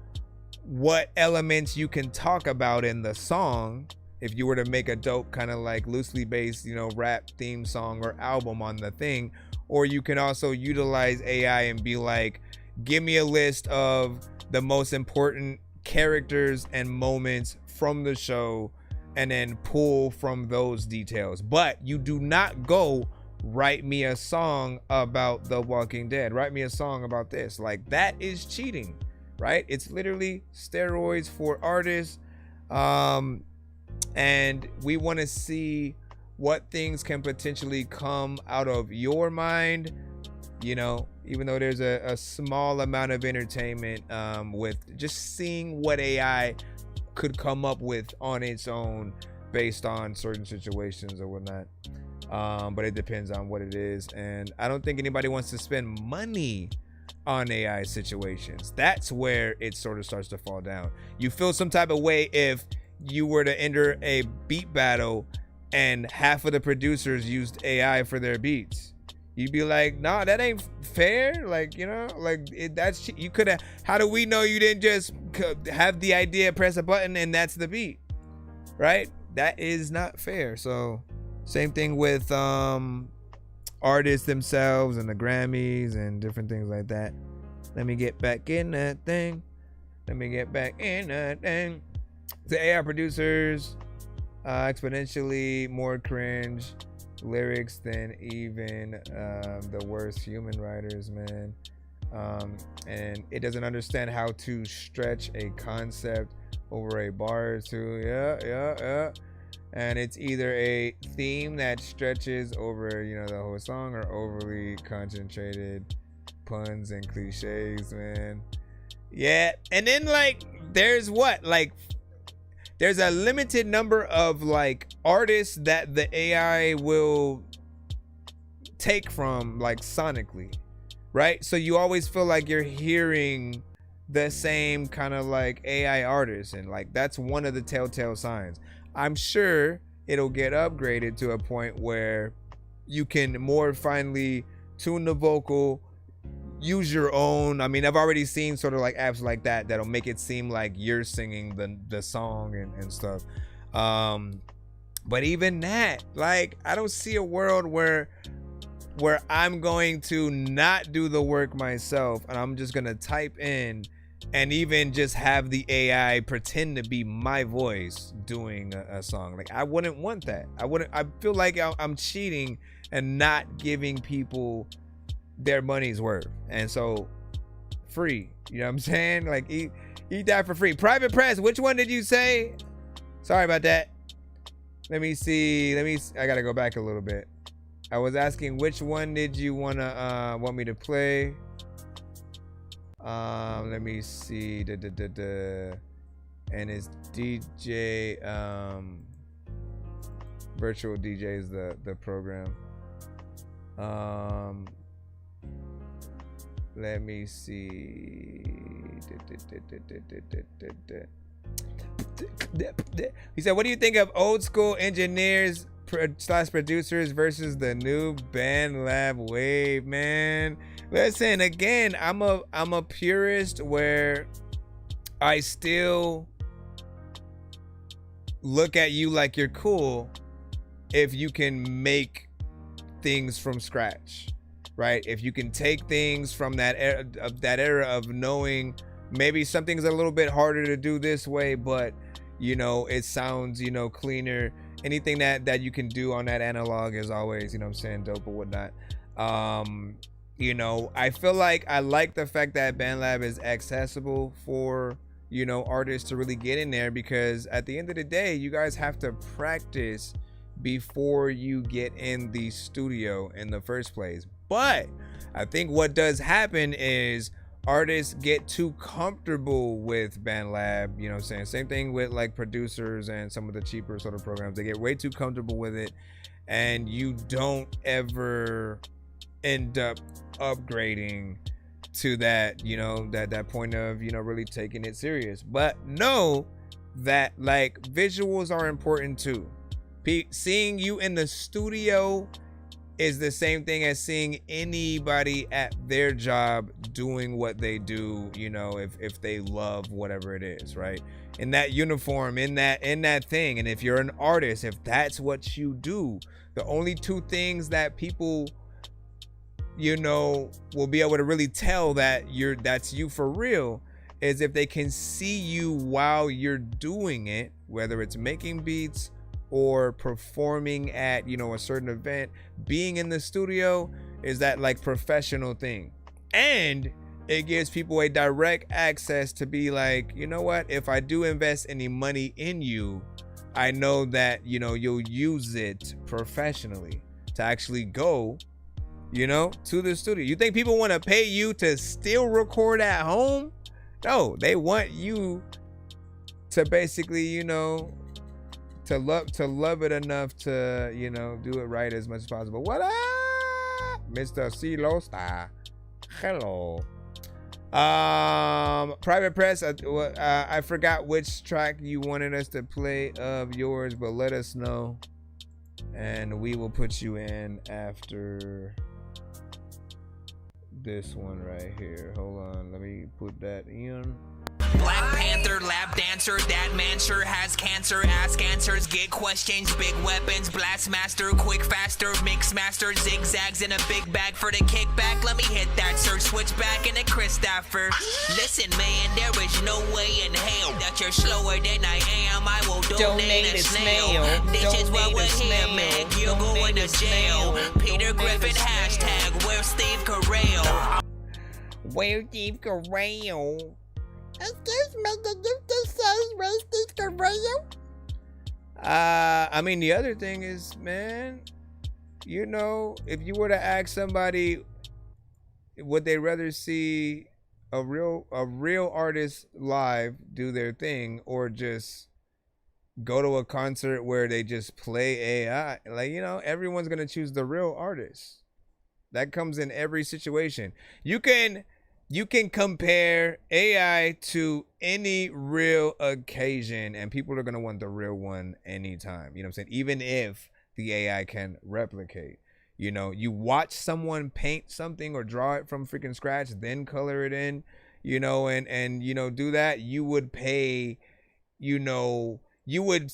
what elements you can talk about in the song. If you were to make a dope kind of like loosely based, you know, rap theme song or album on the thing, or you can also utilize AI and be like, give me a list of the most important characters and moments from the show, and then pull from those details. But you do not go write me a song about The Walking Dead, write me a song about this. Like, that is cheating, right? It's literally steroids for artists. And we want to see what things can potentially come out of your mind, you know, even though there's a small amount of entertainment with just seeing what AI could come up with on its own based on certain situations or whatnot. But it depends on what it is. And I don't think anybody wants to spend money on AI situations. That's where it sort of starts to fall down. You feel some type of way if you were to enter a beat battle and half of the producers used AI for their beats. You'd be like, nah, that ain't fair. Like, you know, like that's, you could have, how do we know you didn't just have the idea, press a button and that's the beat, right? That is not fair. So same thing with artists themselves and the Grammys and different things like that. Let me get back in that thing. The AI producers, exponentially more cringe lyrics than even the worst human writers, man. And it doesn't understand how to stretch a concept over a bar or two. Yeah. And it's either a theme that stretches over, you know, the whole song, or overly concentrated puns and cliches, man. Yeah. And then, like, there's there's a limited number of like artists that the AI will take from, like, sonically, right? So you always feel like you're hearing the same kind of like AI artists, and like that's one of the telltale signs. I'm sure it'll get upgraded to a point where you can more finely tune the vocal, use your own. I mean, I've already seen sort of like apps like that that'll make it seem like you're singing the song and stuff. But even that, like, I don't see a world where I'm going to not do the work myself and I'm just gonna type in and even just have the AI pretend to be my voice doing a song. Like, I wouldn't want that. I feel like I'm cheating and not giving people their money's worth. And so, free, you know what I'm saying? Like, eat that for free. Private Press, which one did you say? Sorry about that. Let me see. I gotta go back a little bit. I was asking which one did you want me to play? Let me see. And it's DJ Virtual DJ is the program. Let me see. He said, what do you think of old school engineers / producers versus the new BandLab wave, man? Listen, again, I'm a purist where I still look at you like you're cool if you can make things from scratch, right? If you can take things from that era of knowing maybe something's a little bit harder to do this way, but you know, it sounds, you know, cleaner. Anything that you can do on that analog is always, you know what I'm saying, dope or whatnot. You know, I feel like I like the fact that BandLab is accessible for, you know, artists to really get in there, because at the end of the day, you guys have to practice before you get in the studio in the first place. But I think what does happen is artists get too comfortable with BandLab, you know what I'm saying? Same thing with like producers and some of the cheaper sort of programs. They get way too comfortable with it, and you don't ever end up upgrading to that, you know, that point of, you know, really taking it serious. But know that like visuals are important too. Seeing you in the studio is the same thing as seeing anybody at their job doing what they do, you know, if they love whatever it is, right? In that uniform, in that thing. And if you're an artist, if that's what you do, the only two things that people, you know, will be able to really tell that that's you for real is if they can see you while you're doing it, whether it's making beats or performing at, you know, a certain event. Being in the studio is that like professional thing, and it gives people a direct access to be like, you know what, if I do invest any money in you, I know that, you know, you'll use it professionally to actually go, you know, to the studio. You think people want to pay you to still record at home? No, they want you to basically, you know, to love it enough to, you know, do it right as much as possible. What up, Mr. CeeLo Star? Hello. Private Press, I forgot which track you wanted us to play of yours, but let us know and we will put you in after this one right here. Hold on, let me put that in. Black Panther, lap dancer, that man sure has cancer. Ask answers, get questions, big weapons, blast master, quick faster, mix master, zigzags in a big bag for the kickback. Let me hit that, sir, switch back in a Christopher. Listen, man, there is no way in hell that you're slower than I am. I will donate a snail. This is what we're here, man. You're going to jail. Peter Griffin, hashtag, where's Steve Carell? Where's Steve Carell? Excuse me, did you just say Steve Carell? I mean, the other thing is, man, you know, if you were to ask somebody, would they rather see a real artist live do their thing or just go to a concert where they just play AI? Like, you know, everyone's gonna choose the real artist. That comes in every situation. You can compare AI to any real occasion and people are going to want the real one anytime. You know what I'm saying? Even if the AI can replicate, you know, you watch someone paint something or draw it from freaking scratch, then color it in, you know, and you know, do that. You would pay, you know, you would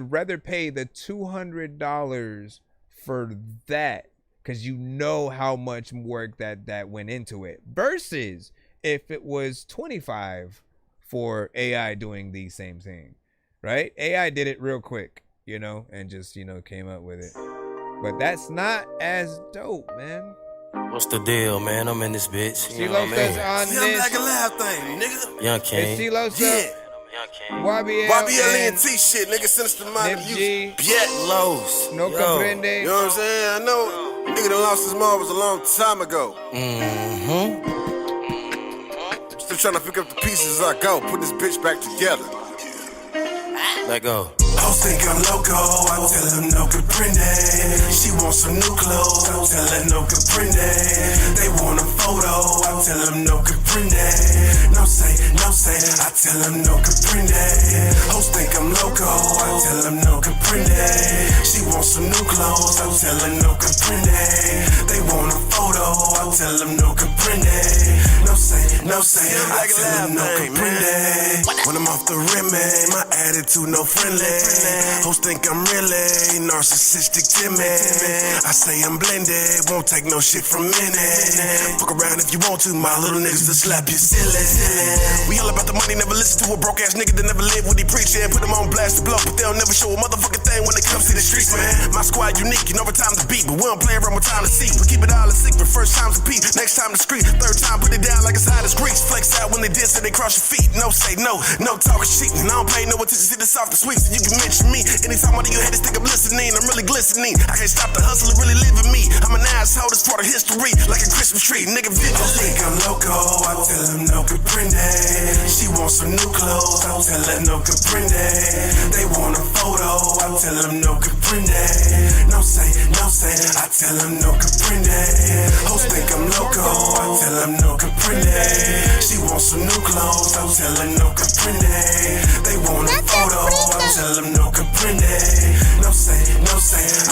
rather pay the $200 for that, because you know how much work that went into it, versus if it was $25 for AI doing the same thing, right? AI did it real quick, you know, and just, you know, came up with it. But that's not as dope, man. What's the deal, man? I'm in this bitch. You know what I CeeLo mean? on See, this. I'm like a live thing, nigga. Young King. It's CeeLo Yeah. YBLENT shit, nigga. Sinister Mind of Youth. Biet Lowe's. No comprende. You know what I'm saying? I know. Nigga that lost his mom was a long time ago. Still trying to pick up the pieces as I go. Put this bitch back together. Let go. Hoes think I'm loco, I tell them no comprende. She wants some new clothes, I tell her no comprende. They want a photo, I tell them no comprende. No say, I tell them no comprende. Hoes think I'm loco, I tell them no comprende. She wants some new clothes, I tell her no comprende. They want a photo, I tell them no comprende. No say, I tell them no comprende. When I'm off the rim, man, my attitude no friendly. Hoes think I'm really narcissistic, timid. I say I'm blended, won't take no shit from minute. Fuck around if you want to, my little niggas to slap you silly. We all about the money, never listen to a broke ass nigga that never live what he preach. Yeah, put him on blast to blow, but they'll never show a motherfucking thing when it comes to the streets, man. My squad unique, you know what time to beat, but we don't play around with time to see. We keep it all a secret, first time's a peep, next time the street, third time put it down like it's hot as grease. Flex out when they diss and they cross your feet. No say no talking shit, and I don't pay no attention to the soft and sweet, so you can mention me. Anytime one of you haters think I'm listening, I'm really glistening. I can't stop the hustle, it really live in me. I'm an asshole, it's part of history, like a Christmas tree. Nigga, vigil. Think I'm loco, I tell him no comprende. She wants some new clothes, I tell her no comprende. They want a photo, I tell them no comprende. No say, I tell them no comprende. Hoes think I'm loco, I tell them no comprende. She wants some new clothes, I tell her no comprende. They want a photo, I tell them no comprende. No say,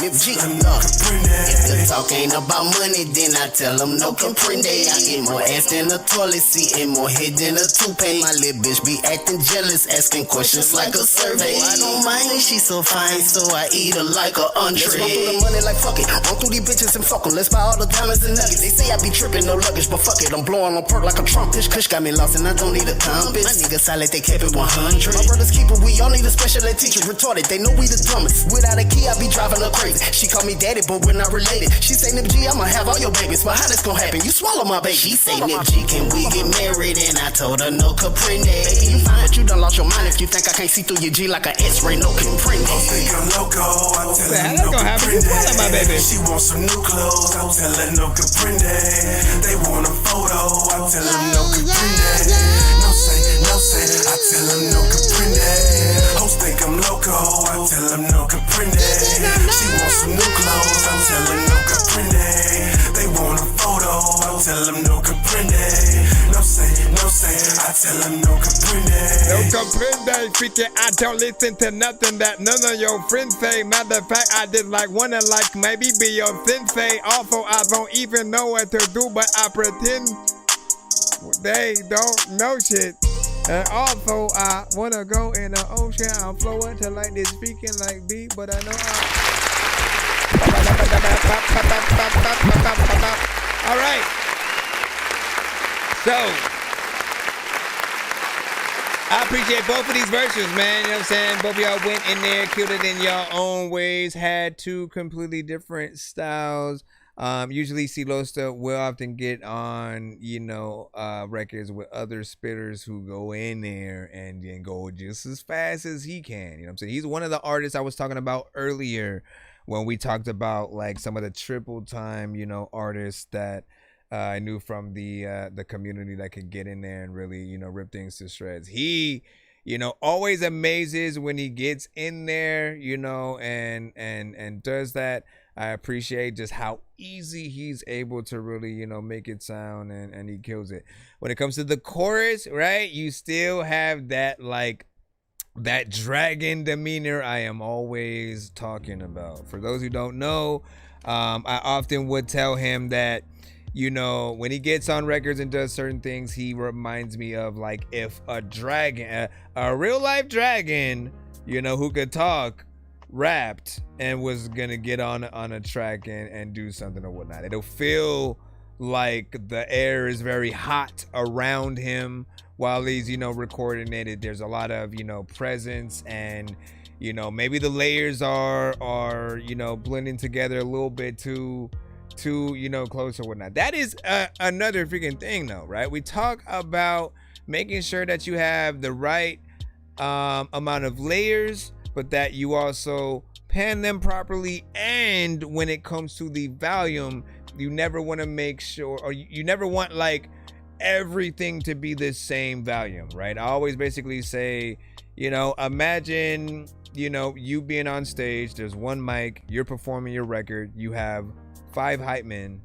I tell them no comprende. If the talk ain't about money, then I tell them no comprende. I get more ass than a toilet seat and more head than a toupee. My little bitch be acting jealous, asking questions like a survey. I don't mind it, she so fine, so I eat her like a entree. Let's run through the money like fuck it. Run through these bitches and fuck 'em. Let's buy all the diamonds and nuggets. They say I be tripping, no luggage, but fuck it. I'm blowing on perk like a trumpet. Kush got me lost and I don't need a compass. My niggas solid, they kept it 100. My brothers keep it, we all need a special ed teacher. Retarded, they know we the dumbest. Without a key, I be driving her crazy. She call me daddy, but we're not related. She say, Nip G, I'ma have all your babies. But how this gon' happen? You swallow my baby. She say, Nip G, can we get married? And I told her, no comprende. Baby, you fine, but you done lost your mind if you think I can't see through your G like an X-ray. No comprende. I think I'm loco, I tell her no comprende. She wants some new clothes, I tell her no comprende. They want a photo, I tell her no comprende. No say, I tell her no comprende. Hoes think I'm loco, I tell them no comprende. She wants some new clothes, I tell her no comprende. They want a photo, I tell them no comprende. No say, I tell them no comprende. No comprende, freaking, I don't listen to nothing that none of your friends say. Matter of fact, I just like wanna like maybe be your sensei. Also, I don't even know what to do, but I pretend they don't know shit. And also, I wanna go in the ocean. I'm flowing to like this, speaking like beat, but I know all right. So I appreciate both of these verses, man. You know what I'm saying? Both of y'all went in there, killed it in your own ways, had two completely different styles. Usually Silosta will often get on, records with other spitters who go in there and then go just as fast as he can. You know what I'm saying? He's one of the artists I was talking about earlier when we talked about like some of the triple time, artists that I knew from the community that could get in there and really, rip things to shreds. He, always amazes when he gets in there, and does that. I appreciate just how easy he's able to really, make it sound, and he kills it. When it comes to the chorus, right, you still have that, like, that dragon demeanor I am always talking about. For those who don't know, I often would tell him that, when he gets on records and does certain things, he reminds me of, like, if a dragon, a real life dragon, who could talk, rapped and was gonna get on a track and do something or whatnot. It'll feel like the air is very hot around him while he's recording it. There's a lot of presence, and maybe the layers are blending together a little bit too close or whatnot. That is another freaking thing though, right? We talk about making sure that you have the right amount of layers, but that you also pan them properly. And when it comes to the volume, you never want to make sure, or you never want like everything to be the same volume, right? I always basically say, imagine, you being on stage, there's one mic, you're performing your record, you have 5 hype men,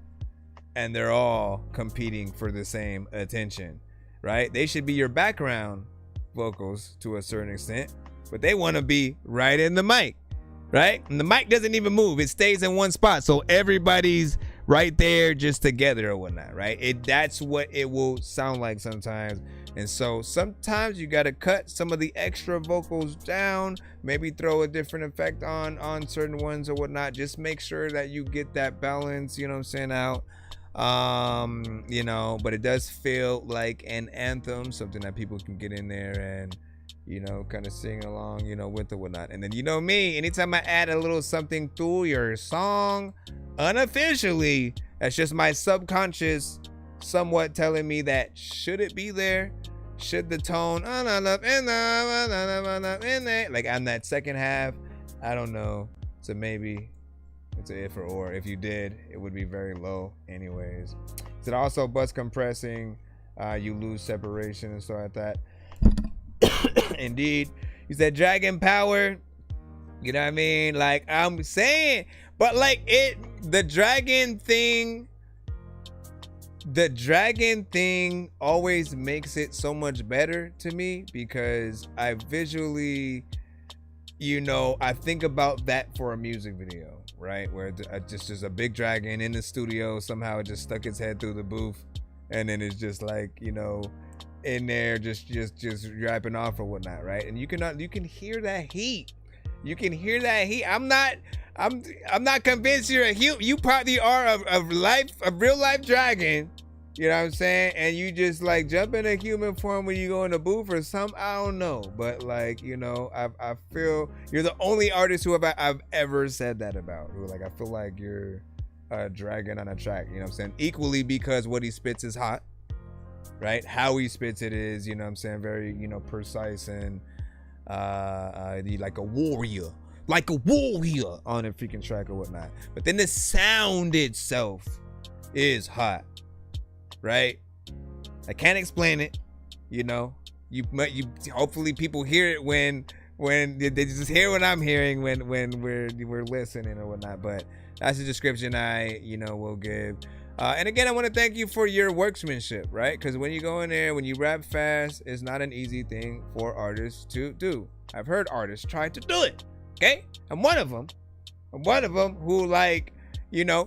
and they're all competing for the same attention, right? They should be your background vocals to a certain extent, but they want to be right in the mic, right? And the mic doesn't even move. It stays in one spot. So everybody's right there just together or whatnot, right? That's what it will sound like sometimes. And so sometimes you got to cut some of the extra vocals down, maybe throw a different effect on certain ones or whatnot. Just make sure that you get that balance, out. But it does feel like an anthem, something that people can get in there and kind of sing along, with or whatnot. And then, me, anytime I add a little something through your song, unofficially, that's just my subconscious somewhat telling me that should it be there? Should the tone, like on that second half, I don't know. So maybe It's an if or. If you did, it would be very low anyways. Is it also bus compressing? You lose separation and stuff like that. Indeed. You said dragon power. You know what I mean? Like I'm saying, but like the dragon thing always makes it so much better to me because I visually, I think about that for a music video, right? Where just a big dragon in the studio, somehow it just stuck its head through the booth, and then it's just like, in there just rapping off or whatnot, right? And you can hear that heat. You can hear that heat. I'm not convinced you're you probably are a real life dragon. You know what I'm saying? And you just like jump in a human form when you go in the booth or something. I don't know. But like, I feel you're the only artist who I've ever said that about. Who like I feel like you're a dragon on a track. You know what I'm saying? Equally because what he spits is hot. Right? How he spits it is, very, precise and like a warrior on a freaking track or whatnot. But then the sound itself is hot, right? I can't explain it, you hopefully people hear it when they just hear what I'm hearing when we're listening or whatnot. But that's the description I will give. And again, I want to thank you for your workmanship, right? Because when you go in there, when you rap fast, it's not an easy thing for artists to do. I've heard artists try to do it, okay? I'm one of them who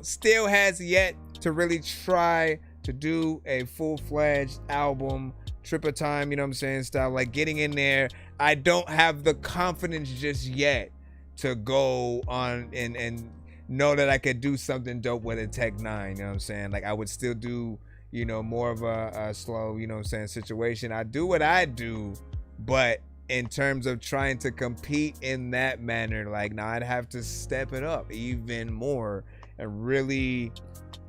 still has yet to really try to do a full-fledged album, trip of time, style, like getting in there. I don't have the confidence just yet to go on and know that I could do something dope with a Tech 9, Like I would still do, more of a slow, situation. I do what I do, but in terms of trying to compete in that manner, like now I'd have to step it up even more and really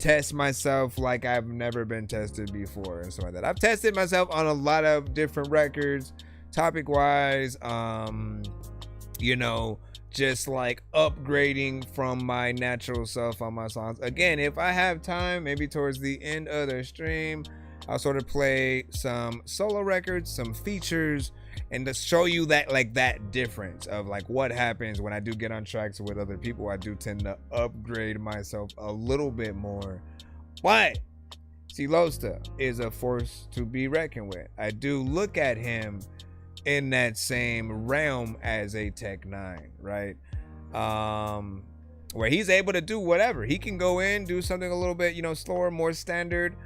test myself like I've never been tested before and stuff like that. I've tested myself on a lot of different records, topic wise, just like upgrading from my natural self on my songs. Again, if I have time, maybe towards the end of the stream, I'll sort of play some solo records, some features, and to show you that difference of like what happens when I do get on tracks with other people. I do tend to upgrade myself a little bit more. But Losta is a force to be reckoned with. I do look at him in that same realm as a Tech 9, right? Where he's able to do whatever. He can go in, do something a little bit, slower, more standard.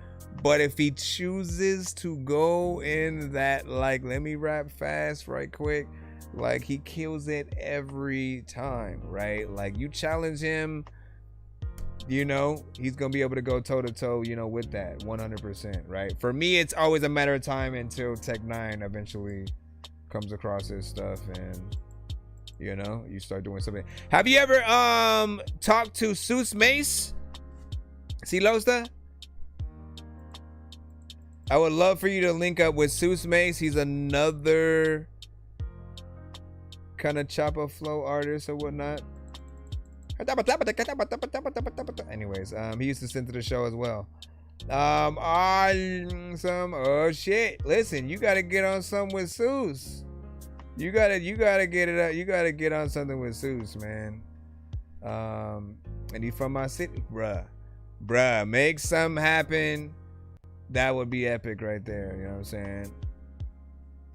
But if he chooses to go in that, like, let me rap fast right quick, like he kills it every time, right? Like you challenge him, he's gonna be able to go toe to toe, with that 100%, right? For me, it's always a matter of time until Tech 9 eventually comes across his stuff and you start doing something. Have you ever talked to Seuss Mace? Losta? I would love for you to link up with Seuss Mace. He's another kind of chopper flow artist or whatnot. Anyways, he used to send to the show as well. Oh shit! Listen, you gotta get on something with Seuss. You gotta get it up. You gotta get on something with Seuss, man. And he from my city, bruh. Make something happen. That would be epic right there. You know what I'm saying?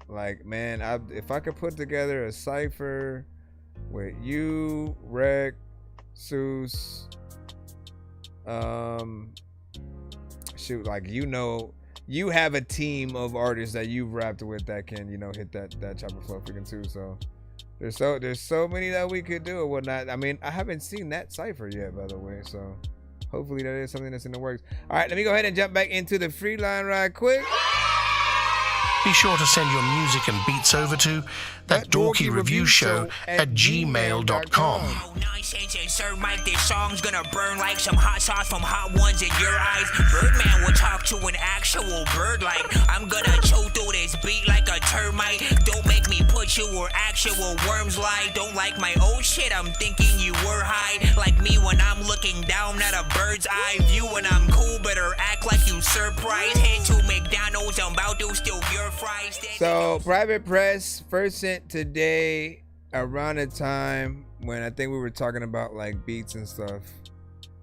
Like, man, if I could put together a cipher with you, Rec, Seuss, shoot, like, you have a team of artists that you've rapped with that can, hit that chopper flow freaking too. So there's so many that we could do or whatnot. I mean, I haven't seen that cipher yet, by the way. So hopefully that is something that's in the works. All right, let me go ahead and jump back into the free line right quick. Be sure to send your music and beats over to that dorky review show at gmail.com. No nonsense, insert mic. This song's gonna burn like some hot sauce from Hot Ones in your eyes. Birdman will talk to an actual bird like I'm gonna choke through this beat like a termite. Don't make me put or actual worms lie. Don't like my old shit, I'm thinking you were high. Like me when I'm looking down at a bird's eye view. When I'm cool, better act like you surprised. Head to McDonald's, I'm about to steal your fries. So, Private Press first sent today around the time when I think we were talking about like beats and stuff.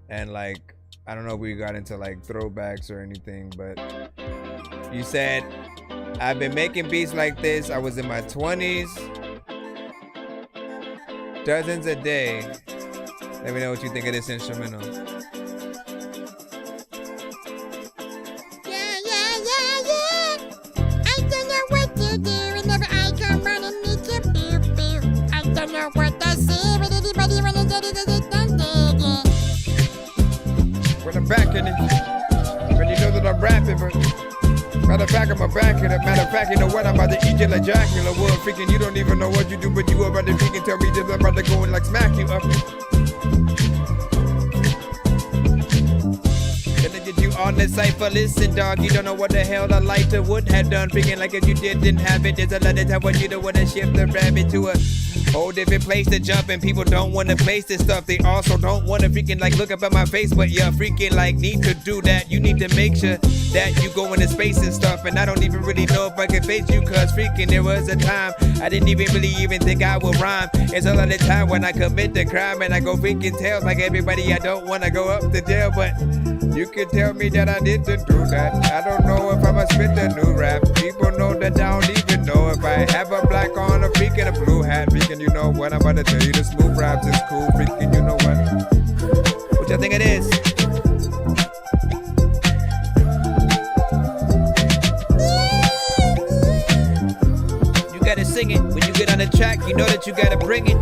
And like, I don't know if we got into like throwbacks or anything, but you said, I've been making beats like this. I was in my 20s. Dozens a day. Let me know what you think of this instrumental. When I'm back in it, when you know that I'm rapping, but matter of fact, I'm a back in it. Matter of fact, you know what? I'm about to eat you like Dracula. Well, freaking, you don't even know what you do, but you about to freaking tell me that I'm about to go and like smack you up. Gonna get you on the cipher. Listen, dog, you don't know what the hell the lighter would have done. Freaking like if you didn't have it. There's a lot of time when you don't want to shift the rabbit to a whole different place to jump, and people don't want to place this stuff. They also don't want to freaking like look up at my face, but yeah, freaking like need to do that. You need to make sure that you go into space and stuff, and I don't even really know if I can face you, cause freaking there was a time I didn't even think I would rhyme. It's a lot of time when I commit the crime and I go freaking tails like everybody. I don't want to go up to jail, but you can tell me that I didn't do that. I don't know if I'ma spit the new rap. People know that I don't even know if I have a black on or freaking a blue hat. Freaking, you know what I'm about to tell you. The smooth raps is cool. Freaking, you know what? What y'all think it is? You gotta sing it. When you get on the track, you know that you gotta bring it.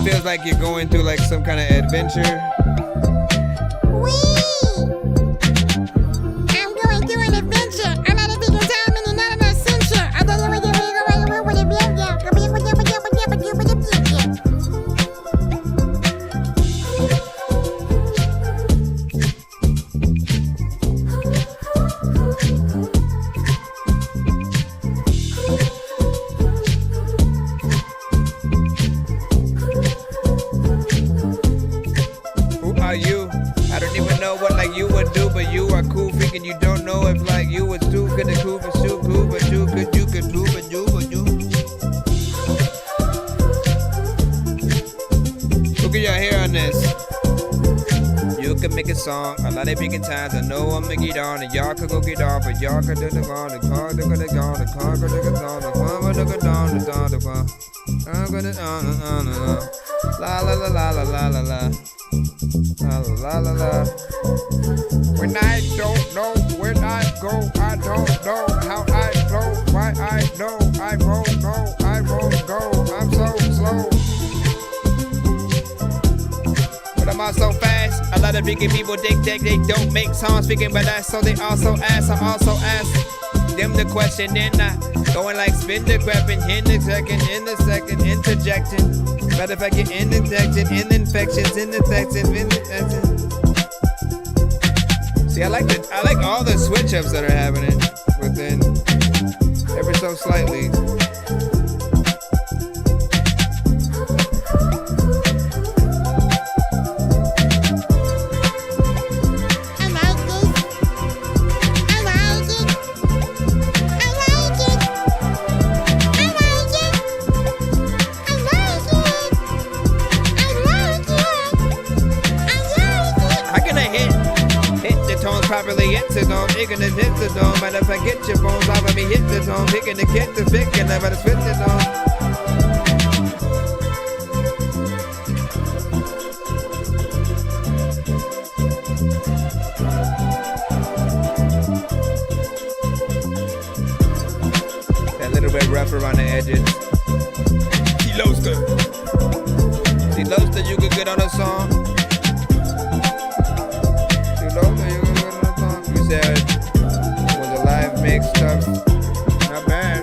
Feels like you're going through like some kind of adventure. I'm going through an adventure. I'm not a big time and not an adventure. I don't know what you're going with it. And you don't know if like you was too good to cool for too cool, but you could do, but you. Look at your hair on this. You can make a song a lot of big times. I know I'm gonna get on, and y'all could go get off, but y'all could do the car, the car could go, the car could go down, the car could go down, the car. I'm gonna la la la la la la la la. La la la. When I don't know where I go, I don't know how I flow. Why I know I won't go, I won't go. I'm so slow. But am I so fast? A lot of freaking people think that they don't make songs freaking, but that's so they also ask. I also ask them the question, then I going like spin the weapon in the second, interjecting. Matter of fact, you're interjecting in infections, in infections. See, I like all the switch ups that are happening within ever so slightly. Properly into them, ignorant into them. Matter of fact, get your bones off of me, hit the tone, picking the kick to pick, and never to switch it on. That little bit rough around the edges. See, Loaster, you could get on a song. Said was a live mix stuff. Not bad.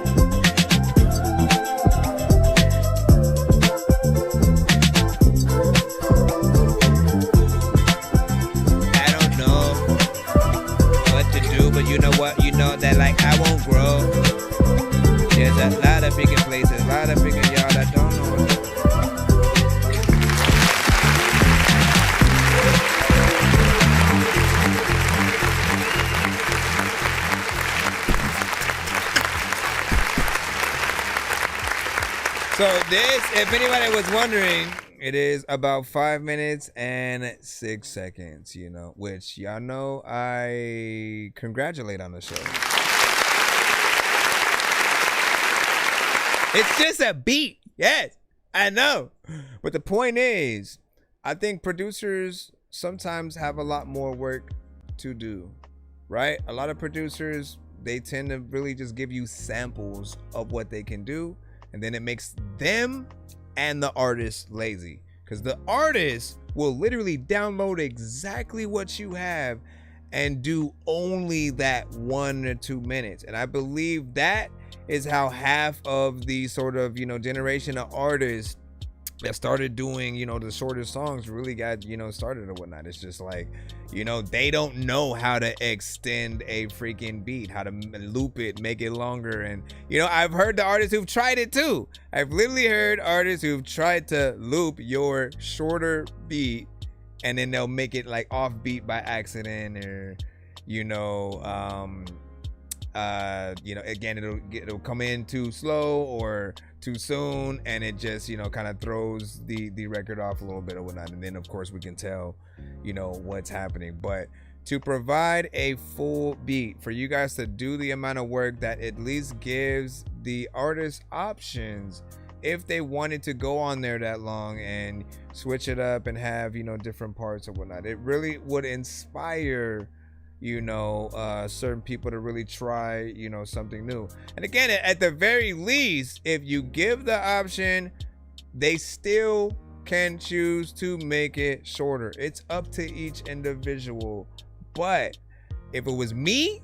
you know what? You know that like I won't grow. There's a lot of freaking places, a lot of freaking y'all that don't know. So this, if anybody was wondering, it is about 5 minutes and 6 seconds, you know, which y'all know I congratulate on the show. It's just a beat. Yes, I know. But the point is, I think producers sometimes have a lot more work to do, right? A lot of producers, they tend to really just give you samples of what they can do. And then it makes them and the artist lazy, because the artist will literally download exactly what you have and do only that 1 or 2 minutes. And I believe that is how half of the sort of, you know, generation of artists that started doing, you know, the shorter songs really got, you know, started or whatnot. It's just like, you know, they don't know how to extend a freaking beat, how to loop it, make it longer. And, you know, I've heard the artists who've tried it too. I've literally heard artists who've tried to loop your shorter beat and then they'll make it like off beat by accident, or, you know, again, it'll come in too slow or too soon, and it just, you know, kind of throws the record off a little bit or whatnot. And then of course we can tell, you know, what's happening. But to provide a full beat for you guys to do the amount of work that at least gives the artist options if they wanted to go on there that long and switch it up and have, you know, different parts or whatnot, it really would inspire, you know, certain people to really try, you know, something new. And again, at the very least, if you give the option, they still can choose to make it shorter. It's up to each individual. But if it was me,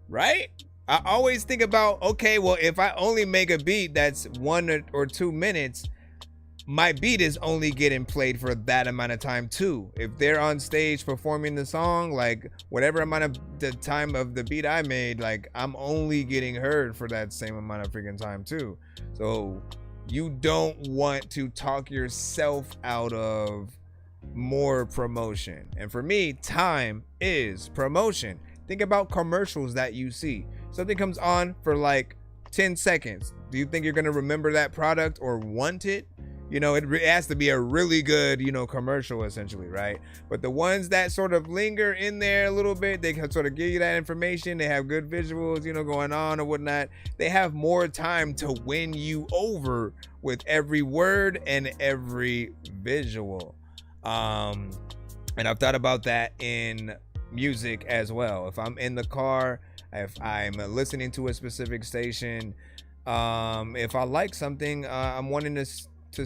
right, I always think about, okay, well, if I only make a beat that's 1 or 2 minutes, my beat is only getting played for that amount of time too. If they're on stage performing the song, like whatever amount of the time of the beat I made, like I'm only getting heard for that same amount of freaking time too. So you don't want to talk yourself out of more promotion. And for me, time is promotion. Think about commercials that you see. Something comes on for like 10 seconds. Do you think you're going to remember that product or want it? You know, it has to be a really good, you know, commercial essentially, right? But the ones that sort of linger in there a little bit, they can sort of give you that information. They have good visuals, you know, going on or whatnot. They have more time to win you over with every word and every visual. And I've thought about that in music as well. If I'm in the car, if I'm listening to a specific station, if I like something, I'm wanting to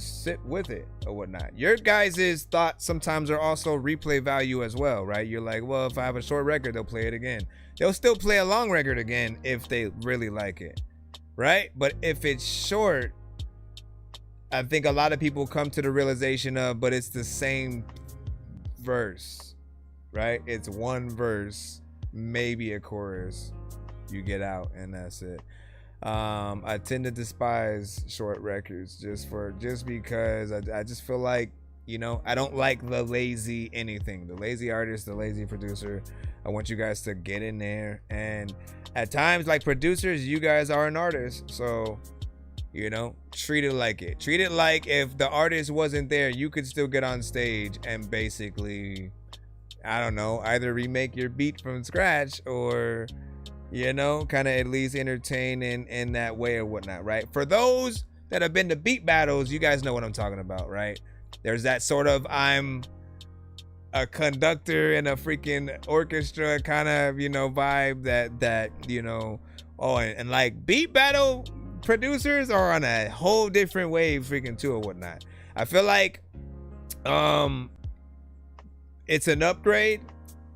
sit with it or whatnot. Your guys' thoughts sometimes are also replay value as well, right? You're like, well, if I have a short record, they'll play it again. They'll still play a long record again if they really like it, right? But if it's short, I think a lot of people come to the realization of, but it's the same verse, right? It's one verse, maybe a chorus, you get out, and that's it. I tend to despise short records just because I just feel like, you know, I don't like the lazy anything, the lazy artist, the lazy producer. I want you guys to get in there, and at times, like producers, you guys are an artist, so, you know, treat it like it. Treat it like if the artist wasn't there, you could still get on stage and basically, I don't know, either remake your beat from scratch or, you know, kind of at least entertain in that way or whatnot, right? For those that have been to beat battles, you guys know what I'm talking about, right? There's that sort of, I'm a conductor in a freaking orchestra kind of, you know, vibe that you know, oh, and like beat battle producers are on a whole different wave freaking too or whatnot. I feel like it's an upgrade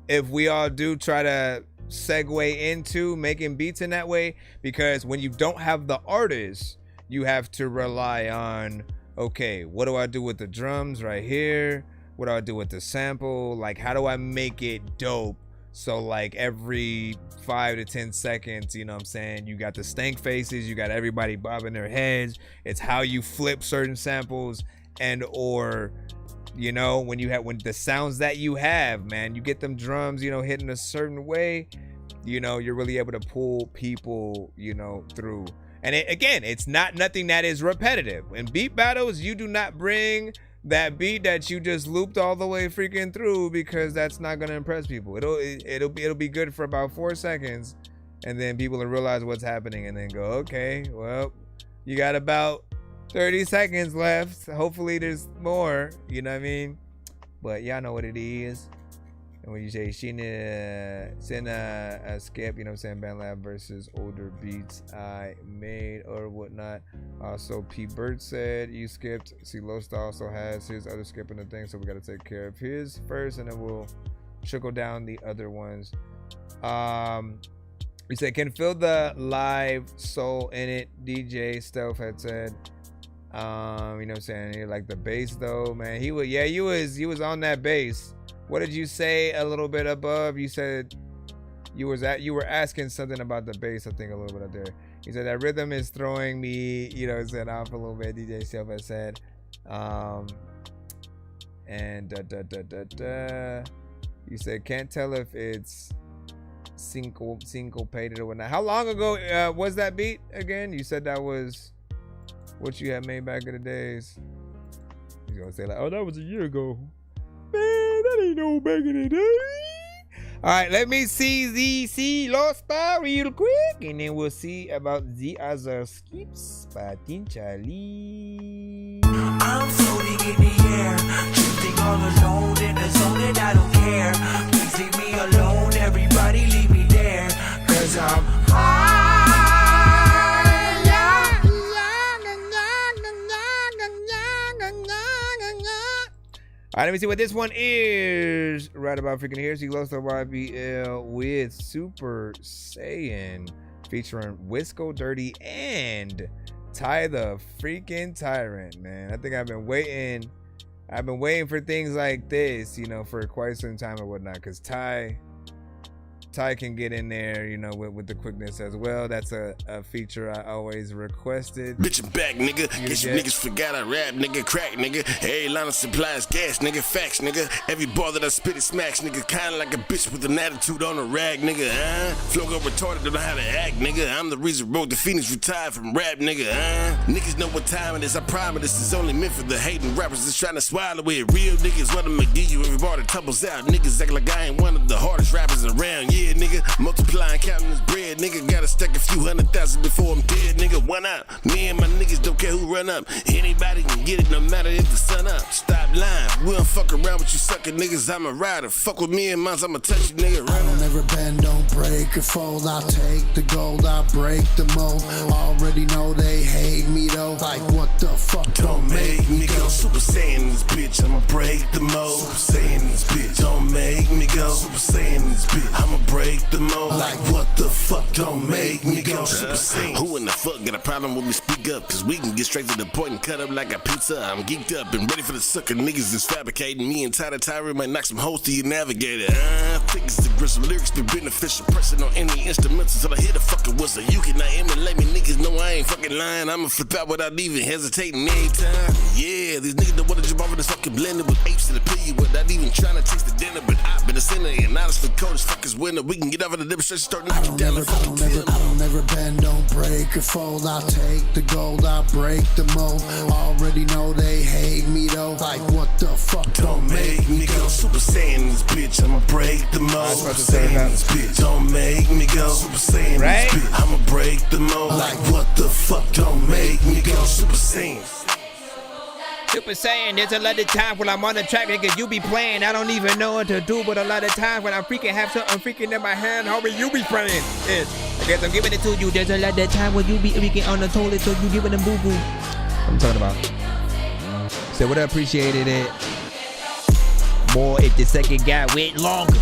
if we all do try to segue into making beats in that way, because when you don't have the artist, you have to rely on, okay, what do I do with the drums right here? What do I do with the sample? Like, how do I make it dope So like every 5 to 10 seconds, you know what I'm saying, you got the stank faces, you got everybody bobbing their heads. It's how you flip certain samples, and or you know, when the sounds that you have, man, you get them drums, you know, hitting a certain way, you know, you're really able to pull people, you know, through. And again, it's not nothing that is repetitive. In beat battles, you do not bring that beat that you just looped all the way freaking through, because that's not gonna impress people. It'll be good for about 4 seconds, and then people will realize what's happening and then go, okay, well, you got about 30 seconds left. Hopefully there's more, you know what I mean? But y'all know what it is. And when you say send a skip, you know what I'm saying, BandLab versus older beats I made or whatnot. Also, P Bird said you skipped. See, Lost also has his other skipping the thing, so we got to take care of his first, and then we'll trickle down the other ones. We said can feel the live soul in it. DJ Stealth had said, you know what I'm saying, like the bass though, man. He was on that bass. What did you say a little bit above? You said you were asking something about the bass, I think, a little bit up there. He said that rhythm is throwing me, you know, said off a little bit. DJ Self has said, and you said can't tell if it's syncopated or whatnot. How long ago was that beat again? You said that was what you had made back in the days. He's gonna say like, oh, that was a year ago. Man, that ain't no back in the day. All right, let me see the Lost Bar real quick, and then we'll see about the other skips. Patin Charlie. I'm floating in the air, drifting all alone in the zone, and I don't care. Please leave me alone, everybody leave me there, 'cause I'm high. All right, let me see what this one is. Right about freaking here. See Lost YBL with Super Saiyan featuring Wisco Dirty and Ty the freaking Tyrant, man. I think I've been waiting for things like this, you know, for quite some time or whatnot, because Ty can get in there, you know, with the quickness as well. That's a feature I always requested. Bitch, I'm back, nigga. Guess you niggas forgot I rap, nigga. Crack, nigga. Every line of supplies, gas, nigga. Facts, nigga. Every bar that I spit it smacks, nigga. Kinda like a bitch with an attitude on a rag, nigga. Flow go retarded, don't know how to act, nigga. I'm the reason Road the Phoenix retired from rap, nigga. Niggas know what time it is. I promise this is only meant for the hating rappers that's trying to swallow it. Real niggas, what I'ma give you every bar that tumbles out. Niggas act like I ain't one of the hardest rappers around. Yeah, nigga. Multiplying, counting this bread, nigga. Gotta stack a few 100,000 before I'm dead, nigga. Why not? Me and my niggas don't care who run up. Anybody can get it, no matter if the sun up. Stop lying. We don't fuck around with you sucker niggas. I'm a rider. Fuck with me and mine, I'ma touch you, nigga. I don't ever bend, don't break or fold. I take the gold, I break the mold. Already know they hate me though. Like what the fuck? Don't make me go Super Saiyan this bitch. I'ma break the mold. Super Saiyan this bitch. Don't make me go Super Saiyan this bitch. I'ma break the mold. Like what the fuck? Don't make me go Super Saiyan. Who in the fuck got a problem when we speak up? 'Cause we can get straight to the point and cut up like a pizza. I'm geeked up and ready for the sucker niggas that's fabricating. Me and Tyler Tyree might knock some holes to your navigator. Think it's the gristle lyrics be beneficial. Pressing on any instrumentals till I hear the fucking whistle. You cannot emulate me, niggas know I ain't fucking lying. I'ma flip out without even hesitating anytime. Yeah, these niggas don't wanna jump over this fucking blender with apes to the pee without even trying to taste the dinner. But I've been a sinner and honestly cold as fuck is winner. We can get over the demonstration, start knocking down the phone. I don't ever bend, don't break or fold. I take the gold, I break the mold. Already know they hate me though. Like what the fuck? Don't make me go Super Saiyan this bitch. I'ma break the mold. Super Saiyan this bitch. Don't make me go Super Saiyan this bitch. I'ma break the mold. Like what the fuck? Don't make me go Super Saiyan. Super Saiyan, there's a lot of times when I'm on the track, nigga, you be playing. I don't even know what to do, but a lot of times when I freaking have something freaking in my hand, homie, you be playing it. I guess I'm giving it to you. There's a lot of time when you be freaking on the toilet, so you giving them boo-boo. I'm talking about. So would have appreciated it more if the second guy went longer.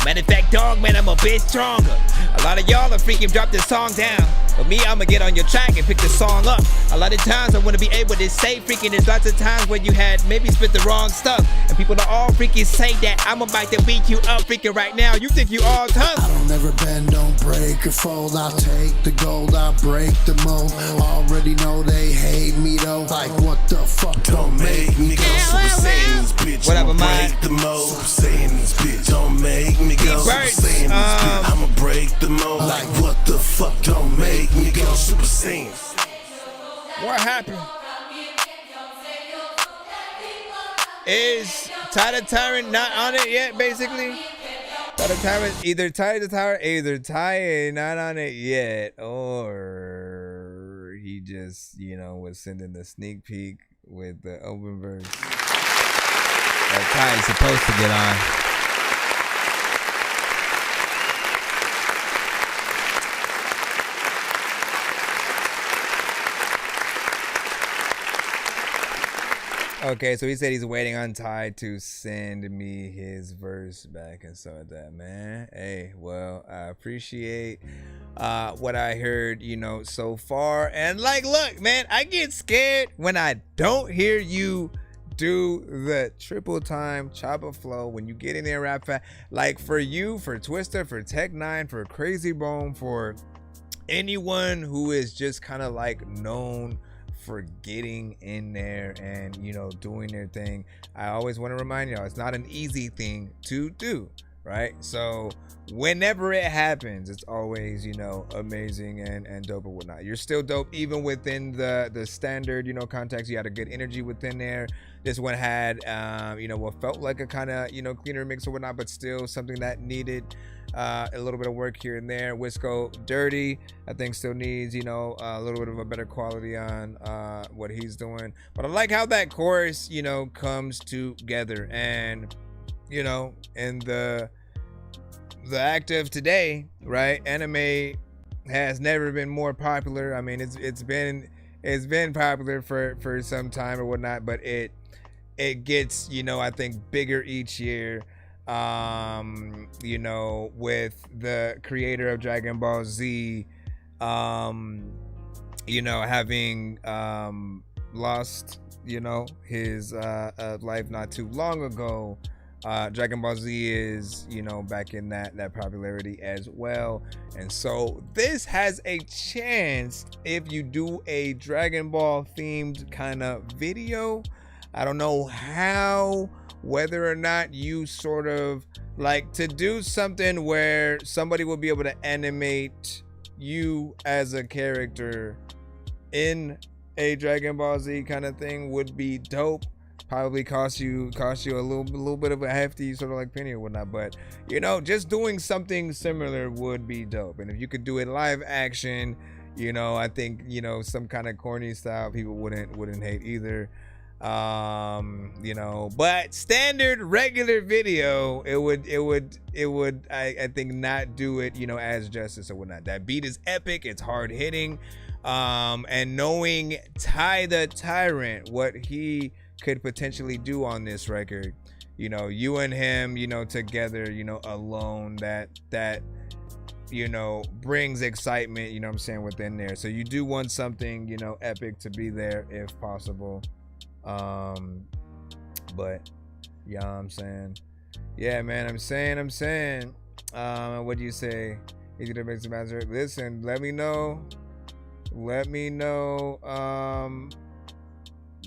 Matter of fact, dog, man, I'm a bit stronger. A lot of y'all are freaking dropped this song down. But me, I'ma get on your track and pick the song up. A lot of times I wanna be able to say freaking there's lots of times when you had maybe spit the wrong stuff. And people are all freaking say that I'm about to beat you up freaking right now. You think you all tough? I don't ever bend, don't break or fold. I take the gold, I break the mold. Already know they hate me though. Like what the fuck? Don't make me go Super Saiyan this bitch. What up, I'ma man? break the mold. Super Saiyan this bitch. Don't make me go Super Saiyan this bitch. I'ma break the mold. Like what the fuck? Don't make me go Super Saiyan. What happened? Is Ty the Tyrant not on it yet, basically? Ty the Tyrant, either Ty the Tyrant, either Ty is not on it yet, or he just, you know, was sending the sneak peek with the open verse that Ty is supposed to get on. Okay, so he said he's waiting on Ty to send me his verse back and so that, man. Hey, well, I appreciate what I heard, you know, so far. And like, look, man, I get scared when I don't hear you do the triple time chopper flow when you get in there rap fast. Like for you, for Twister, for Tech9, for Crazy Bone, for anyone who is just kind of like known for getting in there and, you know, doing their thing. I always want to remind y'all, it's not an easy thing to do, right? So whenever it happens, it's always, you know, amazing and dope and whatnot. You're still dope even within the standard, you know, context. You had a good energy within there. This one had, you know, what felt like a kind of, you know, cleaner mix or whatnot, but still something that needed a little bit of work here and there. Wisco Dirty, I think still needs, you know, a little bit of a better quality on what he's doing. But I like how that chorus, you know, comes together. And, you know, in the act of today, right, anime has never been more popular. I mean, it's been popular for some time or whatnot, but it gets, you know, I think bigger each year. You know, with the creator of Dragon Ball Z, you know, having lost, you know, his life not too long ago. Dragon Ball Z is, you know, back in that popularity as well. And so this has a chance, if you do a Dragon Ball themed kind of video, I don't know how, whether or not you sort of like to do something where somebody will be able to animate you as a character in a Dragon Ball Z kind of thing would be dope. Probably cost you a little bit of a hefty sort of like penny or whatnot, but you know, just doing something similar would be dope. And if you could do it live action, you know, I think, you know, some kind of corny style, people wouldn't hate either. You know, but standard regular video, it would I think not do it, you know, as justice or whatnot. That beat is epic, it's hard hitting, and knowing Ty the Tyrant, what he could potentially do on this record, you know, you and him, you know, together, you know, alone, that you know, brings excitement, you know what I'm saying, within there. So you do want something, you know, epic to be there if possible. But yeah, I'm saying, yeah, man, I'm saying, what do you say? Easy to make some answer. Listen, let me know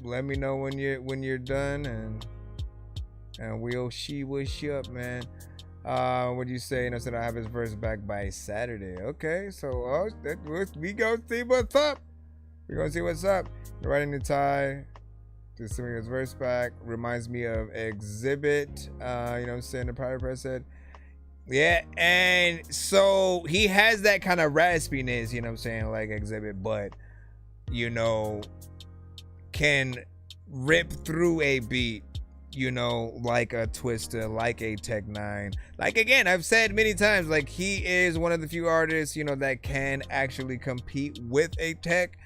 when you're done, and we'll see what's up, man. What do you say? You know, said I have his verse back by Saturday. Okay, so we gonna see what's up. Writing the Ty to send me his verse back reminds me of Exhibit. You know what I'm saying? The Private Press said, yeah, and so he has that kind of raspiness, you know what I'm saying, like Exhibit, but you know, can rip through a beat, you know, like a Twister, like a Tech9. Like, again, I've said many times, like, he is one of the few artists, you know, that can actually compete with a Tech.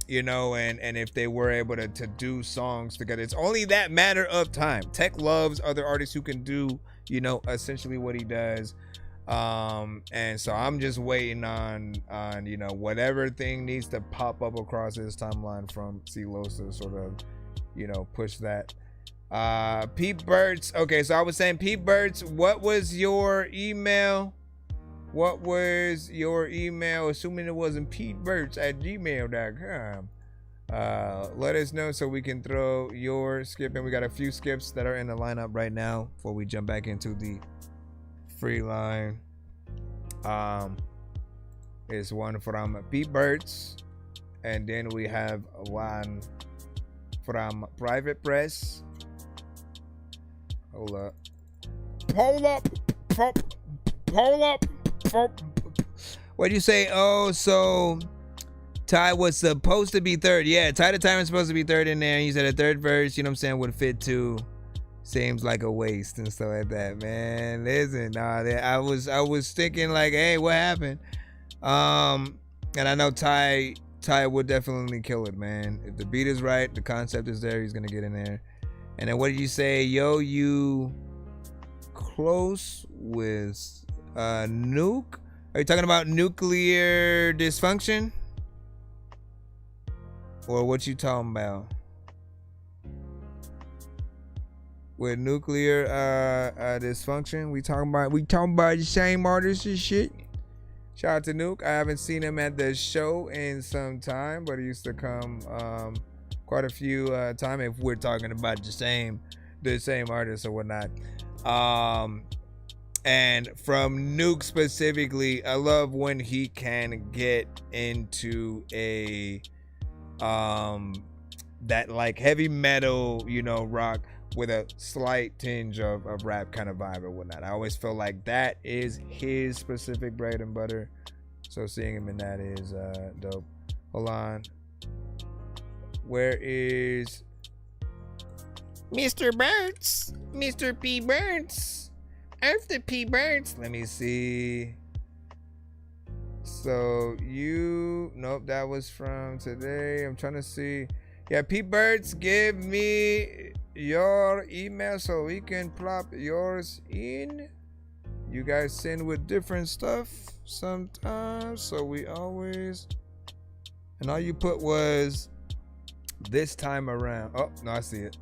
You know, and if they were able to do songs together, it's only that matter of time. Tech loves other artists who can do, you know, essentially what he does. And so I'm just waiting on you know, whatever thing needs to pop up across his timeline from CeeLo's to sort of, you know, push that. Pete Burtz. Okay, so I was saying, Pete Burtz, what was your email? What was your email? Assuming it wasn't peteburtz@gmail.com. Let us know so we can throw your skip in. We got a few skips that are in the lineup right now before we jump back into the free line. Is one from Pete Burtz, and then we have one from Private Press. Hold up. Pull up. What'd you say? Oh, so Ty was supposed to be third. Yeah, Ty the Time was supposed to be third in there. You said a third verse, you know what I'm saying, would fit too. Seems like a waste and stuff like that, man. Listen, I was thinking like, hey, what happened? And I know Ty would definitely kill it, man. If the beat is right, the concept is there, he's gonna get in there. And then what did you say? Yo, you close with Nuke? Are you talking about nuclear dysfunction? Or what you talking about? With nuclear dysfunction? We talking about the same artists and shit? Shout out to Nuke. I haven't seen him at the show in some time, but he used to come quite a few times if we're talking about the same artists or whatnot. And from Nuke specifically, I love when he can get into a that like heavy metal, you know, rock with a slight tinge of rap kind of vibe or whatnot. I always feel like that is his specific bread and butter. So seeing him in that is dope. Hold on. Where is Mr. Burtz? Mr. P. Burtz? After P. Burtz. Let me see. So nope, that was from today. I'm trying to see. Yeah, P. Burtz, give me your email so we can plop yours in. You guys send with different stuff sometimes, so we always, and all you put was this time around. Oh no, I see it.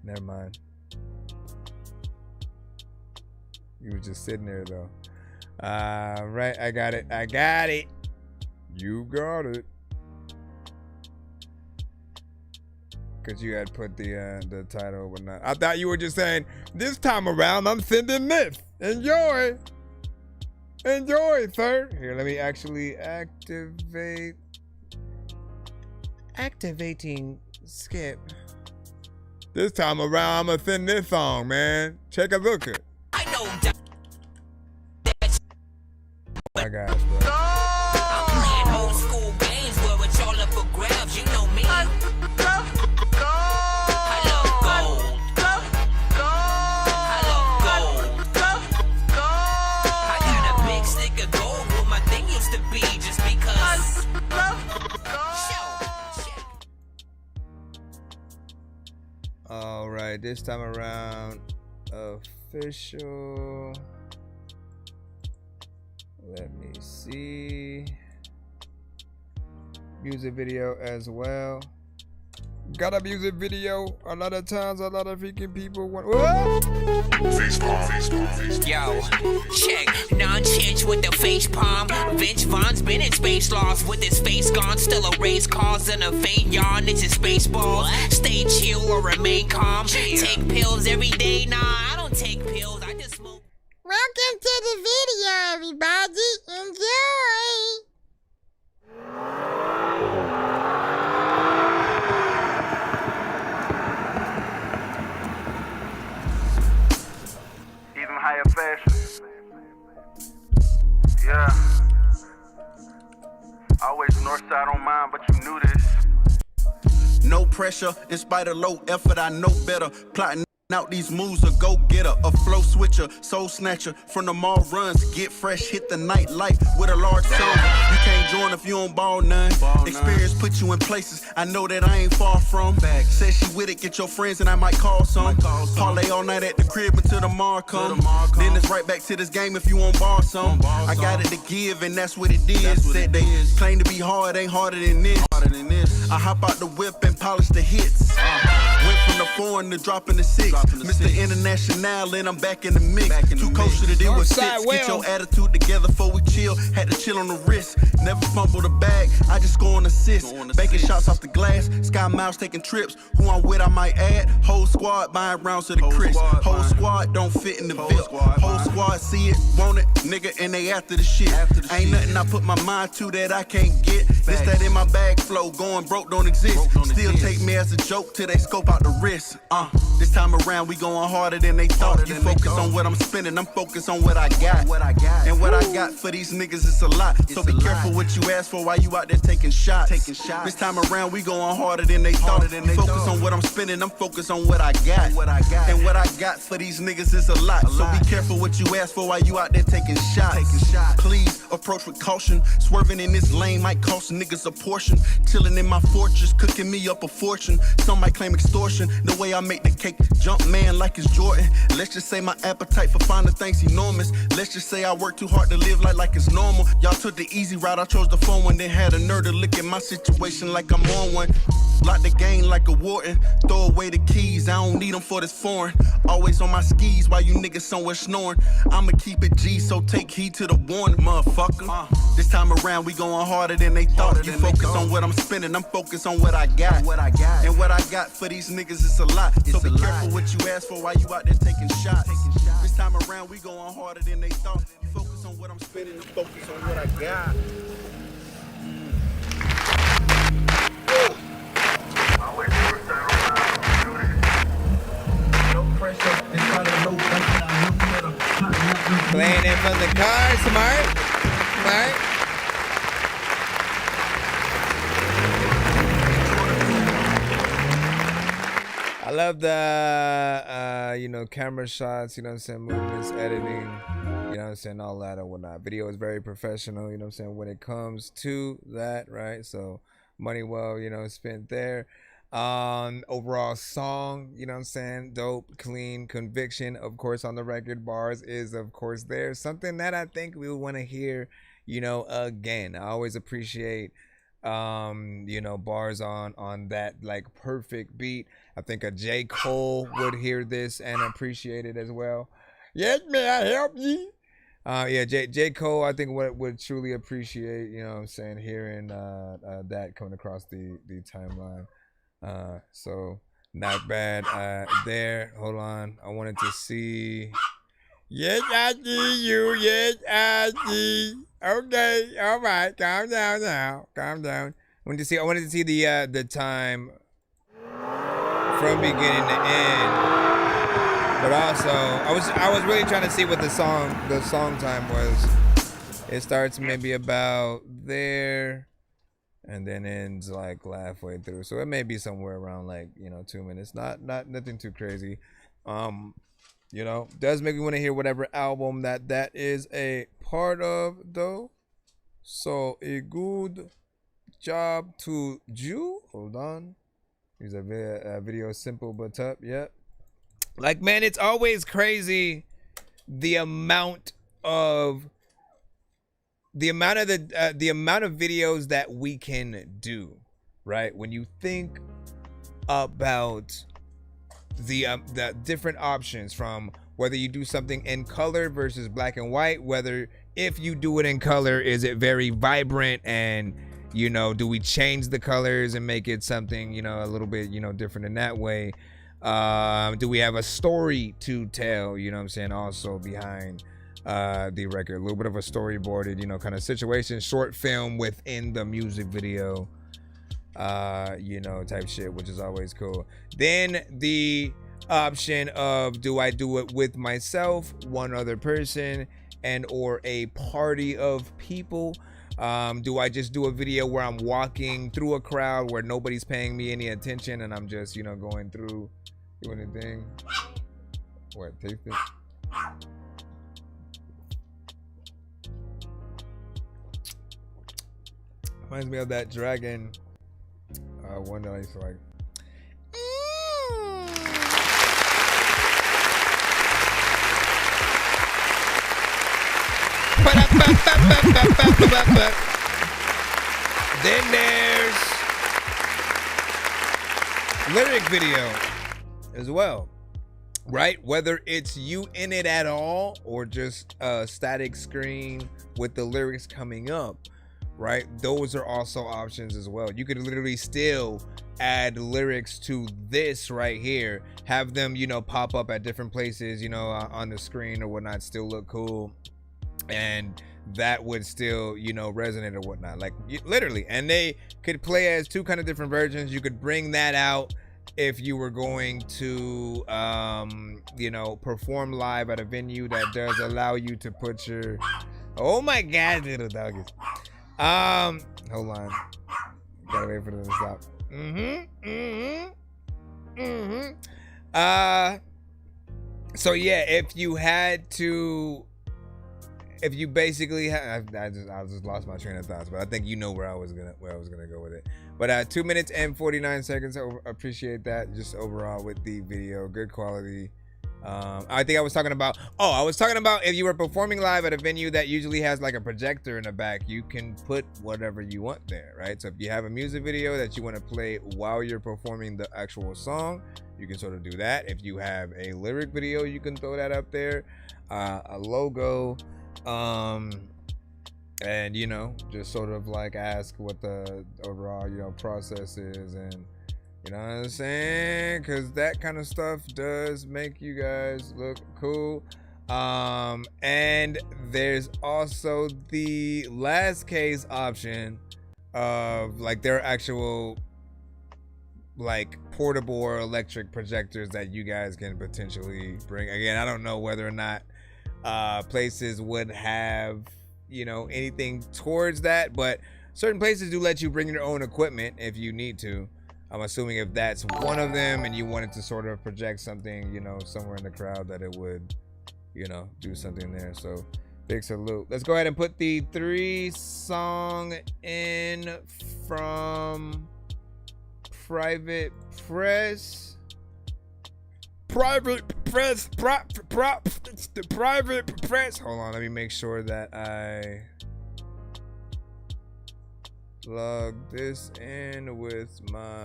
Never mind. You were just sitting there though. Right, I got it. You got it. Because you had put the title or whatnot. I thought you were just saying, this time around, I'm sending this. Enjoy. Enjoy, sir. Here, let me actually activate. Activating skip. This time around, I'm going to send this song, man. Check a look at. I know my gosh, bro. I'm playing old school games where it's all up for grabs. You know me. All right, this time around, official. Let me see. Music video as well. Got a music video. A lot of times, a lot of freaking people want. Yo, check. Non-change with the face palm. Vince Vaughn's been in space lost with his face gone. Still a race cause and a faint yawn. It's his spaceballs. Stay chill or remain calm. Take pills every day. Nah, I don't take pills. I just smoke. Welcome to the video, everybody. Enjoy. Even higher fashion. Yeah. Always north side on mine, but you knew this. No pressure, in spite of low effort, I know better. Plotting Out these moves, a go-getter, a flow switcher, soul snatcher. From the mall runs, get fresh, hit the nightlife with a large sum. You can't join if you don't ball none. Experience put you in places I know that I ain't far from. Said she with it, get your friends and I might call some. Parlay all night at the crib until the mar come. Then it's right back to this game if you won't bar some. I got it to give and that's what it is. Said they claim to be hard, ain't harder than this. I hop out the whip and polish the hits. Went from the foreign to dropping the 6. Mr. International and I'm back in the mix. Too kosher to deal with six. Get your attitude together before we chill. Had to chill on the wrist. Never fumble the bag. I just score on assist. Banking shots off the glass. Sky Miles taking trips. Who I'm with I might add. Whole squad buying rounds to the Chris. Whole squad don't fit in the VIP. Whole squad see it, want it, nigga, and they after the shit. Ain't nothing I put my mind to that I can't get. This that in my bag flow. Going broke don't exist. Still take me as a joke till they scope out the wrist. This time around we going harder than they thought. You focus on what I'm spending, I'm focused on what I got. And what I got for these niggas is a lot. So be careful what you ask for while you out there taking shots. This time around we going harder than they thought. Focus on what I'm spending, I'm focused on what I got. And what I got for these niggas is a lot. So be careful what you ask for while you out there taking shots. Please approach with caution. Swerving in this lane might cost niggas a portion. Chilling in my fortress, cooking me up a fortune. Some might claim extortion. The way I make the cake jump man like it's Jordan. Let's just say my appetite for finding things enormous. Let's just say I work too hard to live like it's normal. Y'all took the easy route, I chose the phone one. Then had a nerve to look at my situation like I'm on one. Lock the game like a warden. Throw away the keys, I don't need them for this foreign. Always on my skis while you niggas somewhere snoring. I'ma keep it G, so take heed to the warning, motherfucker. This time around we going harder than they thought. You focus on what I'm spending, I'm focused on what I got. And what I got for these niggas is a lot. So be careful what you ask for while you out there taking shots. This time around we going harder than they thought. You focus on what I'm spending, I'm focused on what I got. Playing it from the car, smart. I love the camera shots, you know what I'm saying, movements, editing, you know what I'm saying, all that and whatnot. Video is very professional, you know what I'm saying, when it comes to that, right? So money well, spent there. Overall song, you know what I'm saying, dope, clean, conviction, of course, on the record. Bars is, of course, there. Something that I think we want to hear, again. I always appreciate bars on that like perfect beat. I think a J. Cole would hear this and appreciate it as well. Yes, may I help you? J. Cole, I think would truly appreciate, you know what I'm saying, hearing that coming across the timeline. So not bad there. Hold on, I wanted to see. Yes, I see you. Yes, I see. Okay, all right. Calm down now. Calm down. I wanted to see the time from beginning to end. But also, I was really trying to see what the song time was. It starts maybe about there, and then ends like halfway through. So it may be somewhere around 2 minutes. Not nothing too crazy. Does make me want to hear whatever album that is a part of though. So a good job to you. Hold on. Here's a video, simple but tough. Yep. Man, it's always crazy the amount of videos that we can do, right? When you think about the different options, from whether you do something in color versus black and white, whether if you do it in color, is it very vibrant, and do we change the colors and make it something a little bit different in that way? Do we have a story to tell, what I'm saying, also behind the record? A little bit of a storyboarded kind of situation, short film within the music video, type shit, which is always cool. Then the option of, do I do it with myself, one other person, and or a party of people? Do I just do a video where I'm walking through a crowd where nobody's paying me any attention and I'm just going through doing a thing? What? Taste it. Reminds me of that dragon one that I used to like. Then there's lyric video as well, right? Whether it's you in it at all or just a static screen with the lyrics coming up, right? Those are also options as well. You could literally still add lyrics to this right here, have them, you know, pop up at different places, you know, on the screen or whatnot, still look cool, and that would still, you know, resonate or whatnot, like literally. And they could play as two kind of different versions. You could bring that out if you were going to you know, perform live at a venue that does allow you to put your, oh my god, little doggies. Hold on, gotta wait for them to stop. So yeah, if you had to, if you basically have, I just lost my train of thoughts, but I think you know where I was gonna go with it. But 2 minutes and 49 seconds. Appreciate that. Just overall with the video, good quality. I think I was talking about, if you were performing live at a venue that usually has like a projector in the back, you can put whatever you want there, right? So if you have a music video that you want to play while you're performing the actual song, you can sort of do that. If you have a lyric video, you can throw that up there, a logo, and you know, just sort of like ask what the overall, you know, process is, and you know what I'm saying? Because that kind of stuff does make you guys look cool. And there's also the last case option of like their actual like portable or electric projectors that you guys can potentially bring. Again, I don't know whether or not places would have, you know, anything towards that, but certain places do let you bring your own equipment if you need to. I'm assuming if that's one of them and you wanted to sort of project something, you know, somewhere in the crowd, that it would, you know, do something there. So big salute. Let's go ahead and put the 3-song in from Private Press. Private Press. Private Press. Hold on, let me make sure that I log this in with my,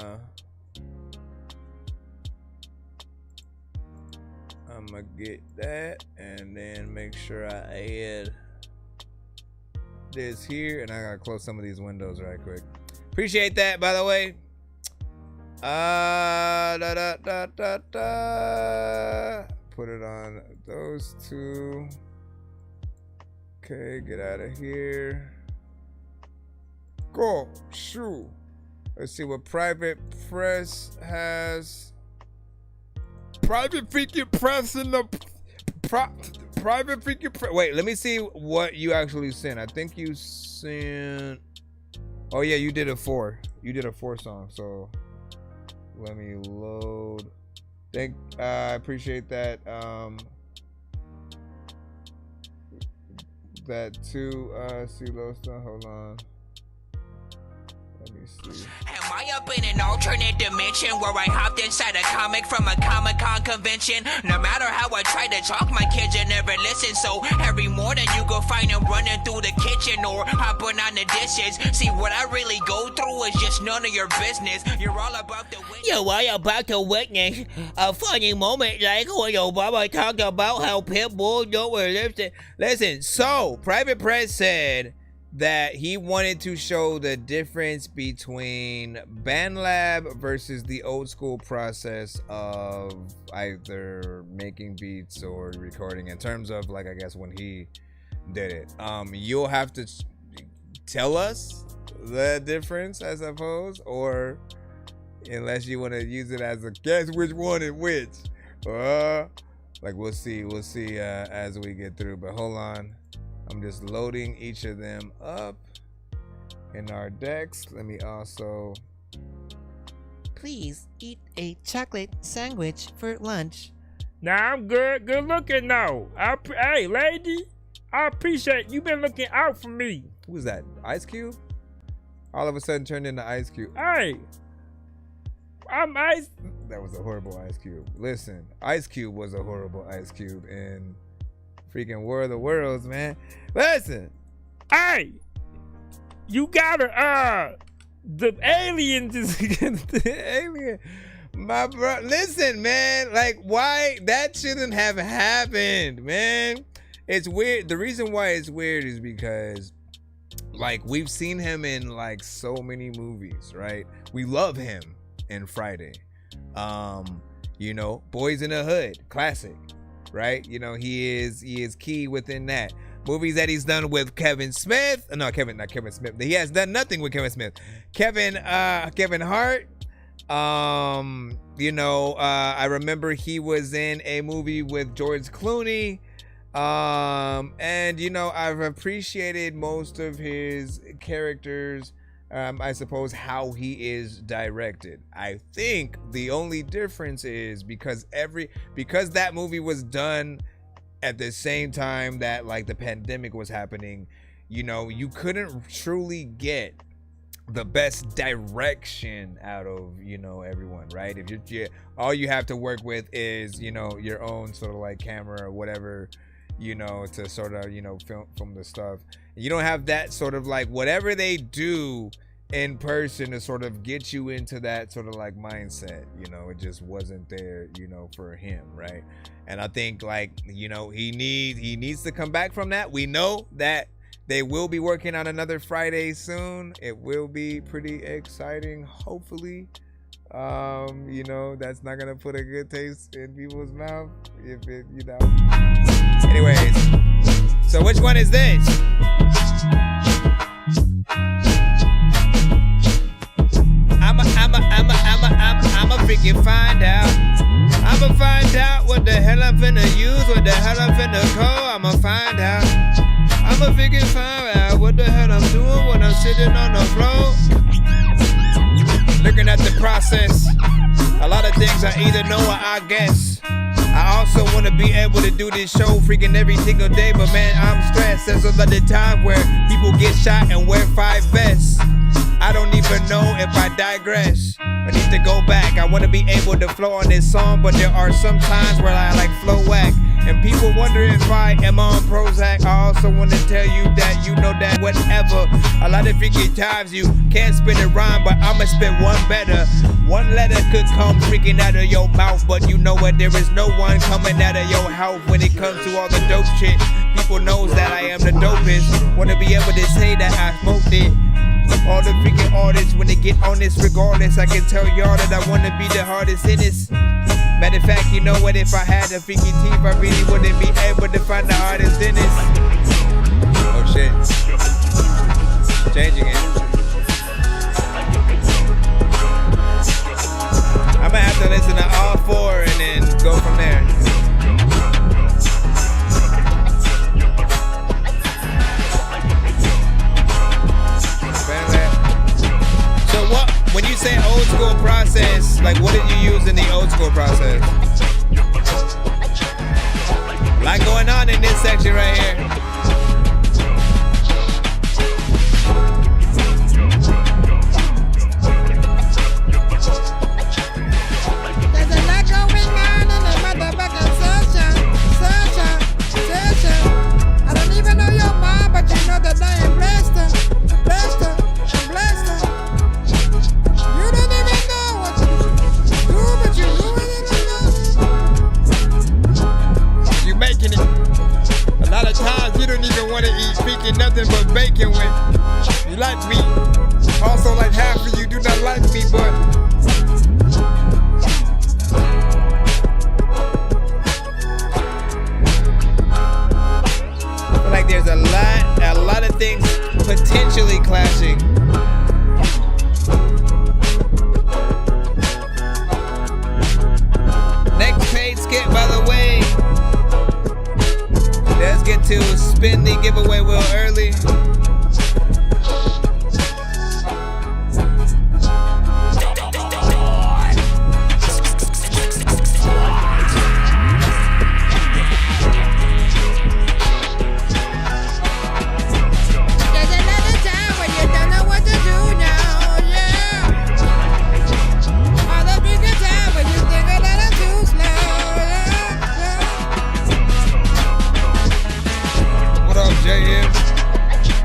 I'm gonna get that and then make sure I add this here, and I gotta close some of these windows right quick. Appreciate that, by the way. Put it on those two. Okay, get out of here. Go, shoot. Let's see what Private Press has. Private freaking press in the private freaking press. Wait, let me see what you actually sent. I think you sent, oh yeah, you did a 4. You did a 4-song. So let me load. I appreciate that. That too. See those stuff. Hold on. Let me see. Am I up in an alternate dimension where I hopped inside a comic from a Comic-Con convention? No matter how I try to talk, my kids will never listen. So every morning you go find them running through the kitchen or hopping on the dishes. See, what I really go through is just none of your business. You're all about the witness. You're all about to witness a funny moment like when Obama talked about how pit bulls don't wear lipstick. Listen, so Private Press said that he wanted to show the difference between BandLab versus the old school process of either making beats or recording, in terms of like, I guess when he did it. You'll have to tell us the difference, I suppose, or unless you want to use it as a guess which one is which. Like we'll see as we get through, but hold on. I'm just loading each of them up in our decks. Let me also. Please eat a chocolate sandwich for lunch. Nah, I'm good. Good looking though. Hey, lady, I appreciate you been looking out for me. Who was that? Ice Cube? All of a sudden turned into Ice Cube. Hey, I'm Ice. That was a horrible Ice Cube. Listen, Ice Cube was a horrible Ice Cube in freaking War of the Worlds, man. Listen. Hey, you gotta, the aliens is the alien. My bro, listen, man. Like, why that shouldn't have happened, man. It's weird. The reason why it's weird is because, like, we've seen him in like so many movies, right? We love him in Friday. You know, Boys in the Hood, classic, right? You know, he is key within that. Movies that he's done with Kevin Smith. No, not Kevin Smith. He has done nothing with Kevin Smith. Kevin Hart. You know, I remember he was in a movie with George Clooney. And you know, I've appreciated most of his characters. I suppose how he is directed. I think the only difference is because that movie was done at the same time that like the pandemic was happening, you know, you couldn't truly get the best direction out of, you know, everyone, right? If you're all you have to work with is, you know, your own sort of like camera or whatever, you know, to sort of, you know, film the stuff. You don't have that sort of like whatever they do in person to sort of get you into that sort of like mindset, you know, it just wasn't there, you know, for him, right? And I think like, you know, he needs to come back from that. We know that they will be working on another Friday soon. It will be pretty exciting, hopefully. You know, that's not gonna put a good taste in people's mouth if it, you know. Anyways, so which one is this? I'ma freaking find out. I'ma find out what the hell I'm finna use, what the hell I'm finna call. I'ma find out. I'ma freaking find out what the hell I'm doing when I'm sitting on the floor. Looking at the process. A lot of things I either know or I guess. I also want to be able to do this show freaking every single day, but man, I'm stressed. There's a lot of time where people get shot and wear 5 vests. I don't even know if I digress. I need to go back. I want to be able to flow on this song, but there are some times where I like flow whack. And people wonder if I am on Prozac. I also want to tell you that you know that whatever. A lot of freaking times you can't spit a rhyme, but I'ma spit one better. One letter could come freaking out of your mouth, but you know what? There is no one coming out of your house when it comes to all the dope shit. People knows that I am the dopest. Want to be able to say that I smoked it. All the freaking artists, when they get on this regardless, I can tell y'all that I want to be the hardest in this. Matter of fact, you know what? If I had the freaking teeth, I really wouldn't be able to find the hardest in this. Oh shit. Changing it. I'm gonna have to listen to all 4 and then go from there. So what, when you say old school process, like what did you use in the old school process? A lot going on in this section right here. There's a lot going on in the motherfucking session. I don't even know your mom, but you know that I am blessed her. You don't even know what to do, but you're doing it. You making it. A lot of times you don't even want to eat freaking nothing but bacon when you like me. Also, like half of you do not like me, but I feel like there's a lot of things potentially clashing. Next paid skit, by the way. Let's get to spin the giveaway wheel early. JM,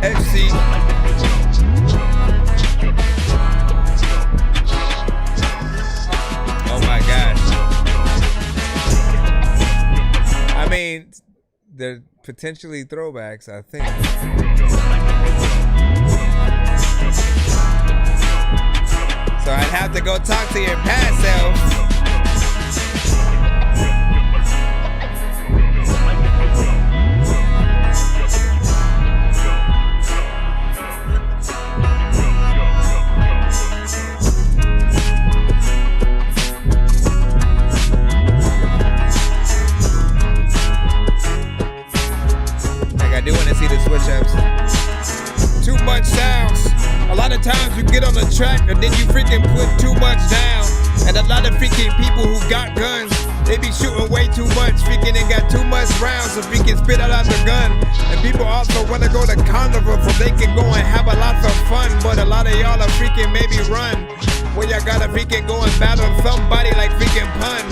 FC. Oh my gosh. I mean, they're potentially throwbacks, I think. So I'd have to go talk to your past self. I do want to see the switch ups. Too much sounds. A lot of times you get on the track and then you freaking put too much down. And a lot of freaking people who got guns, they be shooting way too much, freaking and got too much rounds so freaking spit out the gun. And people also want to go to carnival so they can go and have a lot of fun. But a lot of y'all are freaking maybe run. Well, y'all gotta freaking go and battle somebody like freaking Pun.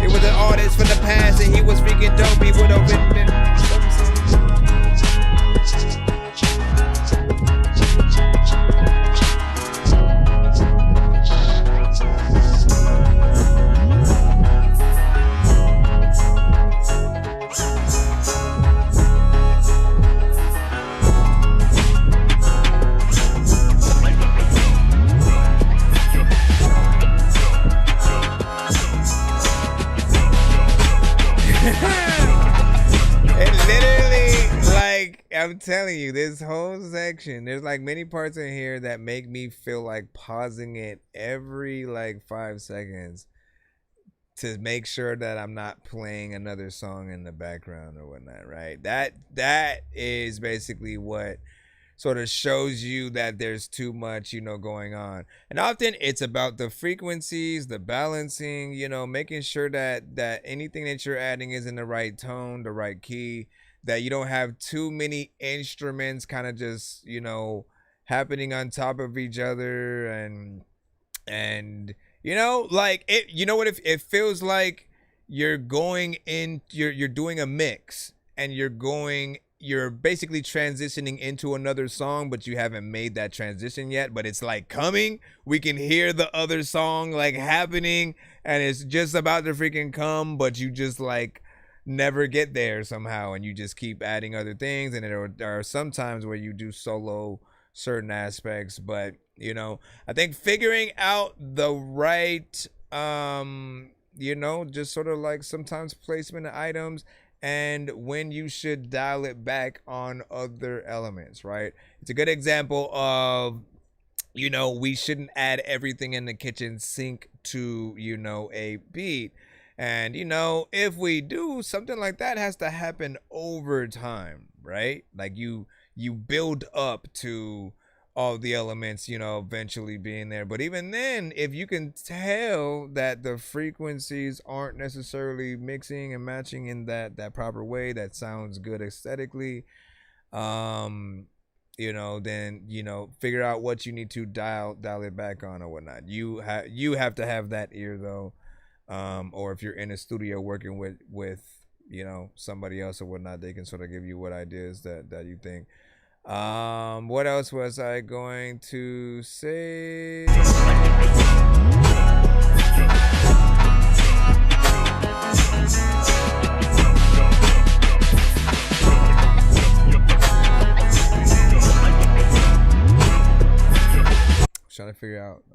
It was an artist from the past and he was freaking dope. He would have been I'm telling you, this whole section, there's like many parts in here that make me feel like pausing it every like 5 seconds to make sure that I'm not playing another song in the background or whatnot, right? That is basically what sort of shows you that there's too much, you know, going on. And often it's about the frequencies, the balancing, you know, making sure that anything that you're adding is in the right tone, the right key, that you don't have too many instruments kind of just, you know, happening on top of each other and you know, like it, you know what, if it feels like you're going in, you're doing a mix and you're basically transitioning into another song, but you haven't made that transition yet, but it's like coming, we can hear the other song like happening and it's just about to freaking come, but you just like never get there somehow and you just keep adding other things. And there are some times where you do solo certain aspects, but you know, I think figuring out the right you know, just sort of like sometimes placement of items and when you should dial it back on other elements, right? It's a good example of, you know, we shouldn't add everything in the kitchen sink to, you know, a beat. And, you know, if we do, something like that has to happen over time, right? Like you build up to all the elements, you know, eventually being there. But even then, if you can tell that the frequencies aren't necessarily mixing and matching in that proper way that sounds good aesthetically, you know, then, you know, figure out what you need to dial it back on or whatnot. You have to have that ear though. Or if you're in a studio working with you know, somebody else or whatnot, they can sort of give you what ideas that you think. What else was I going to say? I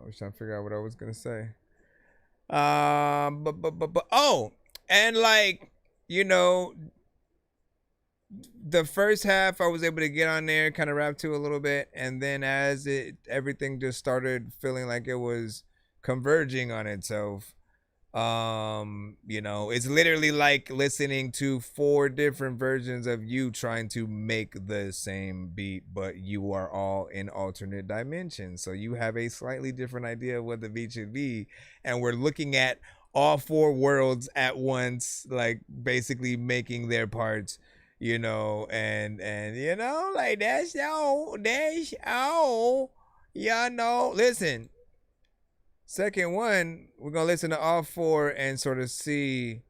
was trying to figure out what I was gonna say. But oh, and like, you know, the first half I was able to get on there, kind of rap to a little bit, and then as everything just started feeling like it was converging on itself, you know, it's literally like listening to 4 different versions of you trying to make the same beat, but you are all in alternate dimensions, so you have a slightly different idea of what the beat should be, and we're looking at all 4 worlds at once, like basically making their parts, you know, and you know, like that's all, y'all know. Listen, second one, we're gonna listen to all 4 and sort of see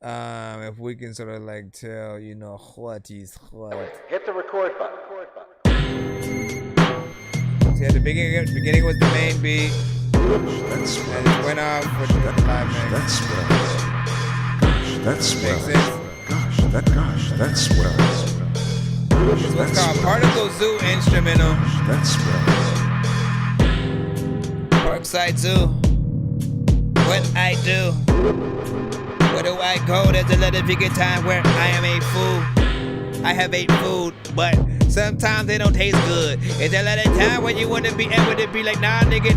If we can sort of like tell, you know, what is what. Hit the record button. See, at the beginning was the main beat. That's swell. And it went off with the live mix. That's swell. That's swell. Makes sense? That's swell. This one's called Particle Zoo Instrumental. That's swell. Parkside Zoo. What I do. Where do I go? There's a little bit of time where I am a fool. I have ate food, but sometimes they don't taste good. Is there a lot of time when you want to be able to be like, nah nigga,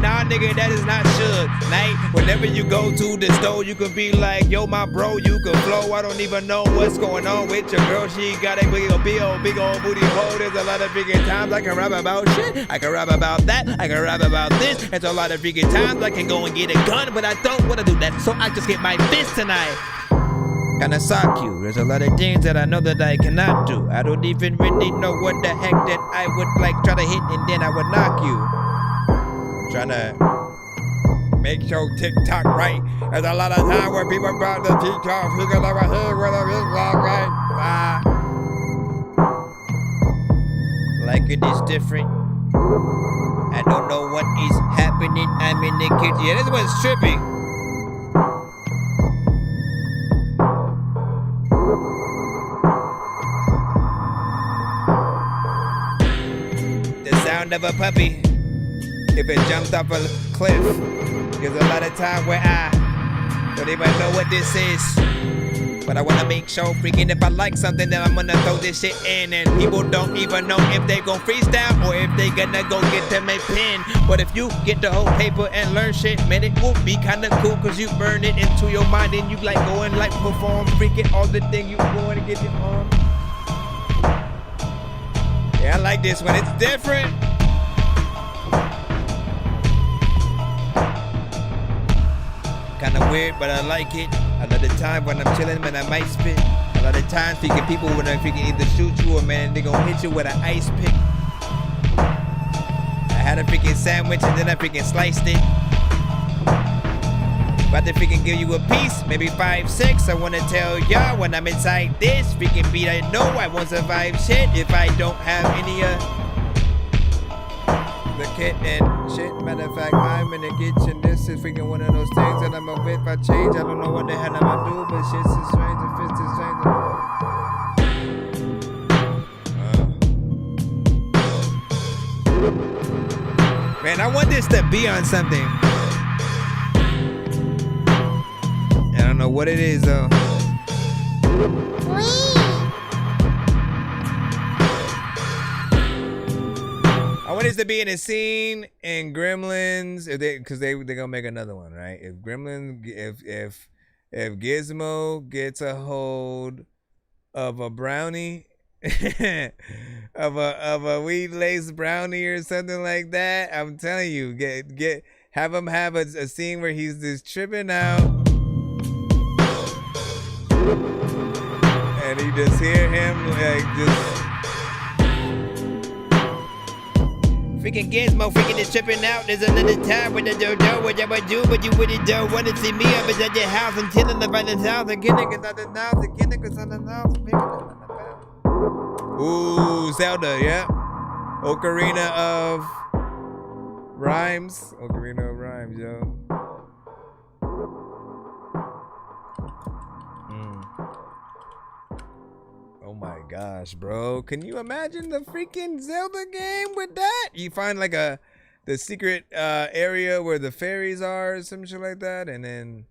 that is not should. Like, whenever you go to the store, you can be like, yo, my bro, you can flow. I don't even know what's going on with your girl. She got a big old booty hole. There's a lot of freaking times I can rap about shit. I can rap about that. I can rap about this. There's a lot of freaking times I can go and get a gun, but I don't want to do that, so I just get my fist tonight. Gonna sock you. There's a lot of things that I know that I cannot do. I don't even really know what the heck that I would like try to hit and then I would knock you. Trying to make your TikTok right. There's a lot of time where people about the TikTok figure out here where the TikTok right. Like it is different. I don't know what is happening. I'm in the kitchen. Yeah, this one's trippy. Of a puppy if it jumped off a cliff. There's a lot of time where I don't even know what this is, but I want to make sure freaking if I like something then I'm gonna throw this shit in, and people don't even know if they gon' freestyle or if they gonna go get them a pen. But if you get the whole paper and learn shit, man, it will be kinda cool cause you burn it into your mind and you like go and like perform freaking all the thing you going to get your arm. Yeah, I like this one, it's different. Kinda weird, but I like it. A lot of time when I'm chilling, man, I might spit. A lot of times, freaking people when I freaking either shoot you or man, they gon' hit you with an ice pick. I had a freaking sandwich and then I freaking sliced it. About to freaking give you a piece, maybe 5, 6. I wanna tell y'all when I'm inside this freaking beat, I know I won't survive shit if I don't have any the kit and shit. Matter of fact, I'm in the kitchen. This is freaking one of those things that I'm a bit if I change. I don't know what the hell I'm gonna do, but shit's is strange and fits is strange. Man, I want this to be on something. I don't know what it is though. I want this to be in a scene in Gremlins, if because they gonna make another one, right? If Gremlins, if Gizmo gets a hold of a brownie, of a weed laced brownie or something like that, I'm telling you, have him have a scene where he's just tripping out, and you just hear him like just. Freaking Gizmo, freaking is tripping out. There's another time with the dodo, what I would do, but you wouldn't do. Wanna see me up at your house and chilling the right house and getting it on the house and getting it on the house. Ooh, Zelda, yeah. Ocarina of Rhymes. Ocarina of Rhymes, yo. Oh my gosh, bro. Can you imagine the freaking Zelda game with that? You find like the secret area where the fairies are or some shit like that, and then,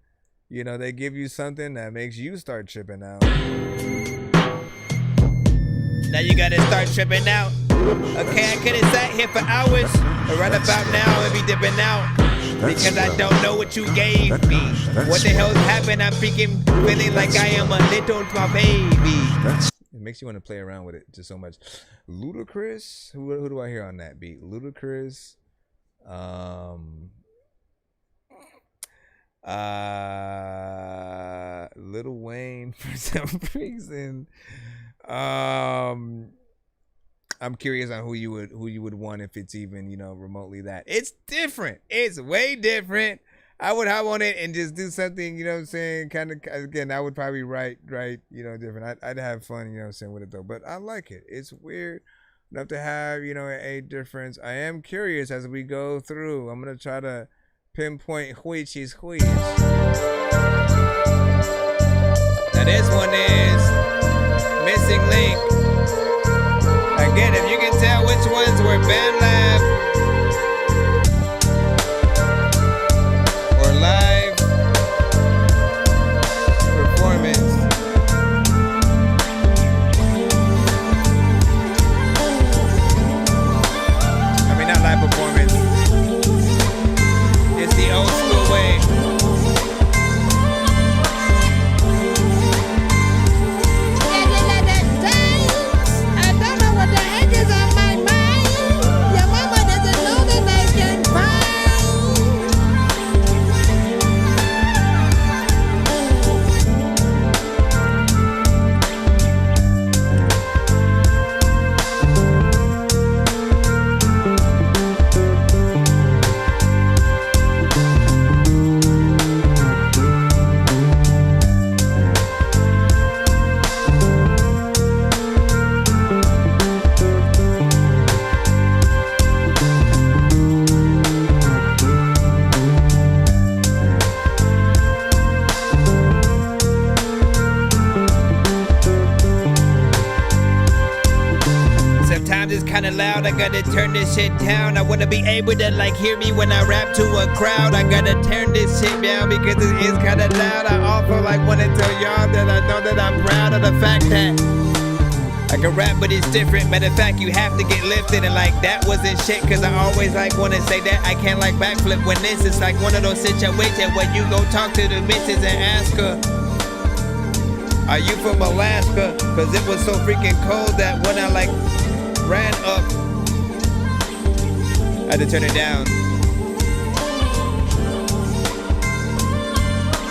you know, they give you something that makes you start tripping out. Now you gotta start tripping out. Okay, I could have sat here for hours, but right about now I'll be dipping out. Because I don't know what you gave me. What the hell's happened? I'm freaking feeling like I am a little small baby. It makes you want to play around with it just so much. Ludacris? Who do I hear on that beat? Ludacris. Lil Wayne for some reason. I'm curious on who you would want if it's even, you know, remotely that. It's different. It's way different. I would hop on it and just do something, you know what I'm saying? Kind of, again, I would probably write, you know, different. I'd have fun, you know what I'm saying, with it though. But I like it. It's weird enough to have, you know, a difference. I am curious as we go through. I'm going to try to pinpoint which is which. Now this one is Missing Link. Again, if you can tell which ones were BandLab or live performance. I mean, not live performance. It's the old school way. Kinda loud, I gotta turn this shit down. I wanna be able to like hear me when I rap to a crowd. I gotta turn this shit down because it is kinda loud. I also like wanna tell y'all that I know that I'm proud of the fact that I can rap, but it's different. Matter of fact, you have to get lifted, and like that wasn't shit. Cause I always like wanna say that I can't like backflip when this is like one of those situations where you go talk to the missus and ask her, are you from Alaska? Cause it was so freaking cold that when I like ran up, I had to turn it down.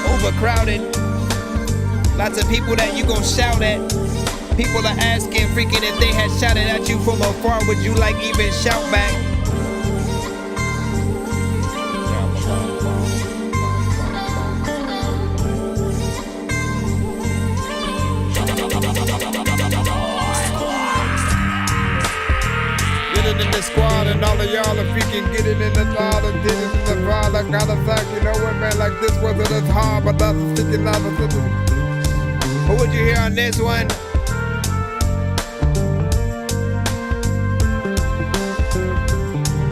Overcrowded. Lots of people that you gon' shout at. People are asking freaking if they had shouted at you from afar, would you like even shout back? In the squad and all of y'all are freaking getting in the lot and did it in the vibe. I gotta thank, you know what, man, like this wasn't as hard, but that's sticking out of it. Who would you hear on this one?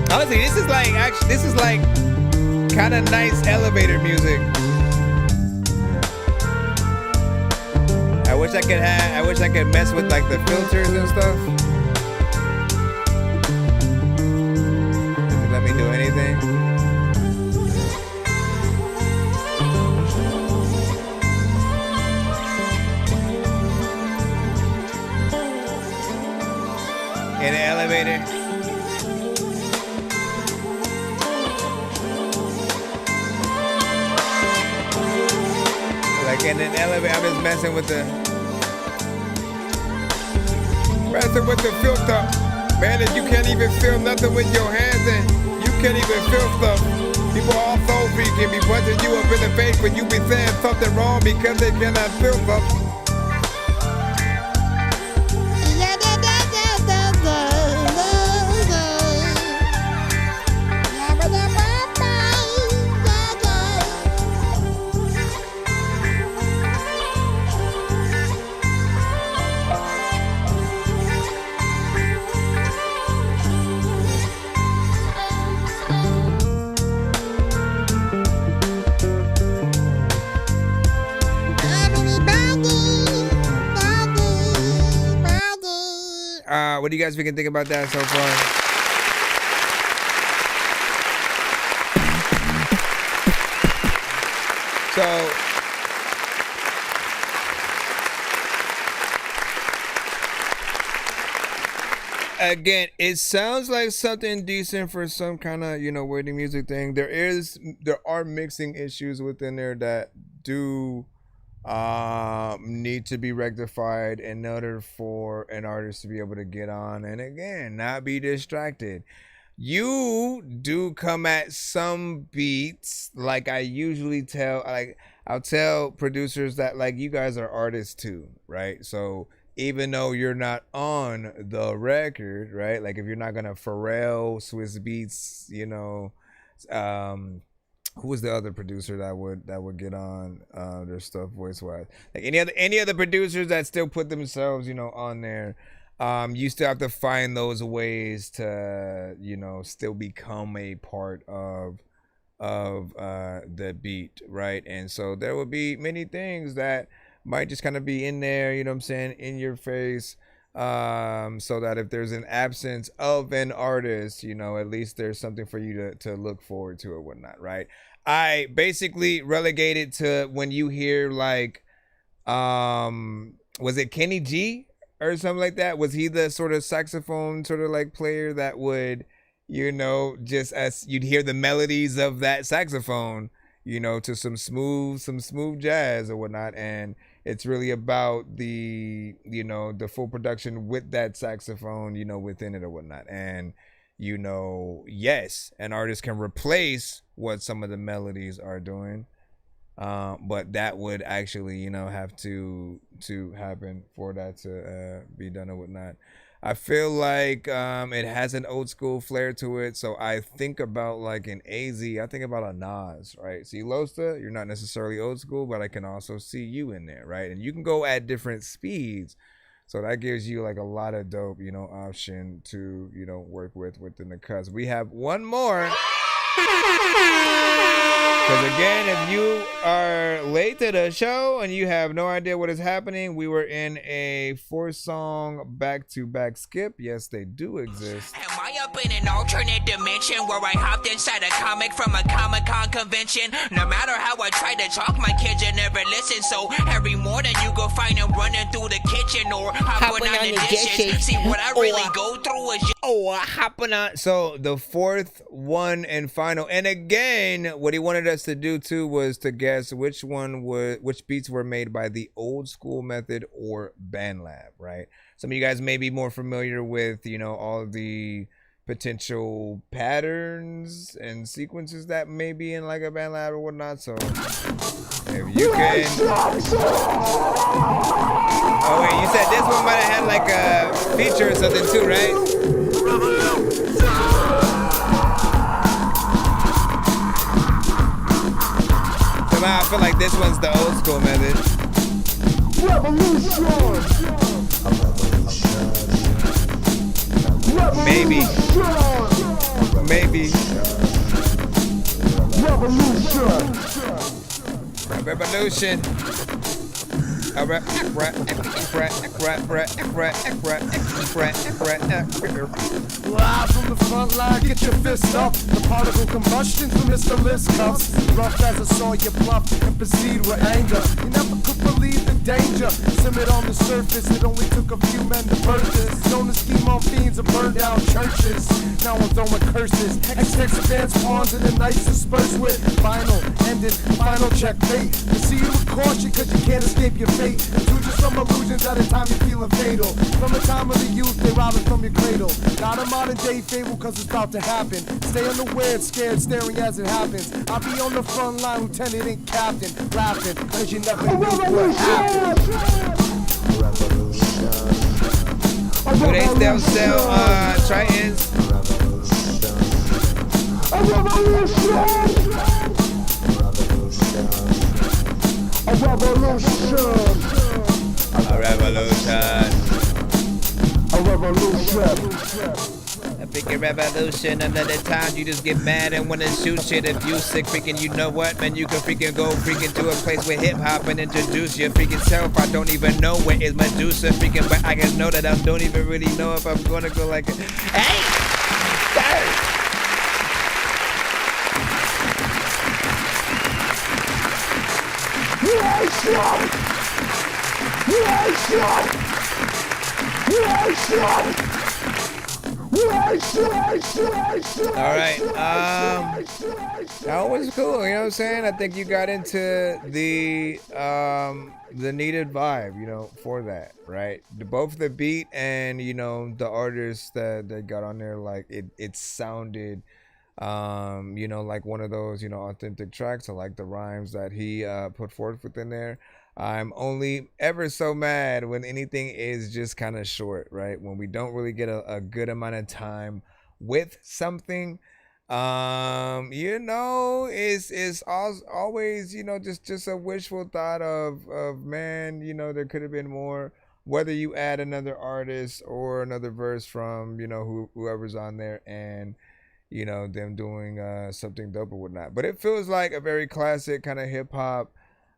Honestly, this is like kind of nice elevator music. I wish I could mess with like the filters and stuff. Let me do anything. In the elevator. Like in an elevator, I'm just messing with the filter. Man, if you can't even feel nothing with your hands and you can't even feel stuff. People all so freaking be punching you up in the face when you be saying something wrong because they cannot feel stuff. What do you guys think about that so far? So again, it sounds like something decent for some kind of, you know, wording music thing. There are mixing issues within there that do need to be rectified in order for an artist to be able to get on and again not be distracted. you do come at some beats like I usually tell. Like I'll tell producers that like you guys are artists too, right? So even though you're not on the record, right? Like if you're not gonna Pharrell, Swiss Beats, you know, who was the other producer that would get on their stuff voice wise? Like any other producers that still put themselves, you know, on there. You still have to find those ways to, you know, still become a part of the beat, right? And so there will be many things that might just kind of be in there, you know what I'm saying, in your face, so that if there's an absence of an artist, you know, at least there's something for you to look forward to or whatnot, right? I basically relegated to when you hear like, was it Kenny G or something like that? Was he the sort of saxophone sort of like player that would, you know, just as you'd hear the melodies of that saxophone, you know, to some smooth jazz or whatnot, and it's really about the, you know, the full production with that saxophone, you know, within it or whatnot. And, you know, yes, an artist can replace what some of the melodies are doing, but that would actually, you know, have to happen for that to be done or whatnot. I feel like it has an old school flair to it, so I think about like an AZ, I think about a Nas, right? See, Losta, you're not necessarily old school, but I can also see you in there, right? And you can go at different speeds, so that gives you like a lot of dope, you know, option to, you know, work with within the cuts. We have one more. Because again, if you are late to the show and you have no idea what is happening, we were in a 4-song back-to-back skip. Yes, they do exist. Am I up in an alternate dimension where I hopped inside a comic from a Comic-Con convention? No matter how I try to talk, my kids will never listen. So every morning you go find them running through the kitchen or hopping on the dishes. See, what I really go through is hopping on. So the fourth one and final. And again, what he wanted us to do too was to guess which beats were made by the old school method or BandLab, right? Some of you guys may be more familiar with, you know, all the potential patterns and sequences that may be in like a BandLab or whatnot. So if you can, oh wait, you said this one might have had like a feature or something too, right? Somehow I feel like this one's the old school method. Maybe. Revolution. Live from the front line, get your fist up. The particle combustion from Mr. List cuffs. Rough as I saw you bluff and proceed with anger. You never could believe the danger. Simmered on the surface, it only took a few men to birth this. Known to scheme on fiends and burn down churches. Now I'm throwing curses. X-Tex advance pawns and the nights dispersed with vinyl. Ended, final checkmate. Proceed with caution cause you can't escape your fate. Two just from illusions at a time you're feeling fatal. From the time of the youth, they rob it from your cradle. Not a modern day fable cause it's about to happen. Stay unaware, scared, staring as it happens. I'll be on the front line, lieutenant and captain. Laughing cause you never knew what happened. Do they still sell Tritons? A revolution! A revolution! A revolution. A revolution. A freaking revolution. Another time you just get mad and wanna shoot shit. If you sick, freaking, you know what, man? You can freaking go freaking to a place with hip hop and introduce your freaking self. I don't even know where is Medusa freaking, but I can know that I don't even really know if I'm gonna go like, hey, sir. All right, that was cool, you know what I'm saying? I think you got into the the needed vibe, you know, for that, right? Both the beat and, you know, the artists that got on there, like it sounded, you know, like one of those, you know, authentic tracks. I like the rhymes that he put forth within there. I'm only ever so mad when anything is just kind of short, right? When we don't really get a good amount of time with something. You know, it's always, you know, just a wishful thought of man, you know, there could have been more, whether you add another artist or another verse from, you know, whoever's on there, and you know, them doing something dope or whatnot. But it feels like a very classic kind of hip hop,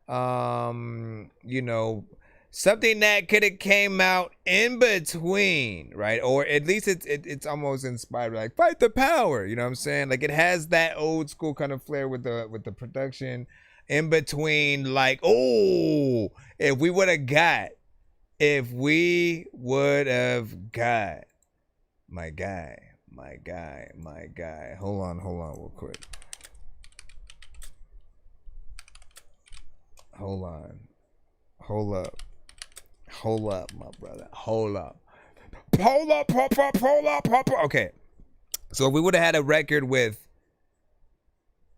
you know, something that could have came out in between, right? Or at least it's almost inspired, like Fight the Power, you know what I'm saying? Like it has that old school kind of flair with the production in between, like, oh, if we would have got my guy. Hold on real quick. Hold up, my brother. Hold up. Okay. So if we would have had a record with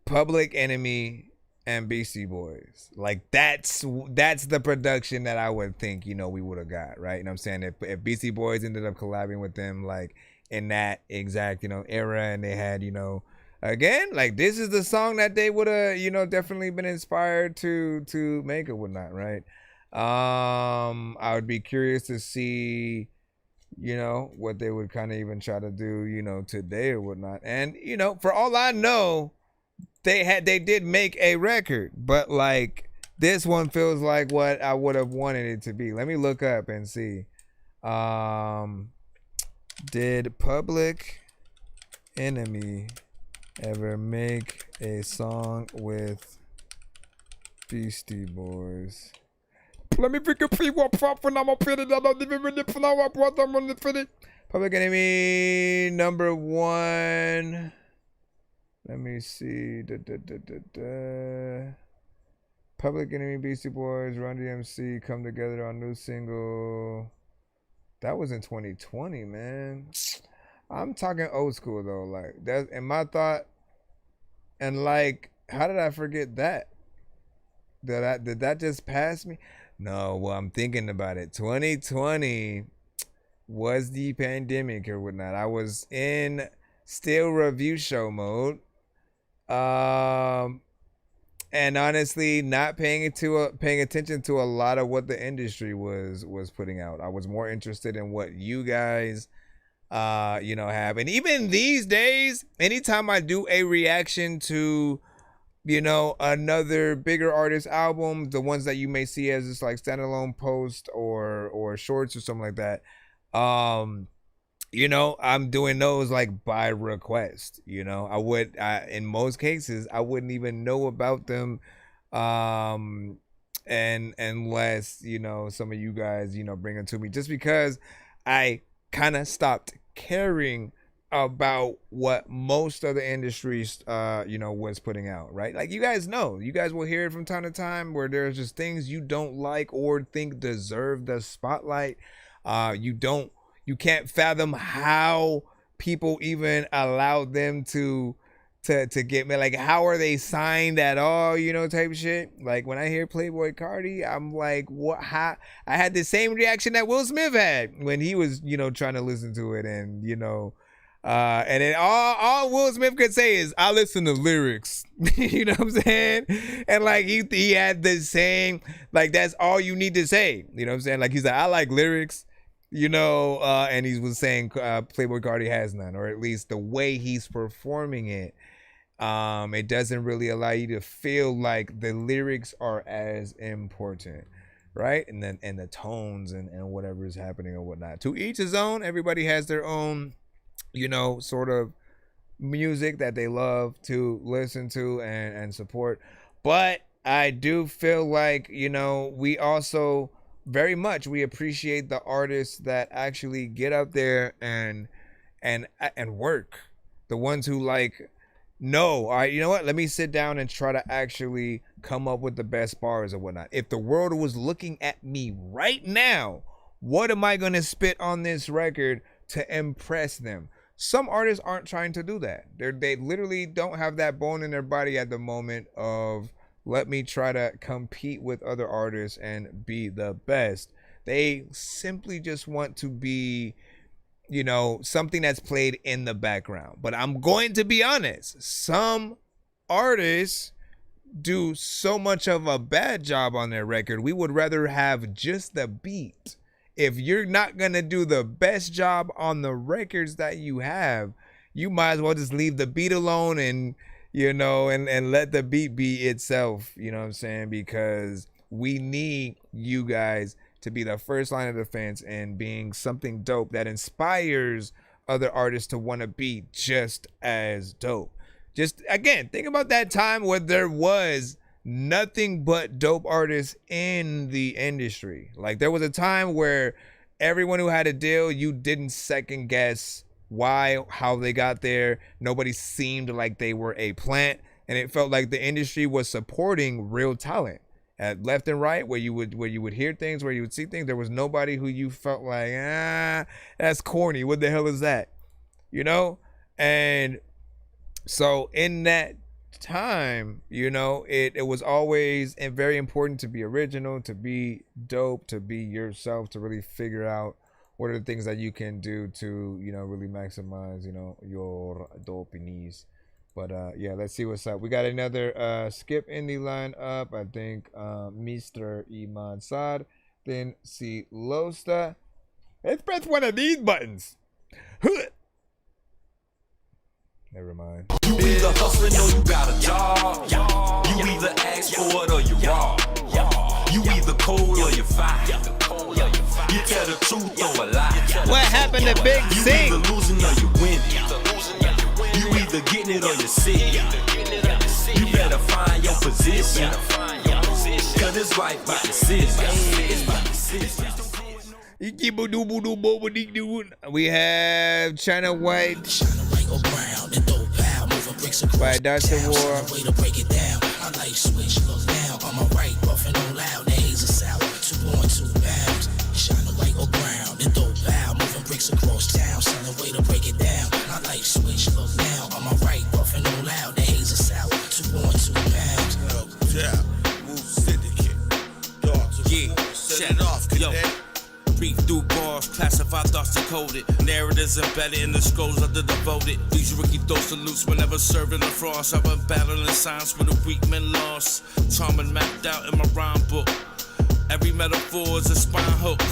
Public Enemy and Beastie Boys, like that's the production that I would think, you know, we would have got, right? You know what I'm saying? If Beastie Boys ended up collabing with them, like in that exact, you know, era, and they had, you know, again, like this is the song that they would have, you know, definitely been inspired to make or whatnot, right? I would be curious to see, you know, what they would kind of even try to do, you know, today or whatnot. And, you know, for all I know, they did make a record, but like this one feels like what I would have wanted it to be. Let me look up and see. Did Public Enemy ever make a song with Beastie Boys? Let me pick a pre-warp when I'm up in it. I don't even really know what I'm on the finish. Public Enemy number 1. Let me see. Public Enemy, Beastie Boys, Run DMC come together on new single. That was in 2020, man. I'm talking old school though. Like that's in my thought. And like, how did I forget that? Did that just pass me? No, well, I'm thinking about it. 2020 was the pandemic or whatnot. I was in still review show mode. And honestly, not paying attention to a lot of what the industry was putting out. I was more interested in what you guys, you know, have. And even these days, anytime I do a reaction to, you know, another bigger artist album, the ones that you may see as just like standalone post or shorts or something like that, you know, I'm doing those like by request. You know, in most cases I wouldn't even know about them, and unless, you know, some of you guys, you know, bring it to me, just because I kind of stopped caring about what most of the industries, you know, was putting out, right? Like you guys know, you guys will hear it from time to time where there's just things you don't like or think deserve the spotlight. You can't fathom how people even allow them to get me. Like, how are they signed at all, you know, type of shit. Like when I hear Playboy Cardi, I'm like, what? How? I had the same reaction that Will Smith had when he was, you know, trying to listen to it, and you know, and then all Will Smith could say is, I listen to lyrics. You know what I'm saying? And like he had the same, like that's all you need to say. You know what I'm saying? Like he's like, I like lyrics. You know, and he was saying Playboy Cardi has none, or at least the way he's performing it, it doesn't really allow you to feel like the lyrics are as important, right? And then the tones and whatever is happening or whatnot. To each his own. Everybody has their own, you know, sort of music that they love to listen to and support. But I do feel like, you know, we also very much we appreciate the artists that actually get out there and work, the ones who like no, all right, you know what? Let me sit down and try to actually come up with the best bars or whatnot. If the world was looking at me right now, what am I going to spit on this record to impress them? Some artists aren't trying to do that. They literally don't have that bone in their body at the moment of, let me try to compete with other artists and be the best. They simply just want to be, you know, something that's played in the background. But I'm going to be honest, some artists do so much of a bad job on their record. We would rather have just the beat. If you're not going to do the best job on the records that you have, you might as well just leave the beat alone and, you know, and let the beat be itself, you know what I'm saying? Because we need you guys to be the first line of defense and being something dope that inspires other artists to want to be just as dope. Just, again, think about that time where there was nothing but dope artists in the industry. Like, there was a time where everyone who had a deal, you didn't second guess why, how they got there. Nobody seemed like they were a plant, and it felt like the industry was supporting real talent at left and right, where you would hear things, where you would see things. There was nobody who you felt like, that's corny. What the hell is that? You know? And so in that time, you know, it was always very important to be original, to be dope, to be yourself, to really figure out what are the things that you can do to, you know, really maximize, you know, your dopiness. But yeah, let's see what's up. We got another skip in the line up. I think Mr. Iman Saad. Then see Losta. Let's press one of these buttons. Never mind. You either hustling or you got a job. You either ask for it or you rob. You either cold or you fire. You tell the truth or a lie. What happened to Big Sing? You either losing or you winning. You either getting it or you sick. You better find your position. Cause it's right by decision. We have China White by Dr. War. I like switch, look now, on my right, buffing on loud, the haze is sour, 2.2 pounds, shine white or brown, then throw bow, moving bricks across town, son, a way to break it down. I like switch, look now, on my right, buffing on loud, the haze is sour, 2.2 pounds. Yeah, move syndicate, dogs, yeah, set it off, cadet. Read through bars, classify thoughts decoded. Narratives embedded in the scrolls of the devoted. These rookie throw salutes whenever serving the frost. I've been battling signs for the weak men lost. Trauma mapped out in my rhyme book. Every metaphor is a spine hook.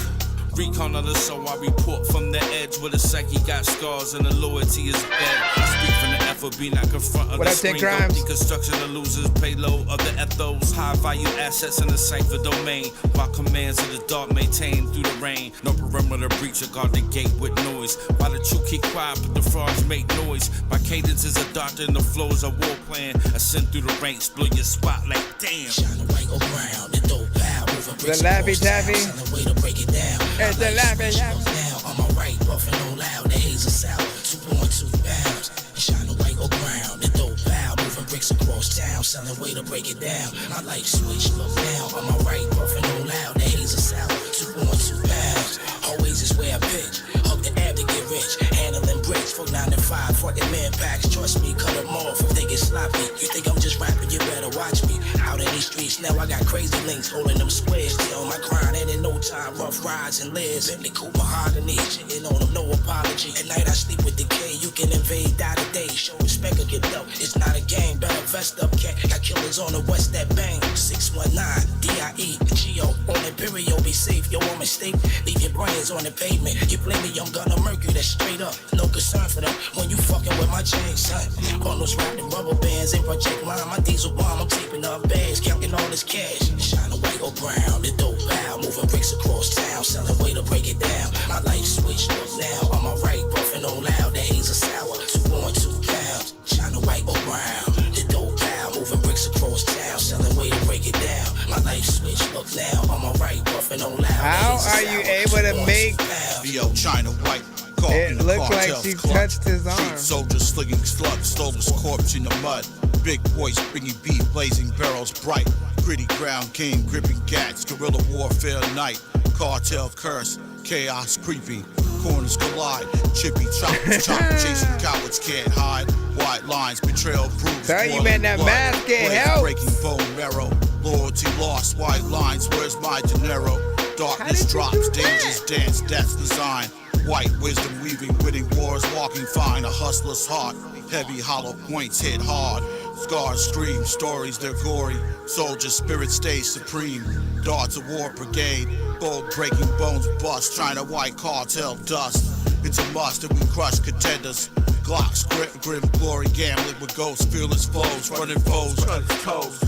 Recon on the soul, I report from the edge where the psyche got scars and the loyalty is bad. I speak from the FOB, not confront of the screen. Deconstruction of losers, payload of the ethos. High value assets in the cipher domain. While commands in the dark maintained through the rain. No perimeter breach or guard the gate with noise. While the truth keep quiet, but the frauds make noise. My cadence is a doctor and the flow is a war plan. Ascend through the ranks, blow your spot like damn. Shine white or brown, then throw pow, moving bricks the Laffy Taffy. Way to break it down. It's the Laffy Taffy. Now on my right, buffing on loud, the haze is sour, 2.2 pounds. Shine white or brown, then throw pow, moving bricks across town, selling way to break it down. I like switch, look now on my right, buffing on loud, the haze is sour, 2.2 pounds. Always is where I pitch, hug the ab to get rich, handling bricks, 4, 9, and 5, 40 man packs. Trust me, cut them off if they get sloppy. You think I'm just rapping, you better watch me. Out in these streets now, I got crazy links holding them squares. Stay on my grind, and in no time, rough rides and lives. Bentley Cooper, mahogany, shitting on them, no apology. At night I sleep with the K, you can invade die today. Show respect or get up, it's not a game. Better vest up, cat. Got killers on the west that bang. 619, DIE, Geo, on Imperial, be safe. Yo, on mistake, leave your brains on the pavement. You blame me, I'm gonna Mercury, that's straight up. No concern for them when you fucking with my chain, son. All those wrapped in rubber bands and project line. My diesel bomb, I'm taping up bags, counting all this cash. Shine white or brown, the dope bow, moving bricks across town, selling way to break it down. My life switch, look now, on my right, buffing on loud, the haze is sour, 2.2 pounds. Shine white or brown, the dope bow, moving bricks across town, selling way to break it down. My life switch, look now, on my right, buffing on loud. How are you able to make Yo, China White, Scarfing the looks like cartel's she clutch. touched his arm. Street soldiers slinging slugs, stole his corpse in the mud. Big boys bringing beef, blazing barrels bright. Gritty ground game, gripping gats, guerrilla warfare night. Cartel curse, chaos creeping. Corners collide, chippy choppers chop, chasing cowards can't hide. White lines, betrayal proves. Tell you, man, that mask can help. Breaking bone marrow, loyalty lost. White lines, where's my dinero? Darkness drops, dangers dance, that's design. White wisdom weaving, winning wars, walking fine. A hustler's heart, heavy hollow points hit hard. Scars stream, stories they're gory. Soldier spirit stays supreme. Darts of war brigade, bold breaking bones bust. Trying to white cartel dust. It's a must that we crush contenders. Glocks, grim glory, gambling with ghosts, fearless foes, running foes, cut his toes.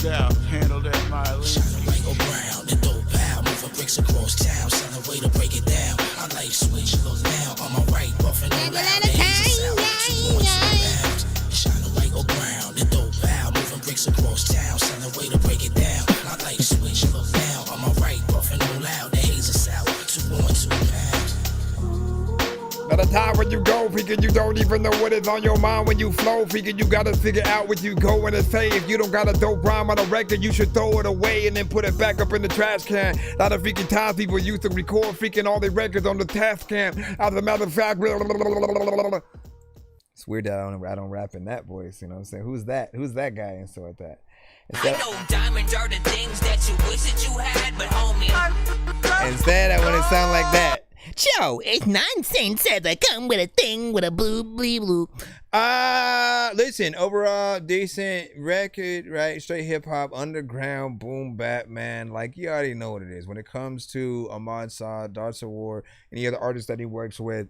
Yeah, handle that, Miley. Shining like O'Brown, the dope pow, moving bricks across town, selling way to break it down. I like switch, look now, on my right, buffing all loud. The haze is out, 2 pounds. Shining like O'Brown, the dope pow, moving bricks across town, selling way to break it down. I like switch, look now, on my right, buffing all loud. The haze is out, 2 pounds. By the time when you go, freaking you don't even know what is on your mind when you flow. Freaking you gotta figure out what you going to say. If you don't got a dope rhyme on a record, you should throw it away and then put it back up in the trash can. A lot of freaking times people used to record freaking all their records on the task cam. As a matter of fact, it's weird that I don't rap in that voice. You know what I'm saying? Who's that? Who's that guy and stuff like that? I know diamonds are the things that you wish that you had, but homie. Instead, I want to sound like that. Joe, it's nonsense as I come with a thing with a blue. Listen, overall, decent record, right? Straight hip hop, underground, boom bap, man. Like, you already know what it is. When it comes to Ahmad Saad, Darts of War, any other artists that he works with,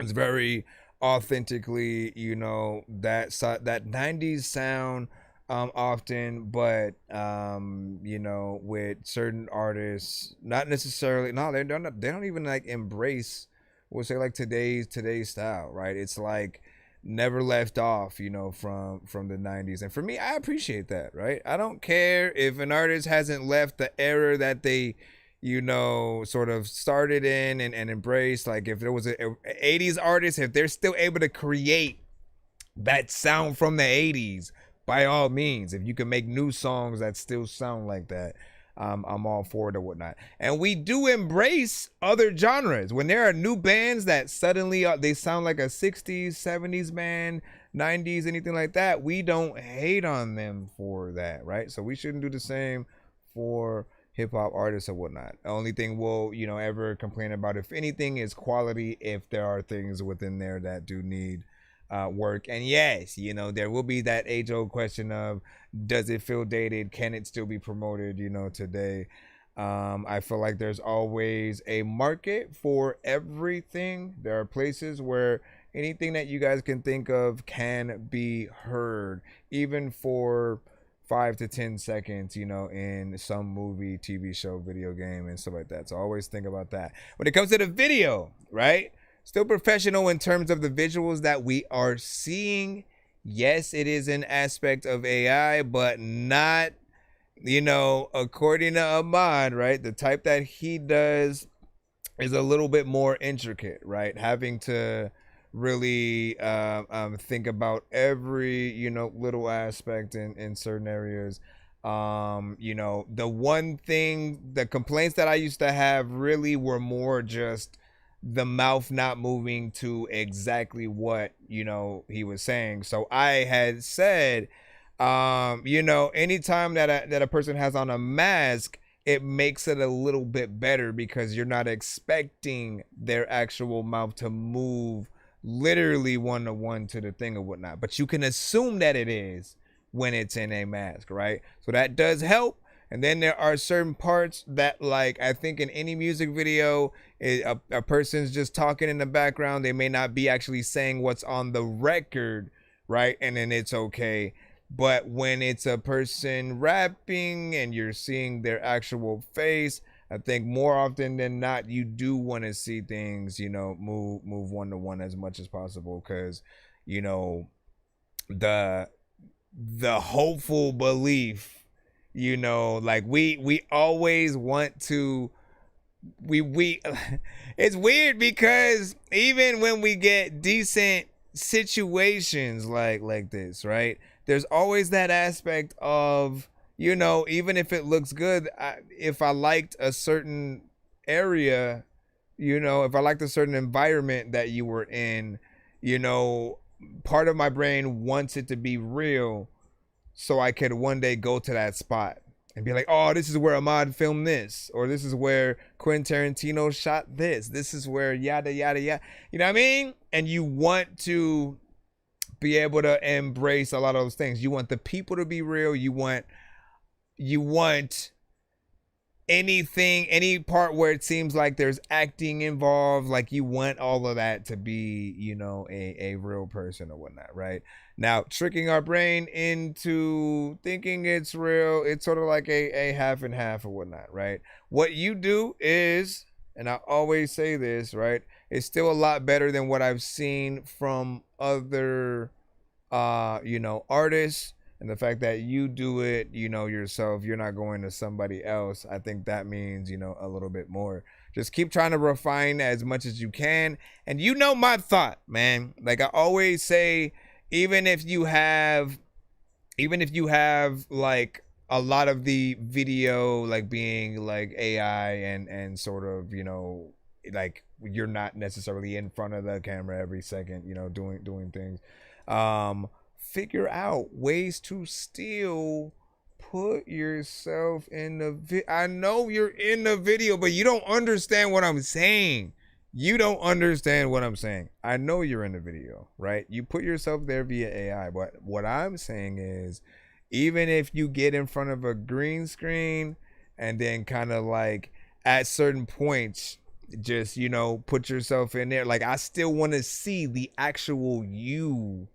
it's very authentically, you know, that 90s sound. Often, but you know, with certain artists, not necessarily. No, they don't even like embrace, we'll say, like today's style, right? It's like never left off, you know, from the 90s. And for me, I appreciate that, right? I don't care if an artist hasn't left the era that they, you know, sort of started in and embraced. Like if there was a 80s artist, if they're still able to create that sound from the 80s, by all means, if you can make new songs that still sound like that, I'm all for it or whatnot. And we do embrace other genres. When there are new bands that suddenly they sound like a 60s, 70s band, 90s, anything like that, we don't hate on them for that, right? So we shouldn't do the same for hip-hop artists or whatnot. The only thing we'll, you know, ever complain about, if anything, is quality, if there are things within there that do need work. And yes, you know, there will be that age-old question of, does it feel dated? Can it still be promoted, you know, today? I feel like there's always a market for everything. There are places where anything that you guys can think of can be heard, even for 5 to 10 seconds, you know, in some movie, TV show, video game, and stuff like that. So always think about that. When it comes to the video, right? Still professional in terms of the visuals that we are seeing. Yes, it is an aspect of AI, but not, you know, according to Ahmad, right? The type that he does is a little bit more intricate, right? Having to really think about every, you know, little aspect in certain areas. You know, the one thing, the complaints that I used to have really were more just the mouth not moving to exactly what, you know, he was saying. So I had said, you know, anytime that a person has on a mask, it makes it a little bit better because you're not expecting their actual mouth to move literally one-to-one to the thing or whatnot. But you can assume that it is when it's in a mask, right? So that does help. And then there are certain parts that, like, I think in any music video, a person's just talking in the background. They may not be actually saying what's on the record, right? And then it's okay. But when it's a person rapping and you're seeing their actual face, I think more often than not, you do want to see things, you know, move one-to-one as much as possible. Because, you know, the hopeful belief, you know, like we always want to we it's weird because even when we get decent situations like this, right? There's always that aspect of, you know, even if it looks good, if I liked a certain area, you know, if I liked a certain environment that you were in, you know, part of my brain wants it to be real so I could one day go to that spot and be like, oh, this is where Ahmad filmed this, or this is where Quentin Tarantino shot this. This is where yada, yada, yada. You know what I mean? And you want to be able to embrace a lot of those things. You want the people to be real. You want anything, any part where it seems like there's acting involved, like you want all of that to be, you know, a real person or whatnot, right? Now, tricking our brain into thinking it's real, it's sort of like a half and half or whatnot, right? What you do is, and I always say this, right? It's still a lot better than what I've seen from other, you know, artists. And the fact that you do it, you know, yourself, you're not going to somebody else. I think that means, you know, a little bit more. Just keep trying to refine as much as you can. And you know my thought, man. Like I always say, even if you have like a lot of the video like being like AI and sort of, you know, like you're not necessarily in front of the camera every second, you know, doing things. Figure out ways to still put yourself in the I know you're in the video, but you don't understand what I'm saying. You don't understand what I'm saying. I know you're in the video, right? You put yourself there via AI, but what I'm saying is, even if you get in front of a green screen and then kind of like at certain points, just, you know, put yourself in there. Like I still want to see the actual you,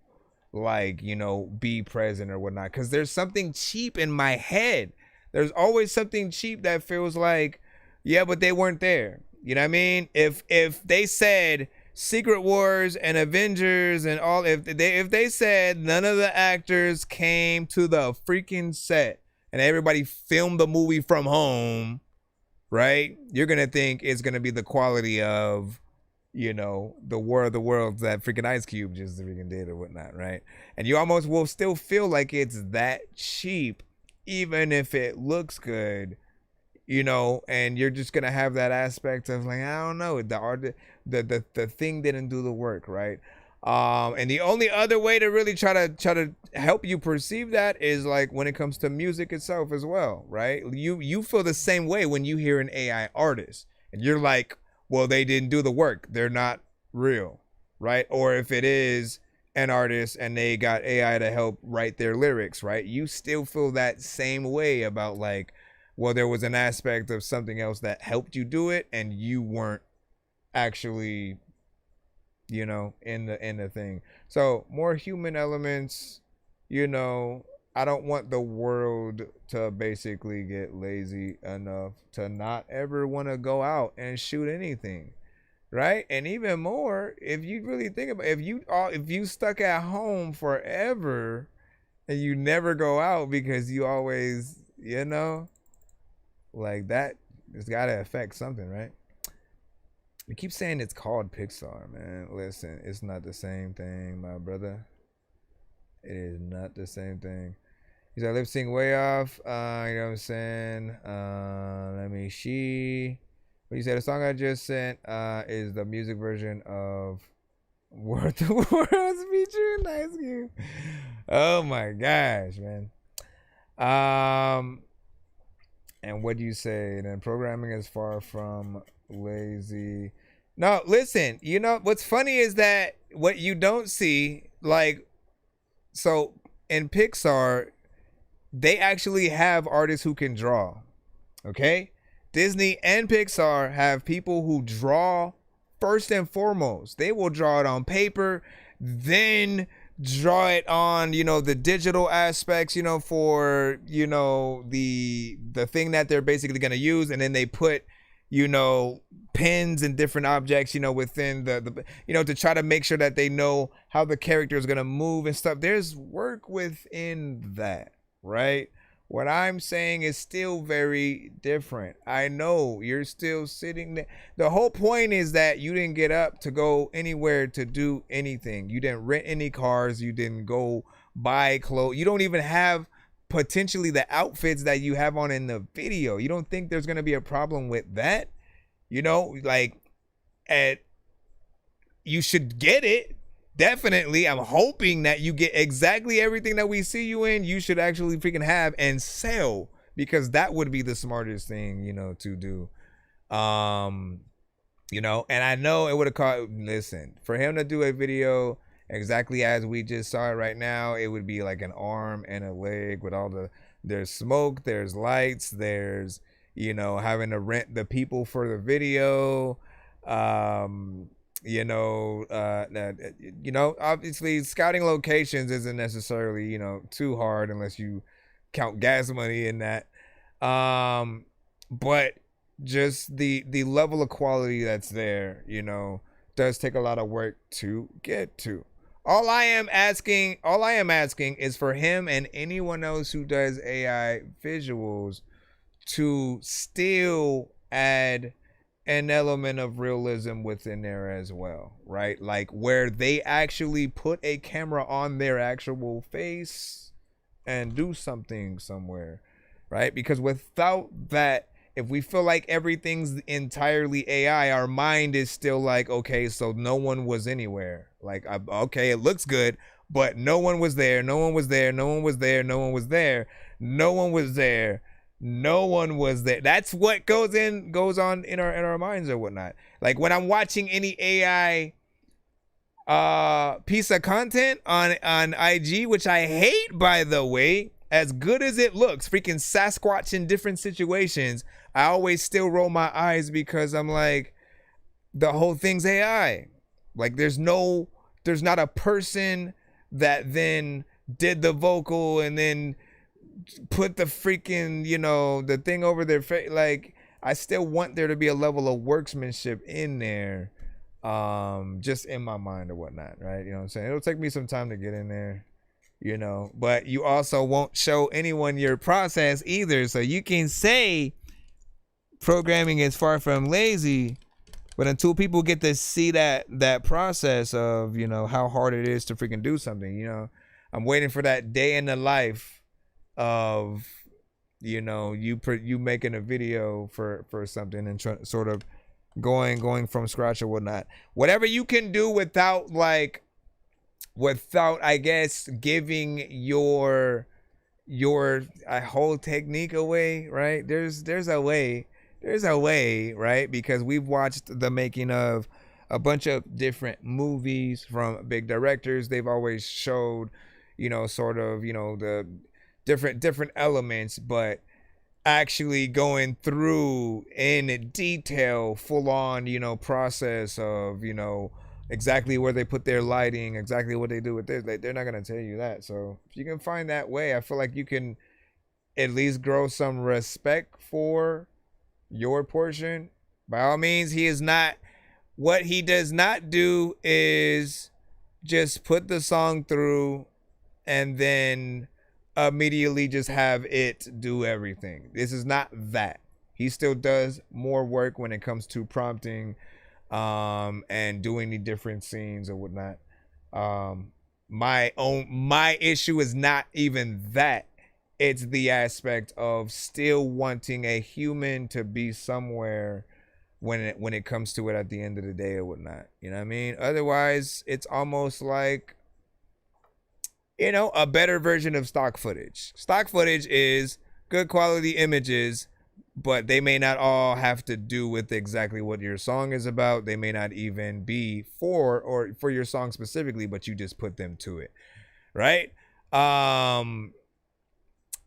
like, you know, be present or whatnot, because there's something cheap in my head. There's always something cheap that feels like, yeah, but they weren't there. You know what I mean? If they said Secret Wars and Avengers and all, if they said none of the actors came to the freaking set and everybody filmed the movie from home, right? You're gonna think it's gonna be the quality of, you know, the War of the Worlds that freaking Ice Cube just freaking did or whatnot, right? And you almost will still feel like it's that cheap, even if it looks good, you know, and you're just gonna have that aspect of like, I don't know, the art, the thing didn't do the work, right? And the only other way to really try to help you perceive that is like when it comes to music itself as well, right? You feel the same way when you hear an AI artist, and you're like, well, they didn't do the work. They're not real, right? Or if it is an artist and they got AI to help write their lyrics, right? You still feel that same way about like, well, there was an aspect of something else that helped you do it and you weren't actually, you know, in the thing. So more human elements, you know. I don't want the world to basically get lazy enough to not ever want to go out and shoot anything, right? And even more, if you really think about it, if you stuck at home forever and you never go out because you always, you know, like that, it's got to affect something, right? We keep saying it's called Pixar, man. Listen, it's not the same thing, my brother. It is not the same thing. He's like, lip sync way off. You know what I'm saying? Let me see. What you said, the song I just sent is the music version of War of the Worlds featuring Ice Cube. Oh my gosh, man. And what do you say? Then programming is far from lazy. No, listen, you know, what's funny is that what you don't see, like, so in Pixar, they actually have artists who can draw, okay? Disney and Pixar have people who draw first and foremost. They will draw it on paper, then draw it on, you know, the digital aspects, you know, for, you know, the thing that they're basically going to use. And then they put, you know, pins and different objects, you know, within the you know, to try to make sure that they know how the character is going to move and stuff. There's work within that, right? What I'm saying is still very different. I know you're still sitting there. The whole point is that you didn't get up to go anywhere to do anything. You didn't rent any cars. You didn't go buy clothes. You don't even have potentially the outfits that you have on in the video. You don't think there's going to be a problem with that? You know, like, you should get it. Definitely. I'm hoping that you get exactly everything that we see you in. You should actually freaking have and sell, because that would be the smartest thing, you know, to do. You know, and I know it would have caught, listen, for him to do a video exactly as we just saw it right now, it would be like an arm and a leg with all there's smoke, there's lights, there's, you know, having to rent the people for the video. You know, obviously scouting locations isn't necessarily, you know, too hard unless you count gas money in that. But just the level of quality that's there, you know, does take a lot of work to get to. All I am asking is for him and anyone else who does AI visuals to still add an element of realism within there as well, right? Like where they actually put a camera on their actual face and do something somewhere, right? Because without that, if we feel like everything's entirely AI, our mind is still like, okay, so no one was anywhere. Like, okay, it looks good, but no one was there, no one was there, no one was there, no one was there, no one was there. No one was there. That's what goes on in our minds or whatnot. Like when I'm watching any AI piece of content on IG, which I hate, by the way, as good as it looks, freaking Sasquatch in different situations, I always still roll my eyes because I'm like, the whole thing's AI. Like there's not a person that then did the vocal and then put the freaking, you know, the thing over their face. Like I still want there to be a level of workmanship in there, just in my mind or whatnot, right? You know what I'm saying? It'll take me some time to get in there, you know, but you also won't show anyone your process either. So you can say programming is far from lazy, but until people get to see that process of, you know, how hard it is to freaking do something, you know, I'm waiting for that day in the life of, you know, you making a video for something and sort of going from scratch or whatnot. Whatever you can do without I guess giving your whole technique away, right? There's a way, right? Because we've watched the making of a bunch of different movies from big directors. They've always showed, you know, sort of, you know, the different elements, but actually going through in detail, full on, you know, process of, you know, exactly where they put their lighting, exactly what they do with this. They're not going to tell you that. So if you can find that way, I feel like you can at least grow some respect for your portion. By all means, what he does not do is just put the song through and then immediately just have it do everything. This is not that. He still does more work when it comes to prompting and doing the different scenes or whatnot. My issue is not even that. It's the aspect of still wanting a human to be somewhere when it comes to it at the end of the day or whatnot. You know what I mean? Otherwise, it's almost like, you know, a better version of stock footage. Stock footage is good quality images, but they may not all have to do with exactly what your song is about. They may not even be for your song specifically, but you just put them to it, right?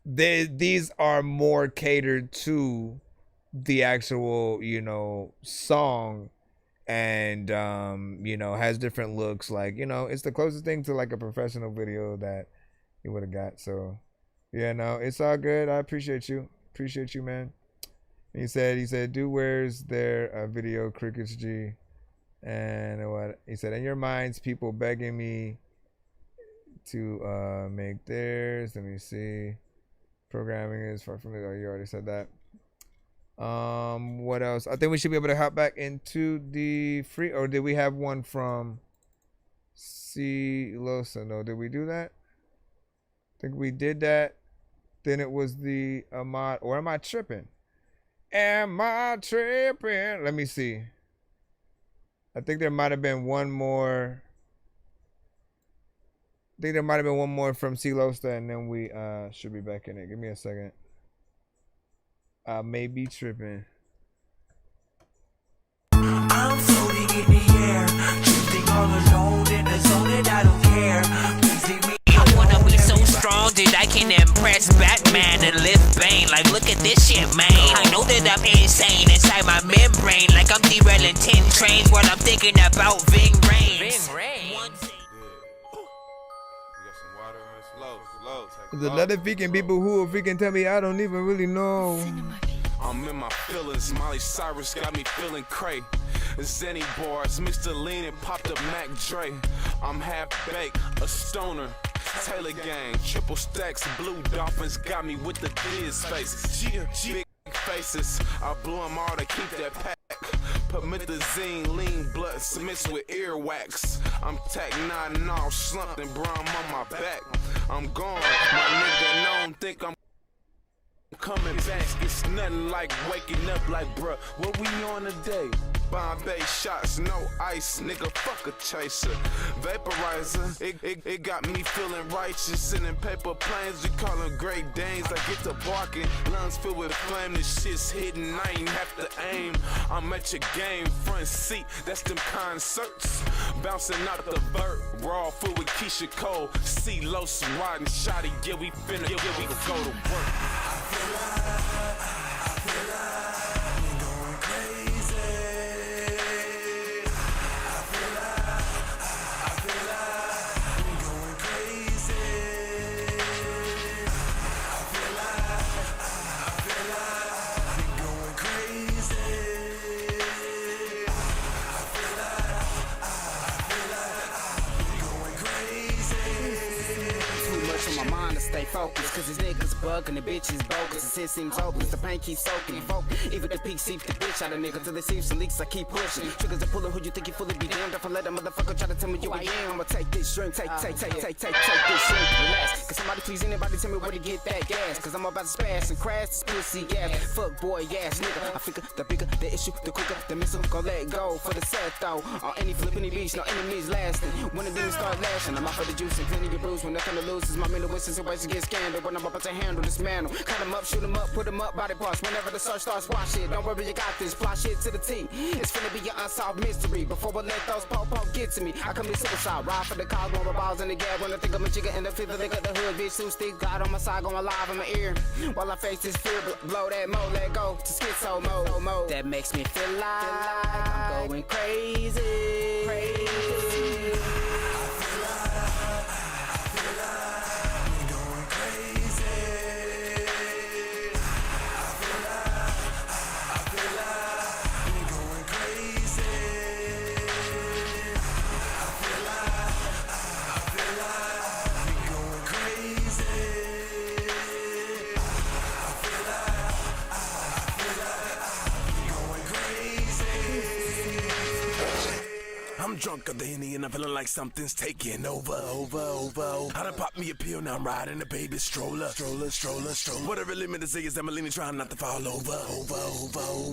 These are more catered to the actual, you know, song, and you know, has different looks. Like, you know, it's the closest thing to like a professional video that you would have got. So yeah, no, it's all good. I appreciate you, man. He said, dude, where's their video, Crickets G? And what he said, in your minds, people begging me to make theirs. Let me see. Programming is far from it. Oh, you already said that. What else? I think we should be able to hop back into the free, or did we have one from C. Losa? No, did we do that? I think we did that. Then it was the Ahmad, or am I tripping? Am I tripping? Let me see. I think there might have been one more. I think there might have been one more from C. Losa, and then we should be back in it. Give me a second. I may be tripping. I'm floating in the air, drifting all alone in the zone and I don't care. Please leave me. I wanna be so strong that I can impress Batman and lift Bane. Like, look at this shit, man. I know that I'm insane inside my membrane. Like I'm derailing 10 trains while I'm thinking about Ving Rhames. The letter freaking people who freaking tell me I don't even really know. I'm in my feelings. Molly Cyrus got me feeling cray. Zenny bars, mixed a lean and popped a Mac Dre. I'm half baked, a stoner. Taylor gang, triple stacks, blue dolphins got me with the Diz face. Big faces, I blew them all to keep that pack. Promethazine, lean blood mixed with earwax. I'm tack 9 and all slumped and bro, I'm on my back. I'm gone, my nigga, no, don't think I'm coming back. It's nothing like waking up like, bruh, what we on today? Bombay shots, no ice, nigga, fuck a chaser. Vaporizer, it got me feeling righteous. Sending paper planes, we call them Great Danes. I get to barking, lungs filled with flame. This shit's hidden, I ain't have to aim. I'm at your game, front seat, that's them concerts. Bouncing out the vert, raw food with Keisha Cole. C. Los riding shotty, yeah, we finna, yeah, we gon' go to work. I feel like going crazy. I feel like going crazy. I feel like going crazy. I feel like going crazy. Too much on my mind to stay focused, cause these niggas bugging the bitches bogus. The shit seems hopeless, the pain keeps soaking. Even the peak seeps the bitch out of niggas till they see some leaks. I keep pushing. Triggers are pulling, who you think you fully be damned? If I let a motherfucker try to tell me you I am, I'ma take this drink, take this drink, relax. Can somebody please anybody tell me where to get that gas? Cause I'm about to spaz and crash this pussy ass. Fuck boy ass nigga. I figure the bigger the issue, the quicker the missile gon' let go for the set though. On any flip, any beach, no enemies lasting. When the demons start lashing, I'm out for the juice and cleaning your bruise. When nothing to lose is my mental situation get scandal. When I'm about to handle this mantle, cut them up, shoot them up, put them up, body parts. Whenever the search starts, watch it. Don't worry, you got this. Fly shit to the T. It's finna be your unsolved mystery. Before I let those po-po get to me, I commit suicide. Ride for the cause, one with balls in the gap. When I think I'm a chicken in the field, they got the hood, bitch, two stick. God on my side, going live in my ear. While I face this fear, blow that mode, let go to schizo mode. That makes me feel like I'm going crazy. I'm drunk of the Henny and I'm feeling like something's taking over. I done popped me a pill, now I'm riding the baby stroller. What I really meant to say is I'm leaning trying not to fall over.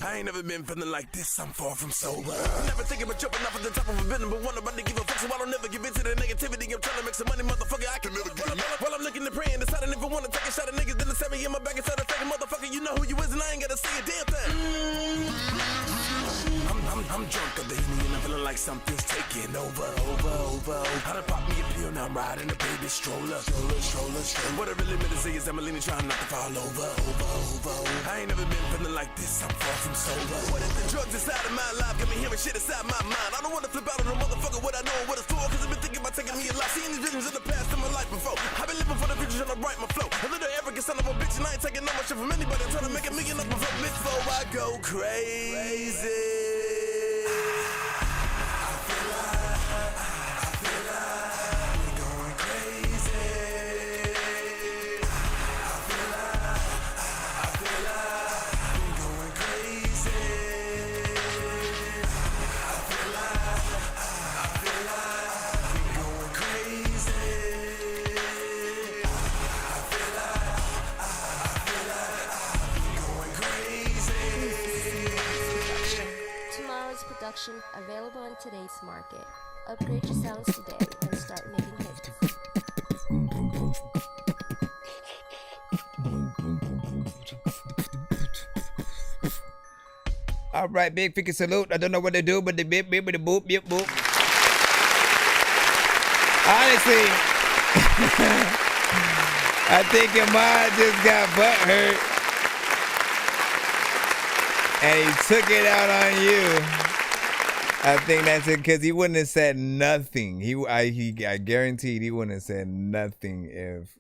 I ain't never been feeling like this, I'm far from sober. Never thinking about jumping off at the top of a building, but one about to give a fuck, so I don't never give in to the negativity. I'm trying to make some money, motherfucker, I can never get enough. While I'm looking to pray and deciding if I want to take a shot at niggas, then it's me in my back instead of faking motherfucker, you know who you is and I ain't gotta say a damn thing. I'm drunk of the Henny and I'm feeling like something's taking over. I done popped me a pill, now I'm riding the baby stroller. What I really meant to say is I'm leaning trying not to fall over. I ain't never been feeling like this, I'm far from sober. What if the drugs inside of my life got me hearing shit inside my mind? I don't wanna flip out on a motherfucker what I know and what it's for, cause I've been thinking about taking me a lot. Seeing these visions in the past in my life before. I've been living for the future trying to write my flow. A little arrogant son of a bitch and I ain't taking no much shit from anybody. I'm trying to make a million up before I go crazy. I solution available in today's market. Upgrade your sounds today and start making hits. All right, big freaking salute. I don't know what to do, but the bip, bip, the boop, bip, boop. Honestly, I think your mom just got butt hurt, and he took it out on you. I think that's it, because he wouldn't have said nothing. I guaranteed he wouldn't have said nothing if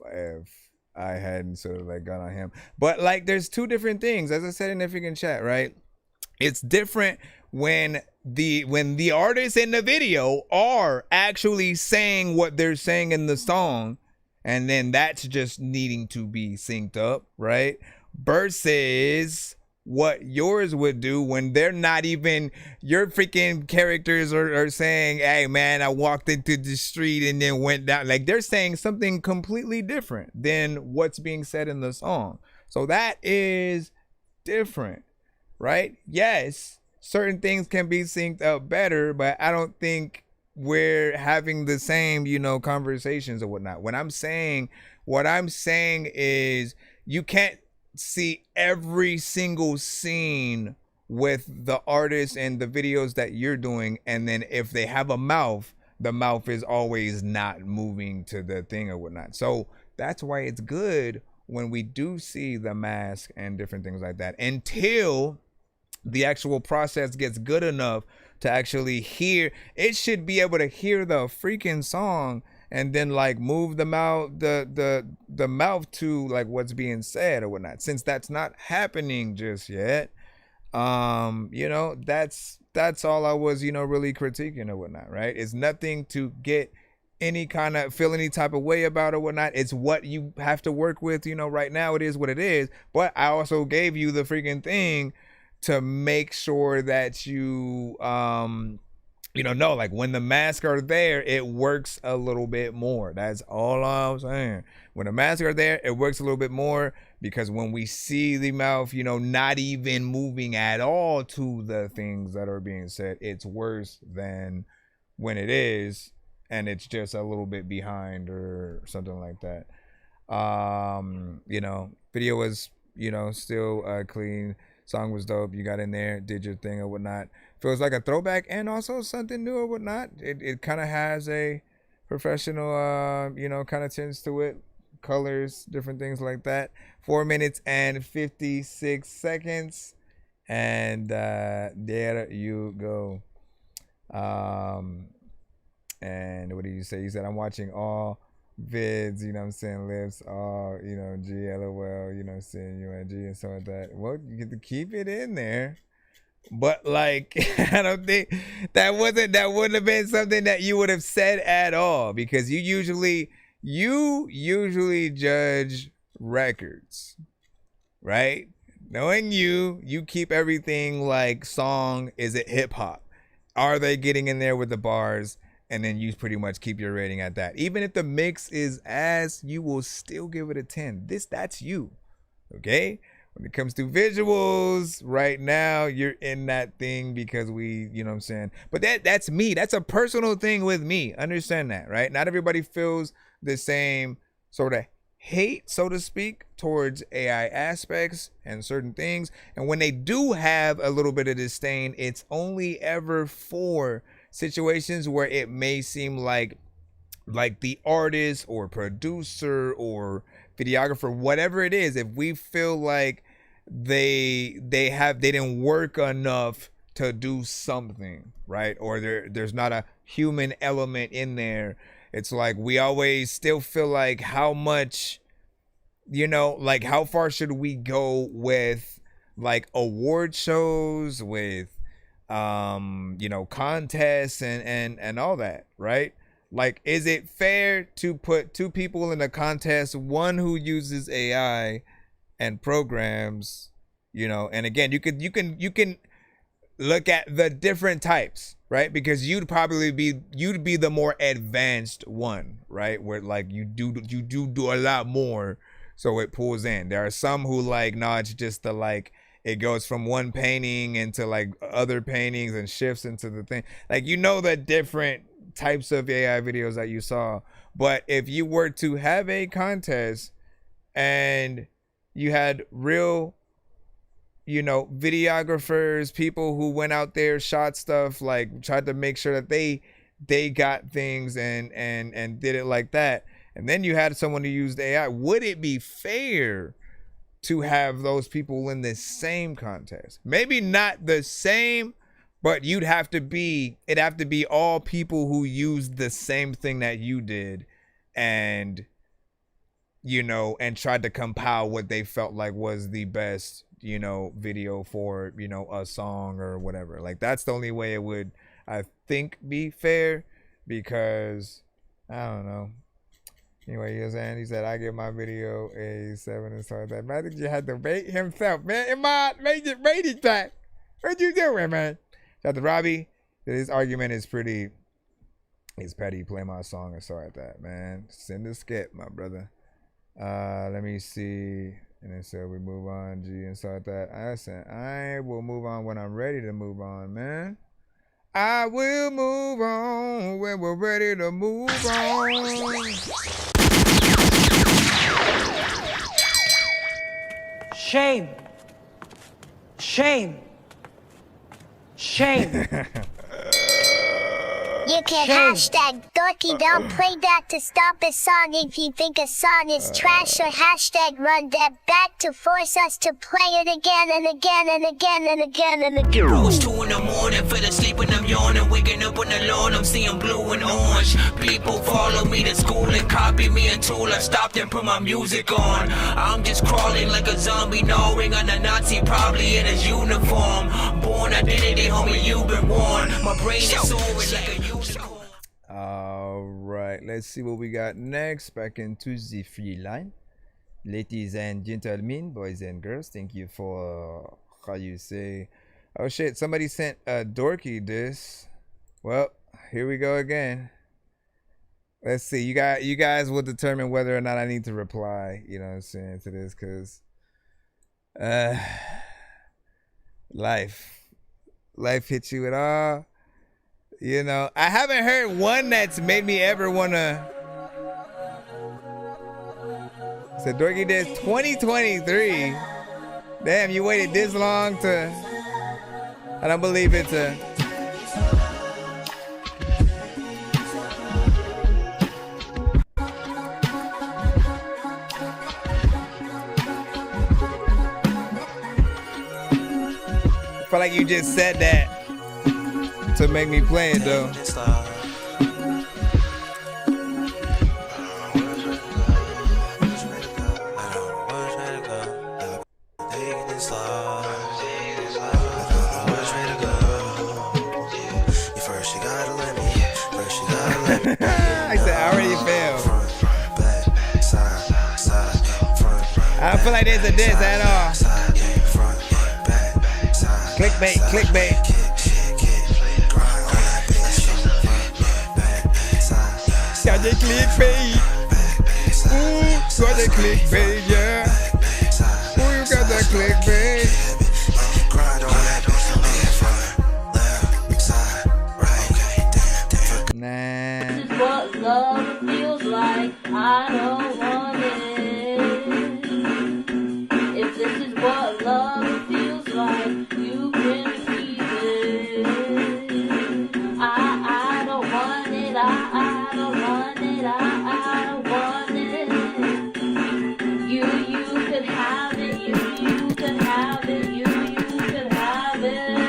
I hadn't sort of like gone on him. But like, there's two different things, as I said in the freaking chat, right? It's different when the artists in the video are actually saying what they're saying in the song, and then that's just needing to be synced up, right? Versus what yours would do when they're not even, your freaking characters are saying, hey man, I walked into the street and then went down. Like, they're saying something completely different than what's being said in the song. So that is different, right? Yes, certain things can be synced up better, but I don't think we're having the same, conversations or whatnot. What I'm saying is, you can't see every single scene with the artists and the videos that you're doing, and then if they have a mouth, the mouth is always not moving to the thing or whatnot. So that's why it's good when we do see the mask and different things like that, until the actual process gets good enough to actually hear. It should be able to hear the freaking song and then like move the mouth, the mouth to like what's being said or whatnot. Since that's not happening just yet, that's all I was, really critiquing or whatnot, right? It's nothing to get any kind of, feel any type of way about or whatnot. It's what you have to work with, right now. It is what it is. But I also gave you the freaking thing to make sure that you know, like when the masks are there, it works a little bit more. That's all I'm saying. When the masks are there, it works a little bit more, because when we see the mouth, not even moving at all to the things that are being said, it's worse than when it is and it's just a little bit behind or something like that. Video was, still clean. Song was dope. You got in there, did your thing or whatnot. Feels like a throwback and also something new or whatnot. It kind of has a professional, kind of tinge to it. Colors, different things like that. 4 minutes and 56 seconds. And there you go. And what did you say? You said, I'm watching all vids, lips, all, G, LOL, UNG and stuff like that. Well, you get to keep it in there. But like, I don't think that wouldn't have been something that you would have said at all, because you usually judge records, right? Knowing you keep everything like song, is it hip hop? Are they getting in there with the bars? And then you pretty much keep your rating at that. Even if the mix is ass, you will still give it a 10. That's you. Okay? When it comes to visuals, right now, you're in that thing because we, you know what I'm saying? But that's me. That's a personal thing with me. Understand that, right? Not everybody feels the same sort of hate, so to speak, towards AI aspects and certain things. And when they do have a little bit of disdain, it's only ever for situations where it may seem like the artist or producer or videographer, whatever it is, if we feel like they didn't work enough to do something, right? Or there's not a human element in there. It's like we always still feel like how much, like how far should we go with like award shows, with contests and all that, right? Like, is it fair to put two people in a contest, one who uses AI and programs, and again, you can look at the different types, right? Because you'd be the more advanced one, right? Where like you do a lot more, so it pulls in. There are some who like, no, it's just the like, it goes from one painting into like other paintings and shifts into the thing. Like, you know, the different types of AI videos that you saw. But if you were to have a contest and you had real, you know, videographers, people who went out there, shot stuff, like tried to make sure that they got things and did it like that, and then you had someone who used AI, would it be fair to have those people in the same contest? Maybe not the same, but it'd have to be all people who used the same thing that you did, and, you know, and tried to compile what they felt like was the best, you know, video for, you know, a song or whatever. Like, that's the only way it would, I think, be fair, because I don't know. Anyway, you know what I'm saying? He said, I give my video a 7 and so that. Man, I think you had to bait himself, man. Am I made it back? What you doing, man? Shout out to Robbie. His argument is pretty, it's petty. Play my song and so like that, man. Send a skip, my brother. Let me see. And then so we move on, G, and so like that. I said, I will move on when I'm ready to move on, man. I will move on when we're ready to move on. Shame. Shame. Shame. You can hashtag dorky, don't play that to stop a song if you think a song is trash, or hashtag run that back to force us to play it again and again and again and again and again. Rose 2 in the morning, fell asleep when I'm yawning, waking up on the lawn, I'm seeing blue and orange. People follow me to school and copy me until I stopped and put my music on. I'm just crawling like a zombie, gnawing on a Nazi, probably in his uniform. Born identity, homie, you've been warned. My brain is soaring like a unicorn. All right, let's see what we got next. Back into the free line. Ladies and gentlemen, boys and girls, thank you for, how you say, oh shit, somebody sent a dorky this. Well, here we go again. Let's see, you guys will determine whether or not I need to reply, you know what I'm saying, to this, because life hits you with all. You know, I haven't heard one that's made me ever wanna. So Dorky did 2023. Damn, you waited this long to. I don't believe it. I feel like you just said that to make me play it though. I said I already failed. I don't feel like there's a diss at all. Clickbait, clickbait. Got the clickbait. Ooh, got the clickbait, yeah. Ooh, you got the clickbait. Nah. This is what love feels like. I don't want it. If this is what love feels like, you can keep it. I don't want it. I don't want it. I don't want it. You could have it. You could have it. You could have it.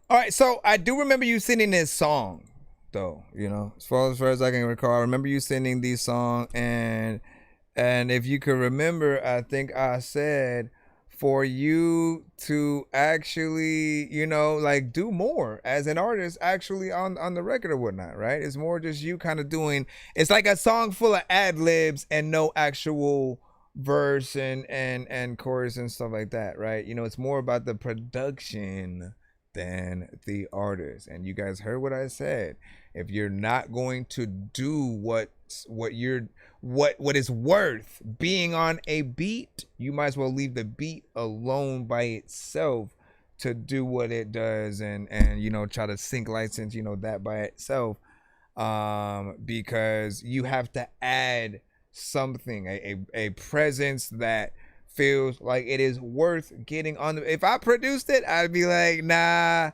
All right, so I do remember you singing this song, though. You know, as far as I can recall, I remember you singing this song, and if you could remember, I think I said for you to actually, you know, like do more as an artist, actually on the record or whatnot, right? It's more just you kind of doing. It's like a song full of ad libs and no actual verse and chorus and stuff like that, right? You know, it's more about the production than the artist. And you guys heard what I said. If you're not going to do what what is worth being on a beat, you might as well leave the beat alone by itself to do what it does, and try to sync license that by itself, because you have to add something, a presence that feels like it is worth getting on the. If I produced it, I'd be like, nah,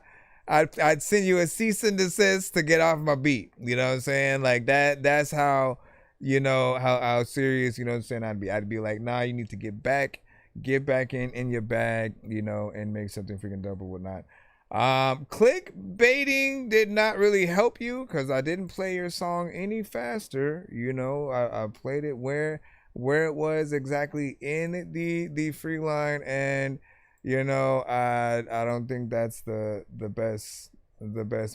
I'd send you a cease and desist to get off my beat. You know what I'm saying? Like that's how how serious, what I'm saying, I'd be like, nah, you need to get back in your bag, and make something freaking dope or whatnot. Clickbaiting did not really help you because I didn't play your song any faster. I played it where it was exactly in the free line, and I don't think that's the best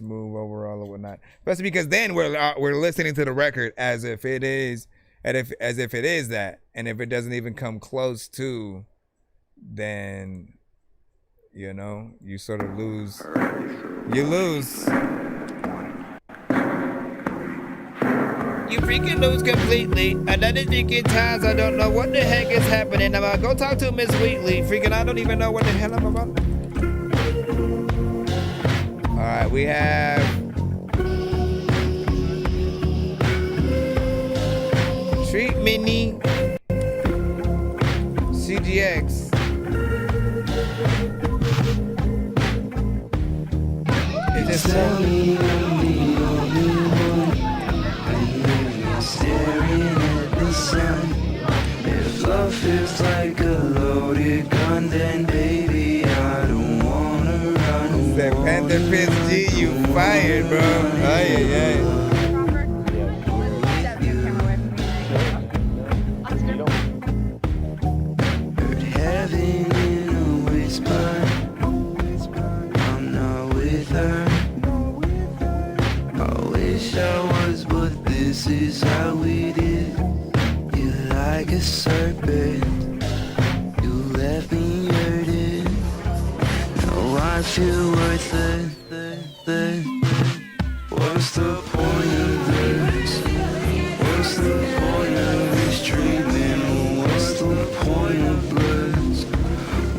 move overall or whatnot, especially because then we're listening to the record as if it is that, and if it doesn't even come close to, then you sort of lose. You lose. You freaking lose completely. Another freaking times I don't know what the heck is happening. I'm gonna go talk to Miss Wheatley. Freaking I don't even know what the hell I'm about. Alright, we have Treat Mini CGX. Just tell me I'm the only one, and you're staring at the sun. If love feels like a loaded gun, then baby I don't wanna run. That Panther Fist G, you fired, bro. Ay. Heard heaven in a whisper. I'm not with her. I was, but this is how we did. You're like a serpent. You left me hurting. Now I feel worthless. What's the point of this? What's the point of this treatment? What's the point of bliss?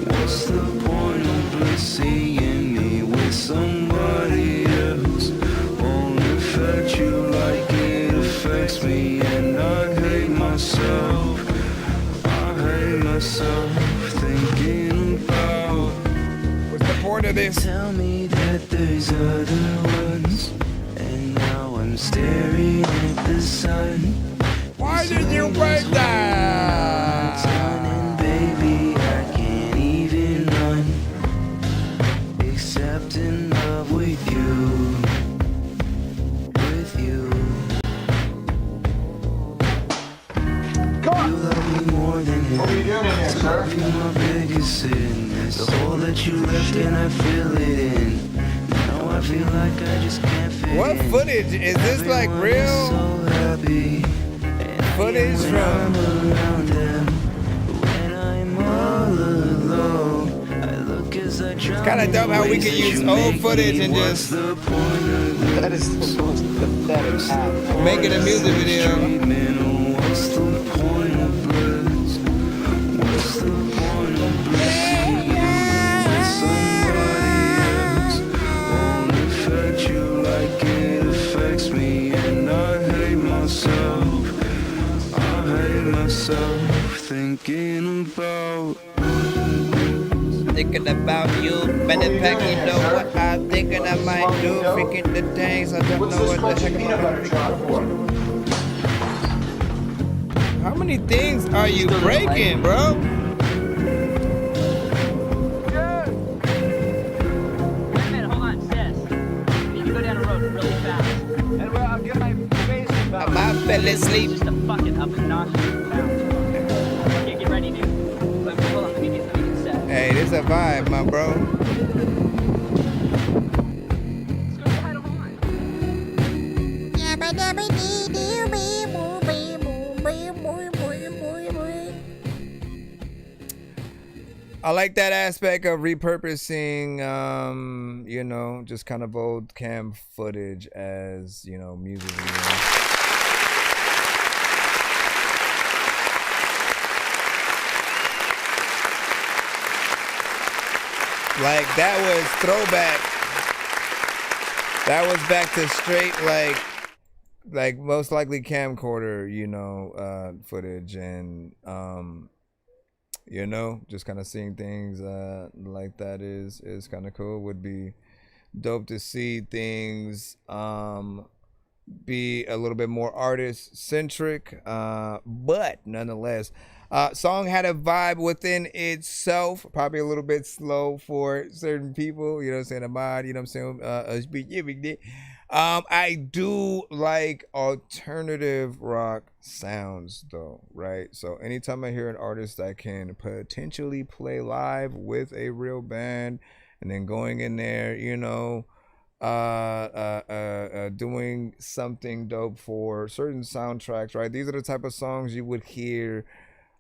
What's the point of bliss? Seeing me with somebody else won't affect you like it affects me, and I hate myself. I hate myself thinking about. What's the point of this? Tell me that there's other ones, and now I'm staring at the sun. Why did you break that? And baby, I can't even run, except in love with you. You love me more than him. What are you doing in here, sir? You're my biggest sin. It's the hole that you left and I fill it in. Now I feel like I just can't fit what in. Footage? Is this like real so happy, footage from around them. When I'm all alone, I look as I try. It's kind of dope how we can use old footage and just that is the most pathetic act. Making a music video. What's the point of bliss? What's the point of blessing you with somebody else? Won't affect you like it affects me, and I hate myself. I hate myself thinking about you. Better pack, you know what I'm thinking I might do. Freaking the things I don't know what the heck I'm doing. How many things are you breaking, bro? I fell asleep. Just a fucking obnoxious bounce. Okay, get ready, dude. Hold on, let me get set. Hey, this a vibe, my bro. I like that aspect of repurposing, just kind of old cam footage as, music videos. Like that was throwback. That was back to straight like most likely camcorder, you know, footage, and you know, just kind of seeing things like that is kind of cool. Would be dope to see things be a little bit more artist centric, but nonetheless, song had a vibe within itself, probably a little bit slow for certain people, you know what I'm saying, a mod, you know what I'm saying, I do like alternative rock sounds though, right? So anytime I hear an artist that can potentially play live with a real band and then going in there, you know, doing something dope for certain soundtracks, right? These are the type of songs you would hear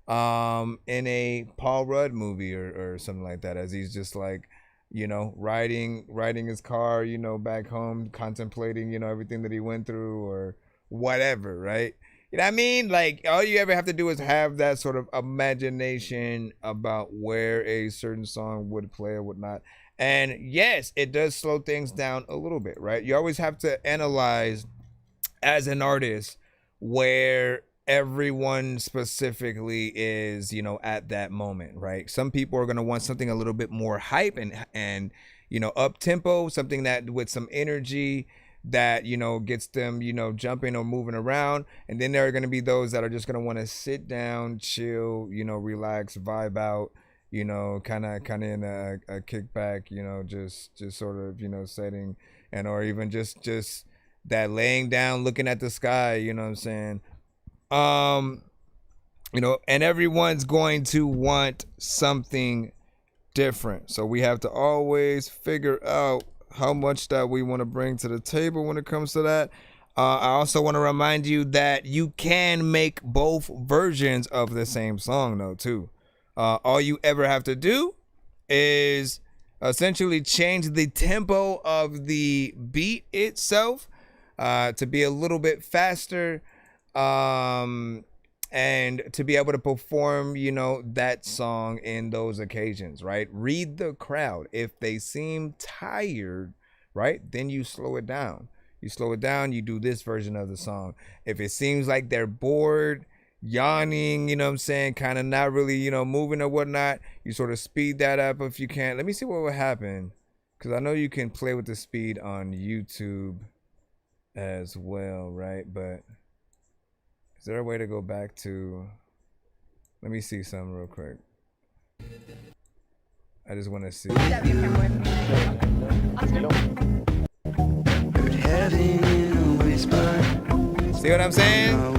in a Paul Rudd movie or something like that, as he's just like, you know, riding his car, you know, back home, contemplating, you know, everything that he went through or whatever, right? You know what I mean? Like, all you ever have to do is have that sort of imagination about where a certain song would play or whatnot. And yes, it does slow things down a little bit, right? You always have to analyze as an artist where everyone specifically is, you know, at that moment, right? Some people are going to want something a little bit more hype and you know, up tempo, something that with some energy that, you know, gets them, you know, jumping or moving around. And then there are going to be those that are just going to want to sit down, chill, you know, relax, vibe out, you know, kind of in a kickback, you know, just sort of, you know, setting, and or even just that laying down, looking at the sky, you know what I'm saying? You know, and everyone's going to want something different. So we have to always figure out how much that we want to bring to the table when it comes to that. I also want to remind you that you can make both versions of the same song though too. All you ever have to do is essentially change the tempo of the beat itself to be a little bit faster, and to be able to perform, you know, that song in those occasions, right? Read the crowd. If they seem tired, right, then you slow it down. You slow it down, you do this version of the song. If it seems like they're bored, yawning, you know what I'm saying, kind of not really, you know, moving or whatnot, you sort of speed that up if you can. Let me see what will happen, because I know you can play with the speed on YouTube as well, right? But is there a way to go back to, let me see something real quick. I just want to see. See what I'm saying? I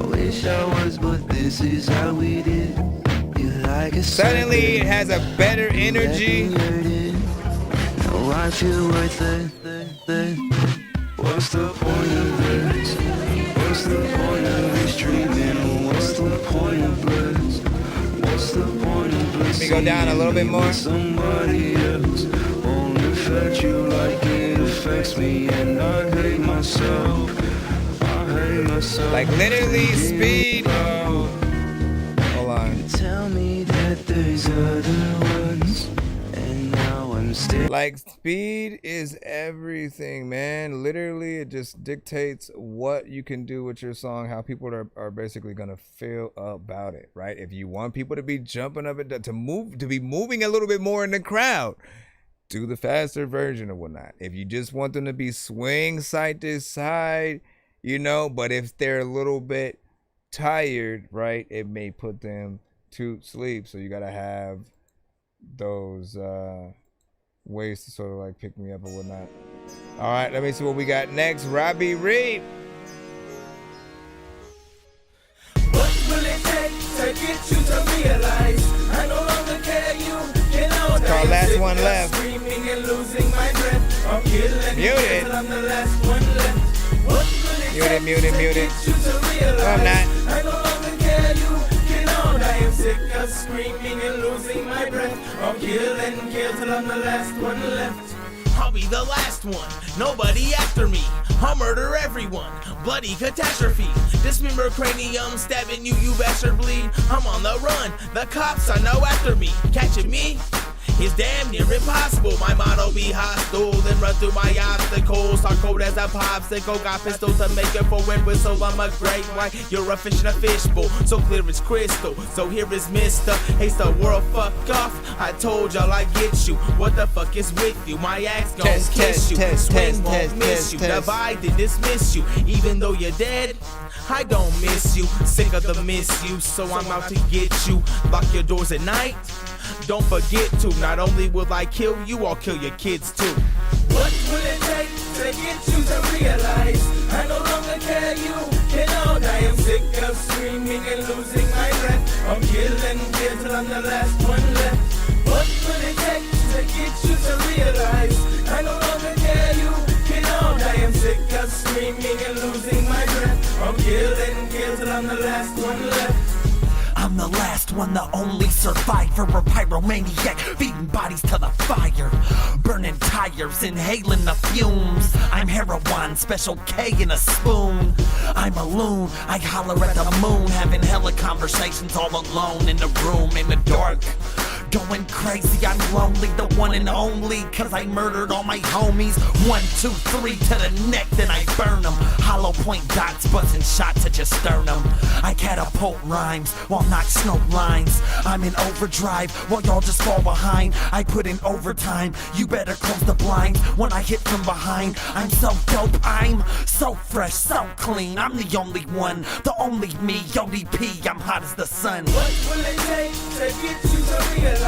wish I was, but this is how we did. You like a suddenly it has a better energy. No, I feel worth it. What's the point of this? What's the point of this dreaming? What's the point of bliss? What's the point of bliss? Let me go down a little bit more. Somebody else won't affect you like it affects me, and I hate myself. Like literally speed. Hold on. Tell me that there's other ones, and now I'm still. Like speed is everything, man. Literally, it just dictates what you can do with your song, how people are basically gonna feel about it, right? If you want people to be jumping up and to be moving a little bit more in the crowd, do the faster version or whatnot. If you just want them to be swing side to side, you know, but if they're a little bit tired, right, it may put them to sleep. So you gotta have those ways to sort of like pick me up or whatnot. All right, let me see what we got next. Robbie Reed. What will it take to get you to realize I no longer care? You know it's called Last One Left. Screaming and losing my breath. I'm killing muted. I'm the last one left. Muted. No, I'm not. I no longer care. You know I am sick of screaming and losing my breath. I'm killing till I'm the last one left. I'll be the last one, nobody after me. I'll murder everyone, bloody catastrophe. Dismember cranium, stabbing you, you bastard bleed. I'm on the run, the cops are now after me. Catching me is damn near impossible. My motto be hostile, then run through my obstacles. Talk cold as a popsicle, got pistols to make it for wind whistle. I'm a great white, you're a fish in a fishbowl, so clear as crystal. So here is Mr. Hates the world, fuck off. I told y'all I get you. What the fuck is with you? My axe gon' kiss you. Swing won't miss you. Divide and dismiss you. Even though you're dead, I don't miss you. Sick of the misuse, so I'm out to get you. Lock your doors at night. Don't forget to, not only will I kill you, I'll kill your kids too. What will it take to get you to realize I no longer care you cannot? I am sick of screaming and losing my breath. I'm killing kids till I'm the last one left. What will it take to get you to realize I no longer care you cannot? I am sick of screaming and losing my breath. I'm killing kids till I'm the last one left. I'm the last one, the only survivor, a pyromaniac, feeding bodies to the fire, burning tires, inhaling the fumes. I'm heroin, special K in a spoon. I'm a loon, I holler at the moon, having hella conversations all alone in the room, in the dark. Going crazy, I'm lonely, the one and only, cause I murdered all my homies. 1, 2, 3 to the neck, then I burn them. Hollow point dots, buzzing shots at your sternum. I catapult rhymes while knock snow lines. I'm in overdrive while y'all just fall behind. I put in overtime, you better close the blinds when I hit from behind. I'm so dope, I'm so fresh, so clean. I'm the only one, the only me, ODP, I'm hot as the sun. What will it take to get you to realize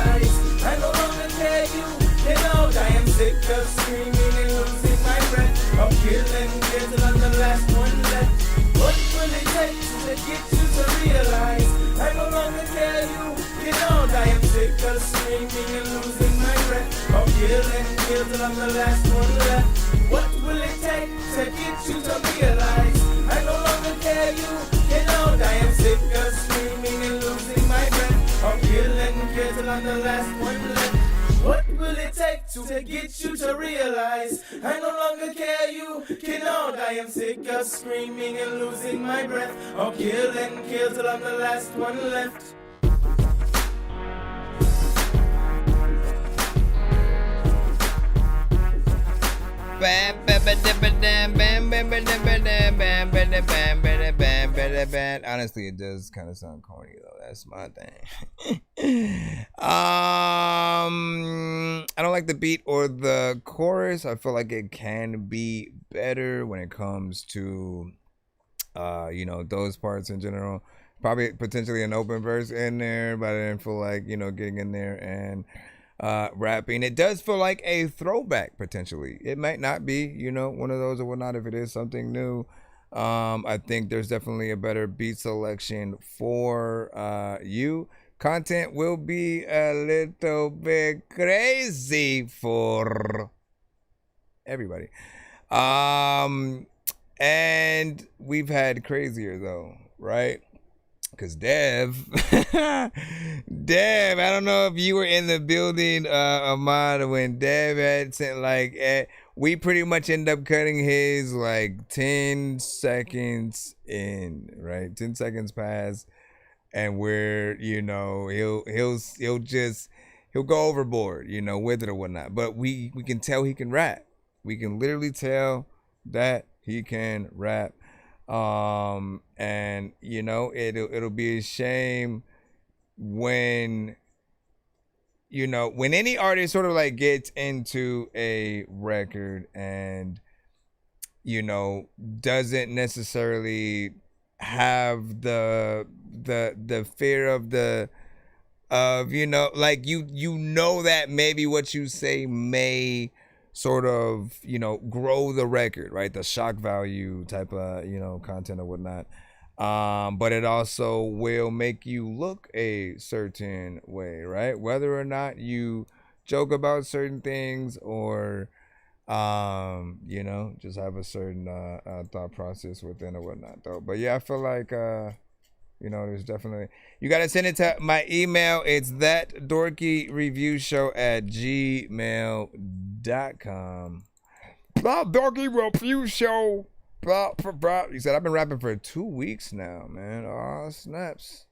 I no longer care you cannot? I am sick of screaming and losing my breath. I'm killing kids till I'm the last one left. What will it take to get you to realize I no longer care you cannot? I am sick of screaming and losing my breath. I'm killing kids till I'm the last one left. What will it take to get you to realize I no longer care you cannot? I am sick of screaming and losing my breath. I'm killing kids till I'm the last one left. What will it take to get you to realize I no longer care you cannot? I am sick of screaming and losing my breath. I'm killing kids till I'm the last one left. Honestly, it does kind of sound corny though. That's my thing. I don't like the beat or the chorus. I feel like it can be better when it comes to those parts in general. Probably potentially an open verse in there, but I didn't feel like, getting in there and rapping. It does feel like a throwback potentially. It might not be, one of those or whatnot if it is something new. I think there's definitely a better beat selection for you. Content will be a little bit crazy for everybody. And we've had crazier though, right? Because Dev, I don't know if you were in the building, Ahmad, when Dev had sent we pretty much end up cutting his 10 seconds in, right? 10 seconds pass, and we're, he'll go overboard, with it or whatnot. But we can tell he can rap. We can literally tell that he can rap. And it'll be a shame when any artist sort of gets into a record and doesn't necessarily have the fear of that maybe what you say may sort of grow the record, right? The shock value type of content or whatnot, but it also will make you look a certain way, right? Whether or not you joke about certain things or just have a certain thought process within or whatnot though. But yeah, I feel like there's definitely, you gotta send it to my email. It's thatdorkyreviewshow@gmail.com. equiptment.com. Bob Doggy Review Show. You said I've been rapping for 2 weeks now, man. Oh, snaps.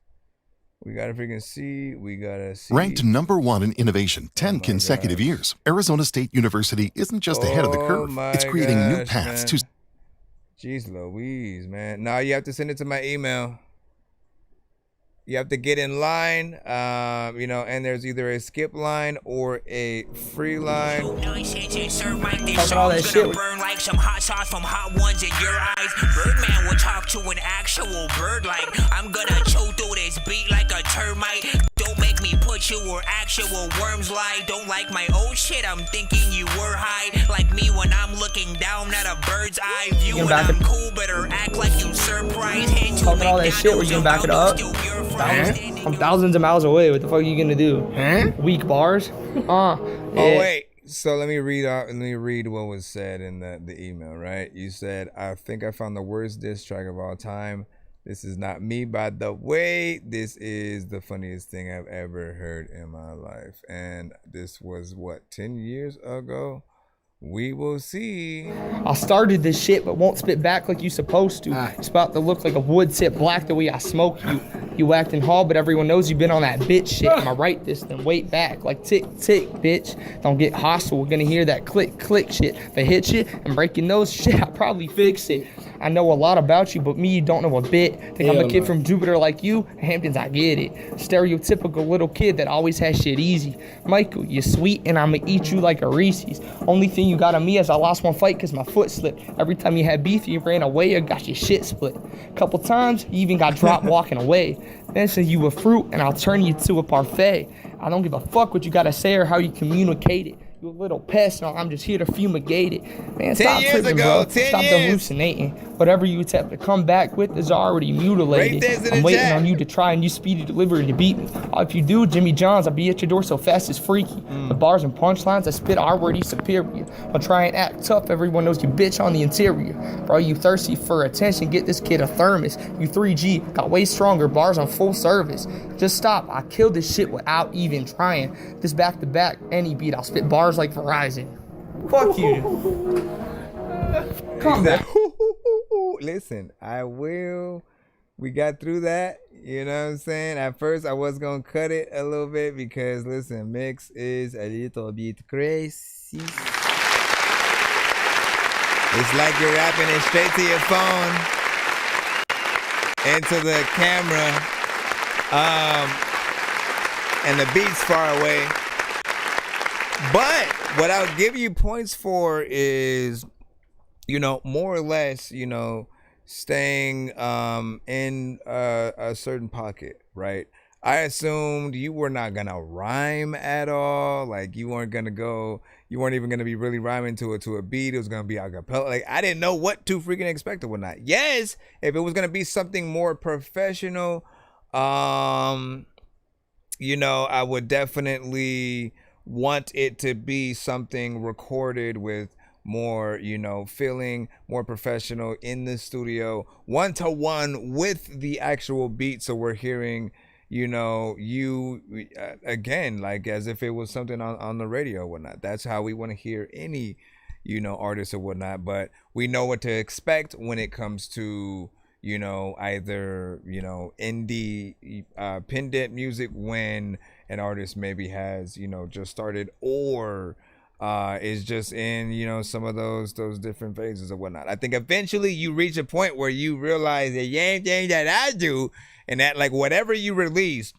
We gotta freaking see. We gotta see. Ranked #1 in innovation 10 consecutive years, Arizona State University isn't just ahead of the curve. It's creating new paths to. Jeez Louise, man. Now you have to send it to my email. You have to get in line, you know, and there's either a skip line or a free line. All that shit burn like some hot sauce from Hot Ones in your eyes. Birdman will talk to an actual bird like I'm gonna chew through this beat like a termite. Don't make me put you where actual worms lie. Don't like my old shit, I'm thinking you were high. Like me when I'm looking down at a bird's eye view. When I'm cool, better act like you surprised. Talking all that shit, we're gonna back it up. I'm thousands of miles away. What the fuck are you gonna do? Weak bars? Oh wait. So let me read what was said in the email, right? You said, I think I found the worst diss track of all time. This is not me, by the way. This is the funniest thing I've ever heard in my life. And this was what, 10 years ago? We will see. I started this shit but won't spit back like you supposed to. It's about to look like a wood tip black the way I smoke you. You acting hard, but everyone knows you've been on that bitch shit. Am I right this? Then wait back like tick, tick, bitch. Don't get hostile. We're gonna hear that click, click shit. If I hit you and break your nose, shit, I'll probably fix it. I know a lot about you, but me, you don't know a bit. Think I'm a kid from Jupiter like you? Hamptons, I get it. Stereotypical little kid that always has shit easy. Michael, you're sweet and I'ma eat you like a Reese's. Only thing you got on me is I lost one fight cause my foot slipped. Every time you had beef, you ran away or got your shit split. Couple times, you even got dropped walking away. Then said you were fruit and I'll turn you to a parfait. I don't give a fuck what you gotta say or how you communicate it. You a little pest, no, I'm just here to fumigate it. Man, stop tripping, bro. Stop hallucinating. Whatever you attempt to come back with is already mutilated. I'm waiting on you to try and use speedy delivery to beat me. If you do, Jimmy Johns, I'll be at your door so fast it's freaky. The bars and punchlines I spit are already superior. I'll try and act tough, everyone knows you bitch on the interior. Bro, you thirsty for attention, get this kid a thermos. You 3G, got way stronger bars on full service. Just stop, I killed this shit without even trying. This back to back, any beat, I'll spit bars like Verizon. Fuck you. Calm down. Listen, I will. We got through that. You know what I'm saying? At first, I was going to cut it a little bit because, listen, Mix is a little bit crazy. It's like you're rapping it straight to your phone into the camera. And the beat's far away. But what I'll give you points for is, you know, more or less, you know, staying in a certain pocket, right? I assumed you were not gonna rhyme at all. Like you weren't even gonna be really rhyming to a beat. It was gonna be a cappella. Like I didn't know what to freaking expect or whatnot. Yes, if it was gonna be something more professional, you know, I would definitely want it to be something recorded with more, you know, feeling more professional in the studio, 1-to-1 with the actual beat. So we're hearing, you know, you again, like as if it was something on the radio or whatnot. That's how we want to hear any, you know, artist or whatnot. But we know what to expect when it comes to, you know, either, you know, indie pendant music when an artist maybe has, you know, just started or is just in, you know, some of those different phases or whatnot. I think eventually you reach a point where you realize that same thing that I do, and that like whatever you release,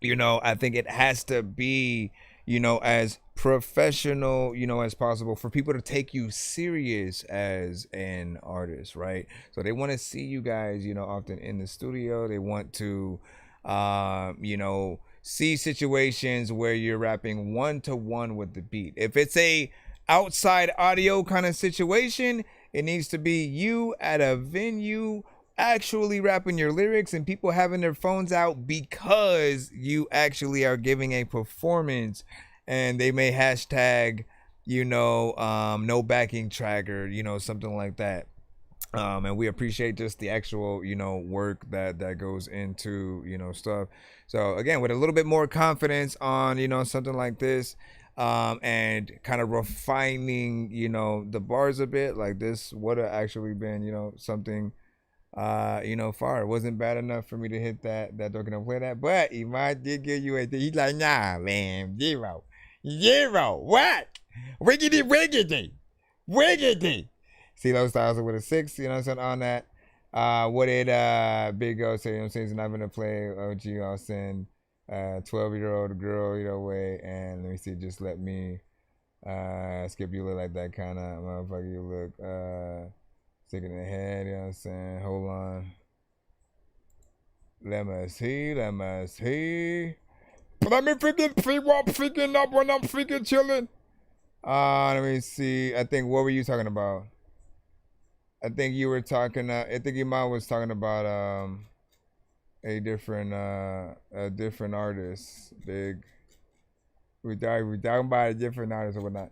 you know, I think it has to be, you know, as professional, you know, as possible for people to take you serious as an artist, right? So they want to see you guys, you know, often in the studio. They want to, you know, see situations where you're rapping 1-to-1 with the beat. If it's a outside audio kind of situation, it needs to be you at a venue actually rapping your lyrics and people having their phones out because you actually are giving a performance, and they may hashtag, you know, no backing track or, you know, something like that. And we appreciate just the actual, you know, work that goes into, you know, stuff. So again, with a little bit more confidence on, you know, something like this, and kind of refining, you know, the bars a bit. Like this would have actually been, you know, something, you know, far. It wasn't bad enough for me to hit that they're gonna play that. But Iman did give you a thing. He's like, nah, man, zero. What? Wiggity. CeeLo Styles with a 6, you know what I'm saying, on that. What did Big O say? You know what I'm saying? He's not gonna play OG Austin, 12-year-old girl, you know, way. And let me see, just let me skip. You look like that kind of motherfucker. You look sick in the head, you know what I'm saying? Hold on. Let me see. Let me freaking see what I'm freaking up when I'm freaking chilling. Let me see. I think, what were you talking about? I think you were talking, I think Iman was talking about a different artist. Big. We're talking about a different artist or whatnot.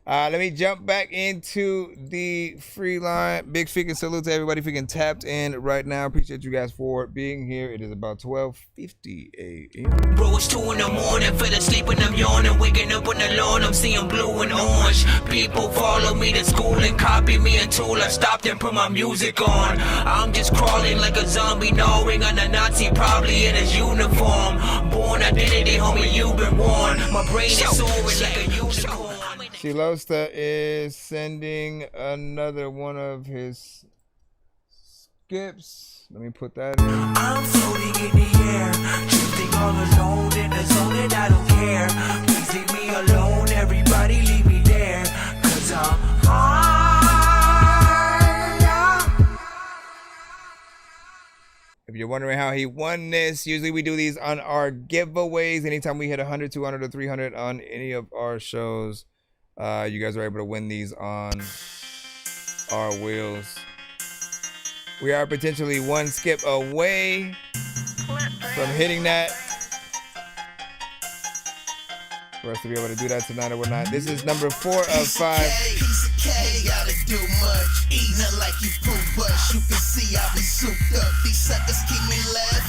Let me jump back into the free line. Big freaking salute to everybody freaking tapped in right now. Appreciate you guys for being here. It is about 12:50 a.m. Bro, it's 2 in the morning, fell asleep and I'm yawning. Waking up on the lawn, I'm seeing blue and orange. People follow me to school and copy me until I stopped and put my music on. I'm just crawling like a zombie, gnawing on a Nazi, probably in his uniform. Born identity, homie, you've been warned. My brain is soaring like a unicorn. Shilosta is sending another one of his skips. Let me put that in. I'm floating in the air, drifting all alone in the zone and I don't care. Please leave me alone, everybody leave me there, 'cause I'm high. If you're wondering how he won this, usually we do these on our giveaways. Anytime we hit 100, 200, or 300 on any of our shows, you guys are able to win these on our wheels. We are potentially one skip away from hitting that. For us to be able to do that tonight or whatnot. This is number 4 of 5. Piece of K, gotta do much. Eat nothing like you poop bush. You can see I be souped up. These suckers keep me left.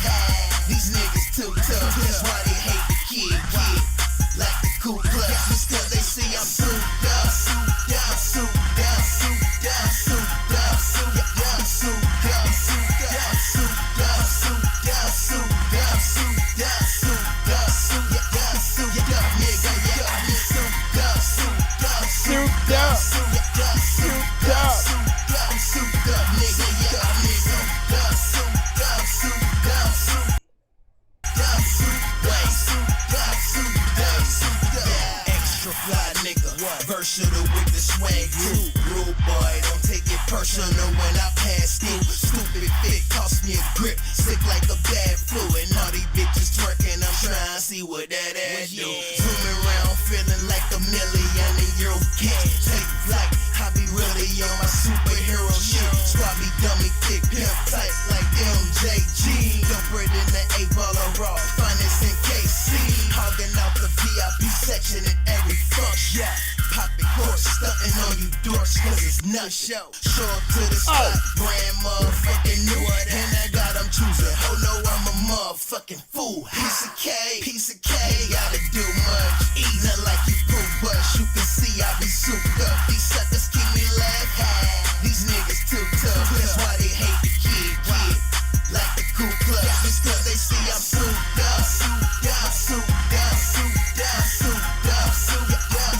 These niggas too tough. That's why they hate the kid. Like the Ku Klux. Because they see I'm souped up. Souped up, souped up, souped up, souped up, souped up, souped up, souped up, souped up, souped up, souped up, souped up, souped up, souped up, souped up, nigga, yeah, souped up, souped up, souped up, souped up, souped up, souped up, souped up, nigga, yeah, souped up, souped up, souped up, souped up, souped up, souped up, souped up, extra fly nigga, versatile with the swag too. Rude boy, don't take it personal when I pass through. Stupid fit cost me a grip, sick like a bad flu. And all these bitches twerking, I'm trying to see what that ass do. Zooming around, feeling like a million and you can't take flight. I be really on my superhero shit. Swabby dummy thick, pimp tight like MJG. Dumper than the 8-baller raw, finest in KC. Hogging out the VIP section in every function. Popping course, stunting on you dorks, 'cause it's nut show. Show up to the spot, brand motherfucking new. And I got them choosing. Oh no, I'm a motherfucking fool. Piece of K, gotta do much. Eat nothing like you poop bush. You can see I be souped up. These suckers keep me left. These niggas too tough. That's why they hate the kid. Like the Ku Klux. Just 'cause they see I'm souped up. Souped up, souped up, souped up, souped up, souped up,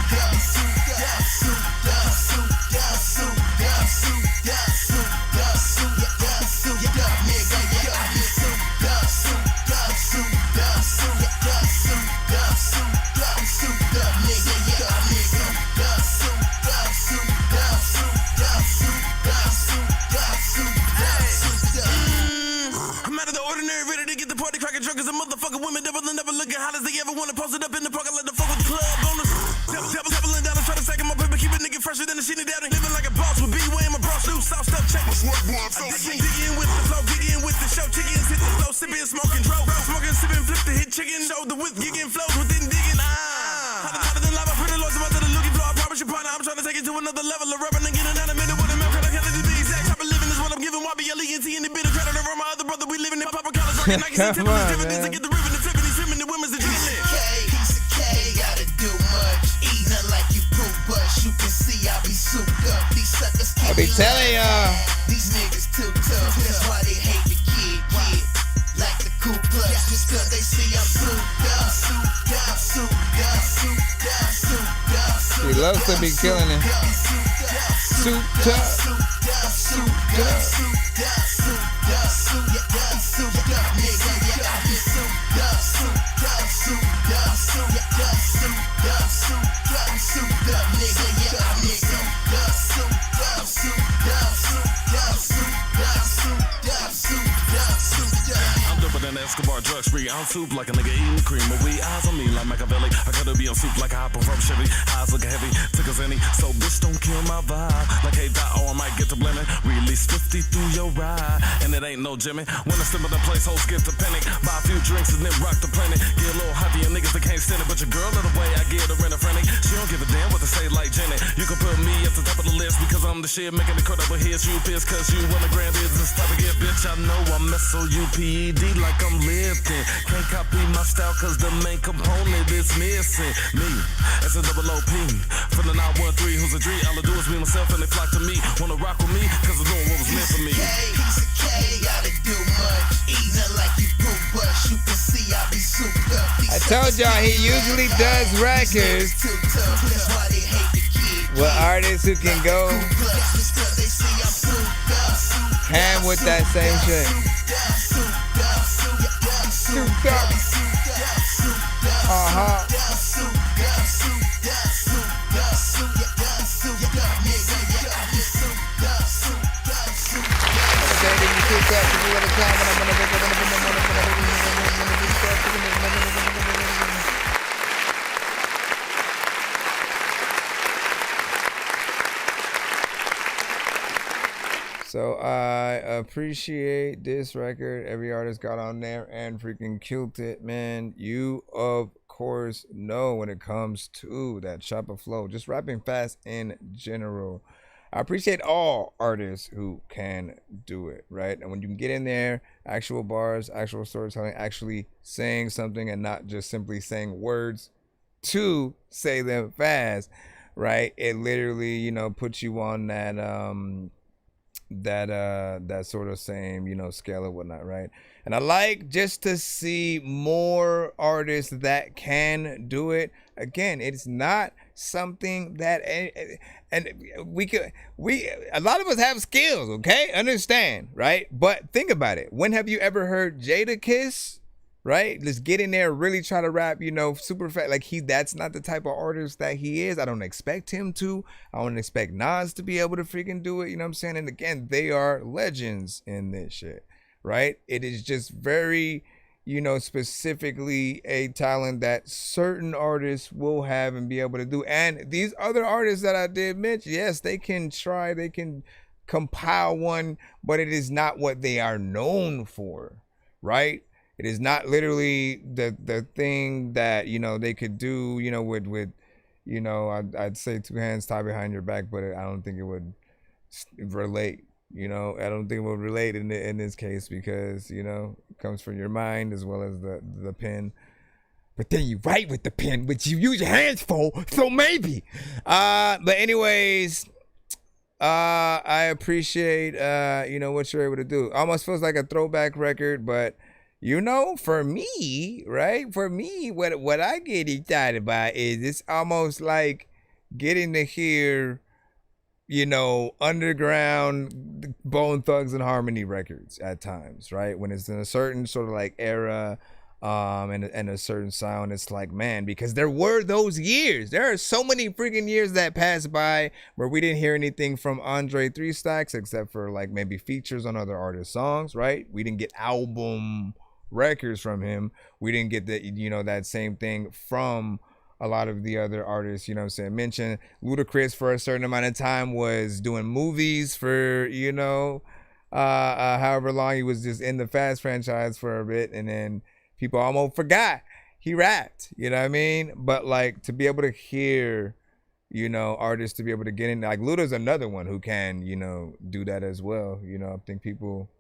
souped up, souped up, souped up, souped up, souped up, souped up, souped up, souped up, souped up, nigga, yeah, souped up, souped up, souped up, souped up, souped up, souped up, souped up, nigga, yeah, souped up, souped up, souped up, souped up, souped up, souped up, souped up, souped up. I'm out of the ordinary, ready to get the party cracking drunk as a motherfucker. Women devil and never looking hot as they ever want to post it up in the park and let the fuck with the club bonus. Doubling down and try to stack my paper, keep a nigga fresher than the shit down. Living like a boss with B-Way in my bra, new soft stuff check. Dig in with the flow, dig in with the show. Chickens hit the flow, sipping, smoking, dro. Smoking, sipping, flip the hit chicken. Show the whip, gigging flows within digging. Hotter than lava, pretty lords about to the loogie floor. I promise you, partner, I'm trying to take it to another level of rubbing and getting animated with a milk. I can't let it be exact. Type of living is what I'm giving. YBLENT in the bit of credit over my other brother. We living in proper college. Rocking Nikes and Tiffany's dividends and get the ribbon and Tiffany's swimming the women's adrenaline. Piece of K, gotta do much. We love to be killing it. Souped up. Souped I'm doper than Escobar drug spree. I'm soup like a nigga eating cream. But we eyes on me like Machiavelli. I gotta be on soup like a hopper from Chevy. Eyes looking heavy, took a zenny. So bitch don't kill my vibe. Like hey dot, or I might get to bleming. Release 50 through your ride. And it ain't no Jimmy. When I step in the place, hoes get the panic. Buy a few drinks and then rock the planet. Get a little hot to your niggas that can't stand it. But your girl in the way, I get her in a frantic. She don't give a damn what to say like Jenny. You can put me at the top of the list because I'm the shit. Making the crowd over here, you pissed cause you want the grand business. Type of get bitch, I know I'm S-O-U-P-E-D like I'm lifting. Can't copy my style cause the main component is missing. Me, as a double OP. From the 913 who's a G. All I do is be myself and they flock to me. Wanna rock with me cause I'm doing what was meant for me. Piece of K, gotta do much. Eating like you poop, but you can see I be souped up. I told y'all he usually does records with artists who can go ham with that same shit. Souped up. So I appreciate this record. Every artist got on there and freaking killed it, man. You of course know when it comes to that chopper flow, just rapping fast in general. I appreciate all artists who can do it, right? And when you can get in there, actual bars, actual storytelling, actually saying something and not just simply saying words to say them fast, right? It literally, you know, puts you on that that sort of same, you know, scale or whatnot, right? And I like just to see more artists that can do it. Again, it's not something that, and a lot of us have skills, okay? Understand, right? But think about it. When have you ever heard Jadakiss, right? Just get in there, really try to rap, you know, super fast. Like that's not the type of artist that he is. I don't expect him to. I don't expect Nas to be able to freaking do it. You know what I'm saying? And again, they are legends in this shit, right? It is just very, you know, specifically a talent that certain artists will have and be able to do. And these other artists that I did mention, yes, they can try, they can compile one, but it is not what they are known for, right? It is not literally the thing that, you know, they could do, you know, with you know, I'd say two hands tied behind your back, but I don't think it would relate, you know. I don't think it would relate in this case because, you know, it comes from your mind as well as the pen. But then you write with the pen, which you use your hands for, so maybe. But anyways, I appreciate, you know, what you're able to do. Almost feels like a throwback record, but you know, for me, right? For me, what I get excited about is it's almost like getting to hear, you know, underground Bone Thugs and Harmony records at times, right? When it's in a certain sort of like era, and a certain sound, it's like, man, because there were those years. There are so many freaking years that passed by where we didn't hear anything from Andre 3 Stacks except for like maybe features on other artists' songs, right? We didn't get album records from him. We didn't get the, you know, that same thing from a lot of the other artists, you know what I'm saying. Mention Ludacris for a certain amount of time was doing movies for, you know, however long he was just in the Fast franchise for a bit, and then people almost forgot he rapped, you know what I mean? But like to be able to hear, you know, artists to be able to get in, like Luda's another one who can, you know, do that as well. You know, I think people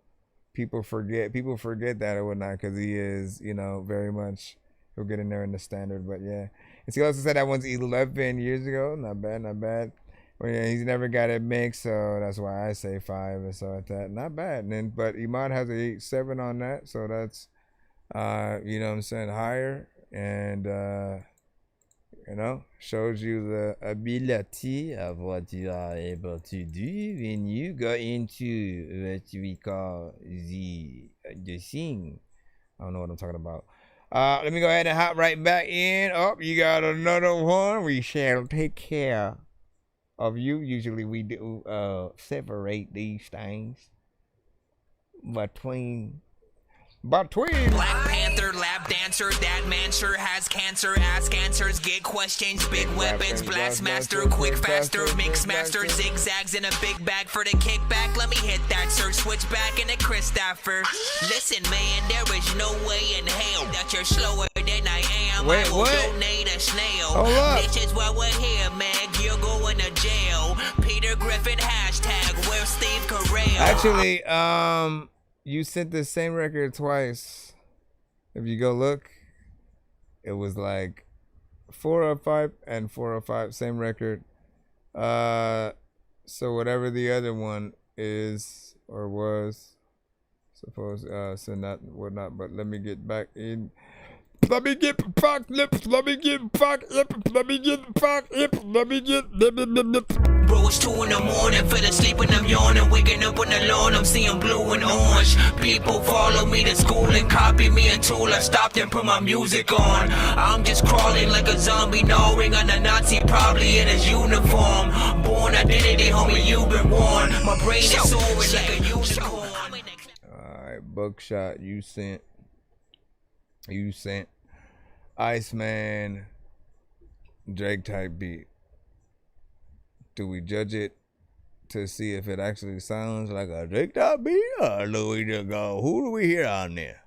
forget that or whatnot because he is, you know, very much, he'll get in there in the standard. But yeah, and he also said that one's 11 years ago. Not bad. Well, yeah, he's never got it mixed, so that's why I say 5 and so like that. Not bad. And then, but Iman has a 8.7 on that, so that's, you know what I'm saying, higher. And You know, shows you the ability of what you are able to do when you go into what we call the thing. I don't know what I'm talking about. Let me go ahead and hop right back in. Oh, you got another one. We shall take care of you. Usually we do separate these things between Black Panther, lap dancer, that man sure has cancer. Ask answers, get questions, big weapons, blast master, quick faster, mix master, zigzags in a big bag for the kickback. Let me hit that search, switch back into Christopher. Listen, man, there is no way in hell that you're slower than I am. Wait, I will what? donate a snail. Hold up. This is why we're here, Meg. You're going to jail. Peter Griffin hashtag. Where's Steve Carell? Actually, you sent the same record twice. If you go look, it was like 405 and 405, same record. So whatever the other one is or was supposed so not whatnot, but let me get back in. Let me get fuck lips, let me get fuck lip, let me get fuck lip, let me get Bro, it's 2 in the morning, fell asleep and I'm yawning, waking up on the lawn, I'm seeing blue and orange. People follow me to school and copy me until I stopped and put my music on. I'm just crawling like a zombie, gnawing on a Nazi, probably in his uniform. Born identity, homie, you've been warned. My brain is soaring like a unicorn. Alright, Buckshot, you sent Iceman Drake type beat. Do we judge it to see if it actually sounds like a Drake type beat, or do we just go, who do we hear on there?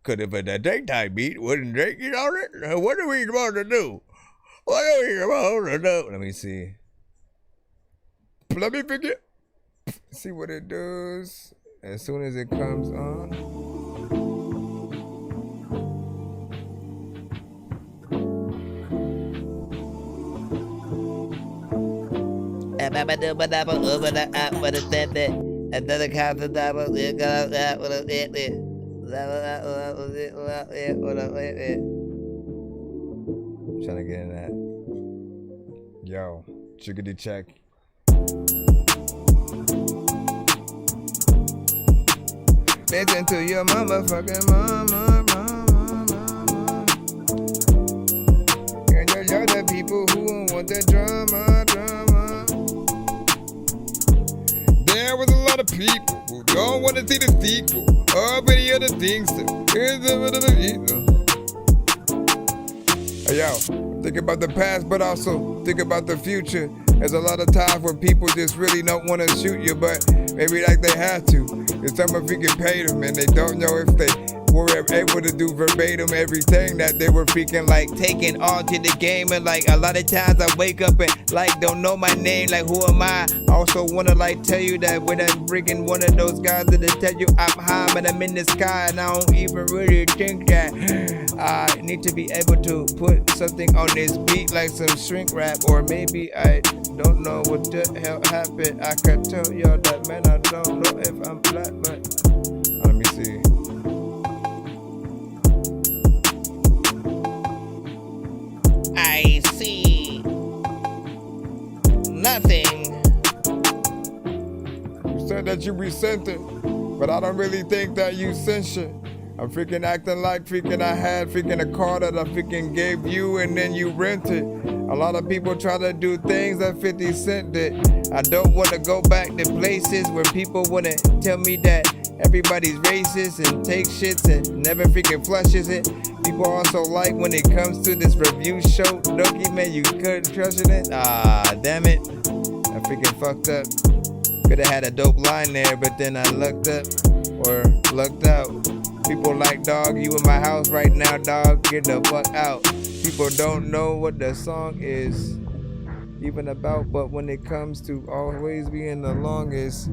Cause if it's a Drake type beat, wouldn't Drake get on it? What are we supposed to do? What are we supposed to do? Let me see. Let me figure. See what it does as soon as it comes on. Another kind of double. Trying to get in that. Yo, chickadee check. Listen to your motherfucking mama. And you're the people who want the drama. There was a lot of people who don't want to see the sequel or any other things. Yo, think about the past, but also think about the future. There's a lot of times where people just really don't want to shoot you, but maybe like they have to. It's some of you get paid them and they don't know if they were able to do verbatim everything that they were freaking like taking on to the game. And like a lot of times I wake up and like don't know my name, like who am I? I also wanna like tell you that when I'm freaking one of those guys that tell you I'm high and I'm in the sky, and I don't even really think that I need to be able to put something on this beat like some shrink rap, or maybe I don't know what the hell happened. I could tell y'all that, man, I don't know if I'm black, but let me see. I see nothing. You said that you resented, but I don't really think that you sent shit. I'm freaking acting like freaking I had freaking a car that I freaking gave you and then you rented. A lot of people try to do things that 50 Cent did. I don't want to go back to places where people want to tell me that everybody's racist and takes shits and never freaking flushes it. People also like when it comes to this review show. Doki, man, you couldn't trust it. Ah, damn it. I freaking fucked up. Could have had a dope line there, but then I lucked up or lucked out. People like, dog, you in my house right now, dog, get the fuck out. People don't know what the song is even about, but when it comes to always being the longest,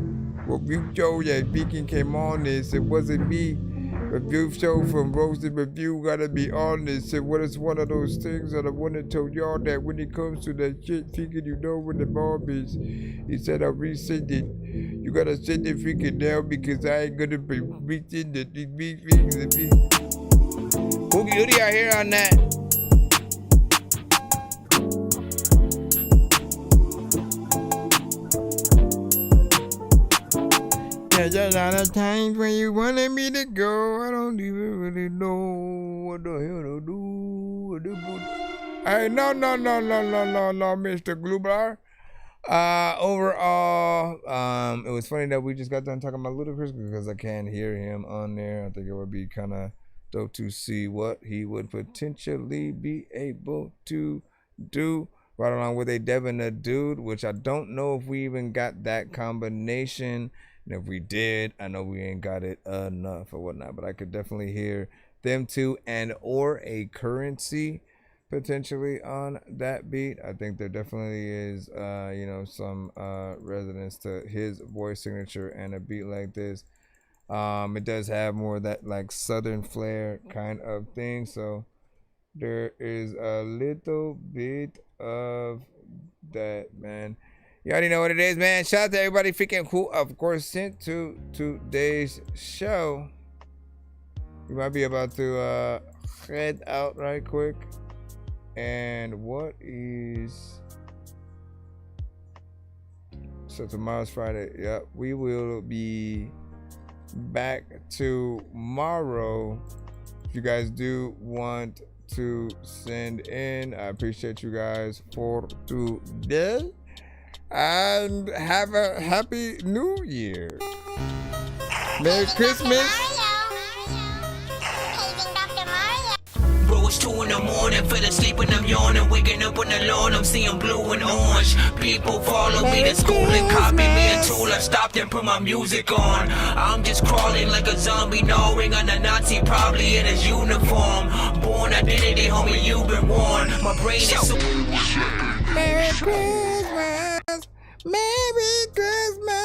review show that Beacon came on this, it wasn't me. Review show from Roasted Review, gotta be honest. And what is one of those things that I wanna tell y'all, that when it comes to that shit, thinking you know what the bomb is, he said I'll resend it. You gotta send it freaking down because I ain't gonna be reaching the Who do y'all hear on that? There's a lot of times when you wanted me to go. I don't even really know what the hell to do. Hey, no, Mr. Glubar. Overall, it was funny that we just got done talking about Ludacris because I can't hear him on there. I think it would be kind of dope to see what he would potentially be able to do right along with a Devin the Dude, which I don't know if we even got that combination. And if we did, I know we ain't got it enough or whatnot, but I could definitely hear them two and or a Currency potentially on that beat. I think there definitely is, some resonance to his voice signature and a beat like this. It does have more of that like Southern flair kind of thing. So there is a little bit of that, man. You already know what it is, man. Shout out to everybody freaking who, of course, sent to today's show. We might be about to head out right quick. And what is... So tomorrow's Friday. Yep, we will be back tomorrow. If you guys do want to send in, I appreciate you guys for today. And have a happy new year. Merry Christmas. Bro, it's 2 in the morning, fell asleep and I'm yawning, waking up on the lawn, I'm seeing blue and orange. People follow me to school and copy me until I stopped and put my music on. I'm just crawling like a zombie, gnawing on a Nazi, probably in his uniform. Born identity, homie, you've been warned. My brain is so... Merry Christmas. Merry Christmas.